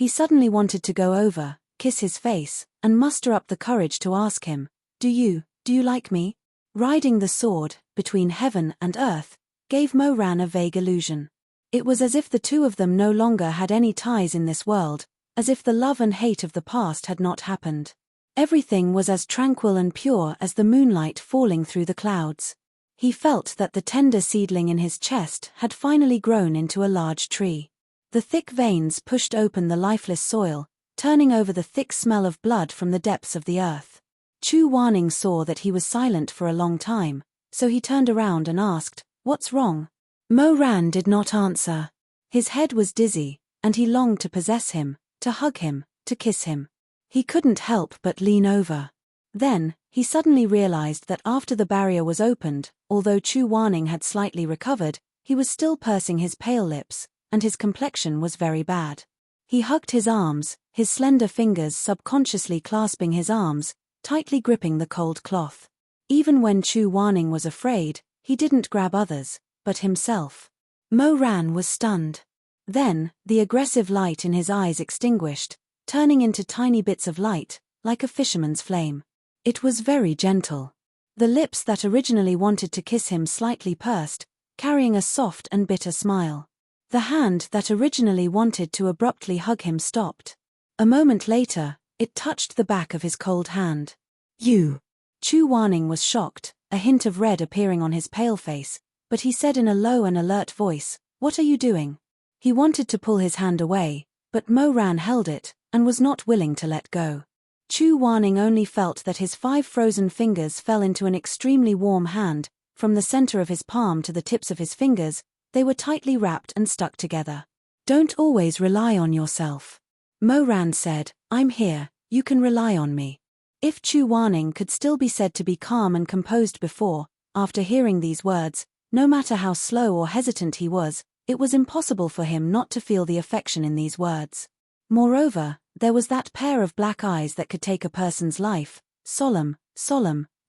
He suddenly wanted to go over, kiss his face, and muster up the courage to ask him, Do you like me? Riding the sword, between heaven and earth, gave Moran a vague illusion. It was as if the two of them no longer had any ties in this world, as if the love and hate of the past had not happened. Everything was as tranquil and pure as the moonlight falling through the clouds. He felt that the tender seedling in his chest had finally grown into a large tree. The thick veins pushed open the lifeless soil, turning over the thick smell of blood from the depths of the earth. Chu Wanning saw that he was silent for a long time, so he turned around and asked, What's wrong? Moran did not answer. His head was dizzy, and he longed to possess him, to hug him, to kiss him. He couldn't help but lean over. Then, he suddenly realized that after the barrier was opened, although Chu Wanning had slightly recovered, he was still pursing his pale lips, and his complexion was very bad. He hugged his arms, his slender fingers subconsciously clasping his arms, tightly gripping the cold cloth. Even when Chu Wanning was afraid, he didn't grab others, but himself. Moran was stunned. Then, the aggressive light in his eyes extinguished, turning into tiny bits of light, like a fisherman's flame. It was very gentle. The lips that originally wanted to kiss him slightly pursed, carrying a soft and bitter smile. The hand that originally wanted to abruptly hug him stopped. A moment later, it touched the back of his cold hand. You! Chu Wanning was shocked, a hint of red appearing on his pale face, but he said in a low and alert voice, What are you doing? He wanted to pull his hand away, but Moran held it, and was not willing to let go. Chu Wanning only felt that his 5 frozen fingers fell into an extremely warm hand. From the center of his palm to the tips of his fingers, they were tightly wrapped and stuck together. Don't always rely on yourself. Moran said, I'm here, you can rely on me. If Chu Wanning could still be said to be calm and composed before, after hearing these words, no matter how slow or hesitant he was, it was impossible for him not to feel the affection in these words. Moreover, there was that pair of black eyes that could take a person's life, solemn,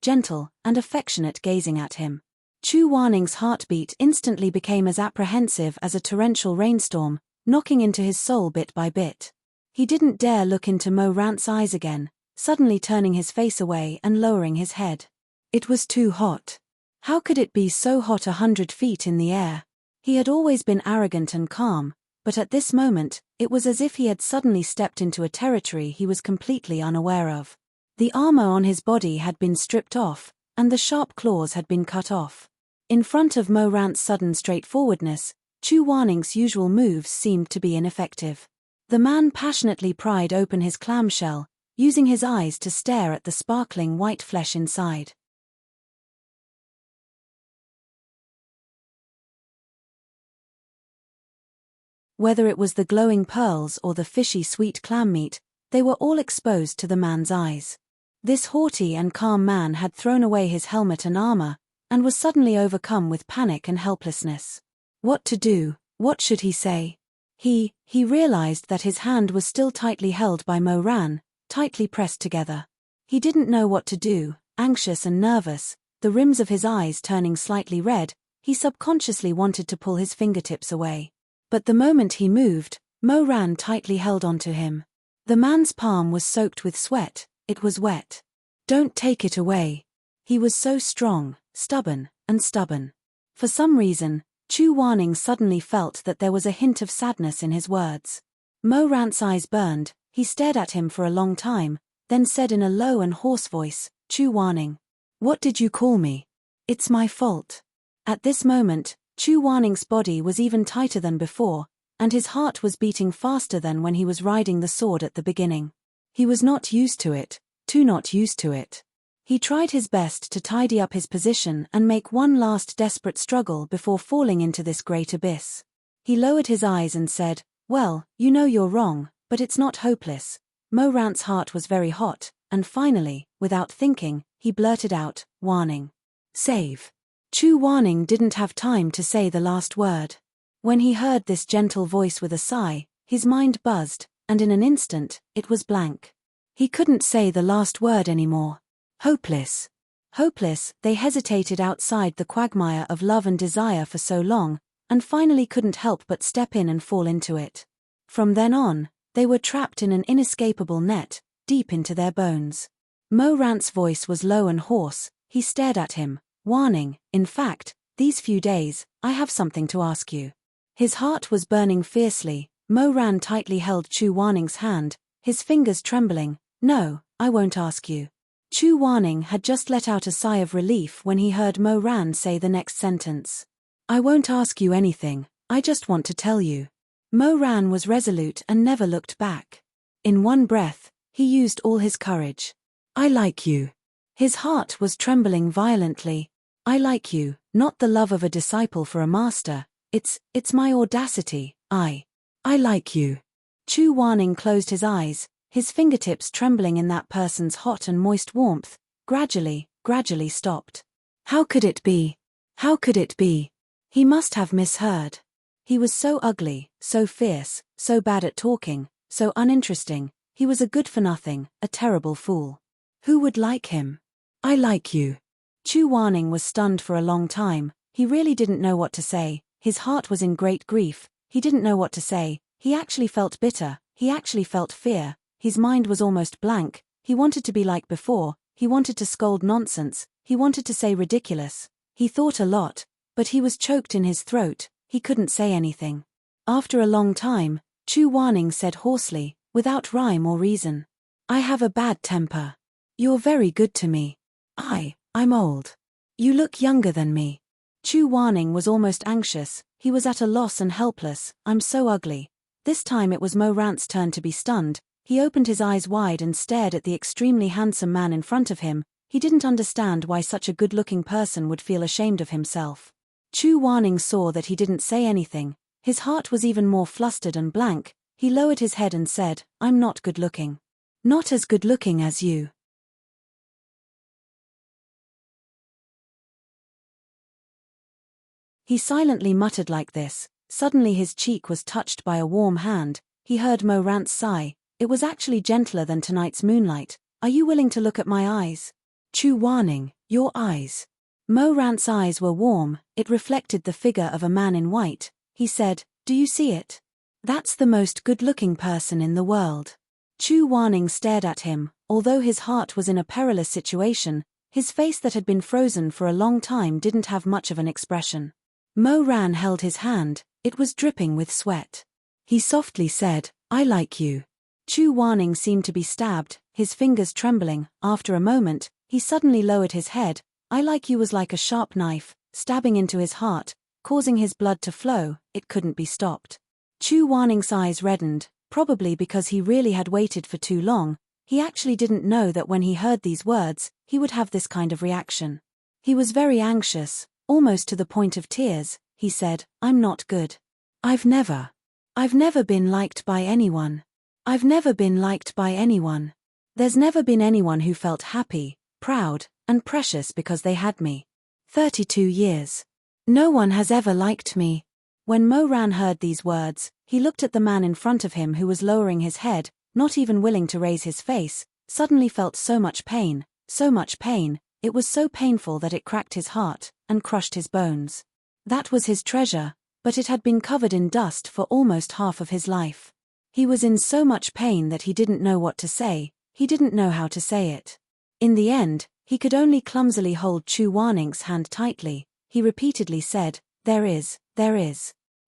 gentle, and affectionate gazing at him. Chu Wanning's heartbeat instantly became as apprehensive as a torrential rainstorm, knocking into his soul bit by bit. He didn't dare look into Moran's eyes again, suddenly turning his face away and lowering his head. It was too hot. How could it be so hot 100 feet in the air? He had always been arrogant and calm, but at this moment, it was as if he had suddenly stepped into a territory he was completely unaware of. The armor on his body had been stripped off, and the sharp claws had been cut off. In front of Moran's sudden straightforwardness, Chu Wanning's usual moves seemed to be ineffective. The man passionately pried open his clamshell, using his eyes to stare at the sparkling white flesh inside. Whether it was the glowing pearls or the fishy sweet clam meat, they were all exposed to the man's eyes. This haughty and calm man had thrown away his helmet and armor, and was suddenly overcome with panic and helplessness. What to do? What should he say? He realized that his hand was still tightly held by Moran, tightly pressed together. He didn't know what to do, anxious and nervous, the rims of his eyes turning slightly red, he subconsciously wanted to pull his fingertips away. But the moment he moved, Moran tightly held onto him. The man's palm was soaked with sweat, it was wet. Don't take it away. He was so strong, stubborn. For some reason, Chu Wanning suddenly felt that there was a hint of sadness in his words. Moran's eyes burned, he stared at him for a long time, then said in a low and hoarse voice, Chu Wanning. What did you call me? It's my fault. At this moment, Chu Wanning's body was even tighter than before, and his heart was beating faster than when he was riding the sword at the beginning. He was not used to it, not used to it. He tried his best to tidy up his position and make one last desperate struggle before falling into this great abyss. He lowered his eyes and said, Well, you know you're wrong, but it's not hopeless. Moran's heart was very hot, and finally, without thinking, he blurted out, Wanning. Save. Chu Wanning didn't have time to say the last word. When he heard this gentle voice with a sigh, his mind buzzed, and in an instant, it was blank. He couldn't say the last word anymore. Hopeless. Hopeless, they hesitated outside the quagmire of love and desire for so long, and finally couldn't help but step in and fall into it. From then on, They were trapped in an inescapable net, deep into their bones. Mo Rant's voice was low and hoarse. He stared at him, warning, in fact, these few days, I have something to ask you. His heart was burning fiercely. Mo Ran tightly held Chu Warning's hand, his fingers trembling. No, I won't ask you. Chu Warning had just let out a sigh of relief when he heard Mo Ran say the next sentence. I won't ask you anything, I just want to tell you. Mo Ran was resolute and never looked back. In one breath, he used all his courage. I like you. His heart was trembling violently. I like you, not the love of a disciple for a master. It's my audacity. I like you. Chu Warning closed his eyes, his fingertips trembling in that person's hot and moist warmth, gradually stopped. How could it be? How could it be? He must have misheard. He was so ugly, so fierce, so bad at talking, so uninteresting. He was a good-for-nothing, a terrible fool. Who would like him? I like you. Chu Warning was stunned for a long time. He really didn't know what to say. His heart was in great grief. He didn't know what to say. He actually felt bitter. He actually felt fear. His mind was almost blank. He wanted to be like before. He wanted to scold nonsense. He wanted to say ridiculous. He thought a lot, but he was choked in his throat. He couldn't say anything. After a long time, Chu Warning said hoarsely, without rhyme or reason. I have a bad temper. You're very good to me. I'm old. You look younger than me. Chu Warning was almost anxious. He was at a loss and helpless. I'm so ugly. This time it was Mo Rant's turn to be stunned. He opened his eyes wide and stared at the extremely handsome man in front of him. He didn't understand why such a good-looking person would feel ashamed of himself. Chu Warning saw that he didn't say anything. His heart was even more flustered and blank. He lowered his head and said, I'm not good-looking. Not as good-looking as you. He silently muttered like this. Suddenly his cheek was touched by a warm hand. He heard Mo Rant's sigh. It was actually gentler than tonight's moonlight. Are you willing to look at my eyes? Chu Warning, your eyes. Mo Rant's eyes were warm. It reflected the figure of a man in white. He said, do you see it? That's the most good-looking person in the world. Chu Warning stared at him. Although his heart was in a perilous situation, his face that had been frozen for a long time didn't have much of an expression. Mo Ran held his hand. It was dripping with sweat. He softly said, I like you. Chu Warning seemed to be stabbed, his fingers trembling. After a moment, he suddenly lowered his head. I like you was like a sharp knife, stabbing into his heart, causing his blood to flow. It couldn't be stopped. Chu Warning's eyes reddened, probably because he really had waited for too long. He actually didn't know that when he heard these words, he would have this kind of reaction. He was very anxious, almost to the point of tears. He said, I'm not good. I've never been liked by anyone. I've never been liked by anyone. There's never been anyone who felt happy, proud, and precious because they had me. 32 years. No one has ever liked me. When Mo Ran heard these words, he looked at the man in front of him who was lowering his head, not even willing to raise his face, suddenly felt so much pain, it was so painful that it cracked his heart, and crushed his bones. That was his treasure, but it had been covered in dust for almost half of his life. He was in so much pain that he didn't know what to say, he didn't know how to say it. In the end, he could only clumsily hold Chu Warning's hand tightly. He repeatedly said, there is.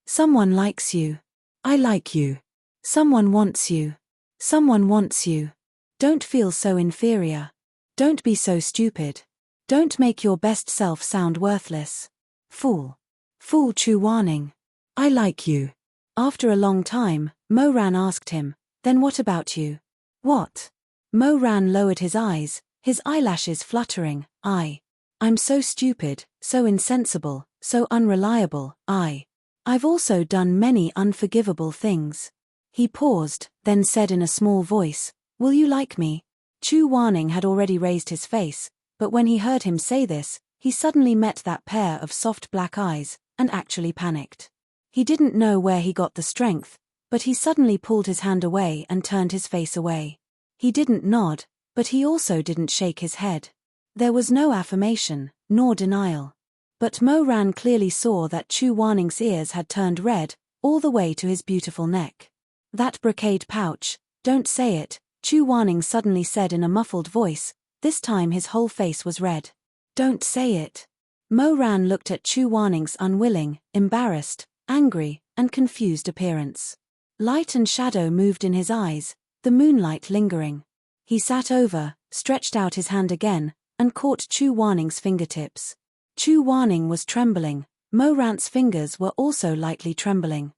Someone likes you. I like you. Someone wants you. Someone wants you. Don't feel so inferior. Don't be so stupid. Don't make your best self sound worthless. Fool. Fool Chu Warning. I like you. After a long time, Mo Ran asked him, then what about you? What? Mo Ran lowered his eyes, his eyelashes fluttering. I'm so stupid, so insensible, so unreliable. I've also done many unforgivable things. He paused, then said in a small voice, will you like me? Chu Warning had already raised his face, but when he heard him say this, he suddenly met that pair of soft black eyes, and actually panicked. He didn't know where he got the strength, but he suddenly pulled his hand away and turned his face away. He didn't nod, but he also didn't shake his head. There was no affirmation, nor denial. But Mo Ran clearly saw that Chu Warning's ears had turned red, all the way to his beautiful neck. That brocade pouch, don't say it, Chu Wanning suddenly said in a muffled voice. This time his whole face was red. Don't say it. Mo Ran looked at Chu Wanning's unwilling, embarrassed, angry, and confused appearance. Light and shadow moved in his eyes, the moonlight lingering. He sat over, stretched out his hand again, and caught Chu Wanning's fingertips. Chu Wanning was trembling. Mo Ran's fingers were also lightly trembling.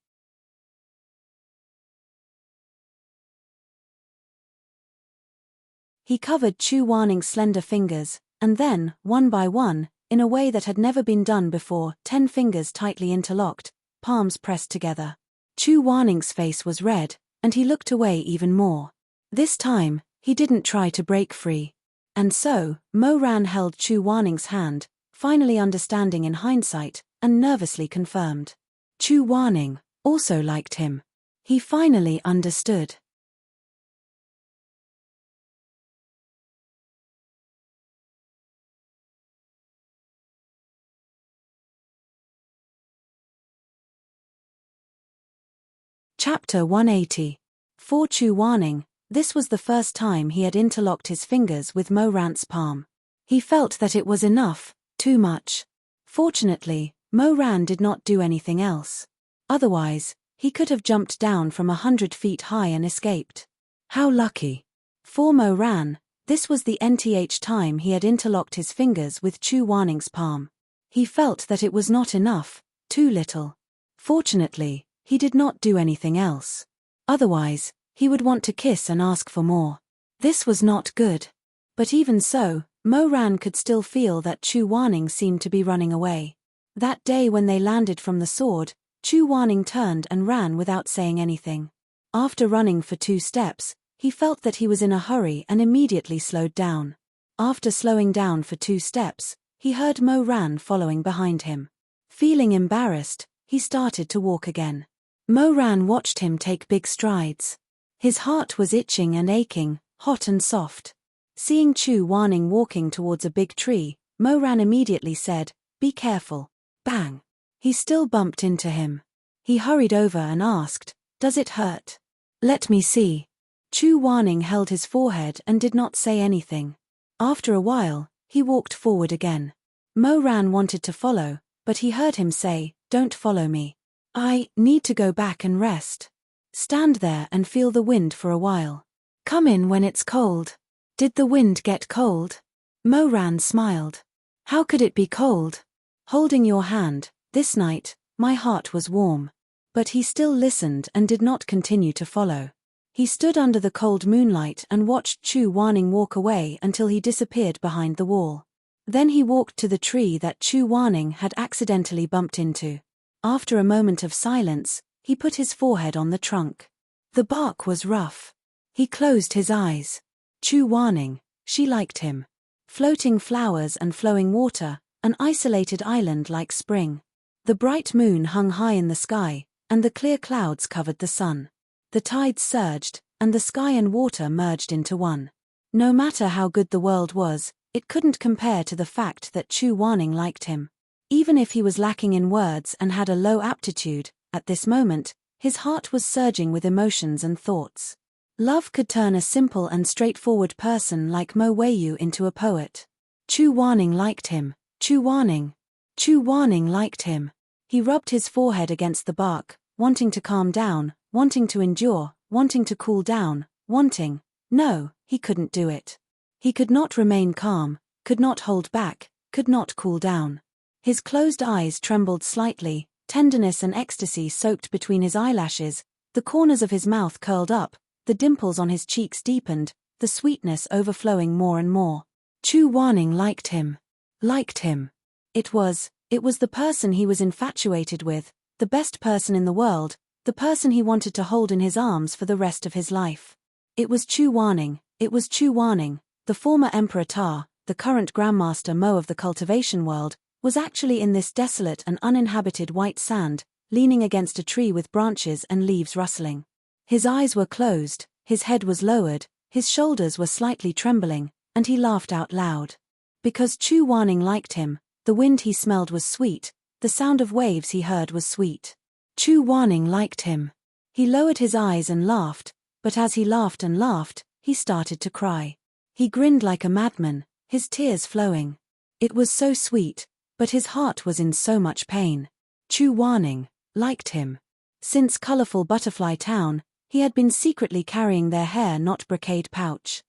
He covered Chu Wanning's slender fingers, and then, one by one, in a way that had never been done before, 10 fingers tightly interlocked, palms pressed together. Chu Wanning's face was red, and he looked away even more. This time, he didn't try to break free. And so, Mo Ran held Chu Wanning's hand, finally understanding in hindsight, and nervously confirmed. Chu Wanning also liked him. He finally understood. Chapter 180. For Chu Wanning, this was the first time he had interlocked his fingers with Mo Ran's palm. He felt that it was enough, too much. Fortunately, Mo Ran did not do anything else. Otherwise, he could have jumped down from 100 feet high and escaped. How lucky. For Mo Ran, this was the nth time he had interlocked his fingers with Chu Wanning's palm. He felt that it was not enough, too little. Fortunately, he did not do anything else. Otherwise, he would want to kiss and ask for more. This was not good. But even so, Mo Ran could still feel that Chu Wanning seemed to be running away. That day when they landed from the sword, Chu Wanning turned and ran without saying anything. After running for 2 steps, he felt that he was in a hurry and immediately slowed down. After slowing down for 2 steps, he heard Mo Ran following behind him. Feeling embarrassed, he started to walk again. Mo Ran watched him take big strides. His heart was itching and aching, hot and soft. Seeing Chu Wanning walking towards a big tree, Mo Ran immediately said, "Be careful." Bang! He still bumped into him. He hurried over and asked, "Does it hurt?" "Let me see." Chu Wanning held his forehead and did not say anything. After a while, he walked forward again. Mo Ran wanted to follow, but he heard him say, "Don't follow me. I need to go back and rest. Stand there and feel the wind for a while. Come in when it's cold." Did the wind get cold? Mo Ran smiled. How could it be cold? Holding your hand, this night, my heart was warm. But he still listened and did not continue to follow. He stood under the cold moonlight and watched Chu Wanning walk away until he disappeared behind the wall. Then he walked to the tree that Chu Wanning had accidentally bumped into. After a moment of silence, he put his forehead on the trunk. The bark was rough. He closed his eyes. Chu Wanning, she liked him. Floating flowers and flowing water, an isolated island like spring. The bright moon hung high in the sky, and the clear clouds covered the sun. The tides surged, and the sky and water merged into one. No matter how good the world was, it couldn't compare to the fact that Chu Wanning liked him. Even if he was lacking in words and had a low aptitude, at this moment, his heart was surging with emotions and thoughts. Love could turn a simple and straightforward person like Mo Weiyu into a poet. Chu Wanning liked him. Chu Wanning. Chu Wanning liked him. He rubbed his forehead against the bark, wanting to calm down, wanting to endure, wanting to cool down, wanting. No, he couldn't do it. He could not remain calm, could not hold back, could not cool down. His closed eyes trembled slightly, tenderness and ecstasy soaked between his eyelashes, the corners of his mouth curled up, the dimples on his cheeks deepened, the sweetness overflowing more and more. Chu Wanning liked him. Liked him. It was the person he was infatuated with, the best person in the world, the person he wanted to hold in his arms for the rest of his life. It was Chu Wanning, the former Emperor Ta, the current Grandmaster Mo of the cultivation world, was actually in this desolate and uninhabited white sand, leaning against a tree with branches and leaves rustling. His eyes were closed, his head was lowered, his shoulders were slightly trembling, and he laughed out loud. Because Chu Wanning liked him, the wind he smelled was sweet, the sound of waves he heard was sweet. Chu Wanning liked him. He lowered his eyes and laughed, but as he laughed and laughed, he started to cry. He grinned like a madman, his tears flowing. It was so sweet, but his heart was in so much pain. Chu Wanning liked him. Since Colorful Butterfly Town, he had been secretly carrying their hair knot brocade pouch.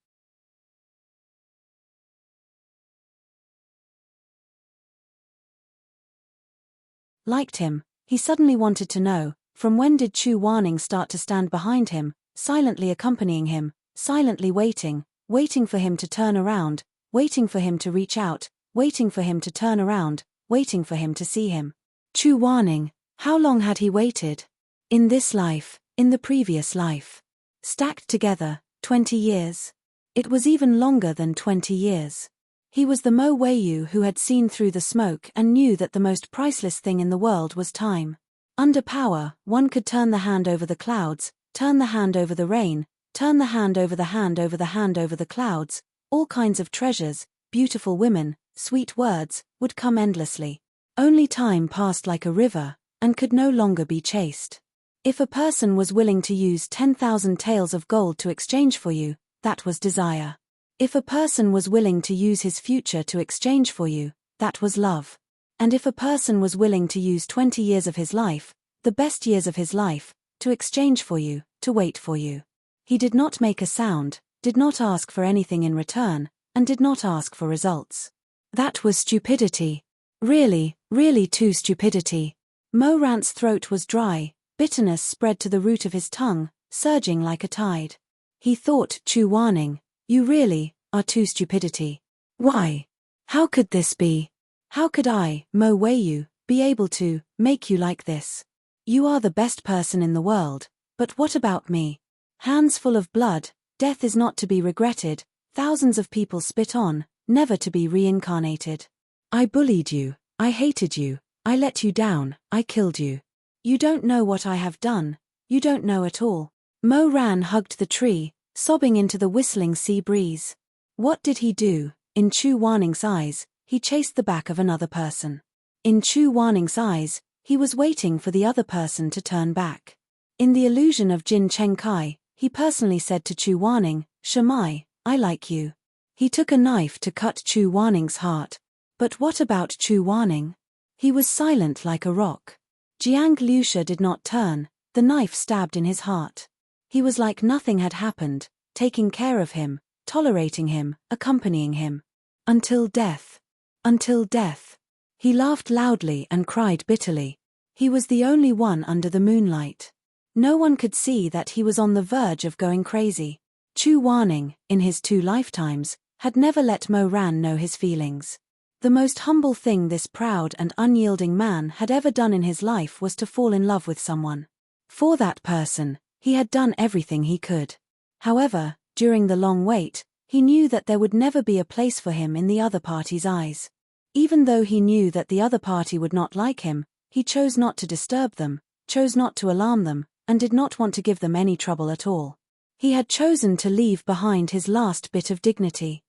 Liked him, he suddenly wanted to know, from when did Chu Wanning start to stand behind him, silently accompanying him, silently waiting for him to turn around, waiting for him to reach out, waiting for him to turn around, waiting for him to see him. Chu Wanning, how long had he waited? In this life, in the previous life. Stacked together, 20 years. It was even longer than 20 years. He was the Mo Weiyu who had seen through the smoke and knew that the most priceless thing in the world was time. Under power, one could turn the hand over the clouds, turn the hand over the rain, turn the hand over the hand over the hand over the clouds, all kinds of treasures, beautiful women, sweet words, would come endlessly. Only time passed like a river, and could no longer be chased. If a person was willing to use 10,000 taels of gold to exchange for you, that was desire. If a person was willing to use his future to exchange for you, that was love. And if a person was willing to use 20 years of his life, the best years of his life, to exchange for you, to wait for you. He did not make a sound, did not ask for anything in return, and did not ask for results. That was stupidity. Really, really too stupidity. Mo Rant's throat was dry, bitterness spread to the root of his tongue, surging like a tide. He thought, Chu Wanning, you really are too stupidity. Why? How could this be? How could I, Mo Weiyu, be able to make you like this? You are the best person in the world, but what about me? Hands full of blood, death is not to be regretted, thousands of people spit on, never to be reincarnated. I bullied you, I hated you, I let you down, I killed you. You don't know what I have done, you don't know at all. Mo Ran hugged the tree, sobbing into the whistling sea breeze. What did he do? In Chu Wanning's eyes, he chased the back of another person. In Chu Wanning's eyes, he was waiting for the other person to turn back. In the illusion of Jin Cheng Kai, he personally said to Chu Wanning, Shamai, I like you. He took a knife to cut Chu Wanning's heart. But what about Chu Wanning? He was silent like a rock. Jiang Liusha did not turn, the knife stabbed in his heart. He was like nothing had happened, taking care of him, tolerating him, accompanying him. Until death. Until death. He laughed loudly and cried bitterly. He was the only one under the moonlight. No one could see that he was on the verge of going crazy. Chu Wanning, in his 2 lifetimes, had never let Mo Ran know his feelings. The most humble thing this proud and unyielding man had ever done in his life was to fall in love with someone. For that person, he had done everything he could. However, during the long wait, he knew that there would never be a place for him in the other party's eyes. Even though he knew that the other party would not like him, he chose not to disturb them, chose not to alarm them, and did not want to give them any trouble at all. He had chosen to leave behind his last bit of dignity.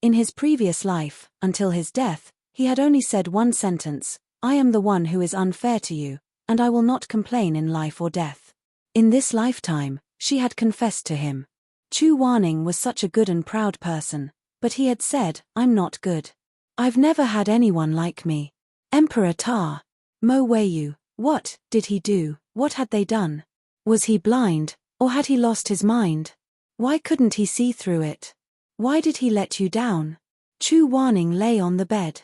In his previous life, until his death, he had only said one sentence, I am the one who is unfair to you, and I will not complain in life or death. In this lifetime, she had confessed to him. Chu Wanning was such a good and proud person, but he had said, I'm not good. I've never had anyone like me. Emperor Ta. Mo Weiyu, what did he do? What had they done? Was he blind, or had he lost his mind? Why couldn't he see through it? Why did he let you down? Chu Wanning lay on the bed.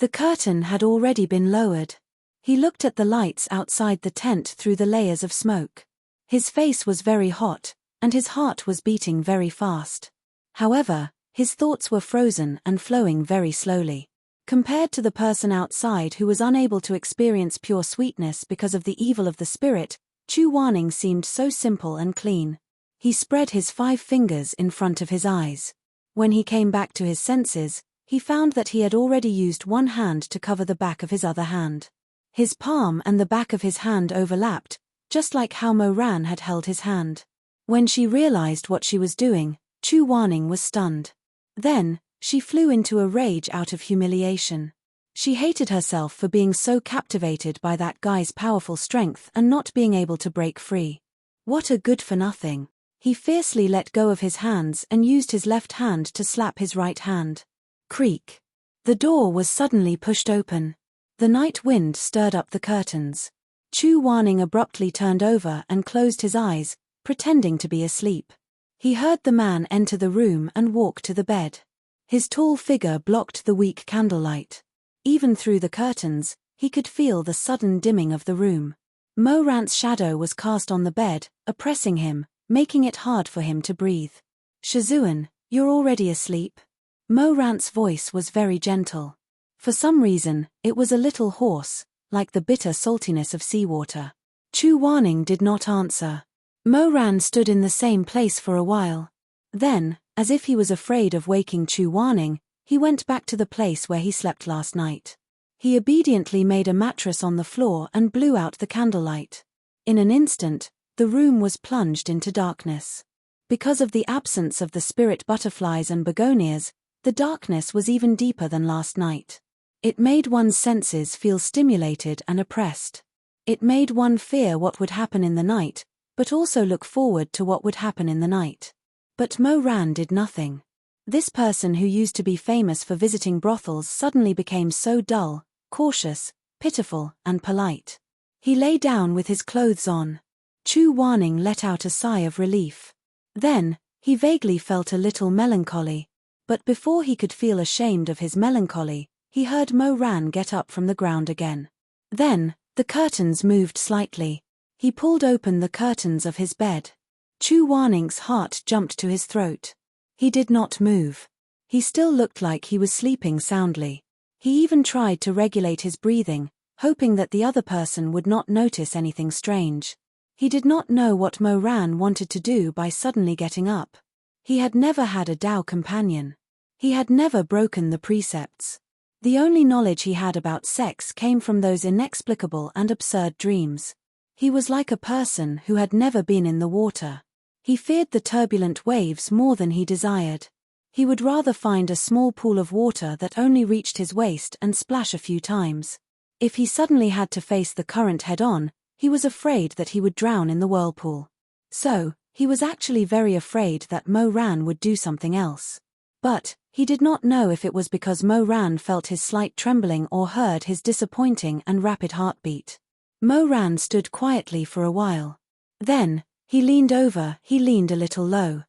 The curtain had already been lowered. He looked at the lights outside the tent through the layers of smoke. His face was very hot, and his heart was beating very fast. However, his thoughts were frozen and flowing very slowly. Compared to the person outside who was unable to experience pure sweetness because of the evil of the spirit, Chu Wanning seemed so simple and clean. He spread his 5 fingers in front of his eyes. When he came back to his senses, he found that he had already used one hand to cover the back of his other hand. His palm and the back of his hand overlapped, just like how Mo Ran had held his hand. When she realized what she was doing, Chu Wanning was stunned. Then, she flew into a rage out of humiliation. She hated herself for being so captivated by that guy's powerful strength and not being able to break free. What a good-for-nothing. He fiercely let go of his hands and used his left hand to slap his right hand. Creak. The door was suddenly pushed open. The night wind stirred up the curtains. Chu Wanning abruptly turned over and closed his eyes, pretending to be asleep. He heard the man enter the room and walk to the bed. His tall figure blocked the weak candlelight. Even through the curtains, he could feel the sudden dimming of the room. Mo Ran's shadow was cast on the bed, oppressing him, making it hard for him to breathe. Shizun, you're already asleep? Mo Ran's voice was very gentle. For some reason, it was a little hoarse, like the bitter saltiness of seawater. Chu Wanning did not answer. Mo Ran stood in the same place for a while. Then, as if he was afraid of waking Chu Wanning, he went back to the place where he slept last night. He obediently made a mattress on the floor and blew out the candlelight. In an instant, the room was plunged into darkness. Because of the absence of the spirit butterflies and begonias, the darkness was even deeper than last night. It made one's senses feel stimulated and oppressed. It made one fear what would happen in the night, but also look forward to what would happen in the night. But Mo Ran did nothing. This person who used to be famous for visiting brothels suddenly became so dull, cautious, pitiful, and polite. He lay down with his clothes on. Chu Wanning let out a sigh of relief. Then, he vaguely felt a little melancholy. But before he could feel ashamed of his melancholy, he heard Mo Ran get up from the ground again. Then, the curtains moved slightly. He pulled open the curtains of his bed. Chu Wanning's heart jumped to his throat. He did not move. He still looked like he was sleeping soundly. He even tried to regulate his breathing, hoping that the other person would not notice anything strange. He did not know what Mo Ran wanted to do by suddenly getting up. He had never had a Tao companion. He had never broken the precepts. The only knowledge he had about sex came from those inexplicable and absurd dreams. He was like a person who had never been in the water. He feared the turbulent waves more than he desired. He would rather find a small pool of water that only reached his waist and splash a few times. If he suddenly had to face the current head-on, he was afraid that he would drown in the whirlpool. So, he was actually very afraid that Mo Ran would do something else. But, he did not know if it was because Mo Ran felt his slight trembling or heard his disappointing and rapid heartbeat. Mo Ran stood quietly for a while. Then, he leaned a little low.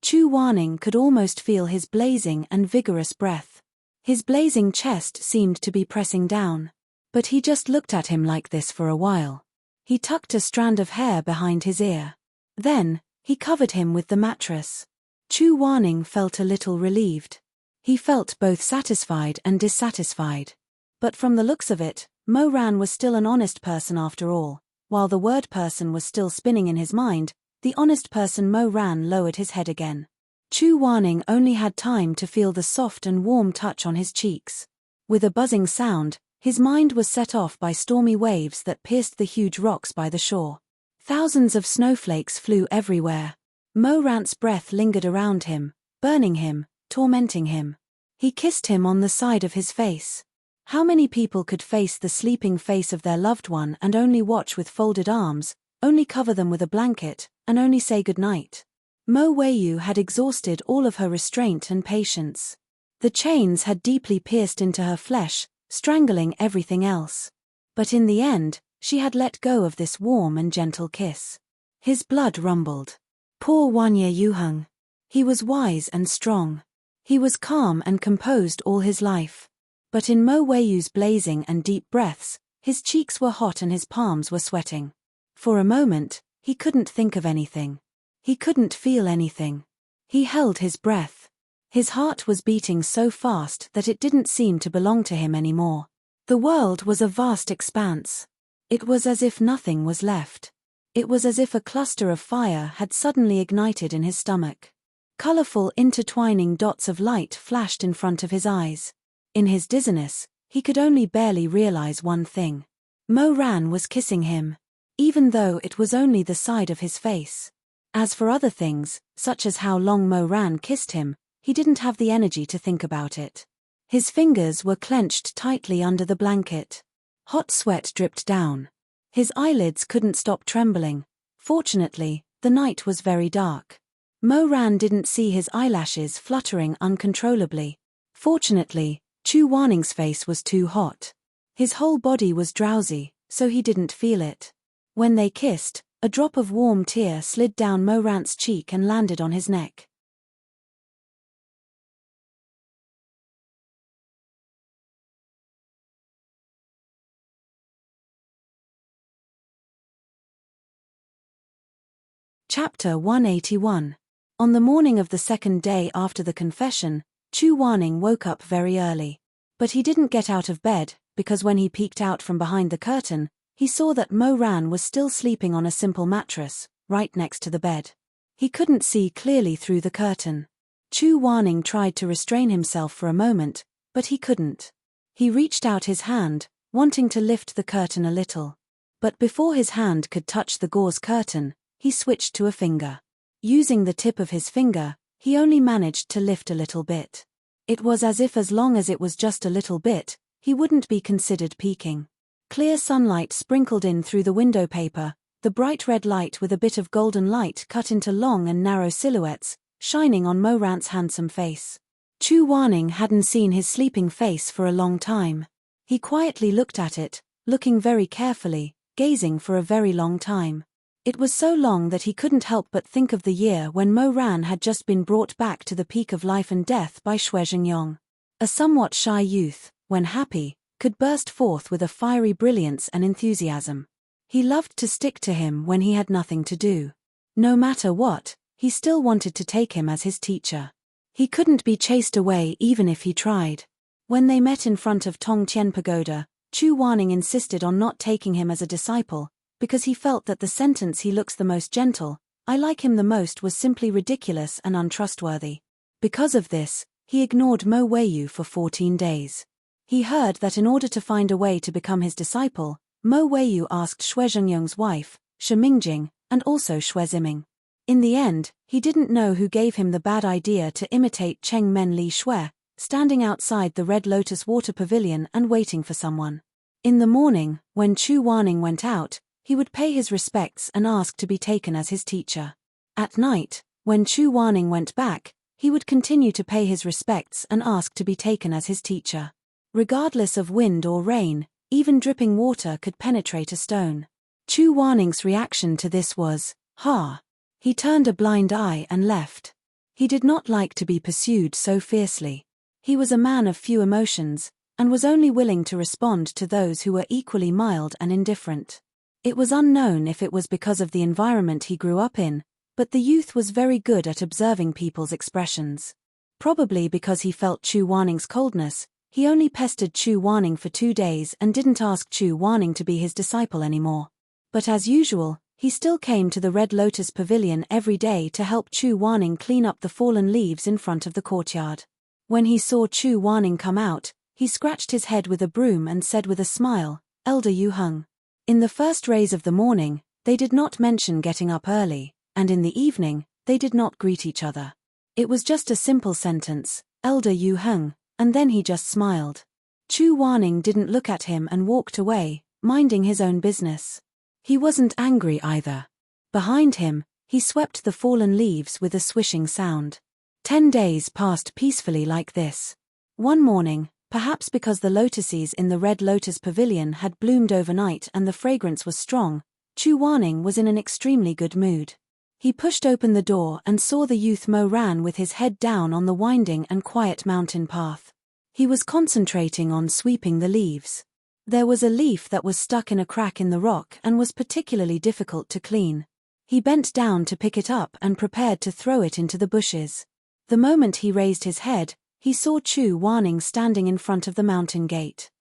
Chu Wanning could almost feel his blazing and vigorous breath. His blazing chest seemed to be pressing down. But he just looked at him like this for a while. He tucked a strand of hair behind his ear. Then, he covered him with the mattress. Chu Wanning felt a little relieved. He felt both satisfied and dissatisfied. But from the looks of it, Mo Ran was still an honest person after all. While the word person was still spinning in his mind, the honest person Mo Ran lowered his head again. Chu Wanning only had time to feel the soft and warm touch on his cheeks. With a buzzing sound, his mind was set off by stormy waves that pierced the huge rocks by the shore. Thousands of snowflakes flew everywhere. Mo Ran's breath lingered around him, burning him, tormenting him. He kissed him on the side of his face. How many people could face the sleeping face of their loved one and only watch with folded arms, only cover them with a blanket, and only say goodnight? Mo Weiyu had exhausted all of her restraint and patience. The chains had deeply pierced into her flesh, strangling everything else. But in the end, she had let go of this warm and gentle kiss. His blood rumbled. Poor Wanya Yuheng. He was wise and strong. He was calm and composed all his life. But in Mo Weiyu's blazing and deep breaths, his cheeks were hot and his palms were sweating. For a moment, he couldn't think of anything. He couldn't feel anything. He held his breath. His heart was beating so fast that it didn't seem to belong to him anymore. The world was a vast expanse. It was as if nothing was left. It was as if a cluster of fire had suddenly ignited in his stomach. Colorful intertwining dots of light flashed in front of his eyes. In his dizziness, he could only barely realize one thing. Mo Ran was kissing him, even though it was only the side of his face. As for other things, such as how long Mo Ran kissed him, he didn't have the energy to think about it. His fingers were clenched tightly under the blanket. Hot sweat dripped down. His eyelids couldn't stop trembling. Fortunately, the night was very dark. Mo Ran didn't see his eyelashes fluttering uncontrollably. Fortunately, Chu Waning's face was too hot. His whole body was drowsy, so he didn't feel it. When they kissed, a drop of warm tear slid down Mo Ran's cheek and landed on his neck. Chapter 181. On the morning of the second day after the confession, Chu Waning woke up very early. But he didn't get out of bed, because when he peeked out from behind the curtain, he saw that Mo Ran was still sleeping on a simple mattress, right next to the bed. He couldn't see clearly through the curtain. Chu Waning tried to restrain himself for a moment, but he couldn't. He reached out his hand, wanting to lift the curtain a little. But before his hand could touch the gauze curtain, he switched to a finger. Using the tip of his finger, he only managed to lift a little bit. It was as if as long as it was just a little bit, he wouldn't be considered peeking. Clear sunlight sprinkled in through the window paper, the bright red light with a bit of golden light cut into long and narrow silhouettes, shining on Mo Ran's handsome face. Chu Waning hadn't seen his sleeping face for a long time. He quietly looked at it, looking very carefully, gazing for a very long time. It was so long that he couldn't help but think of the year when Mo Ran had just been brought back to the peak of life and death by Xue Zhengyong. A somewhat shy youth, when happy, could burst forth with a fiery brilliance and enthusiasm. He loved to stick to him when he had nothing to do. No matter what, he still wanted to take him as his teacher. He couldn't be chased away even if he tried. When they met in front of Tongtian Pagoda, Chu Waning insisted on not taking him as a disciple, because he felt that the sentence "he looks the most gentle, I like him the most" was simply ridiculous and untrustworthy. Because of this, he ignored Mo Weiyu for 14 days. He heard that in order to find a way to become his disciple, Mo Weiyu asked Xue Zhengyong's wife, Shi Mingjing, and also Xue Ziming. In the end, he didn't know who gave him the bad idea to imitate Cheng Men Li Xue, standing outside the Red Lotus Water Pavilion and waiting for someone. In the morning, when Chu Waning went out, he would pay his respects and ask to be taken as his teacher. At night, when Chu Waning went back, he would continue to pay his respects and ask to be taken as his teacher. Regardless of wind or rain, even dripping water could penetrate a stone. Chu Waning's reaction to this was, "Ha!" He turned a blind eye and left. He did not like to be pursued so fiercely. He was a man of few emotions, and was only willing to respond to those who were equally mild and indifferent. It was unknown if it was because of the environment he grew up in, but the youth was very good at observing people's expressions. Probably because he felt Chu Waning's coldness, he only pestered Chu Waning for 2 days and didn't ask Chu Waning to be his disciple anymore. But as usual, he still came to the Red Lotus Pavilion every day to help Chu Waning clean up the fallen leaves in front of the courtyard. When he saw Chu Waning come out, he scratched his head with a broom and said with a smile, "Elder Yu Heng." In the first rays of the morning, they did not mention getting up early, and in the evening, they did not greet each other. It was just a simple sentence, "Elder Yu Heng," and then he just smiled. Chu Waning didn't look at him and walked away, minding his own business. He wasn't angry either. Behind him, he swept the fallen leaves with a swishing sound. 10 days passed peacefully like this. One morning, perhaps because the lotuses in the Red Lotus Pavilion had bloomed overnight and the fragrance was strong, Chu Waning was in an extremely good mood. He pushed open the door and saw the youth Mo Ran with his head down on the winding and quiet mountain path. He was concentrating on sweeping the leaves. There was a leaf that was stuck in a crack in the rock and was particularly difficult to clean. He bent down to pick it up and prepared to throw it into the bushes. The moment he raised his head, he saw Chu Waning standing in front of the mountain gate.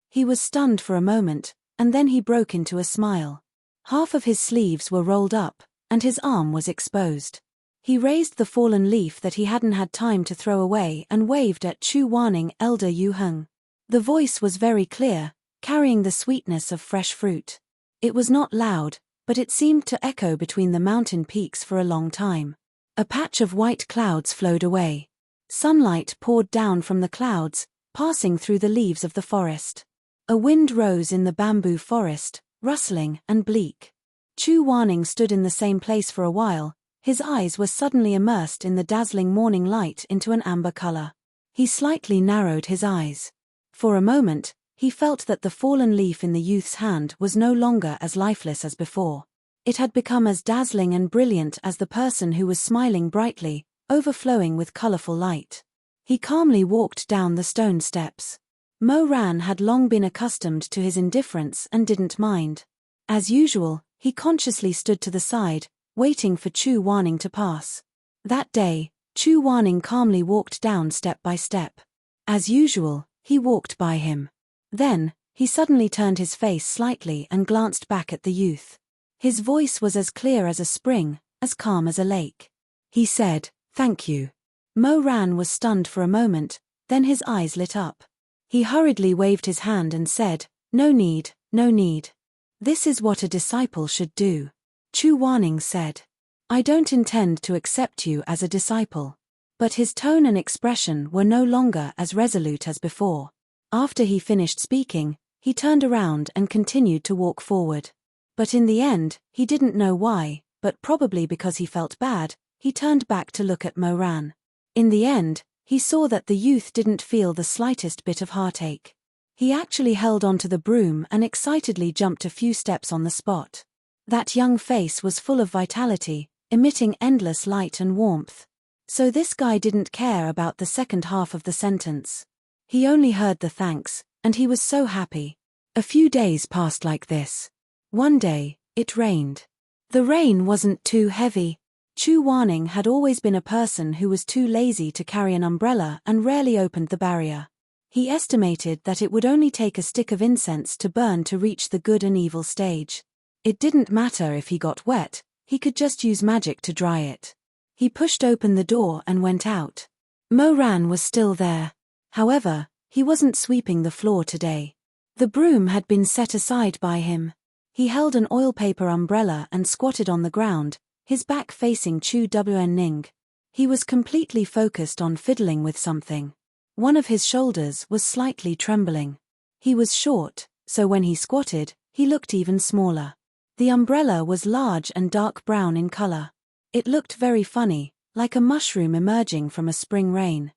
He was stunned for a moment, and then he broke into a smile. Half of his sleeves were rolled up, and his arm was exposed. He raised the fallen leaf that he hadn't had time to throw away and waved at Chu Waning, "Elder Yu Heng." The voice was very clear, carrying the sweetness of fresh fruit. It was not loud, but it seemed to echo between the mountain peaks for a long time. A patch of white clouds flowed away. Sunlight poured down from the clouds, passing through the leaves of the forest. A wind rose in the bamboo forest, rustling and bleak. Chu Wanning stood in the same place for a while. His eyes were suddenly immersed in the dazzling morning light into an amber color. He slightly narrowed his eyes. For a moment, he felt that the fallen leaf in the youth's hand was no longer as lifeless as before. It had become as dazzling and brilliant as the person who was smiling brightly, overflowing with colorful light. He calmly walked down the stone steps. Mo Ran had long been accustomed to his indifference and didn't mind. As usual, he consciously stood to the side, waiting for Chu Wanning to pass. That day, Chu Wanning calmly walked down step by step. As usual, he walked by him. Then, he suddenly turned his face slightly and glanced back at the youth. His voice was as clear as a spring, as calm as a lake. He said, "Thank you." Mo Ran was stunned for a moment, then his eyes lit up. He hurriedly waved his hand and said, "No need, no need. This is what a disciple should do." Chu Wanning said, "I don't intend to accept you as a disciple." But his tone and expression were no longer as resolute as before. After he finished speaking, he turned around and continued to walk forward. But in the end, he didn't know why, but probably because he felt bad, he turned back to look at Mo Ran. In the end, he saw that the youth didn't feel the slightest bit of heartache. He actually held onto the broom and excitedly jumped a few steps on the spot. That young face was full of vitality, emitting endless light and warmth. So this guy didn't care about the second half of the sentence. He only heard the thanks, and he was so happy. A few days passed like this. One day, it rained. The rain wasn't too heavy. Chu Wanning had always been a person who was too lazy to carry an umbrella and rarely opened the barrier. He estimated that it would only take a stick of incense to burn to reach the good and evil stage. It didn't matter if he got wet, he could just use magic to dry it. He pushed open the door and went out. Mo Ran was still there. However, he wasn't sweeping the floor today. The broom had been set aside by him. He held an oil paper umbrella and squatted on the ground, his back facing Chu Wanning. He was completely focused on fiddling with something. One of his shoulders was slightly trembling. He was short, so when he squatted, he looked even smaller. The umbrella was large and dark brown in color. It looked very funny, like a mushroom emerging from a spring rain.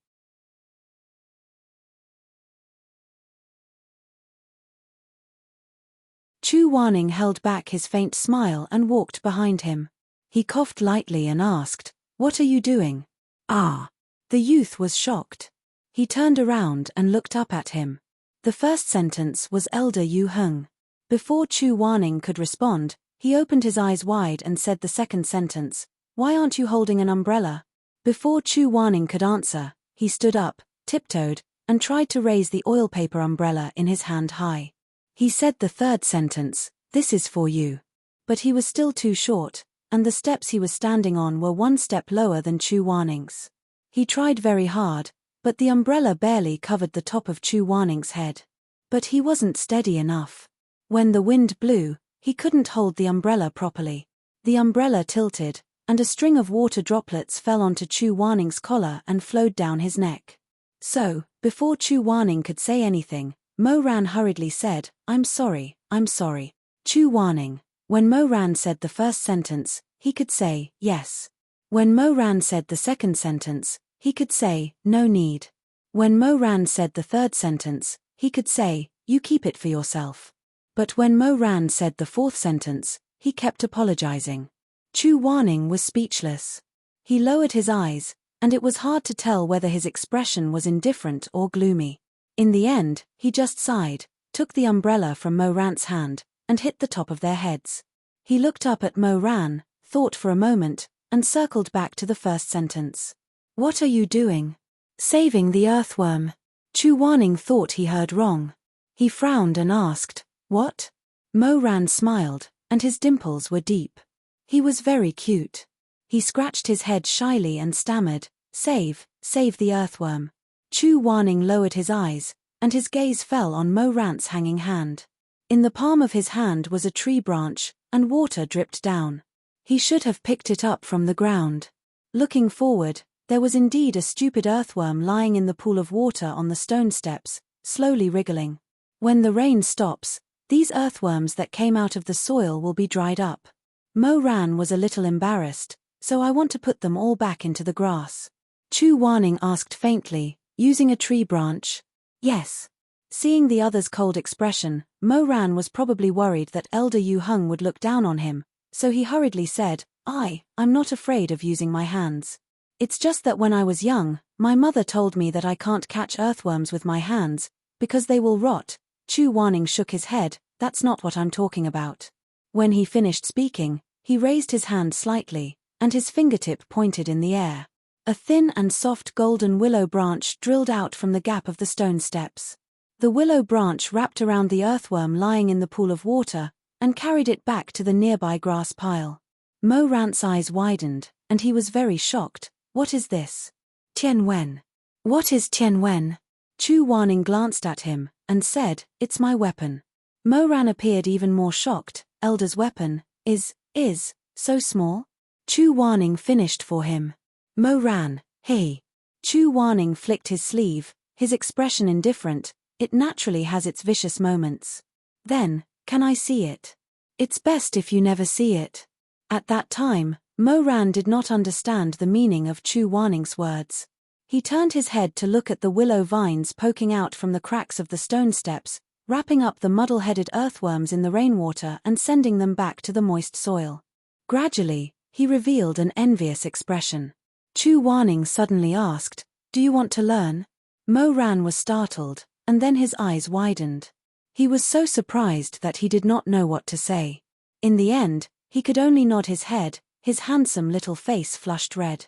Chu Wanning held back his faint smile and walked behind him. He coughed lightly and asked, "What are you doing?" "Ah." The youth was shocked. He turned around and looked up at him. The first sentence was Elder Yu Heng. Before Chu Wanning could respond, he opened his eyes wide and said the second sentence, "Why aren't you holding an umbrella?" Before Chu Wanning could answer, he stood up, tiptoed, and tried to raise the oil paper umbrella in his hand high. He said the third sentence, "This is for you." But he was still too short, and the steps he was standing on were one step lower than Chu Wanning's. He tried very hard, but the umbrella barely covered the top of Chu Wanning's head. But he wasn't steady enough. When the wind blew, he couldn't hold the umbrella properly. The umbrella tilted, and a string of water droplets fell onto Chu Wanning's collar and flowed down his neck. So, before Chu Wanning could say anything, Mo Ran hurriedly said, I'm sorry. Chu Wanning. When Mo Ran said the first sentence, he could say, yes. When Mo Ran said the second sentence, he could say, no need. When Mo Ran said the third sentence, he could say, you keep it for yourself. But when Mo Ran said the fourth sentence, he kept apologizing. Chu Wanning was speechless. He lowered his eyes, and it was hard to tell whether his expression was indifferent or gloomy. In the end, he just sighed, took the umbrella from Mo Ran's hand, and hit the top of their heads. He looked up at Mo Ran, thought for a moment, and circled back to the first sentence. What are you doing? Saving the earthworm. Chu Wanning thought he heard wrong. He frowned and asked, what? Mo Ran smiled, and his dimples were deep. He was very cute. He scratched his head shyly and stammered, save the earthworm. Chu Wanning lowered his eyes, and his gaze fell on Mo Rant's hanging hand. In the palm of his hand was a tree branch, and water dripped down. He should have picked it up from the ground. Looking forward, there was indeed a stupid earthworm lying in the pool of water on the stone steps, slowly wriggling. When the rain stops, these earthworms that came out of the soil will be dried up. Mo Ran was a little embarrassed, so I want to put them all back into the grass. Chu Wanning asked faintly, using a tree branch. Yes. Seeing the other's cold expression, Mo Ran was probably worried that Elder Yu Hung would look down on him, so he hurriedly said, I'm not afraid of using my hands. It's just that when I was young, my mother told me that I can't catch earthworms with my hands, because they will rot. Chu Wanning shook his head. That's not what I'm talking about. When he finished speaking, he raised his hand slightly, and his fingertip pointed in the air. A thin and soft golden willow branch drilled out from the gap of the stone steps. The willow branch wrapped around the earthworm lying in the pool of water, and carried it back to the nearby grass pile. Mo Rant's eyes widened, and he was very shocked. What is this? Tian Wen. What is Tian Wen? Chu Wanning glanced at him, and said, It's my weapon. Mo Ran appeared even more shocked. Elder's weapon is so small? Chu Wanning finished for him. Mo Ran, hey. Chu Wanning flicked his sleeve, his expression indifferent. It naturally has its vicious moments. Then, can I see it? It's best if you never see it. At that time, Mo Ran did not understand the meaning of Chu Wanning's words. He turned his head to look at the willow vines poking out from the cracks of the stone steps, wrapping up the muddle-headed earthworms in the rainwater and sending them back to the moist soil. Gradually, he revealed an envious expression. Chu Wanning suddenly asked, Do you want to learn? Mo Ran was startled, and then his eyes widened. He was so surprised that he did not know what to say. In the end, he could only nod his head, his handsome little face flushed red.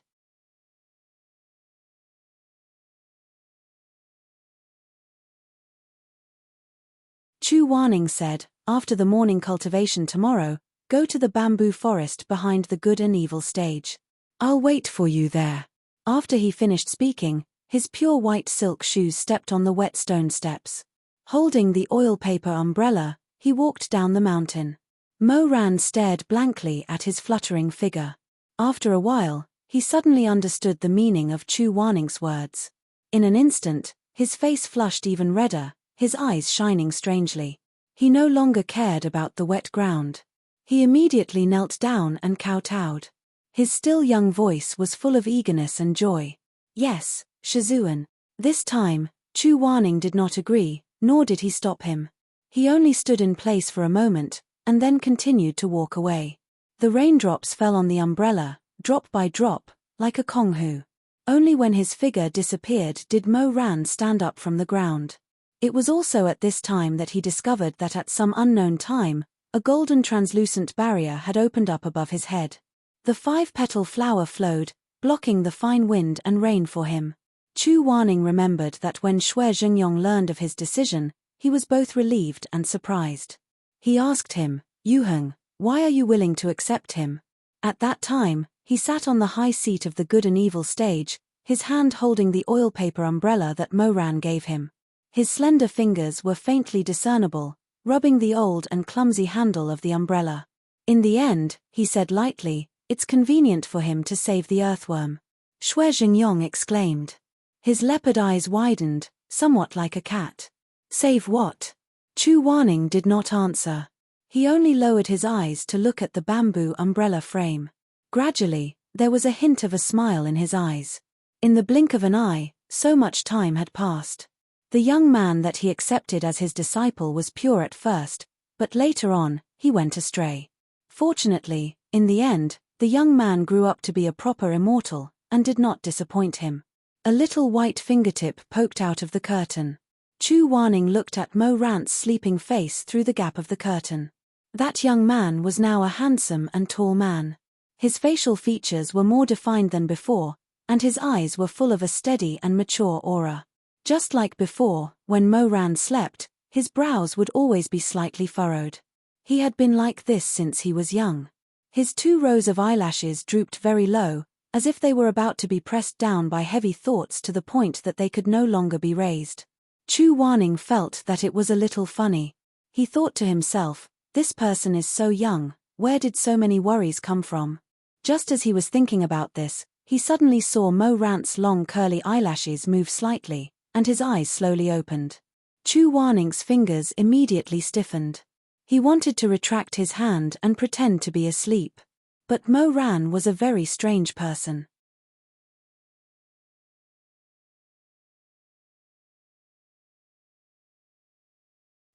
Chu Wanning said, After the morning cultivation tomorrow, go to the bamboo forest behind the good and evil stage. I'll wait for you there. After he finished speaking, his pure white silk shoes stepped on the wet stone steps. Holding the oil paper umbrella, he walked down the mountain. Mo Ran stared blankly at his fluttering figure. After a while, he suddenly understood the meaning of Chu Wanning's words. In an instant, his face flushed even redder, his eyes shining strangely. He no longer cared about the wet ground. He immediately knelt down and kowtowed. His still young voice was full of eagerness and joy. Yes, Shizun. This time, Chu Wanning did not agree, nor did he stop him. He only stood in place for a moment, and then continued to walk away. The raindrops fell on the umbrella, drop by drop, like a konghu. Only when his figure disappeared did Mo Ran stand up from the ground. It was also at this time that he discovered that at some unknown time, a golden translucent barrier had opened up above his head. The 5-petal flower flowed, blocking the fine wind and rain for him. Chu Wanning remembered that when Xue Zhengyong learned of his decision, he was both relieved and surprised. He asked him, Yu Heng, why are you willing to accept him? At that time, he sat on the high seat of the good and evil stage, his hand holding the oil paper umbrella that Mo Ran gave him. His slender fingers were faintly discernible, rubbing the old and clumsy handle of the umbrella. In the end, he said lightly, It's convenient for him to save the earthworm. Xue Zhengyong exclaimed. His leopard eyes widened, somewhat like a cat. Save what? Chu Wanning did not answer. He only lowered his eyes to look at the bamboo umbrella frame. Gradually, there was a hint of a smile in his eyes. In the blink of an eye, so much time had passed. The young man that he accepted as his disciple was pure at first, but later on, he went astray. Fortunately, in the end, the young man grew up to be a proper immortal, and did not disappoint him. A little white fingertip poked out of the curtain. Chu Wanning looked at Mo Rant's sleeping face through the gap of the curtain. That young man was now a handsome and tall man. His facial features were more defined than before, and his eyes were full of a steady and mature aura. Just like before, when Mo Ran slept, his brows would always be slightly furrowed. He had been like this since he was young. His 2 rows of eyelashes drooped very low, as if they were about to be pressed down by heavy thoughts to the point that they could no longer be raised. Chu Wanning felt that it was a little funny. He thought to himself, this person is so young, where did so many worries come from? Just as he was thinking about this, he suddenly saw Mo Rant's long curly eyelashes move slightly, and his eyes slowly opened. Chu Wanning's fingers immediately stiffened. He wanted to retract his hand and pretend to be asleep. But Mo Ran was a very strange person.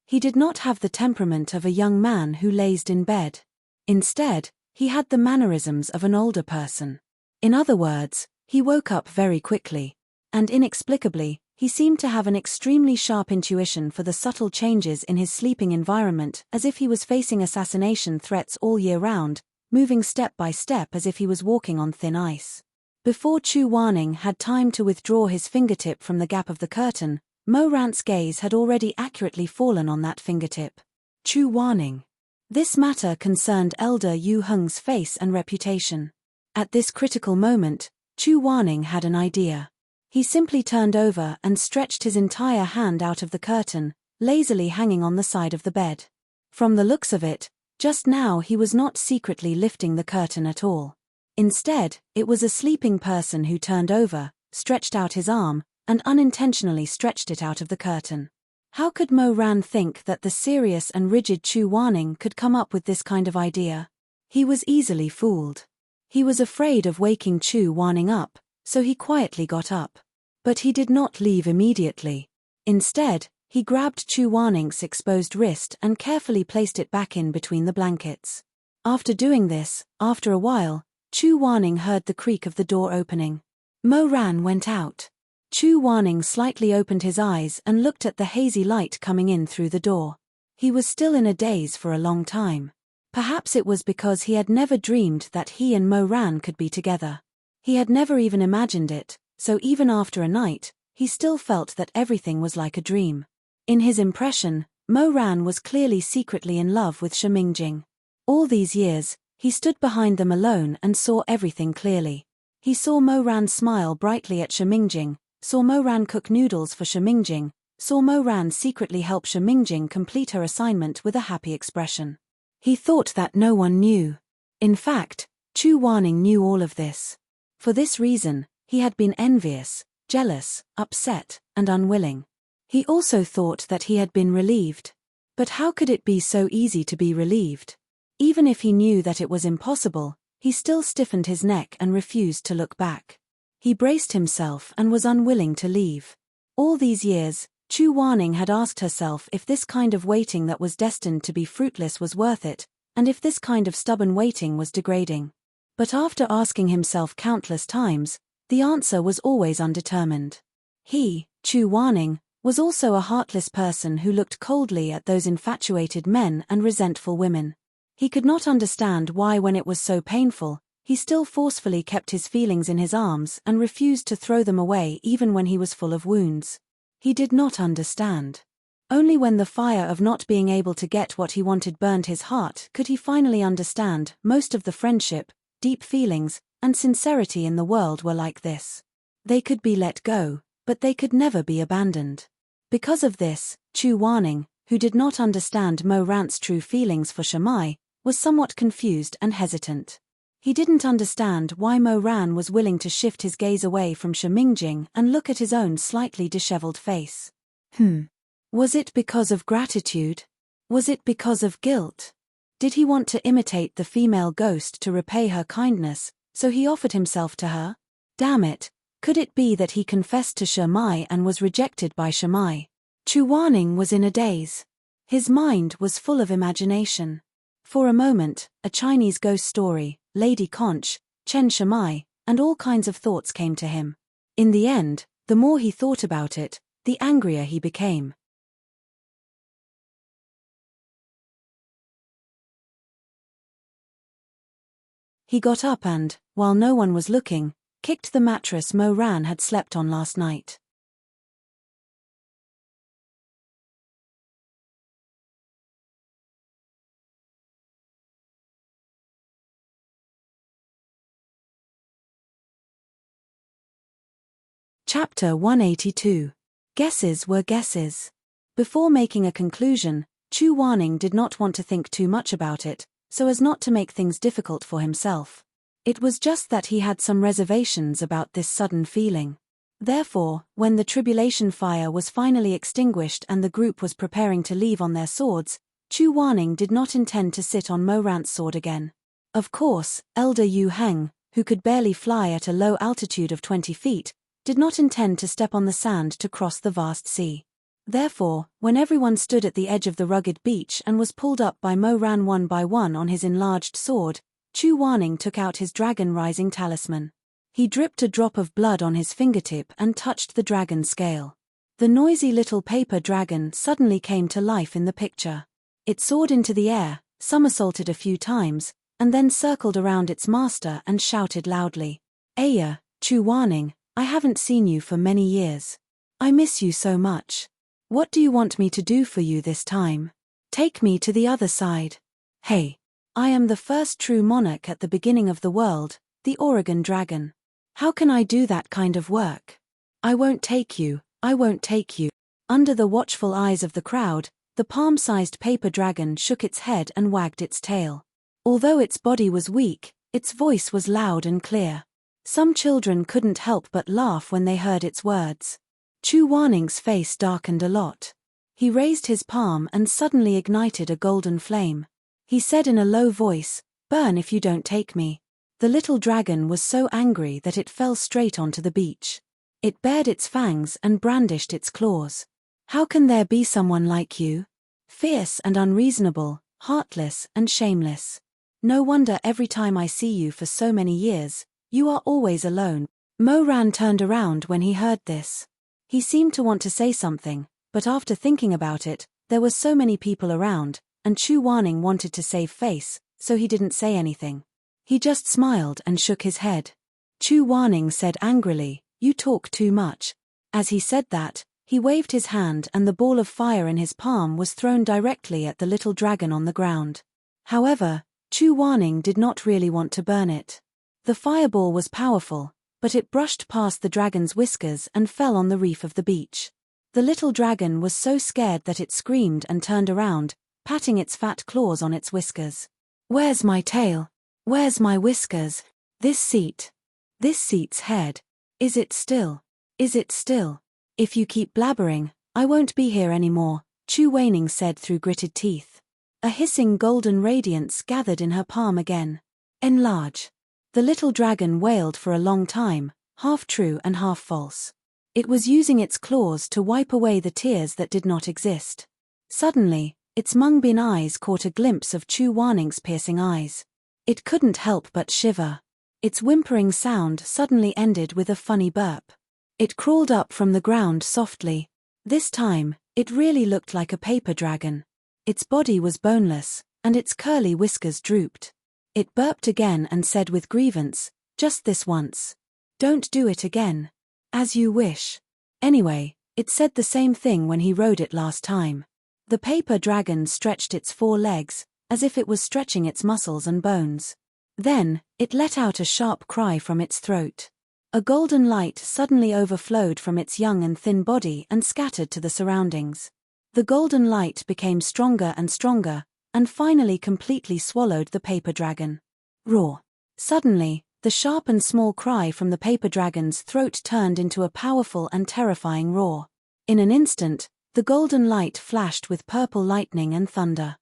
He did not have the temperament of a young man who lazed in bed. Instead, he had the mannerisms of an older person. In other words, he woke up very quickly. And inexplicably, he seemed to have an extremely sharp intuition for the subtle changes in his sleeping environment, as if he was facing assassination threats all year round, moving step by step as if he was walking on thin ice. Before Chu Wanning had time to withdraw his fingertip from the gap of the curtain, Mo Rant's gaze had already accurately fallen on that fingertip. Chu Wanning. This matter concerned Elder Yu Heng's face and reputation. At this critical moment, Chu Wanning had an idea. He simply turned over and stretched his entire hand out of the curtain, lazily hanging on the side of the bed. From the looks of it, just now he was not secretly lifting the curtain at all. Instead, it was a sleeping person who turned over, stretched out his arm, and unintentionally stretched it out of the curtain. How could Mo Ran think that the serious and rigid Chu Wanning could come up with this kind of idea? He was easily fooled. He was afraid of waking Chu Wanning up, so he quietly got up. But he did not leave immediately. Instead, he grabbed Chu Wanning's exposed wrist and carefully placed it back in between the blankets. After doing this, after a while, Chu Wanning heard the creak of the door opening. Mo Ran went out. Chu Wanning slightly opened his eyes and looked at the hazy light coming in through the door. He was still in a daze for a long time. Perhaps it was because he had never dreamed that he and Mo Ran could be together. He had never even imagined it, so even after a night, he still felt that everything was like a dream. In his impression, Mo Ran was clearly secretly in love with Shimingjing. All these years, he stood behind them alone and saw everything clearly. He saw Mo Ran smile brightly at Shimingjing, saw Mo Ran cook noodles for Shimingjing, saw Mo Ran secretly help Shimingjing complete her assignment with a happy expression. He thought that no one knew. In fact, Chu Wanning knew all of this. For this reason, he had been envious, jealous, upset, and unwilling. He also thought that he had been relieved. But how could it be so easy to be relieved? Even if he knew that it was impossible, he still stiffened his neck and refused to look back. He braced himself and was unwilling to leave. All these years, Chu Wanning had asked herself if this kind of waiting that was destined to be fruitless was worth it, and if this kind of stubborn waiting was degrading. But after asking himself countless times, the answer was always undetermined. He, Chu Wanning, was also a heartless person who looked coldly at those infatuated men and resentful women. He could not understand why, when it was so painful, he still forcefully kept his feelings in his arms and refused to throw them away even when he was full of wounds. He did not understand. Only when the fire of not being able to get what he wanted burned his heart could he finally understand. Most of the friendship, deep feelings, and sincerity in the world were like this. They could be let go, but they could never be abandoned. Because of this, Chu Wanning, who did not understand Mo Rant's true feelings for Shamai, was somewhat confused and hesitant. He didn't understand why Mo Ran was willing to shift his gaze away from Shimingjing and look at his own slightly disheveled face. Was it because of gratitude? Was it because of guilt? Did he want to imitate the female ghost to repay her kindness, so he offered himself to her? Damn it, could it be that he confessed to Shamai and was rejected by Shamai? Chu Wanning was in a daze. His mind was full of imagination. For a moment, a Chinese ghost story, Lady Conch, Chen Shamai, and all kinds of thoughts came to him. In the end, the more he thought about it, the angrier he became. He got up and, while no one was looking, kicked the mattress Mo Ran had slept on last night. Chapter 182. Guesses were guesses. Before making a conclusion, Chu Wanning did not want to think too much about it, so as not to make things difficult for himself. It was just that he had some reservations about this sudden feeling. Therefore, when the tribulation fire was finally extinguished and the group was preparing to leave on their swords, Chu Wanning did not intend to sit on Mo Rant's sword again. Of course, Elder Yu Heng, who could barely fly at a low altitude of 20 feet, did not intend to step on the sand to cross the vast sea. Therefore, when everyone stood at the edge of the rugged beach and was pulled up by Mo Ran one by one on his enlarged sword, Chu Wanning took out his dragon-rising talisman. He dripped a drop of blood on his fingertip and touched the dragon scale. The noisy little paper dragon suddenly came to life in the picture. It soared into the air, somersaulted a few times, and then circled around its master and shouted loudly, "Aya, Chu Wanning, I haven't seen you for many years. I miss you so much. What do you want me to do for you this time? Take me to the other side. Hey, I am the first true monarch at the beginning of the world, the Oregon Dragon. How can I do that kind of work? I won't take you, I won't take you." Under the watchful eyes of the crowd, the palm-sized paper dragon shook its head and wagged its tail. Although its body was weak, its voice was loud and clear. Some children couldn't help but laugh when they heard its words. Chu Wanning's face darkened a lot. He raised his palm and suddenly ignited a golden flame. He said in a low voice, "Burn if you don't take me." The little dragon was so angry that it fell straight onto the beach. It bared its fangs and brandished its claws. "How can there be someone like you? Fierce and unreasonable, heartless and shameless. No wonder every time I see you for so many years, you are always alone." Mo Ran turned around when he heard this. He seemed to want to say something, but after thinking about it, there were so many people around, and Chu Wanning wanted to save face, so he didn't say anything. He just smiled and shook his head. Chu Wanning said angrily, "You talk too much." As he said that, he waved his hand and the ball of fire in his palm was thrown directly at the little dragon on the ground. However, Chu Wanning did not really want to burn it. The fireball was powerful, but it brushed past the dragon's whiskers and fell on the reef of the beach. The little dragon was so scared that it screamed and turned around, patting its fat claws on its whiskers. "Where's my tail? Where's my whiskers? This seat's head. Is it still? Is it still? If you keep blabbering, I won't be here anymore," Chu Wanning said through gritted teeth. A hissing golden radiance gathered in her palm again. "Enlarge." The little dragon wailed for a long time, half true and half false. It was using its claws to wipe away the tears that did not exist. Suddenly, its Mung Bin eyes caught a glimpse of Chu Wanning's piercing eyes. It couldn't help but shiver. Its whimpering sound suddenly ended with a funny burp. It crawled up from the ground softly. This time, it really looked like a paper dragon. Its body was boneless, and its curly whiskers drooped. It burped again and said with grievance, "Just this once. Don't do it again." "As you wish." Anyway, it said the same thing when he rode it last time. The paper dragon stretched its 4 legs, as if it was stretching its muscles and bones. Then, it let out a sharp cry from its throat. A golden light suddenly overflowed from its young and thin body and scattered to the surroundings. The golden light became stronger and stronger, and finally completely swallowed the paper dragon. Roar! Suddenly, the sharp and small cry from the paper dragon's throat turned into a powerful and terrifying roar. In an instant, the golden light flashed with purple lightning and thunder.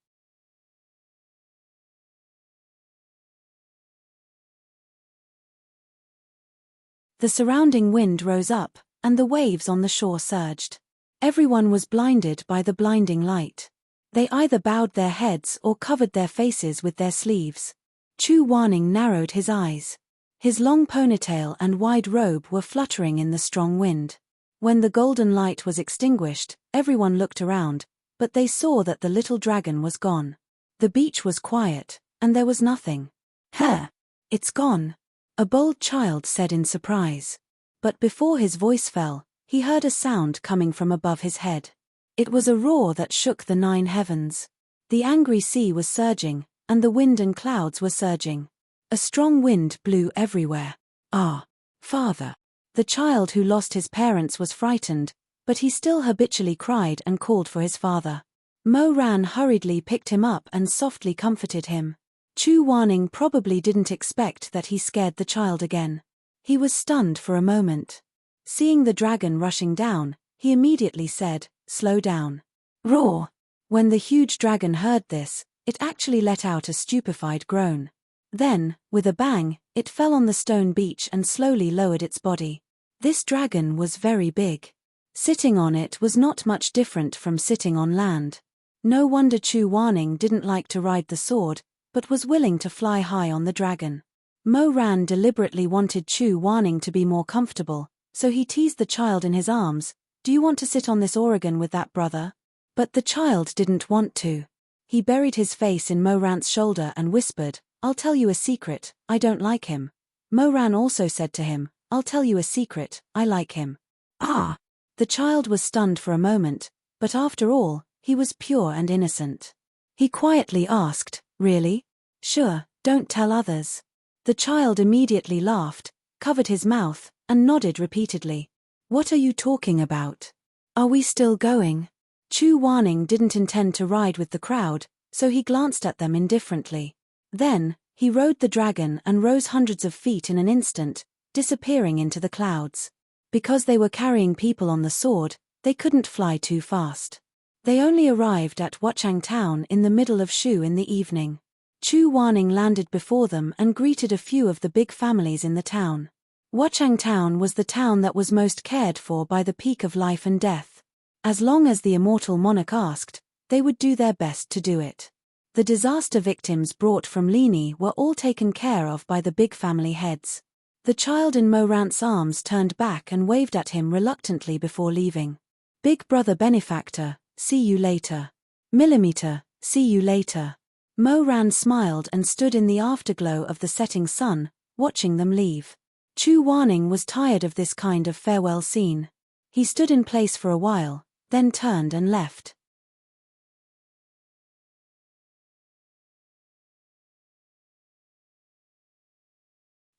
The surrounding wind rose up, and the waves on the shore surged. Everyone was blinded by the blinding light. They either bowed their heads or covered their faces with their sleeves. Chu Wanning narrowed his eyes. His long ponytail and wide robe were fluttering in the strong wind. When the golden light was extinguished, everyone looked around, but they saw that the little dragon was gone. The beach was quiet, and there was nothing. "Huh! It's gone," a bold child said in surprise. But before his voice fell, he heard a sound coming from above his head. It was a roar that shook the 9 heavens. The angry sea was surging, and the wind and clouds were surging. A strong wind blew everywhere. "Ah, father." The child who lost his parents was frightened, but he still habitually cried and called for his father. Mo Ran hurriedly picked him up and softly comforted him. Chu Wanning probably didn't expect that he scared the child again. He was stunned for a moment. Seeing the dragon rushing down, he immediately said, "Slow down." Roar! When the huge dragon heard this, it actually let out a stupefied groan. Then, with a bang, it fell on the stone beach and slowly lowered its body. This dragon was very big. Sitting on it was not much different from sitting on land. No wonder Chu Wanning didn't like to ride the sword, but was willing to fly high on the dragon. Mo Ran deliberately wanted Chu Wanning to be more comfortable, so he teased the child in his arms, "Do you want to sit on this Oregon with that, brother?" But the child didn't want to. He buried his face in Mo Ran's shoulder and whispered, "I'll tell you a secret, I don't like him." Mo Ran also said to him, "I'll tell you a secret, I like him." Ah! The child was stunned for a moment, but after all, he was pure and innocent. He quietly asked, "Really?" "Sure, don't tell others." The child immediately laughed, covered his mouth, and nodded repeatedly. "What are you talking about? Are we still going?" Chu Wanning didn't intend to ride with the crowd, so he glanced at them indifferently. Then, he rode the dragon and rose hundreds of feet in an instant, disappearing into the clouds. Because they were carrying people on the sword, they couldn't fly too fast. They only arrived at Wuchang Town in the middle of Shu in the evening. Chu Wanning landed before them and greeted a few of the big families in the town. Wuchang Town was the town that was most cared for by the peak of life and death. As long as the immortal monarch asked, they would do their best to do it. The disaster victims brought from Lini were all taken care of by the big family heads. The child in Mo Ran's arms turned back and waved at him reluctantly before leaving. "Big brother benefactor, see you later. Millimeter, see you later." Mo Ran smiled and stood in the afterglow of the setting sun, watching them leave. Chu Wanning was tired of this kind of farewell scene. He stood in place for a while, then turned and left.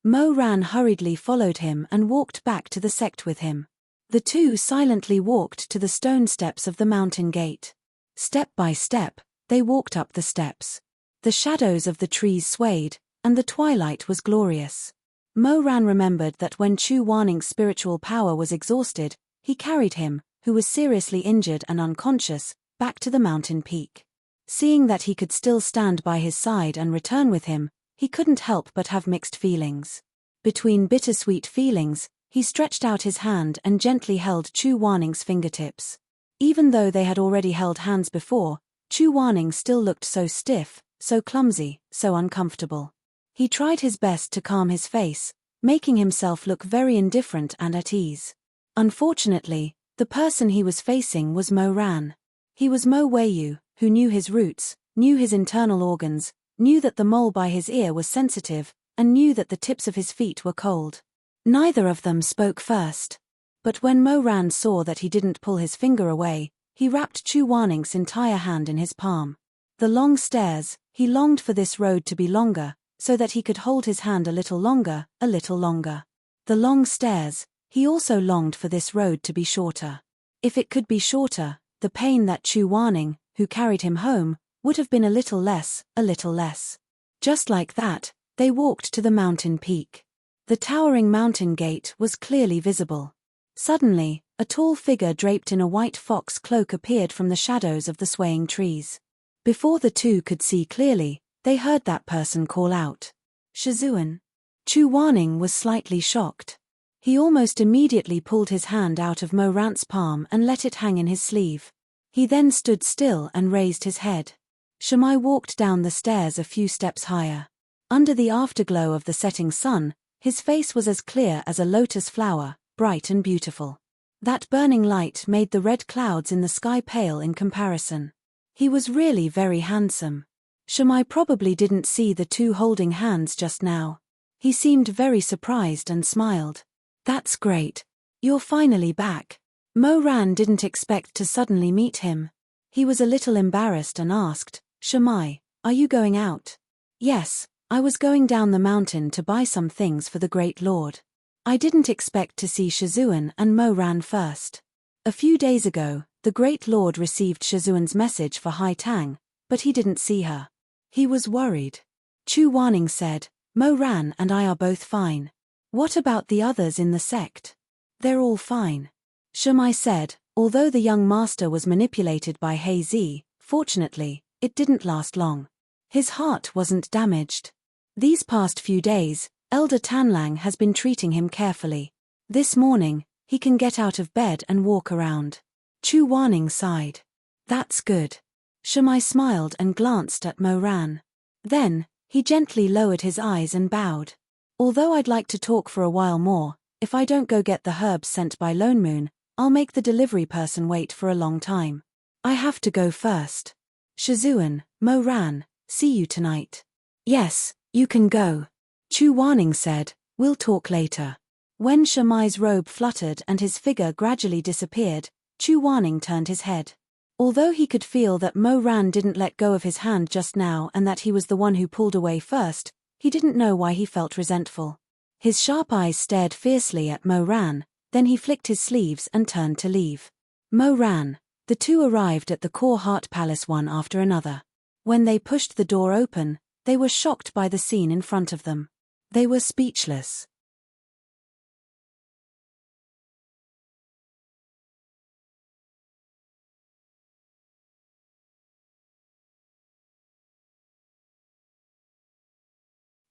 Mo Ran hurriedly followed him and walked back to the sect with him. The two silently walked to the stone steps of the mountain gate. Step by step, they walked up the steps. The shadows of the trees swayed, and the twilight was glorious. Mo Ran remembered that when Chu Wanning's spiritual power was exhausted, he carried him, who was seriously injured and unconscious, back to the mountain peak. Seeing that he could still stand by his side and return with him, he couldn't help but have mixed feelings. Between bittersweet feelings, he stretched out his hand and gently held Chu Wanning's fingertips. Even though they had already held hands before, Chu Wanning still looked so stiff, so clumsy, so uncomfortable. He tried his best to calm his face, making himself look very indifferent and at ease. Unfortunately, the person he was facing was Mo Ran. He was Mo Weiyu, who knew his roots, knew his internal organs, knew that the mole by his ear was sensitive, and knew that the tips of his feet were cold. Neither of them spoke first. But when Mo Ran saw that he didn't pull his finger away, he wrapped Chu Wanning's entire hand in his palm. The long stairs, he longed for this road to be longer, so that he could hold his hand a little longer, a little longer. The long stairs, he also longed for this road to be shorter. If it could be shorter, the pain that Chu Wanning, who carried him home, would have been a little less, a little less. Just like that, they walked to the mountain peak. The towering mountain gate was clearly visible. Suddenly, a tall figure draped in a white fox cloak appeared from the shadows of the swaying trees. Before the two could see clearly, they heard that person call out, "Shizun." Chu Wanning was slightly shocked. He almost immediately pulled his hand out of Mo Ran's palm and let it hang in his sleeve. He then stood still and raised his head. Shamai walked down the stairs a few steps higher. Under the afterglow of the setting sun, his face was as clear as a lotus flower, bright and beautiful. That burning light made the red clouds in the sky pale in comparison. He was really very handsome. Shamai probably didn't see the two holding hands just now. He seemed very surprised and smiled. "That's great. You're finally back." Mo Ran didn't expect to suddenly meet him. He was a little embarrassed and asked, "Shamai, are you going out?" "Yes, I was going down the mountain to buy some things for the Great Lord. I didn't expect to see Shizun and Mo Ran first." A few days ago, the Great Lord received Shizun's message for Hai Tang, but he didn't see her. He was worried. Chu Wanning said, Mo Ran and I are both fine. What about the others in the sect? They're all fine. Shumai said, although the young master was manipulated by Hei Zi, fortunately, it didn't last long. His heart wasn't damaged. These past few days, Elder Tanlang has been treating him carefully. This morning, he can get out of bed and walk around. Chu Wanning sighed. That's good. Shumai smiled and glanced at Mo Ran. Then, he gently lowered his eyes and bowed. Although I'd like to talk for a while more, if I don't go get the herbs sent by Lone Moon, I'll make the delivery person wait for a long time. I have to go first. Shizun, Mo Ran, see you tonight. Yes, you can go. Chu Wanning said, we'll talk later. When Shumai's robe fluttered and his figure gradually disappeared, Chu Wanning turned his head. Although he could feel that Mo Ran didn't let go of his hand just now and that he was the one who pulled away first, he didn't know why he felt resentful. His sharp eyes stared fiercely at Mo Ran, then he flicked his sleeves and turned to leave. Mo Ran. The two arrived at the Core Heart Palace one after another. When they pushed the door open, they were shocked by the scene in front of them. They were speechless.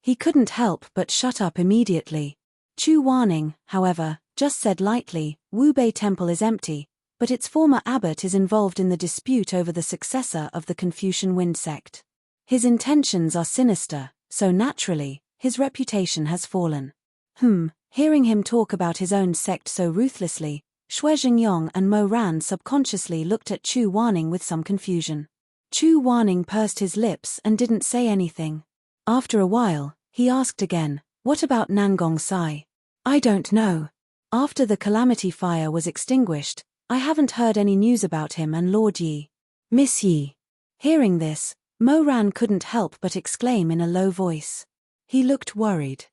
He couldn't help but shut up immediately. Chu Wanning, however, just said lightly, Wu Bei Temple is empty, but its former abbot is involved in the dispute over the successor of the Confucian Wind sect. His intentions are sinister, so naturally, his reputation has fallen. Hearing him talk about his own sect so ruthlessly, Xue Jingyong and Mo Ran subconsciously looked at Chu Wanning with some confusion. Chu Wanning pursed his lips and didn't say anything. After a while, he asked again, what about Nangong Sai? I don't know. After the calamity fire was extinguished, I haven't heard any news about him and Lord Yi. Miss Yi. Hearing this, Mo Ran couldn't help but exclaim in a low voice. He looked worried.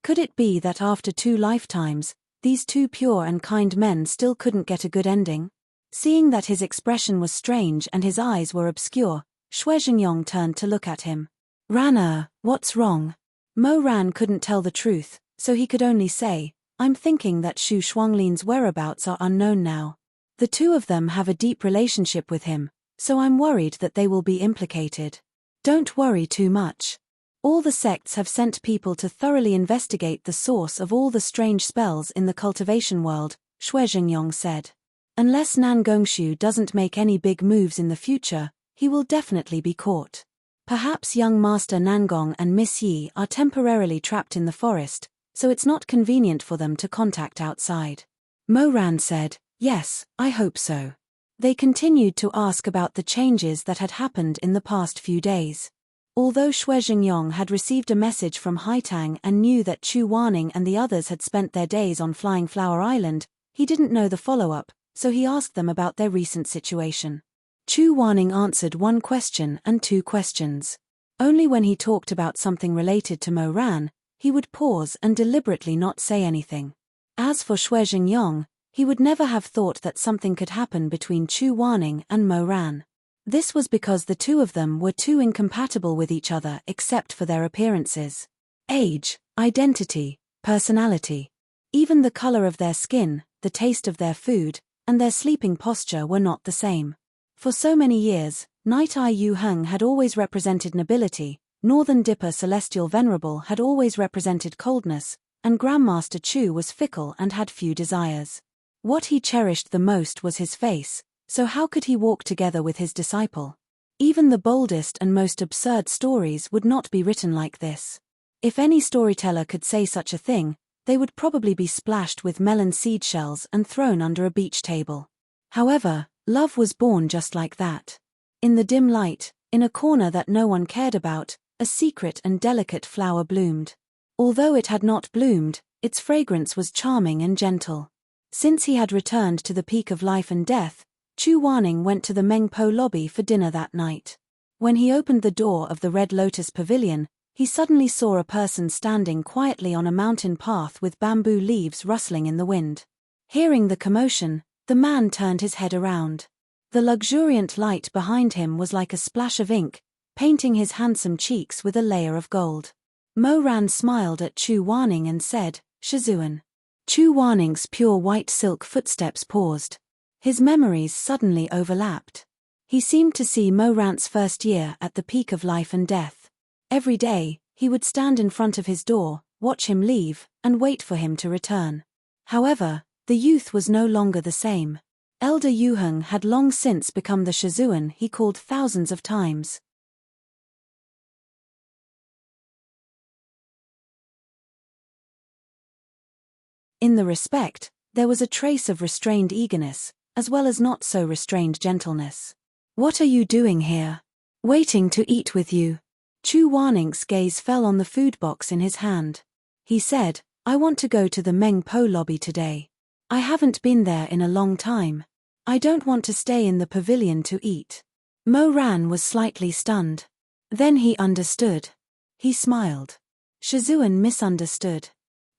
Could it be that after 2 lifetimes, these 2 pure and kind men still couldn't get a good ending? Seeing that his expression was strange and his eyes were obscure, Xue Jingyong turned to look at him. Ran, what's wrong? Mo Ran couldn't tell the truth, so he could only say, I'm thinking that Xu Shuanglin's whereabouts are unknown now. The 2 of them have a deep relationship with him, so I'm worried that they will be implicated. Don't worry too much. All the sects have sent people to thoroughly investigate the source of all the strange spells in the cultivation world, Xue Jingyong said. Unless Nan Gongshu doesn't make any big moves in the future, he will definitely be caught. Perhaps young Master Nangong and Miss Yi are temporarily trapped in the forest, so it's not convenient for them to contact outside. Mo Ran said, yes, I hope so. They continued to ask about the changes that had happened in the past few days. Although Xue Jingyong had received a message from Hai Tang and knew that Chu Wanning and the others had spent their days on Flying Flower Island, he didn't know the follow-up, so he asked them about their recent situation. Chu Wanning answered 1 question and 2 questions. Only when he talked about something related to Mo Ran, he would pause and deliberately not say anything. As for Xue Jingyong, he would never have thought that something could happen between Chu Wanning and Mo Ran. This was because the 2 of them were too incompatible with each other except for their appearances. Age, identity, personality. Even the color of their skin, the taste of their food, and their sleeping posture were not the same. For so many years, Night Eye Yu Heng had always represented nobility, Northern Dipper Celestial Venerable had always represented coldness, and Grandmaster Chu was fickle and had few desires. What he cherished the most was his face, so how could he walk together with his disciple? Even the boldest and most absurd stories would not be written like this. If any storyteller could say such a thing, they would probably be splashed with melon seed shells and thrown under a beach table. However, love was born just like that. In the dim light, in a corner that no one cared about, a secret and delicate flower bloomed. Although it had not bloomed, its fragrance was charming and gentle. Since he had returned to the peak of life and death, Chu Wanning went to the Mengpo lobby for dinner that night. When he opened the door of the Red Lotus Pavilion, he suddenly saw a person standing quietly on a mountain path with bamboo leaves rustling in the wind. Hearing the commotion, The man turned his head around. The luxuriant light behind him was like a splash of ink, painting his handsome cheeks with a layer of gold. Mo Ran smiled at Chu Wanning and said, "Shizun." Chu Wanning's pure white silk footsteps paused. His memories suddenly overlapped. He seemed to see Mo Ran's first year at the peak of life and death. Every day, he would stand in front of his door, watch him leave, and wait for him to return. However, the youth was no longer the same. Elder Yuheng had long since become the Shizun he called thousands of times. In the respect, there was a trace of restrained eagerness, as well as not so restrained gentleness. "What are you doing here?" "Waiting to eat with you." Chu Wanning's gaze fell on the food box in his hand. He said, "I want to go to the Meng Po lobby today. I haven't been there in a long time. I don't want to stay in the pavilion to eat." Mo Ran was slightly stunned. Then he understood. He smiled. Shizun misunderstood.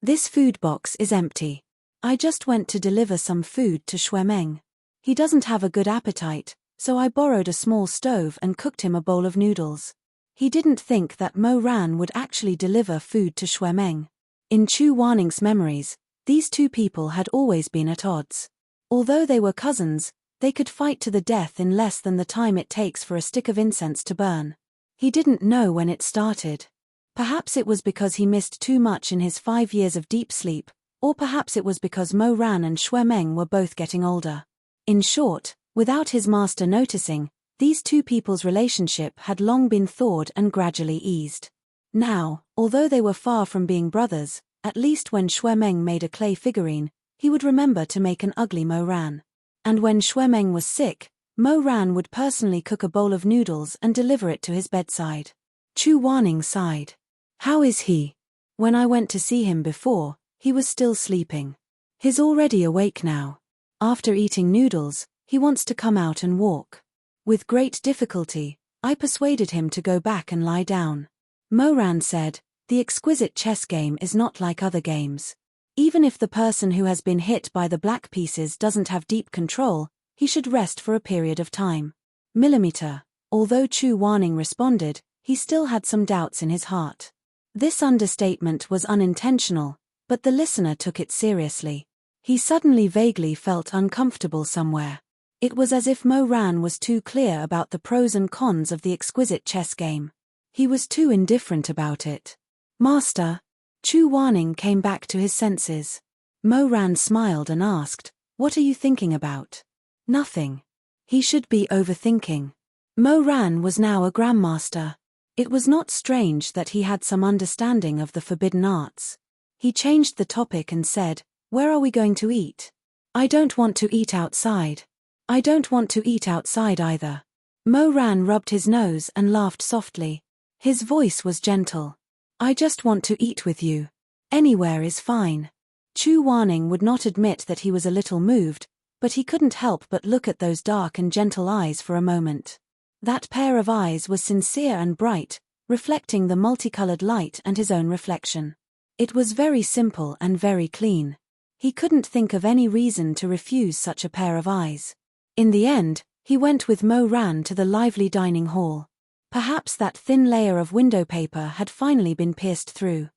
"This food box is empty. I just went to deliver some food to Shuemeng. He doesn't have a good appetite, so I borrowed a small stove and cooked him a bowl of noodles." He didn't think that Mo Ran would actually deliver food to Shuemeng. In Chu Wanning's memories, these two people had always been at odds. Although they were cousins, they could fight to the death in less than the time it takes for a stick of incense to burn. He didn't know when it started. Perhaps it was because he missed too much in his 5 years of deep sleep, or perhaps it was because Mo Ran and Shuemeng were both getting older. In short, without his master noticing, these two people's relationship had long been thawed and gradually eased. Now, although they were far from being brothers, at least when Shuemeng made a clay figurine, he would remember to make an ugly Mo Ran. And when Shuemeng was sick, Mo Ran would personally cook a bowl of noodles and deliver it to his bedside. Chu Wanning sighed. "How is he?" "When I went to see him before, he was still sleeping. He's already awake now. After eating noodles, he wants to come out and walk." With great difficulty, I persuaded him to go back and lie down. Mo Ran said, "The exquisite chess game is not like other games. Even if the person who has been hit by the black pieces doesn't have deep control, he should rest for a period of time." Millimeter. Although Chu Wanning responded, he still had some doubts in his heart. This understatement was unintentional, but the listener took it seriously. He suddenly vaguely felt uncomfortable somewhere. It was as if Mo Ran was too clear about the pros and cons of the exquisite chess game. He was too indifferent about it. "Master?" Chu Wanning came back to his senses. Mo Ran smiled and asked, "What are you thinking about?" "Nothing." He should be overthinking. Mo Ran was now a grandmaster. It was not strange that he had some understanding of the forbidden arts. He changed the topic and said, "Where are we going to eat?" "I don't want to eat outside." "I don't want to eat outside either." Mo Ran rubbed his nose and laughed softly. His voice was gentle. "I just want to eat with you. Anywhere is fine." Chu Wanning would not admit that he was a little moved, but he couldn't help but look at those dark and gentle eyes for a moment. That pair of eyes was sincere and bright, reflecting the multicolored light and his own reflection. It was very simple and very clean. He couldn't think of any reason to refuse such a pair of eyes. In the end, he went with Mo Ran to the lively dining hall. Perhaps that thin layer of window paper had finally been pierced through.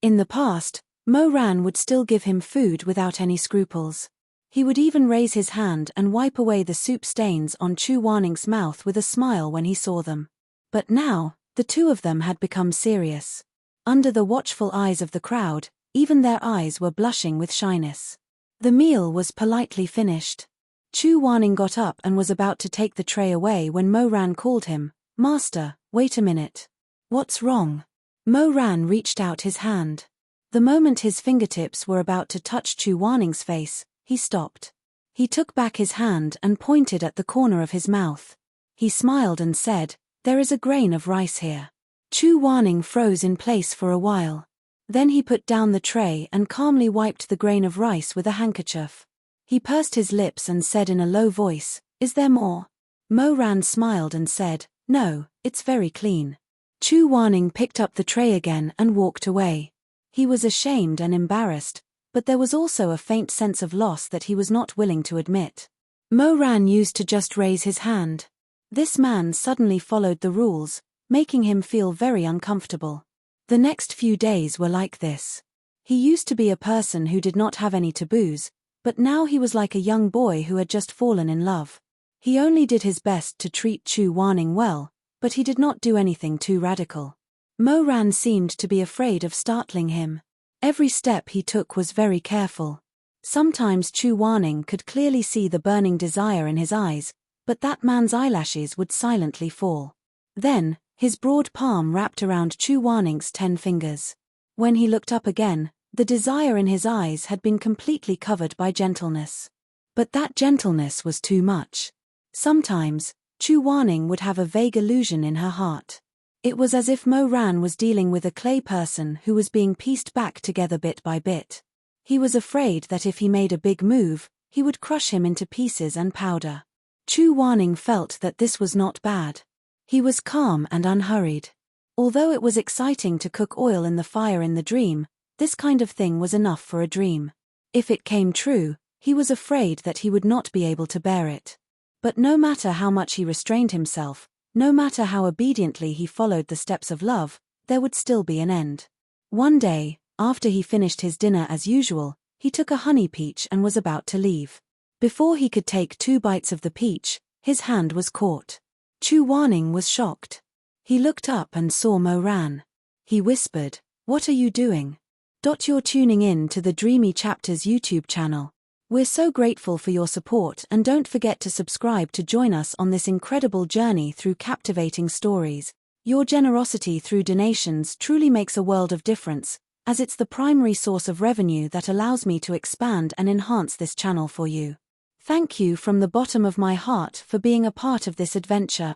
In the past, Mo Ran would still give him food without any scruples. He would even raise his hand and wipe away the soup stains on Chu Wanning's mouth with a smile when he saw them. But now, the two of them had become serious. Under the watchful eyes of the crowd, even their eyes were blushing with shyness. The meal was politely finished. Chu Wanning got up and was about to take the tray away when Mo Ran called him, "Master, wait a minute." "What's wrong?" Mo Ran reached out his hand. The moment his fingertips were about to touch Chu Wanning's face, he stopped. He took back his hand and pointed at the corner of his mouth. He smiled and said, "There is a grain of rice here." Chu Wanning froze in place for a while. Then he put down the tray and calmly wiped the grain of rice with a handkerchief. He pursed his lips and said in a low voice, "Is there more?" Mo Ran smiled and said, "No, it's very clean." Chu Wanning picked up the tray again and walked away. He was ashamed and embarrassed, but there was also a faint sense of loss that he was not willing to admit. Mo Ran used to just raise his hand. This man suddenly followed the rules, making him feel very uncomfortable. The next few days were like this. He used to be a person who did not have any taboos, but now he was like a young boy who had just fallen in love. He only did his best to treat Chu Wanning well, but he did not do anything too radical. Mo Ran seemed to be afraid of startling him. Every step he took was very careful. Sometimes Chu Wanning could clearly see the burning desire in his eyes, but that man's eyelashes would silently fall. Then, his broad palm wrapped around Chu Wanning's 10 fingers. When he looked up again, the desire in his eyes had been completely covered by gentleness. But that gentleness was too much. Sometimes, Chu Wanning would have a vague illusion in her heart. It was as if Mo Ran was dealing with a clay person who was being pieced back together bit by bit. He was afraid that if he made a big move, he would crush him into pieces and powder. Chu Wanning felt that this was not bad. He was calm and unhurried. Although it was exciting to cook oil in the fire in the dream, this kind of thing was enough for a dream. If it came true, he was afraid that he would not be able to bear it. But no matter how much he restrained himself, no matter how obediently he followed the steps of love, there would still be an end. One day, after he finished his dinner as usual, he took a honey peach and was about to leave. Before he could take 2 bites of the peach, his hand was caught. Chu Wanning was shocked. He looked up and saw Mo Ran. He whispered, "What are you doing?" You're tuning in to the Dreamy Chapters YouTube channel. We're so grateful for your support, and don't forget to subscribe to join us on this incredible journey through captivating stories. Your generosity through donations truly makes a world of difference, as it's the primary source of revenue that allows me to expand and enhance this channel for you. Thank you from the bottom of my heart for being a part of this adventure.